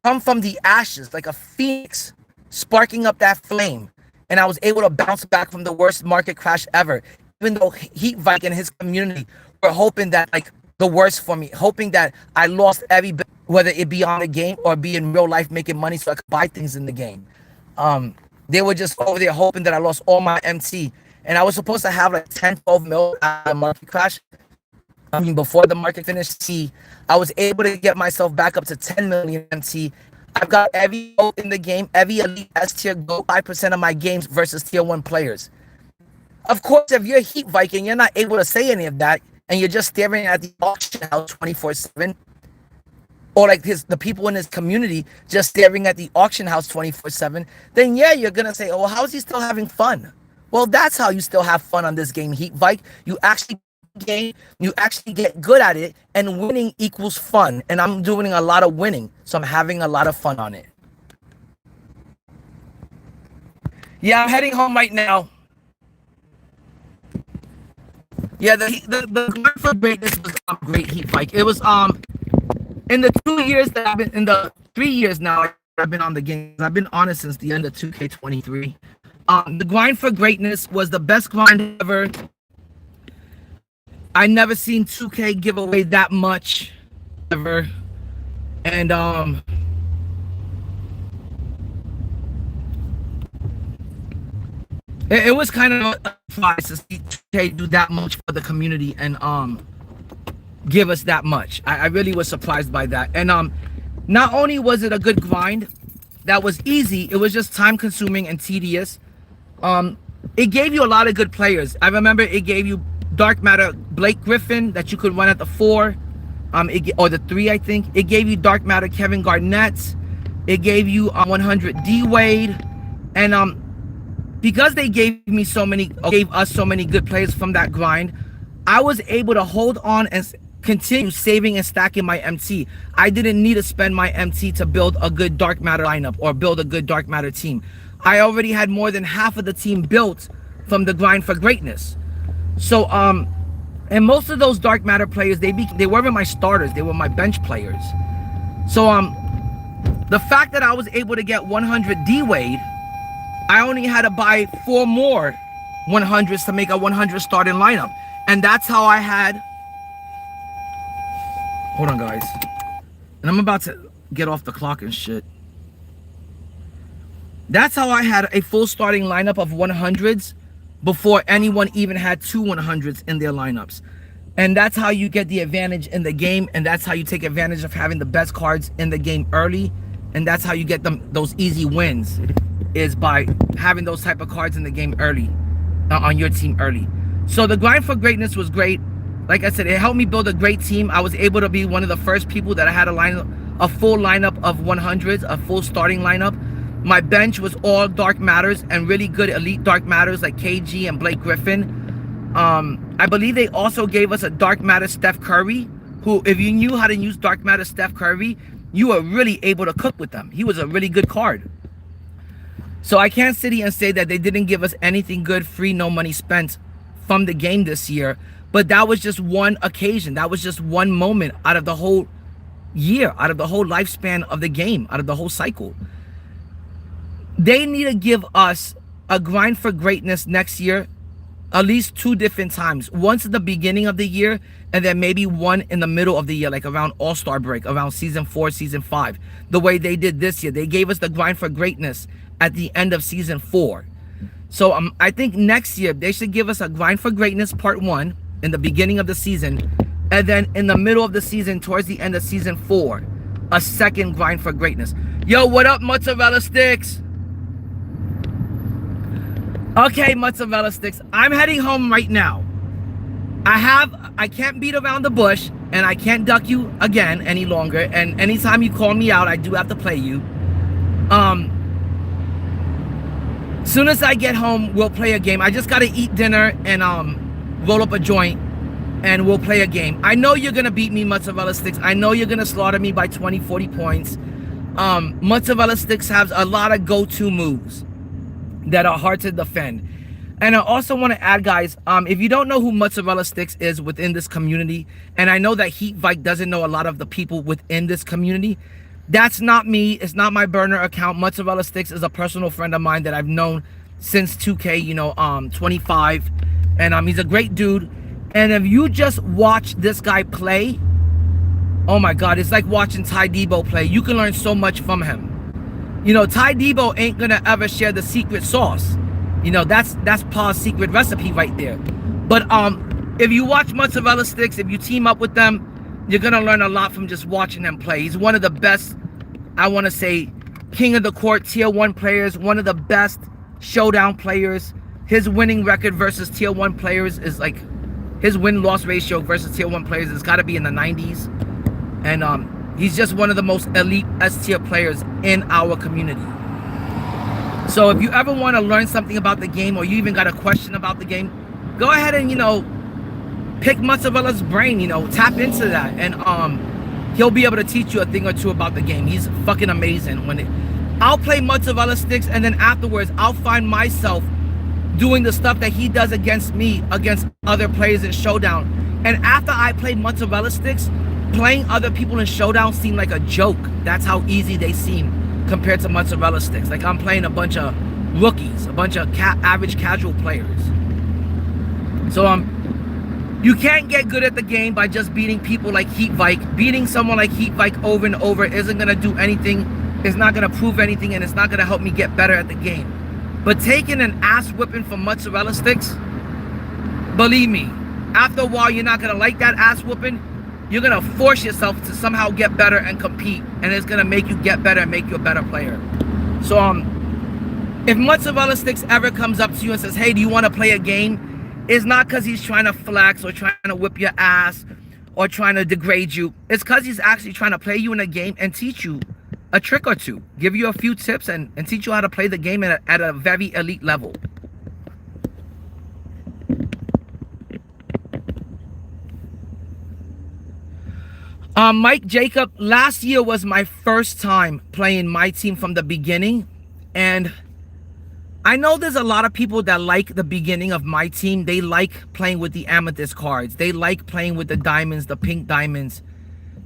come from the ashes like a phoenix, sparking up that flame. And I was able to bounce back from the worst market crash ever. Even though Heat VIKE and his community were hoping that like the worst for me, hoping that I lost every bit, whether it be on the game or be in real life making money so I could buy things in the game. They were just over there hoping that I lost all my MT. And I was supposed to have like 10, 12 mil at the market crash. Before the market finished, I was able to get myself back up to 10 million MT. I've got every GOAT in the game, every elite S tier GOAT, 5% of my games versus tier 1 players. Of course, if you're Heat VIKE and you're not able to say any of that, and you're just staring at the auction house 24/7, or like the people in his community just staring at the auction house 24/7, then yeah, you're gonna say, oh, how is he still having fun? Well, that's how you still have fun on this game, Heat VIKE. You actually get good at it, and winning equals fun. And I'm doing a lot of winning, so I'm having a lot of fun on it. Yeah, I'm heading home right now. Yeah, the grind for greatness was great, Heat VIKE. It was in the 2 years that I've been in the 3 years now I've been on the game. I've been on it since the end of 2K23. The grind for greatness was the best grind ever. I never seen 2K give away that much ever. And it was kind of a surprise to see 2K do that much for the community and give us that much. I really was surprised by that. And not only was it a good grind that was easy, it was just time consuming and tedious. It gave you a lot of good players. I remember it gave you Dark Matter Blake Griffin that you could run at the 4, or the 3, I think. It gave you Dark Matter Kevin Garnett. It gave you 100 D Wade, and because they gave us so many good players from that grind, I was able to hold on and continue saving and stacking my MT. I didn't need to spend my MT to build a good Dark Matter lineup or build a good Dark Matter team. I already had more than half of the team built from the grind for greatness. So And most of those dark matter players, they weren't my starters, they were my bench players. So the fact that I was able to get 100 D-Wade, I only had to buy 4 more 100s to make a 100 starting lineup. And that's how I had, hold on guys, and I'm about to get off the clock and shit. That's how I had a full starting lineup of 100s before anyone even had 2 100s in their lineups. And that's how you get the advantage in the game, and that's how you take advantage of having the best cards in the game early, and that's how you get those easy wins, is by having those type of cards in the game early, on your team early. So the grind for greatness was great. Like I said, it helped me build a great team. I was able to be one of the first people that I had a full lineup of 100s, a full starting lineup. My bench was all dark matters and really good elite dark matters like KG and Blake Griffin. I believe they also gave us a dark matter Steph Curry, who, if you knew how to use dark matter Steph Curry, you were really able to cook with them. He was a really good card. So I can't sit here and say that they didn't give us anything good, free, no money spent from the game this year. But that was just one occasion. That was just one moment out of the whole year, out of the whole lifespan of the game, out of the whole cycle. They need to give us a grind for greatness next year, at least 2 different times. Once at the beginning of the year, and then maybe one in the middle of the year, like around All-Star break, around season 4, season 5. The way they did this year. They gave us the grind for greatness at the end of season 4. So I think next year they should give us a grind for greatness part 1 in the beginning of the season, and then in the middle of the season, towards the end of season 4, a second grind for greatness. Yo, what up, mozzarella sticks? Okay, mozzarella sticks, I'm heading home right now. I can't beat around the bush, and I can't duck you again any longer, and anytime you call me out, I do have to play you. Soon as I get home, we'll play a game. I just gotta eat dinner and roll up a joint, and we'll play a game. I know you're gonna beat me, mozzarella sticks. I know you're gonna slaughter me by 20, 40 points. Mozzarella sticks has a lot of go-to moves that are hard to defend. And I also want to add, guys, if you don't know who Mozzarella Sticks is within this community, and I know that VIKE doesn't know a lot of the people within this community, that's not me. It's not my burner account. Mozzarella Sticks is a personal friend of mine that I've known since 2K, 25, and he's a great dude. And if you just watch this guy play, oh my God, it's like watching Ty Debo play. You can learn so much from him. Ty Debo ain't gonna ever share the secret sauce. That's Paul's secret recipe right there. But if you watch Mozzarella Sticks, if you team up with them, you're gonna learn a lot from just watching them play. He's one of the best, I want to say, king of the court tier 1 players, one of the best showdown players. His winning record versus tier 1 players is like, his win-loss ratio versus tier 1 players has got to be in the 90s. And he's just one of the most elite S-tier players in our community. So if you ever want to learn something about the game, or you even got a question about the game, go ahead and, pick Mozzarella's brain, tap into that. And he'll be able to teach you a thing or two about the game. He's fucking amazing. I'll play Mozzarella Sticks, and then afterwards, I'll find myself doing the stuff that he does against me, against other players in Showdown. And after I play Mozzarella Sticks, playing other people in Showdown seem like a joke. That's how easy they seem compared to Mozzarella Sticks. Like I'm playing a bunch of rookies, a bunch of average casual players. So you can't get good at the game by just beating people like VIKE. Beating someone like VIKE over and over isn't gonna do anything. It's not gonna prove anything, and it's not gonna help me get better at the game. But taking an ass whipping from Mozzarella Sticks, believe me, after a while you're not gonna like that ass whooping. You're gonna force yourself to somehow get better and compete, and it's gonna make you get better and make you a better player. So if Mozzarella Sticks ever comes up to you and says, hey, do you want to play a game? It's not because he's trying to flex or trying to whip your ass or trying to degrade you. It's because he's actually trying to play you in a game and teach you a trick or two, give you a few tips, and teach you how to play the game at a very elite level. Mike Jacob, last year was my first time playing my team from the beginning, and I know there's a lot of people that like the beginning of my team. They like playing with the amethyst cards. They like playing with the diamonds, the pink diamonds,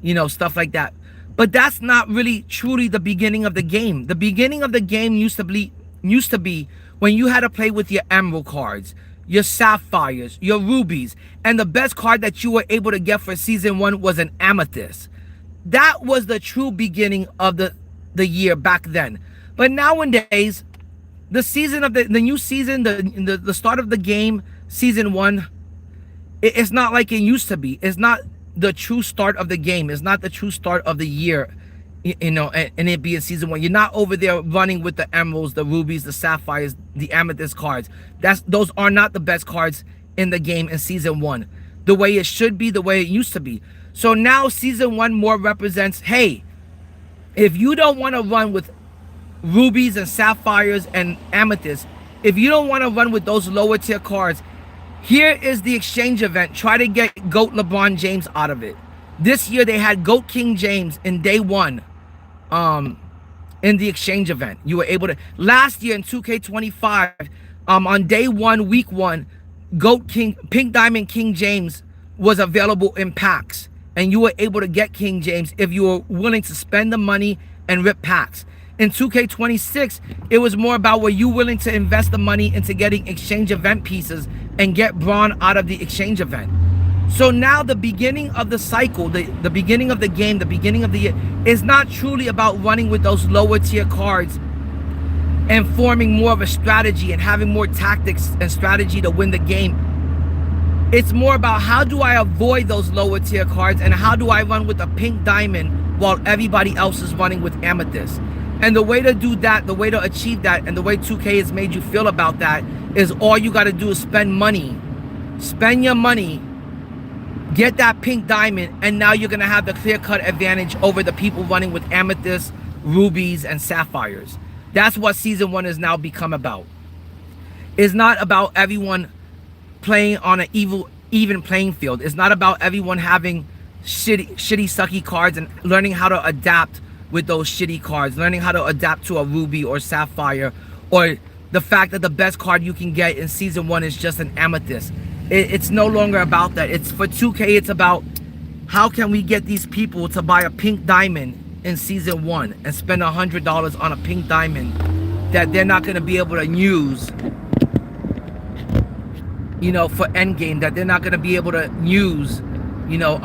you know, stuff like that. But that's not really truly the beginning of the game. The beginning of the game used to be when you had to play with your emerald cards, your sapphires, your rubies, and the best card that you were able to get for season 1 was an amethyst. That was the true beginning of the year back then. But nowadays, the season of the new season, the start of the game, season 1, it's not like it used to be. It's not the true start of the game. It's not the true start of the year, you know, and it being season 1. You're not over there running with the emeralds, the rubies, the sapphires, the amethyst cards. Those are not the best cards in the game in season 1. The way it should be, the way it used to be. So now season 1 more represents, hey, if you don't want to run with rubies and sapphires and amethysts, if you don't want to run with those lower tier cards, here is the exchange event. Try to get GOAT LeBron James out of it. This year they had GOAT King James in day 1 in the exchange event. You were able to, last year in 2K25, on day 1, week 1, GOAT King, Pink Diamond King James was available in packs, and you were able to get King James if you were willing to spend the money and rip packs. In 2K26, it was more about, were you willing to invest the money into getting exchange event pieces and get Braun out of the exchange event. So now the beginning of the cycle, the beginning of the game, the beginning of the year, is not truly about running with those lower tier cards and forming more of a strategy and having more tactics and strategy to win the game. It's more about, how do I avoid those lower tier cards and how do I run with a pink diamond while everybody else is running with amethyst. And the way to do that, the way to achieve that, and the way 2K has made you feel about that is, all you got to do is spend money. Spend your money, get that pink diamond, and now you're going to have the clear-cut advantage over the people running with amethyst, rubies, and sapphires. That's what season 1 has now become about. It's not about everyone playing on an even playing field. It's not about everyone having shitty, sucky cards and learning how to adapt with those shitty cards, learning how to adapt to a ruby or sapphire, or the fact that the best card you can get in season 1 is just an amethyst. It's no longer about that. It's, for 2K, it's about, how can we get these people to buy a pink diamond in season 1 and spend $100 on a pink diamond that they're not going to be able to use, you know, for endgame, that they're not going to be able to use, you know,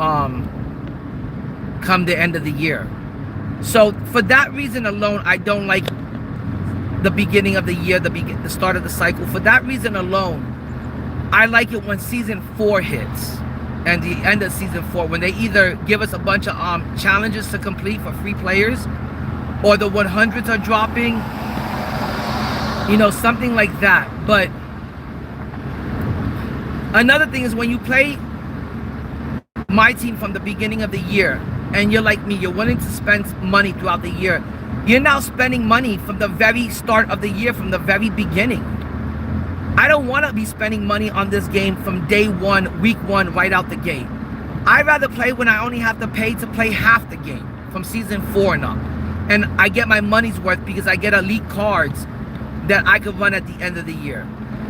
come the end of the year. So for that reason alone, I don't like the beginning of the year, the start of the cycle. For that reason alone, I like it when season 4 hits and the end of season 4, when they either give us a bunch of challenges to complete for free players, or the 100s are dropping, you know, something like that. But another thing is, when you play my team from the beginning of the year, and you're like me, you're willing to spend money throughout the year, you're now spending money from the very start of the year, from the very beginning. I don't want to be spending money on this game from day 1, week 1, right out the gate. I'd rather play when I only have to pay to play half the game, from season 4 and up. And I get my money's worth because I get elite cards that I could run at the end of the year.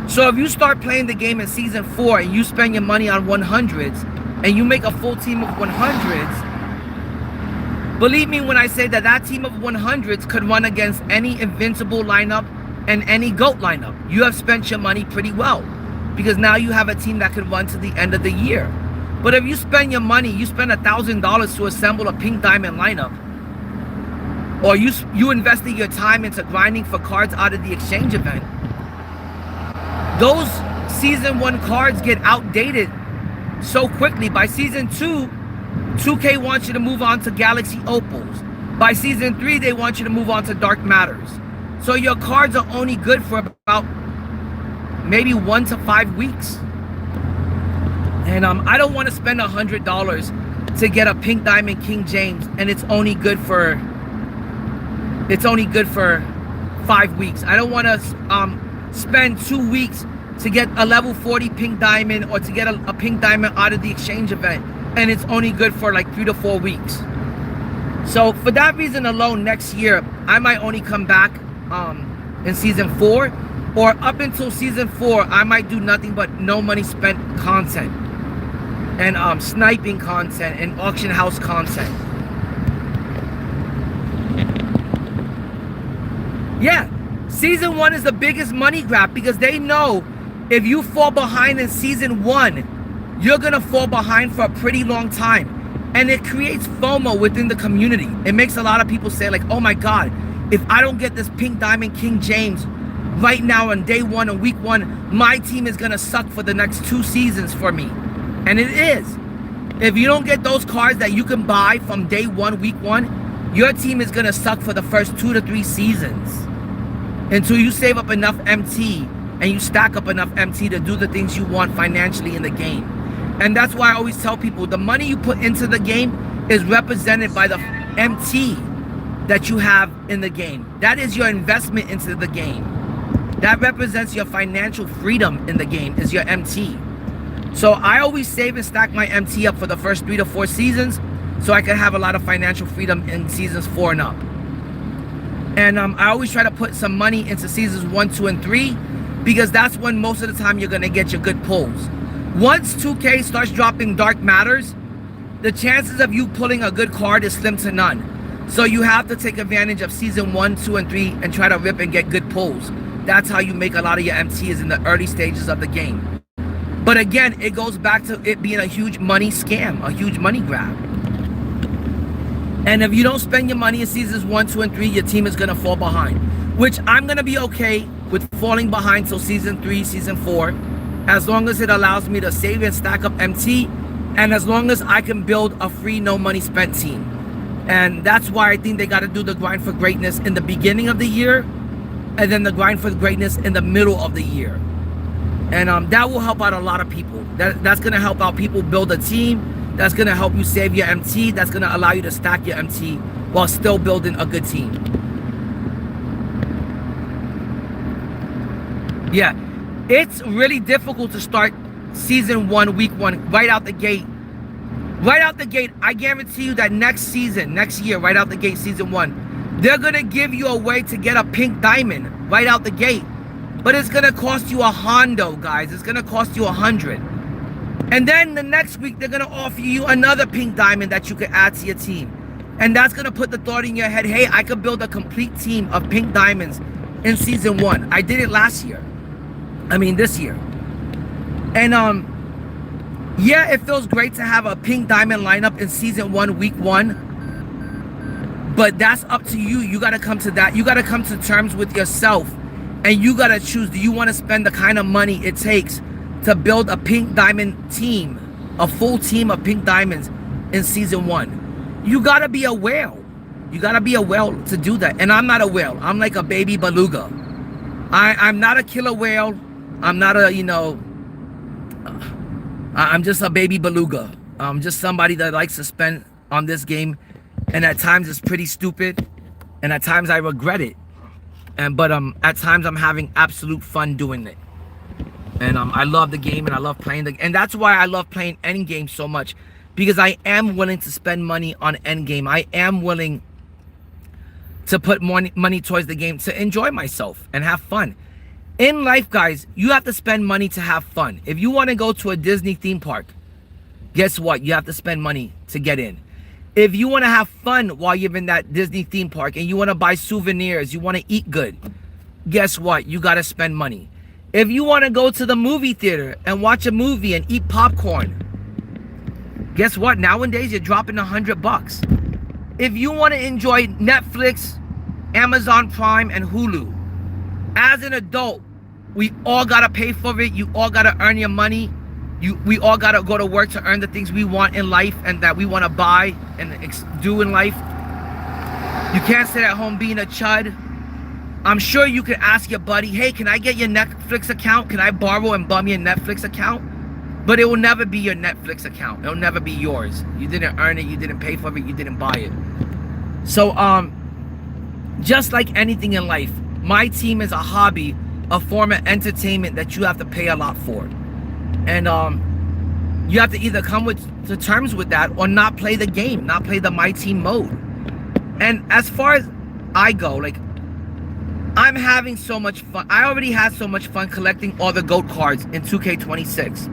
So if you start playing the game in season 4 and you spend your money on 100s and you make a full team of 100s, believe me when I say that that team of 100s could run against any invincible lineup and any GOAT lineup. You have spent your money pretty well, because now you have a team that could run to the end of the year. But if you spend your money, you spend $1,000 to assemble a pink diamond lineup, or you invested your time into grinding for cards out of the exchange event, those season 1 cards get outdated so quickly. By season 2, 2K wants you to move on to Galaxy Opals. By season 3, they want you to move on to Dark Matters. So your cards are only good for about maybe 1 to 5 weeks. And I don't want to spend $100 to get a pink diamond King James, and it's only good for 5 weeks. I don't want to spend 2 weeks to get a level 40 pink diamond, or to get a pink diamond out of the exchange event, and it's only good for like 3 to 4 weeks. So for that reason alone, next year I might only come back in season 4 or up until season 4, I might do nothing but no money spent content and sniping content and auction house content. Yeah, season 1 is the biggest money grab because they know if you fall behind in season 1, you're gonna fall behind for a pretty long time. And it creates FOMO within the community. It makes a lot of people say like, oh my God, if I don't get this pink diamond King James right now on day 1 and week 1, my team is gonna suck for the next 2 seasons for me. And it is. If you don't get those cards that you can buy from day 1, week 1, your team is gonna suck for the first 2 to 3 seasons until you save up enough MT and you stack up enough MT to do the things you want financially in the game. And that's why I always tell people the money you put into the game is represented by the MT that you have in the game. That is your investment into the game. That represents your financial freedom in the game, is your MT. So I always save and stack my MT up for the first 3 to 4 seasons so I can have a lot of financial freedom in seasons 4 and up. And I always try to put some money into seasons 1, 2, and 3 because that's when most of the time you're gonna get your good pulls. Once 2K starts dropping Dark Matters, the chances of you pulling a good card is slim to none. So you have to take advantage of season 1, 2, and 3 and try to rip and get good pulls. That's how you make a lot of your MTs in the early stages of the game. But again, it goes back to it being a huge money scam, a huge money grab. And if you don't spend your money in seasons 1, 2, and 3, your team is gonna fall behind. Which I'm gonna be okay with falling behind till season 3, season 4, as long as it allows me to save and stack up MT, and as long as I can build a free no money spent team. And that's why I think they gotta do the grind for greatness in the beginning of the year, and then the grind for greatness in the middle of the year. And that will help out a lot of people. That's gonna help out people build a team. That's gonna help you save your MT. That's gonna allow you to stack your MT while still building a good team. Yeah, it's really difficult to start season 1, week 1, right out the gate. Right out the gate, I guarantee you that next season, next year, right out the gate, season 1, they're gonna give you a way to get a pink diamond right out the gate. But it's gonna cost you a Hondo, guys. It's gonna cost you 100. And then the next week, they're gonna offer you another pink diamond that you can add to your team. And that's gonna put the thought in your head, hey, I could build a complete team of pink diamonds in season 1. I did it last year. I mean, this year. And yeah, it feels great to have a pink diamond lineup in season 1, week 1. But that's up to you. You gotta come to that. You gotta come to terms with yourself. And you gotta choose, do you wanna spend the kind of money it takes to build a pink diamond team, a full team of pink diamonds in season 1? You gotta be a whale. You gotta be a whale to do that. And I'm not a whale. I'm like a baby beluga. I'm not a killer whale. I'm not a, I'm just a baby beluga. I'm just somebody that likes to spend on this game. And at times it's pretty stupid. And at times I regret it. But at times I'm having absolute fun doing it. And I love the game and I love playing and that's why I love playing endgame so much, because I am willing to spend money on endgame. I am willing to put money towards the game to enjoy myself and have fun. In life, guys, you have to spend money to have fun. If you want to go to a Disney theme park, guess what? You have to spend money to get in. If you want to have fun while you're in that Disney theme park and you want to buy souvenirs, you want to eat good, guess what? You got to spend money. If you want to go to the movie theater and watch a movie and eat popcorn, guess what? Nowadays, you're dropping $100. If you want to enjoy Netflix, Amazon Prime, and Hulu, as an adult, we all got to pay for it. You all got to earn your money. We all got to go to work to earn the things we want in life and that we want to buy and do in life. You can't sit at home being a chud. I'm sure you can ask your buddy, hey, can I get your Netflix account? Can I borrow and bum your Netflix account? But it will never be your Netflix account. It'll never be yours. You didn't earn it. You didn't pay for it. You didn't buy it. So, just like anything in life, my team is a hobby, a form of entertainment that you have to pay a lot for. And you have to either come to terms with that or not play the game, not play the my team mode. And as far as I go, like, I'm having so much fun. I already had so much fun collecting all the GOAT cards in 2K26.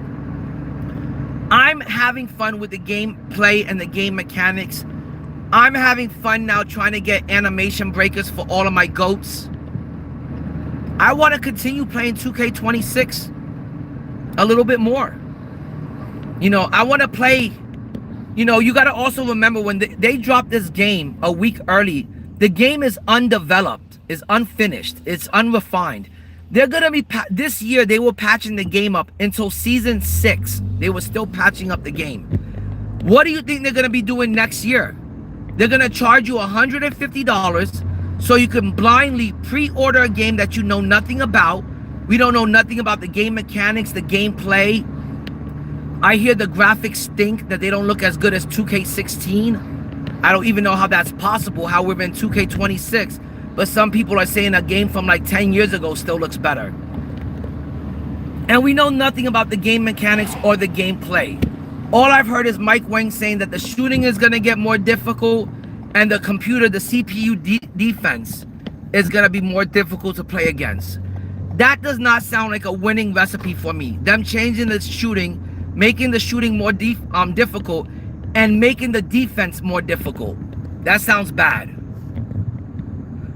I'm having fun with the gameplay and the game mechanics. I'm having fun now trying to get animation breakers for all of my GOATs. I want to continue playing 2K26 a little bit more. You know, I want to play. You know, you got to also remember when they dropped this game a week early, the game is undeveloped, is unfinished, it's unrefined. They're going to be, this year, they were patching the game up until season 6. They were still patching up the game. What do you think they're going to be doing next year? They're going to charge you $150 so you can blindly pre-order a game that you know nothing about. We don't know nothing about the game mechanics, the gameplay. I hear the graphics stink, that they don't look as good as 2K16. I don't even know how that's possible, how we're in 2K26. But some people are saying a game from like 10 years ago still looks better. And we know nothing about the game mechanics or the gameplay. All I've heard is Mike Wang saying that the shooting is going to get more difficult and the computer, the CPU defense is going to be more difficult to play against. That does not sound like a winning recipe for me. Them changing the shooting, making the shooting more difficult, and making the defense more difficult. That sounds bad.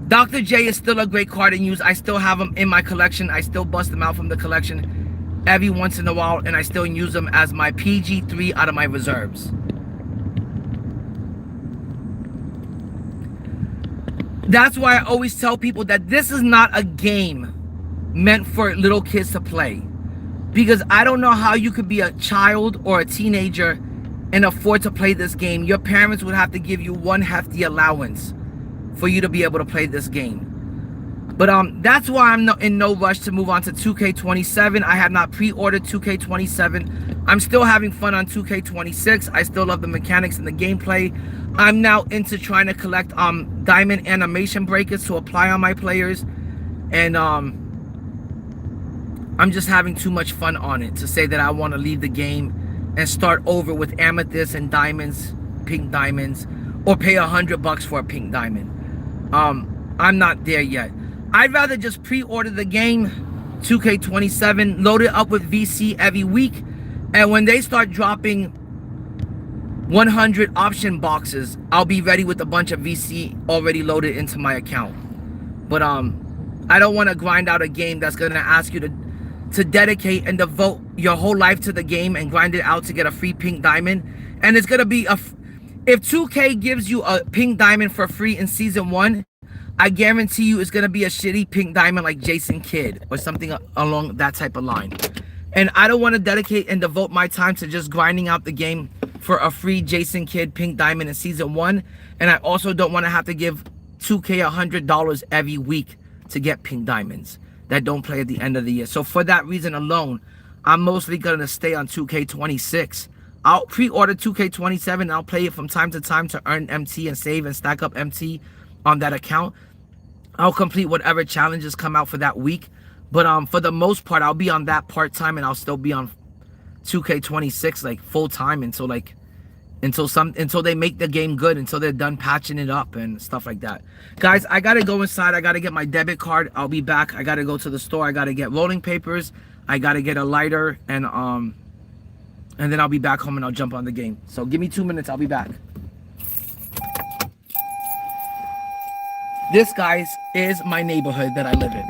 Dr. J is still a great card in use. I still have them in my collection. I still bust them out from the collection every once in a while, and I still use them as my PG3 out of my reserves. That's why I always tell people that this is not a game meant for little kids to play. Because I don't know how you could be a child or a teenager and afford to play this game. Your parents would have to give you one hefty allowance for you to be able to play this game. But that's why I'm in no rush to move on to 2K27. I have not pre-ordered 2K27. I'm still having fun on 2K26. I still love the mechanics and the gameplay. I'm now into trying to collect diamond animation breakers to apply on my players. And I'm just having too much fun on it to say that I want to leave the game and start over with amethysts and diamonds, pink diamonds, or pay $100 for a pink diamond. I'm not there yet. I'd rather just pre-order the game, 2K27, load it up with VC every week, and when they start dropping 100 option boxes, I'll be ready with a bunch of VC already loaded into my account. But I don't want to grind out a game that's going to ask you to dedicate and devote your whole life to the game and grind it out to get a free pink diamond. And it's going to be if 2K gives you a pink diamond for free in season 1, I guarantee you it's going to be a shitty pink diamond like Jason Kidd or something along that type of line. And I don't want to dedicate and devote my time to just grinding out the game for a free Jason Kidd pink diamond in season 1. And I also don't want to have to give 2K $100 every week to get pink diamonds that don't play at the end of the year. So for that reason alone, I'm mostly going to stay on 2K26. I'll pre-order 2K27 and I'll play it from time to time to earn MT and save and stack up MT on that account. I'll complete whatever challenges come out for that week. But for the most part, I'll be on that part-time and I'll still be on 2K26 like full-time until they make the game good, until they're done patching it up and stuff like that. Guys, I gotta go inside. I gotta get my debit card. I'll be back. I gotta go to the store. I gotta get rolling papers. I gotta get a lighter, and then I'll be back home and I'll jump on the game. So give me 2 minutes. I'll be back. This, guys, is my neighborhood that I live in.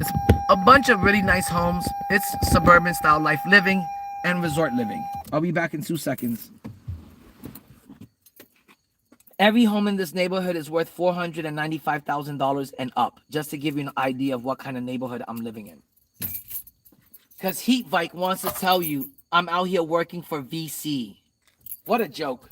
It's a bunch of really nice homes. It's suburban style life living and resort living. I'll be back in 2 seconds. Every home in this neighborhood is worth $495,000 and up, just to give you an idea of what kind of neighborhood I'm living in. Because VIKE wants to tell you I'm out here working for VC. What a joke.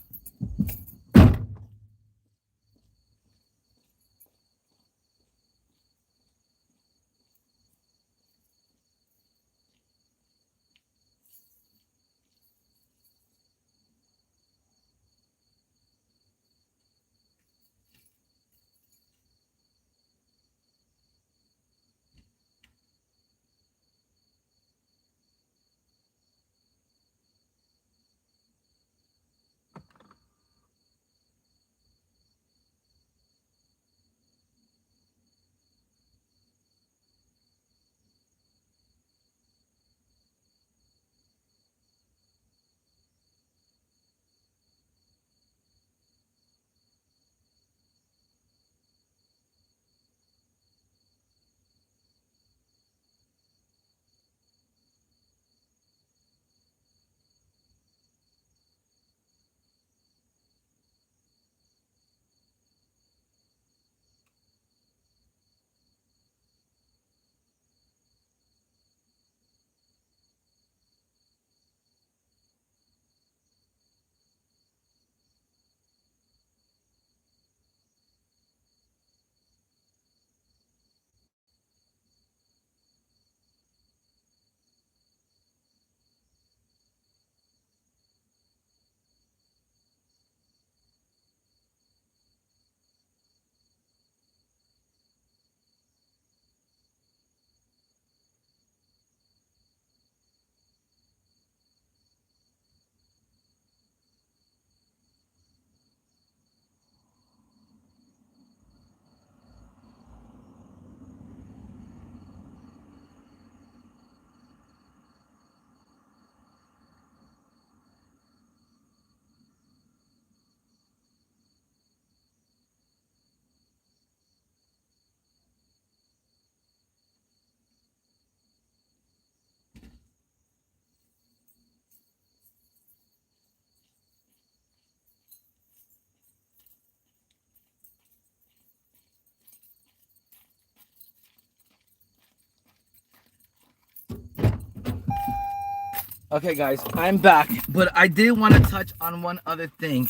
Okay, guys, I'm back, but I did want to touch on one other thing.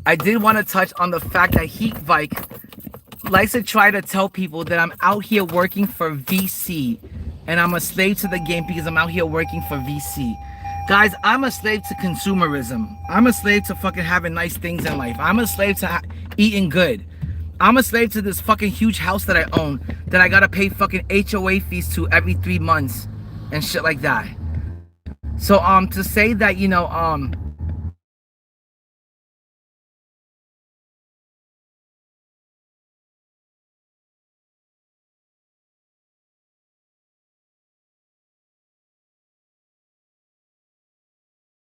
I did want to touch on the fact that Heat Vike likes to try to tell people that I'm out here working for VC and I'm a slave to the game because I'm out here working for VC. Guys, I'm a slave to consumerism. I'm a slave to fucking having nice things in life. I'm a slave to eating good. I'm a slave to this fucking huge house that I own that I gotta pay fucking HOA fees to every 3 months and shit like that. So to say that, you know,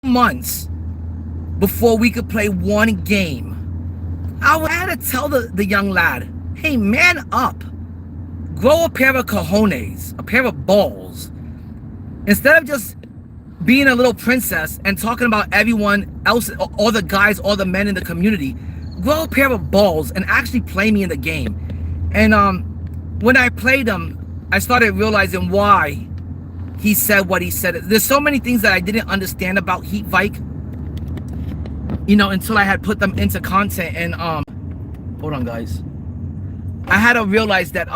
months before we could play one game, I had to tell the young lad, hey, man up. Grow a pair of cojones, a pair of balls. Instead of just being a little princess and talking about everyone else, all the guys, all the men in the community, grow a pair of balls and actually play me in the game. And when I played him, I started realizing why he said what he said. There's so many things that I didn't understand about Heat Vike, you know, until I had put them into content. And hold on, guys. I had to realize that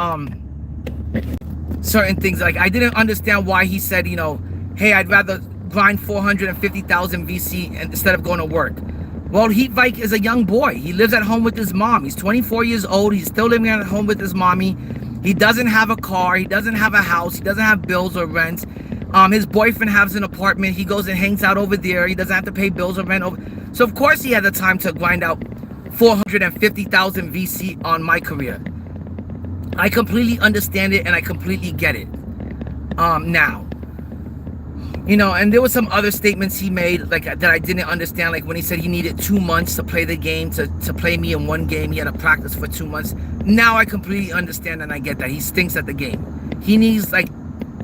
certain things, like I didn't understand why he said, you know, hey, I'd rather grind 450,000 VC instead of going to work. Well, Heat Vike is a young boy. He lives at home with his mom. He's 24 years old. He's still living at home with his mommy. He doesn't have a car. He doesn't have a house. He doesn't have bills or rent. His boyfriend has an apartment. He goes and hangs out over there. He doesn't have to pay bills or rent. So of course he had the time to grind out 450,000 VC on my career. I completely understand it and I completely get it. Now, you know, and there were some other statements he made like that I didn't understand, like when he said he needed 2 months to play the game, to play me in one game. He had to practice for 2 months. Now I completely understand and I get that. He stinks at the game. He needs like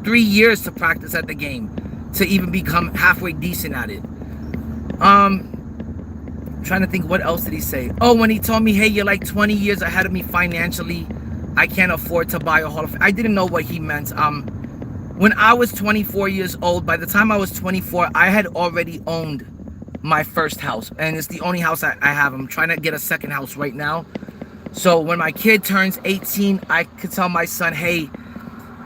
3 years to practice at the game to even become halfway decent at it. Trying to think, what else did he say? Oh, when he told me, hey, you're like 20 years ahead of me financially, I can't afford to buy a Hall of Fame. I didn't know what he meant. When I was 24 years old, by the time I was 24, I had already owned my first house, and it's the only house I have. I'm trying to get a second house right now. So when my kid turns 18, I could tell my son, hey,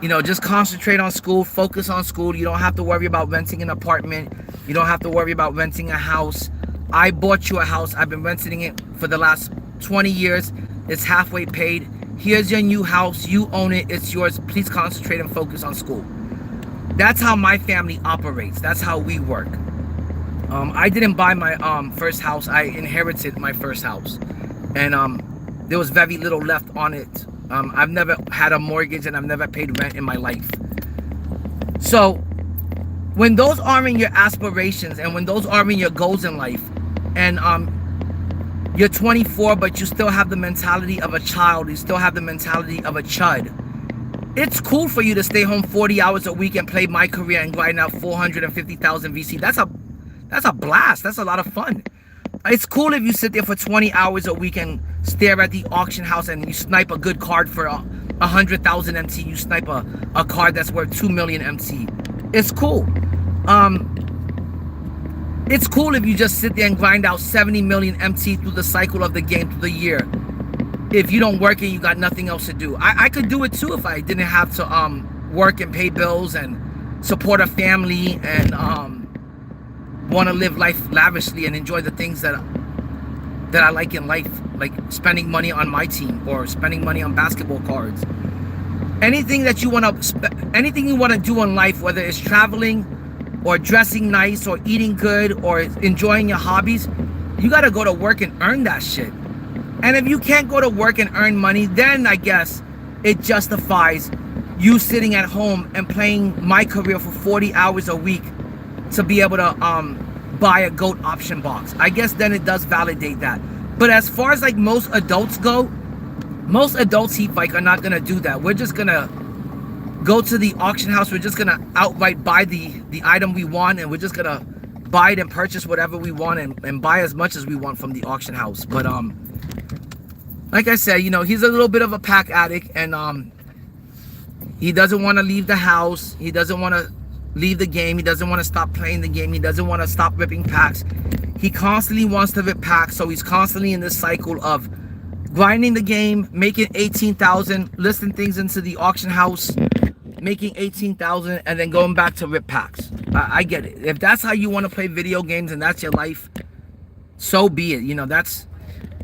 you know, just concentrate on school, focus on school. You don't have to worry about renting an apartment. You don't have to worry about renting a house. I bought you a house. I've been renting it for the last 20 years. It's halfway paid. Here's your new house. You own it. It's yours. Please concentrate and focus on school. That's how my family operates. That's how we work. I didn't buy my first house. I inherited my first house. And there was very little left on it. I've never had a mortgage and I've never paid rent in my life. So when those aren't your aspirations and when those aren't your goals in life, and you're 24 but you still have the mentality of a child, you still have the mentality of a chud, it's cool for you to stay home 40 hours a week and play my career and grind out 450,000 VC. That's a blast. That's a lot of fun. It's cool if you sit there for 20 hours a week and stare at the auction house and you snipe a good card for 100,000 MT. You snipe a card that's worth 2 million MT. It's cool. It's cool if you just sit there and grind out 70 million MT through the cycle of the game, through the year. If you don't work and you got nothing else to do. I could do it too if I didn't have to work and pay bills and support a family and want to live life lavishly and enjoy the things that I like in life, like spending money on my team or spending money on basketball cards. Anything that you want to, anything you want to do in life, whether it's traveling or dressing nice or eating good or enjoying your hobbies, you got to go to work and earn that shit. And if you can't go to work and earn money, then I guess it justifies you sitting at home and playing my career for 40 hours a week to be able to buy a GOAT option box. I guess then it does validate that. But as far as like most adults go, most adults, Heat Vike, are not gonna do that. We're just gonna go to the auction house. We're just gonna outright buy the item we want, and we're just gonna buy it and purchase whatever we want and buy as much as we want from the auction house. But like I said, you know, he's a little bit of a pack addict, and he doesn't want to leave the house. He doesn't want to leave the game. He doesn't want to stop playing the game. He doesn't want to stop ripping packs. He constantly wants to rip packs, so he's constantly in this cycle of grinding the game, making 18,000, listing things into the auction house, making 18,000, and then going back to rip packs. I get it. If that's how you want to play video games and that's your life, so be it. You know, that's,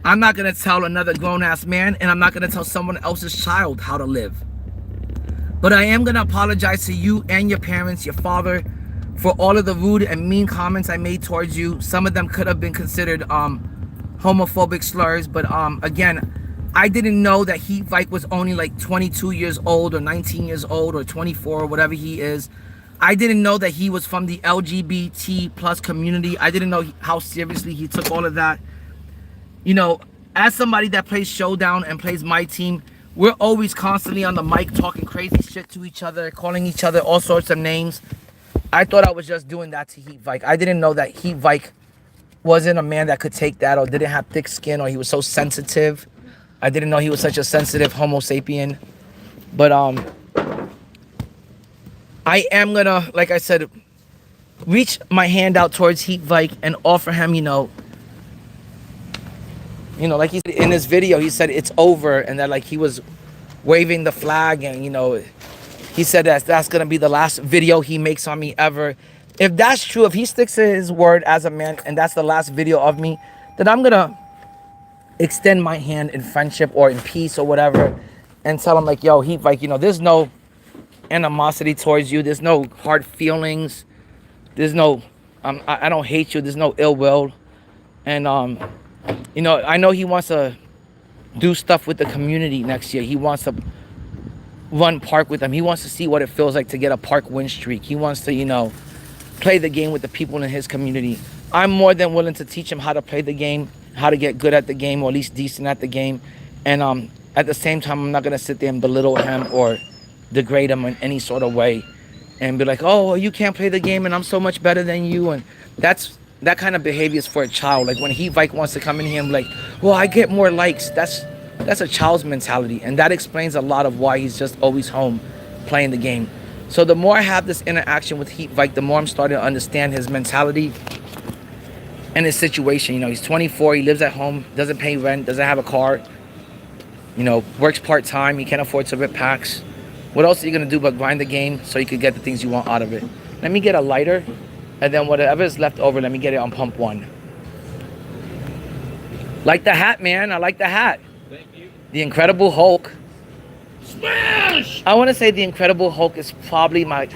I'm not gonna tell another grown-ass man, and I'm not gonna tell someone else's child how to live. But I am gonna apologize to you and your parents, your father, for all of the rude and mean comments I made towards you. Some of them could have been considered homophobic slurs, but again, I didn't know that Heat Vike was only like 22 years old or 19 years old or 24 or whatever he is. I didn't know that he was from the LGBT plus community. I didn't know how seriously he took all of that. You know, as somebody that plays Showdown and plays my team, we're always constantly on the mic talking crazy shit to each other, calling each other all sorts of names. I thought I was just doing that to Heat Vike. I didn't know that Heat Vike wasn't a man that could take that, or didn't have thick skin, or he was so sensitive. I didn't know he was such a sensitive homo sapien. But I am gonna, like I said, reach my hand out towards Heat Vike and offer him, you know, like he said in his video, he said it's over, and that like he was waving the flag, and you know, he said that that's gonna be the last video he makes on me ever. If that's true, if he sticks to his word as a man, and that's the last video of me, then I'm gonna extend my hand in friendship or in peace or whatever, and tell him like, yo, Heat Vike, you know, there's no animosity towards you. There's no hard feelings. There's no, I don't hate you. There's no ill will. And you know, I know he wants to do stuff with the community next year. He wants to run park with them. He wants to see what it feels like to get a park win streak. He wants to, you know, play the game with the people in his community. I'm more than willing to teach him how to play the game, how to get good at the game, or at least decent at the game. And at the same time, I'm not gonna sit there and belittle him or degrade him in any sort of way and be like, oh, you can't play the game and I'm so much better than you. And that kind of behavior is for a child. Like when Heat Vike wants to come in here and be like, well, I get more likes. That's a child's mentality, and that explains a lot of why he's just always home playing the game. So the more I have this interaction with Heat Vike, the more I'm starting to understand his mentality and his situation. You know, he's 24, he lives at home, doesn't pay rent, doesn't have a car, you know, works part-time, he can't afford to rip packs. What else are you gonna do but grind the game so you could get the things you want out of it? Let me get a lighter, and then whatever is left over, let me get it on pump 1. Like the hat, man. I like the hat. Thank you. The Incredible Hulk. Smash! I want to say the Incredible Hulk is probably my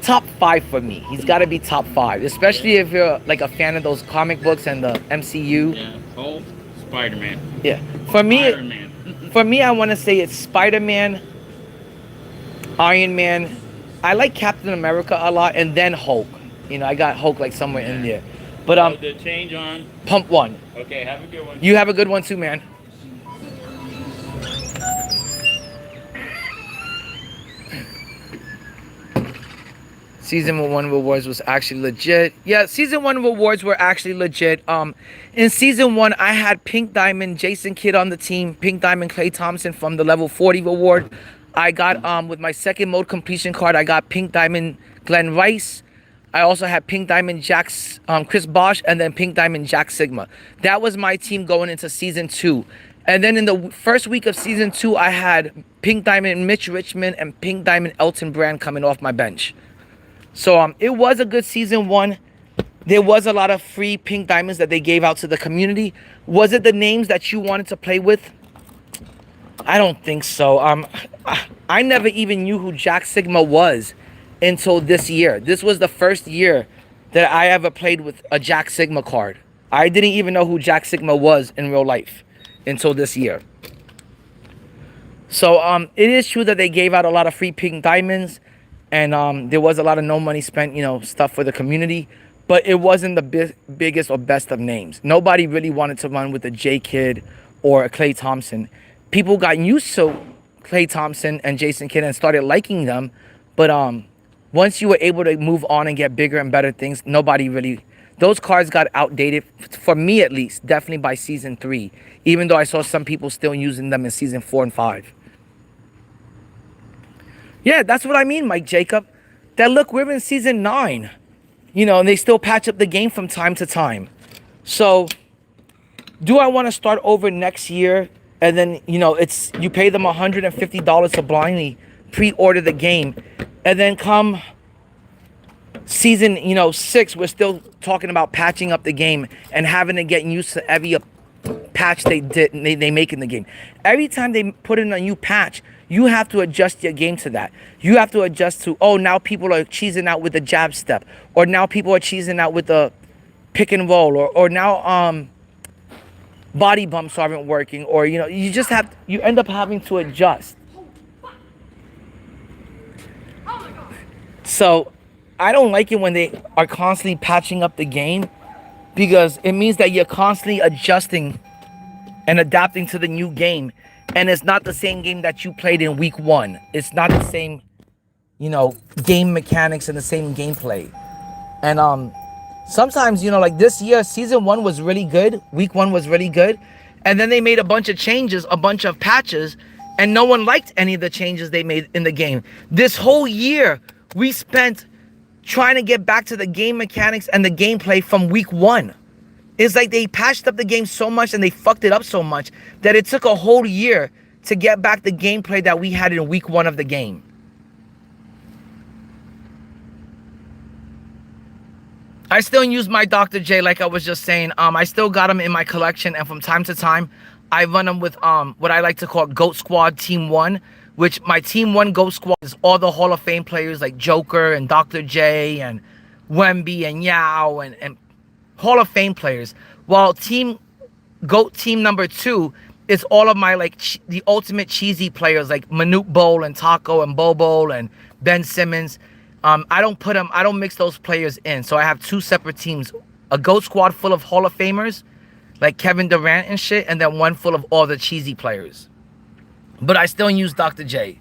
top 5 for me. He's got to be top 5, especially if you're like a fan of those comic books and the MCU. Yeah, Hulk, Spider-Man. Yeah. For me, Iron Man. I want to say it's Spider-Man, Iron Man. I like Captain America a lot, and then Hulk. You know, I got Hulk like somewhere in there. But the change on. pump 1. Okay, have a good one. You have a good one too, man. Season 1 rewards was actually legit. Yeah, season 1 rewards were actually legit. In season 1, I had Pink Diamond, Jason Kidd on the team, Pink Diamond, Klay Thompson from the level 40 reward. I got with my second mode completion card, I got Pink Diamond, Glenn Rice. I also had Pink Diamond, Chris Bosh, and then Pink Diamond, Jack Sigma. That was my team going into season 2. And then in the first week of season 2, I had Pink Diamond, Mitch Richmond, and Pink Diamond, Elton Brand coming off my bench. So it was a good season 1. There was a lot of free Pink Diamonds that they gave out to the community. Was it the names that you wanted to play with? I don't think so. I never even knew who Jack Sigma was until this year. This was the first year that I ever played with a Jack Sigma card. I didn't even know who Jack Sigma was in real life until this year. So it is true that they gave out a lot of free Pink Diamonds, and there was a lot of no money spent, you know, stuff for the community, but it wasn't the biggest or best of names. Nobody really wanted to run with a J Kidd or a Klay Thompson. People got used to Klay Thompson and Jason Kidd and started liking them, but once you were able to move on and get bigger and better things, nobody really, those cards got outdated, for me at least, definitely by season 3, even though I saw some people still using them in season 4 and 5. Yeah, that's what I mean, Mike Jacob. that look, we're in season 9, you know, and they still patch up the game from time to time. So do I want to start over next year? And then, you know, it's, you pay them $150 to blindly pre-order the game, and then come season, you know, 6, we're still talking about patching up the game and having to get used to every patch they make in the game. Every time they put in a new patch, you have to adjust your game to that. You have to adjust to, oh, now people are cheesing out with the jab step, or now people are cheesing out with the pick and roll, or now body bumps aren't working, or, you know, you end up having to adjust. So I don't like it when they are constantly patching up the game, because it means that you're constantly adjusting and adapting to the new game, and it's not the same game that you played in week 1. It's not the same, you know, game mechanics and the same gameplay. And sometimes, you know, like this year, season 1 was really good, week 1 was really good, and then they made a bunch of changes, a bunch of patches, and no one liked any of the changes they made in the game. This whole year we spent trying to get back to the game mechanics and the gameplay from week 1. It's like they patched up the game so much and they fucked it up so much that it took a whole year to get back the gameplay that we had in week 1 of the game. I still use my Dr. J, like I was just saying. I still got them in my collection, and from time to time I run them with what I like to call GOAT Squad Team 1, which my Team 1 GOAT Squad is all the Hall of Fame players like Joker and Dr. J and Wemby and Yao and Hall of Fame players. While GOAT Team number 2 is all of my, like, the ultimate cheesy players like Manute Bol and Taco and Bobo and Ben Simmons. I don't mix those players in. So I have 2 separate teams. A GOAT Squad full of Hall of Famers like Kevin Durant and shit, and then one full of all the cheesy players. But I still use Dr. J.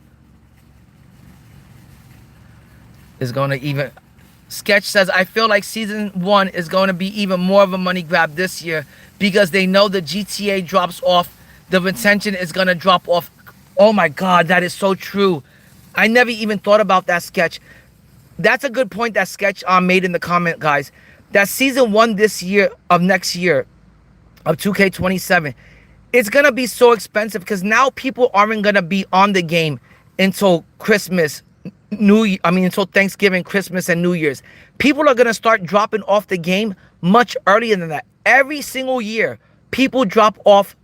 Is going to even... Sketch says, I feel like season 1 is going to be even more of a money grab this year because they know the GTA drops off. The retention is going to drop off. Oh my God, that is so true. I never even thought about that, Sketch. That's a good point that Sketch made in the comment, guys. That season 1 this year, of next year, of 2K27, it's going to be so expensive because now people aren't going to be on the game until Christmas, until Thanksgiving, Christmas, and New Year's. People are going to start dropping off the game much earlier than that. Every single year, people drop off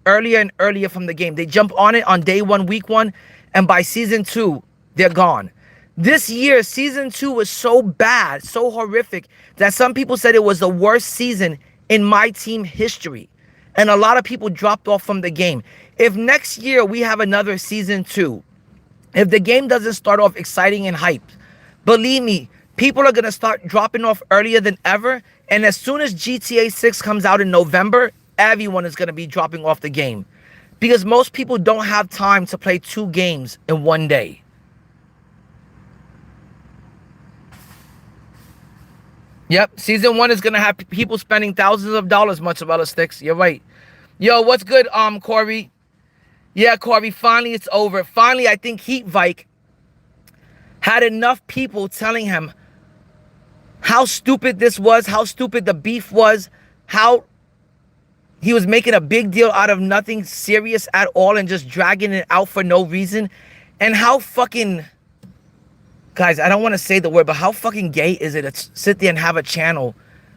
earlier and earlier from the game. They jump on it on day 1, week 1, and by season 2, they're gone. This year, season 2 was so bad, so horrific, that some people said it was the worst season in my team history. And a lot of people dropped off from the game. If next year we have another season 2, if the game doesn't start off exciting and hyped, believe me, people are going to start dropping off earlier than ever. And as soon as GTA 6 comes out in November, everyone is going to be dropping off the game. Because most people don't have time to play 2 games in one day. Yep, season 1 is going to have people spending thousands of dollars, mozzarella sticks. You're right. Yo, what's good, Corey? Yeah, Corey, finally it's over. Finally, I think VIKE had enough people telling him how stupid this was, how stupid the beef was, how he was making a big deal out of nothing serious at all and just dragging it out for no reason, and how fucking... Guys, I don't want to say the word, but how fucking gay is it to sit there and have a channel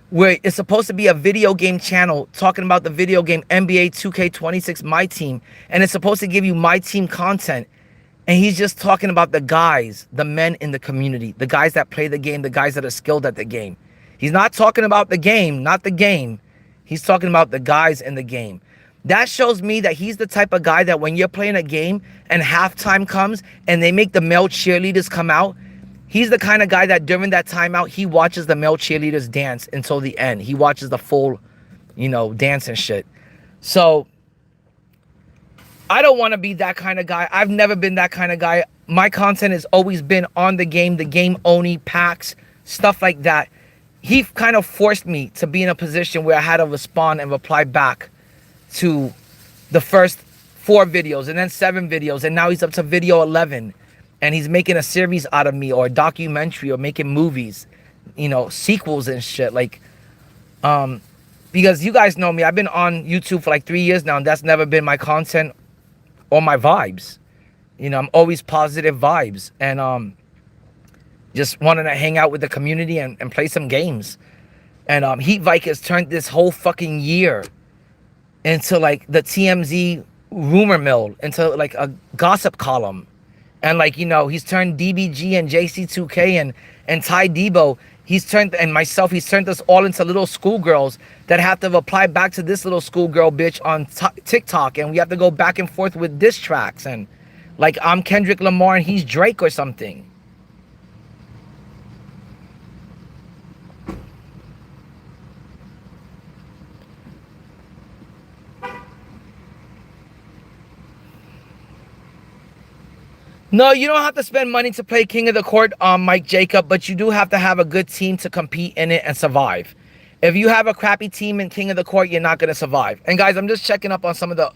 where it's supposed to be a video game channel talking about the video game NBA 2K26 My Team, and it's supposed to give you My Team content, and he's just talking about the guys, the men in the community, the guys that play the game, the guys that are skilled at the game. He's not talking about the game, not the game. He's talking about the guys in the game. That shows me that he's the type of guy that when you're playing a game and halftime comes and they make the male cheerleaders come out, he's the kind of guy that during that timeout, he watches the male cheerleaders dance until the end. He watches the full, dance and shit. So, I don't want to be that kind of guy. I've never been that kind of guy. My content has always been on the game only, packs, stuff like that. He kind of forced me to be in a position where I had to respond and reply back to the first 4 videos and then 7 videos. And now he's up to video 11. and he's making a series out of me or a documentary or making movies, sequels and shit. Like, because you guys know me, I've been on YouTube for like 3 years now, and that's never been my content or my vibes. I'm always positive vibes, and just wanting to hang out with the community and play some games. And Heat VIKE has turned this whole fucking year into like the TMZ rumor mill, into like a gossip column. And like, he's turned DBG and JC2K and Ty Debo, and myself, he's turned us all into little schoolgirls that have to reply back to this little schoolgirl bitch on TikTok, and we have to go back and forth with diss tracks, and like I'm Kendrick Lamar and he's Drake or something. No, you don't have to spend money to play King of the Court, Mike Jacob, but you do have to have a good team to compete in it and survive. If you have a crappy team in King of the Court, you're not going to survive. And guys, I'm just checking up on some of the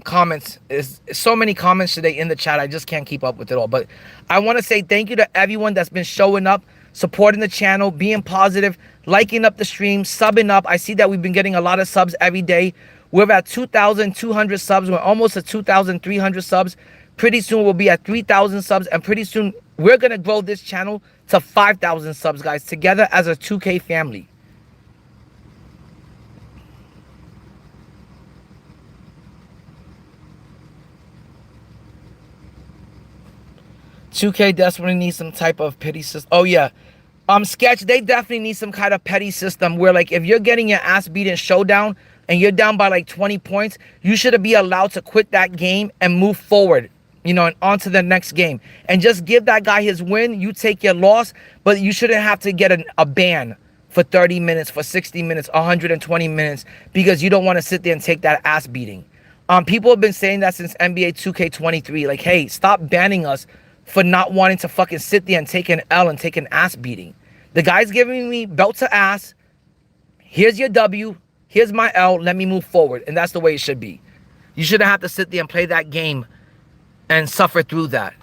comments. There's so many comments today in the chat, I just can't keep up with it all. But I want to say thank you to everyone that's been showing up, supporting the channel, being positive, liking up the stream, subbing up. I see that we've been getting a lot of subs every day. We're at 2,200 subs. We're almost at 2,300 subs. Pretty soon we'll be at 3,000 subs, and pretty soon we're going to grow this channel to 5,000 subs, guys, together as a 2K family. "2K desperately needs some type of petty system." Oh yeah, Sketch, they definitely need some kind of petty system where, like, if you're getting your ass beat in Showdown and you're down by like 20 points, you should be allowed to quit that game and move forward, and on to the next game, and just give that guy his win. You take your loss, but you shouldn't have to get a ban for 30 minutes, for 60 minutes, 120 minutes, because you don't want to sit there and take that ass beating. People have been saying that since NBA 2K23, like, hey, stop banning us for not wanting to fucking sit there and take an L and take an ass beating. The guy's giving me belt to ass. Here's your W. Here's my L. Let me move forward. And that's the way it should be. You shouldn't have to sit there and play that game and suffer through that.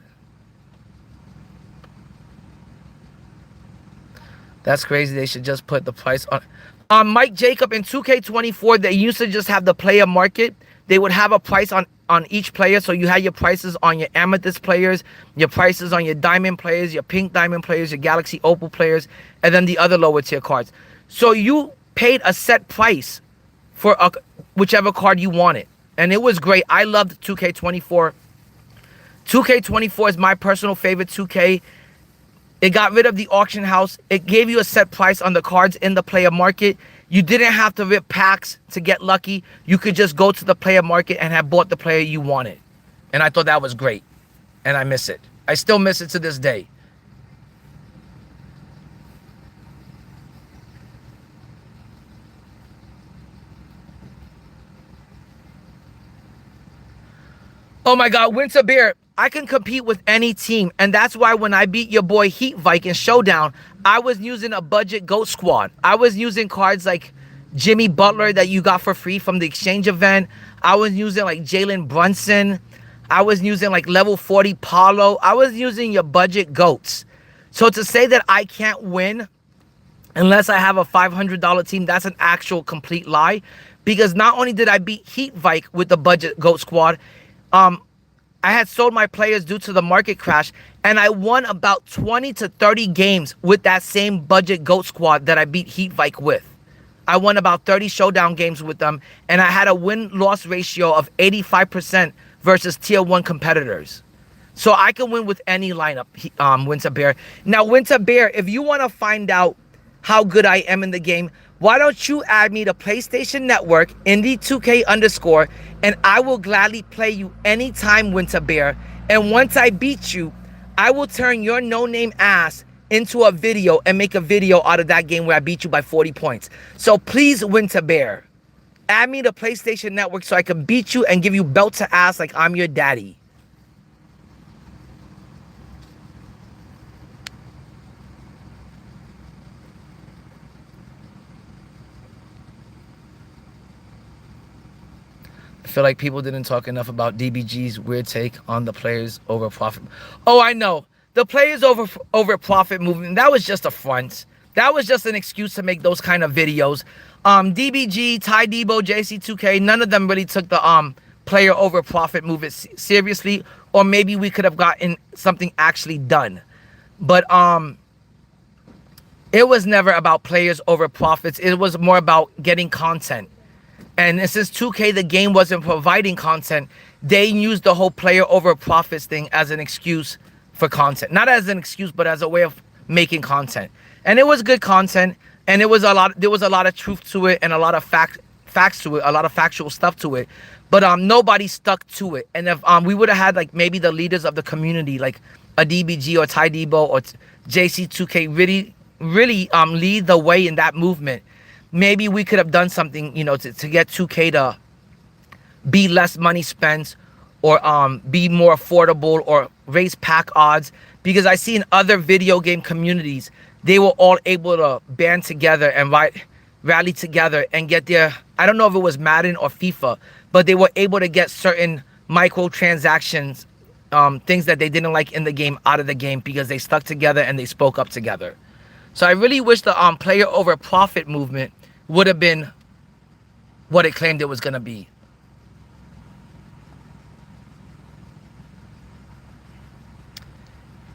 That's crazy. They should just put the price on. Mike Jacob, in 2K24, they used to just have the player market. They would have a price on each player. So you had your prices on your Amethyst players, your prices on your Diamond players, your Pink Diamond players, your Galaxy Opal players, and then the other lower tier cards. So you paid a set price for whichever card you wanted. And it was great. I loved 2K24. 2K24 is my personal favorite 2K. It got rid of the auction house. It gave you a set price on the cards in the player market. You didn't have to rip packs to get lucky. You could just go to the player market and have bought the player you wanted. And I thought that was great. And I miss it. I still miss it to this day. Oh my God, Winter Bear, I can compete with any team. And that's why when I beat your boy Heat VIKE in Showdown, I was using a budget GOAT squad. I was using cards like Jimmy Butler that you got for free from the exchange event. I was using like Jalen Brunson. I was using like level 40 Paulo. I was using your budget GOATs. So to say that I can't win unless I have a $500 team, that's an actual complete lie. Because not only did I beat Heat VIKE with the budget GOAT squad, I had sold my players due to the market crash, and I won about 20 to 30 games with that same budget GOAT squad that I beat Heat VIKE with. I won about 30 Showdown games with them, and I had a win-loss ratio of 85% versus tier 1 competitors. So I can win with any lineup, Winter Bear. Now, Winter Bear, if you want to find out how good I am in the game, why don't you add me to PlayStation Network, Indie2K_, and I will gladly play you anytime, Winter Bear. And once I beat you, I will turn your no-name ass into a video and make a video out of that game where I beat you by 40 points. So please, Winter Bear, add me to PlayStation Network so I can beat you and give you belt to ass like I'm your daddy. I feel like people didn't talk enough about DBG's weird take on the players over profit. Oh, I know. The players over profit movement, that was just a front. That was just an excuse to make those kind of videos. DBG, Ty Debo, JC2K, none of them really took the player over profit movement seriously, or maybe we could have gotten something actually done. But it was never about players over profits. It was more about getting content. And since 2K, the game wasn't providing content, they used the whole player over profits thing as an excuse for content. Not as an excuse, but as a way of making content. And it was good content, and there was a lot of truth to it and a lot of facts to it, a lot of factual stuff to it. But nobody stuck to it. And if we would have had like maybe the leaders of the community, like a DBG or Ty Debo or JC2K really lead the way in that movement, maybe we could have done something, you know, to get 2K to be less money spent, or be more affordable, or raise pack odds. Because I see in other video game communities, they were all able to band together and rally together and get their, I don't know if it was Madden or FIFA, but they were able to get certain microtransactions, things that they didn't like in the game, out of the game, because they stuck together and they spoke up together. So I really wish the player over profit movement would have been what it claimed it was going to be.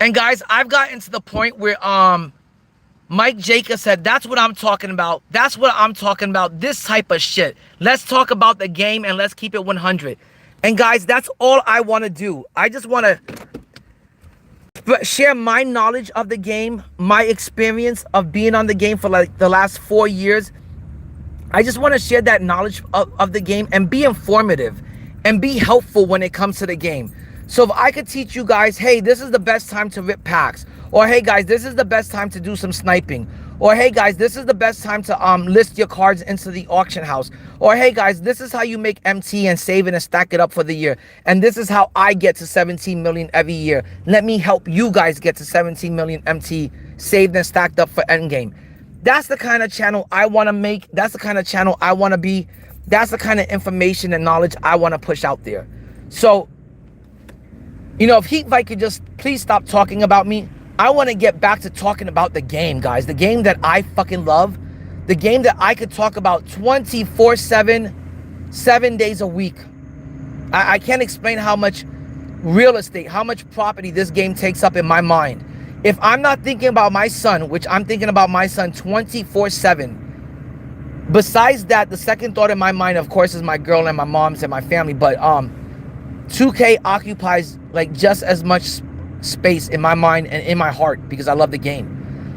And guys, I've gotten to the point where Mike Jacob said, that's what I'm talking about. That's what I'm talking about. This type of shit. Let's talk about the game and let's keep it 100. And guys, that's all I want to do. I just want to share my knowledge of the game, my experience of being on the game for like the last 4 years. I just want to share that knowledge of the game and be informative and be helpful when it comes to the game. So if I could teach you guys, hey, this is the best time to rip packs, or hey guys, this is the best time to do some sniping, or hey guys, this is the best time to list your cards into the auction house, or hey guys, this is how you make MT and save it and stack it up for the year, and this is how I get to 17 million every year. Let me help you guys get to 17 million MT saved and stacked up for endgame. That's the kind of channel I want to make. That's the kind of channel I want to be. That's the kind of information and knowledge I want to push out there. So, you know, if VIKE could just please stop talking about me. I want to get back to talking about the game, guys. The game that I fucking love. The game that I could talk about 24/7, 7 days a week. I can't explain how much real estate, how much property this game takes up in my mind. If I'm not thinking about my son, which I'm thinking about my son 24/7. Besides that, the second thought in my mind, of course, is my girl and my mom's and my family. But 2K occupies like just as much space in my mind and in my heart, because I love the game.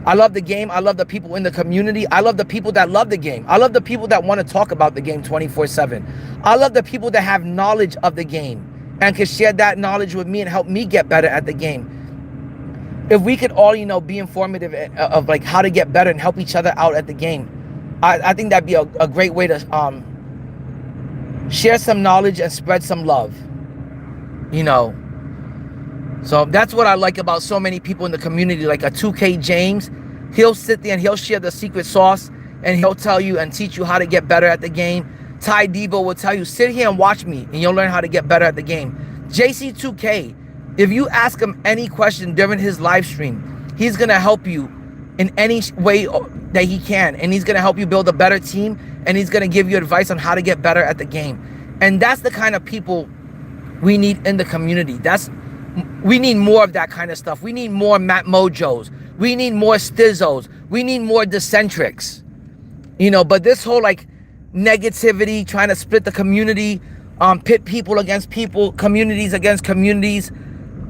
I love the game. I love the people in the community. I love the people that love the game. I love the people that want to talk about the game 24/7. I love the people that have knowledge of the game and can share that knowledge with me and help me get better at the game. If we could all, you know, be informative of like how to get better and help each other out at the game, I think that'd be a great way to share some knowledge and spread some love, you know. So that's what I like about so many people in the community, like a 2K James. He'll sit there and he'll share the secret sauce, and he'll tell you and teach you how to get better at the game. Ty Debo will tell you, sit here and watch me, and you'll learn how to get better at the game. JC2K, if you ask him any question during his live stream, he's going to help you in any way that he can, and he's going to help you build a better team, and he's going to give you advice on how to get better at the game. And that's the kind of people we need in the community. We need more of that kind of stuff. We need more Matt Mojos. We need more Stizzos. We need more Decentrics. You know, but this whole like negativity, trying to split the community, pit people against people, communities against communities,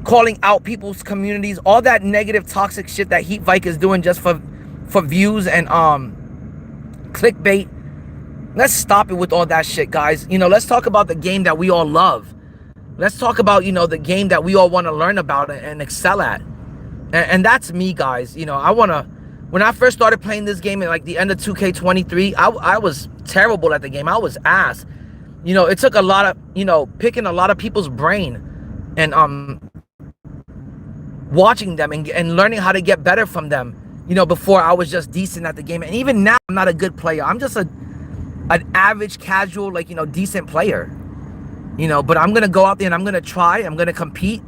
calling out people's communities, all that negative, toxic shit that VIKE is doing just for views and clickbait. Let's stop it with all that shit, guys. You know, let's talk about the game that we all love. Let's talk about, you know, the game that we all want to learn about and excel at. And that's me, guys. You know, when I first started playing this game at like the end of 2K23, I was terrible at the game. I was ass. You know, it took a lot of, you know, picking a lot of people's brain and watching them and learning how to get better from them, you know, before I was just decent at the game. And even now, I'm not a good player. I'm just an average, casual, like, you know, decent player. You know, but I'm going to go out there and I'm going to try. I'm going to compete.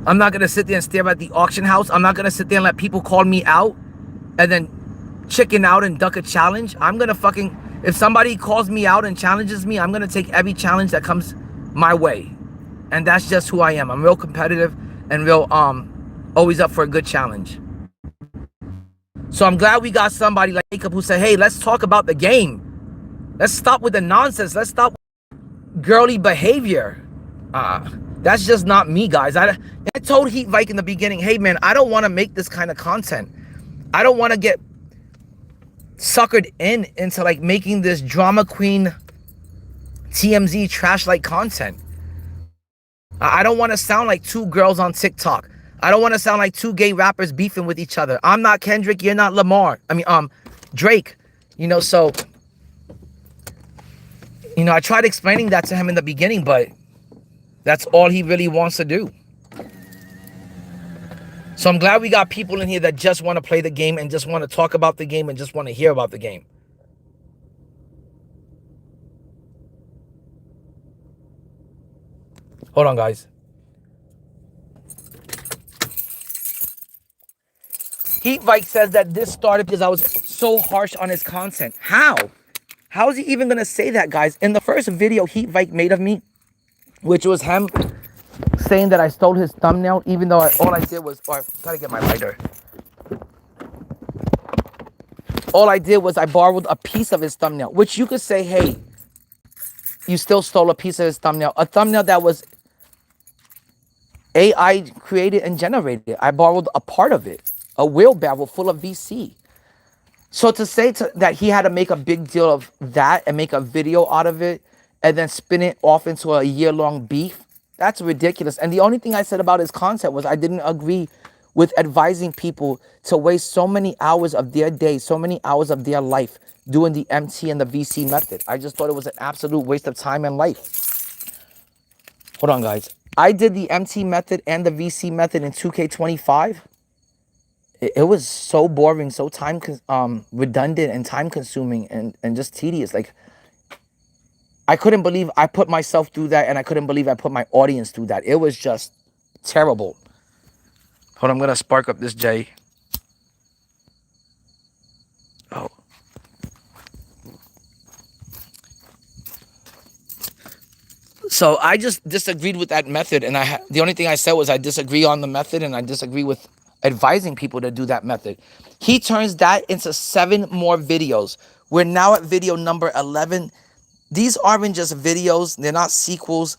I'm not going to sit there and stare at the auction house. I'm not going to sit there and let people call me out and then chicken out and duck a challenge. I'm going to fucking, if somebody calls me out and challenges me, I'm going to take every challenge that comes my way. And that's just who I am. I'm real competitive and real, always up for a good challenge. So I'm glad we got somebody like Jacob who said, hey, let's talk about the game. Let's stop with the nonsense. Let's stop with girly behavior. That's just not me, guys. I told Heat Vike in the beginning, hey, man, I don't want to make this kind of content. I don't want to get suckered into like making this drama queen TMZ trash-like content. I don't want to sound like two girls on TikTok. I don't want to sound like two gay rappers beefing with each other. I'm not Kendrick, you're not Lamar. I mean, Drake. You know, so, you know, I tried explaining that to him in the beginning, but that's all he really wants to do. So I'm glad we got people in here that just want to play the game and just want to talk about the game and just want to hear about the game. Hold on, guys. Heat Vike says that this started because I was so harsh on his content. How? How is he even going to say that, guys? In the first video Heat Vike made of me, which was him saying that I stole his thumbnail, even though all I did was, I gotta get my lighter. All I did was I borrowed a piece of his thumbnail, which you could say, hey, you still stole a piece of his thumbnail. A thumbnail that was AI created and generated. I borrowed a part of it, a wheelbarrow full of VC. So to say that he had to make a big deal of that and make a video out of it and then spin it off into a year-long beef, that's ridiculous. And the only thing I said about his content was I didn't agree with advising people to waste so many hours of their day, so many hours of their life doing the MT and the VC method. I just thought it was an absolute waste of time and life. Hold on, guys. I did the MT method and the VC method in 2K25. It was so boring, so redundant and time consuming and just tedious. Like, I couldn't believe I put myself through that, and I couldn't believe I put my audience through that. It was just terrible. Hold on, I'm gonna spark up this J. Oh. So I just disagreed with that method, and the only thing I said was I disagree on the method, and I disagree with advising people to do that method. He turns that into 7 more videos. We're now at video number 11. These aren't just videos. They're not sequels.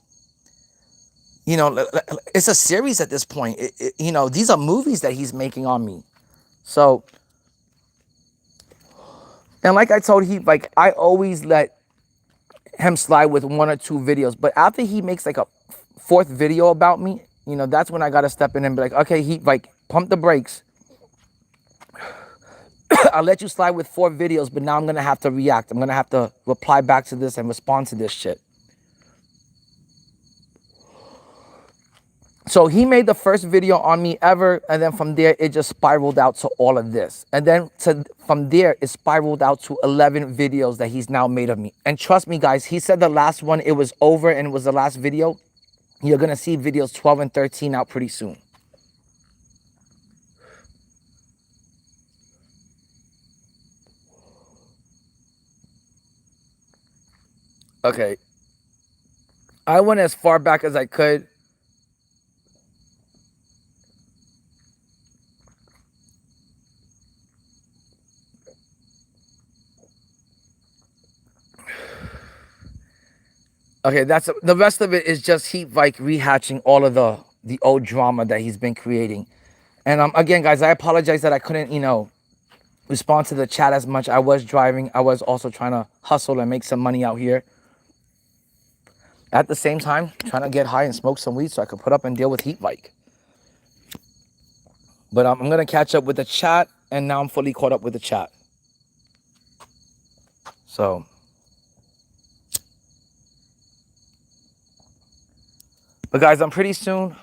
You know, it's a series at this point. You know, these are movies that he's making on me. So, and like I told Heat, like, I always let him slide with 1 or 2 videos. But after he makes like a 4th video about me, you know, that's when I got to step in and be like, okay, Heat, like, pump the brakes. I'll let you slide with 4 videos, but now I'm going to have to react. I'm going to have to reply back to this and respond to this shit. So he made the first video on me ever, and then from there, it just spiraled out to all of this. And then from there, it spiraled out to 11 videos that he's now made of me. And trust me, guys, he said the last one, it was over and it was the last video. You're going to see videos 12 and 13 out pretty soon. Okay. I went as far back as I could. Okay, that's the rest of it is just Heat Vike rehatching all of the old drama that he's been creating. And again, guys, I apologize that I couldn't, you know, respond to the chat as much. I was driving. I was also trying to hustle and make some money out here. At the same time, trying to get high and smoke some weed so I could put up and deal with Heat Vike. But I'm going to catch up with the chat, and now I'm fully caught up with the chat. So, but guys, I'm pretty soon.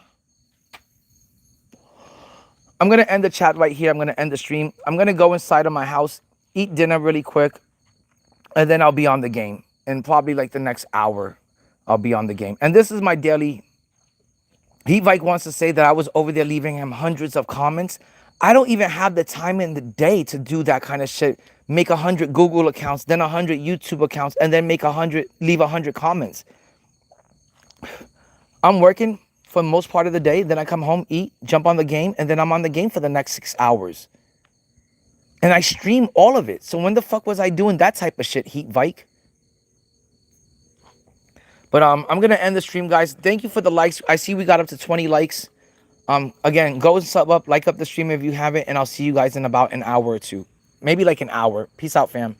I'm going to end the chat right here. I'm going to end the stream. I'm going to go inside of my house, eat dinner really quick, and then I'll be on the game in probably like the next hour. I'll be on the game. And this is my daily. Heat Vike wants to say that I was over there leaving him hundreds of comments. I don't even have the time in the day to do that kind of shit. Make 100 Google accounts, then 100 YouTube accounts, and then leave 100 comments. I'm working for the most part of the day. Then I come home, eat, jump on the game, and then I'm on the game for the next 6 hours. And I stream all of it. So when the fuck was I doing that type of shit, Heat Vike? But I'm gonna end the stream, guys. Thank you for the likes. I see we got up to 20 likes. Again, go and sub up, like up the stream if you haven't, and I'll see you guys in about an hour or two. Maybe like an hour. Peace out, fam.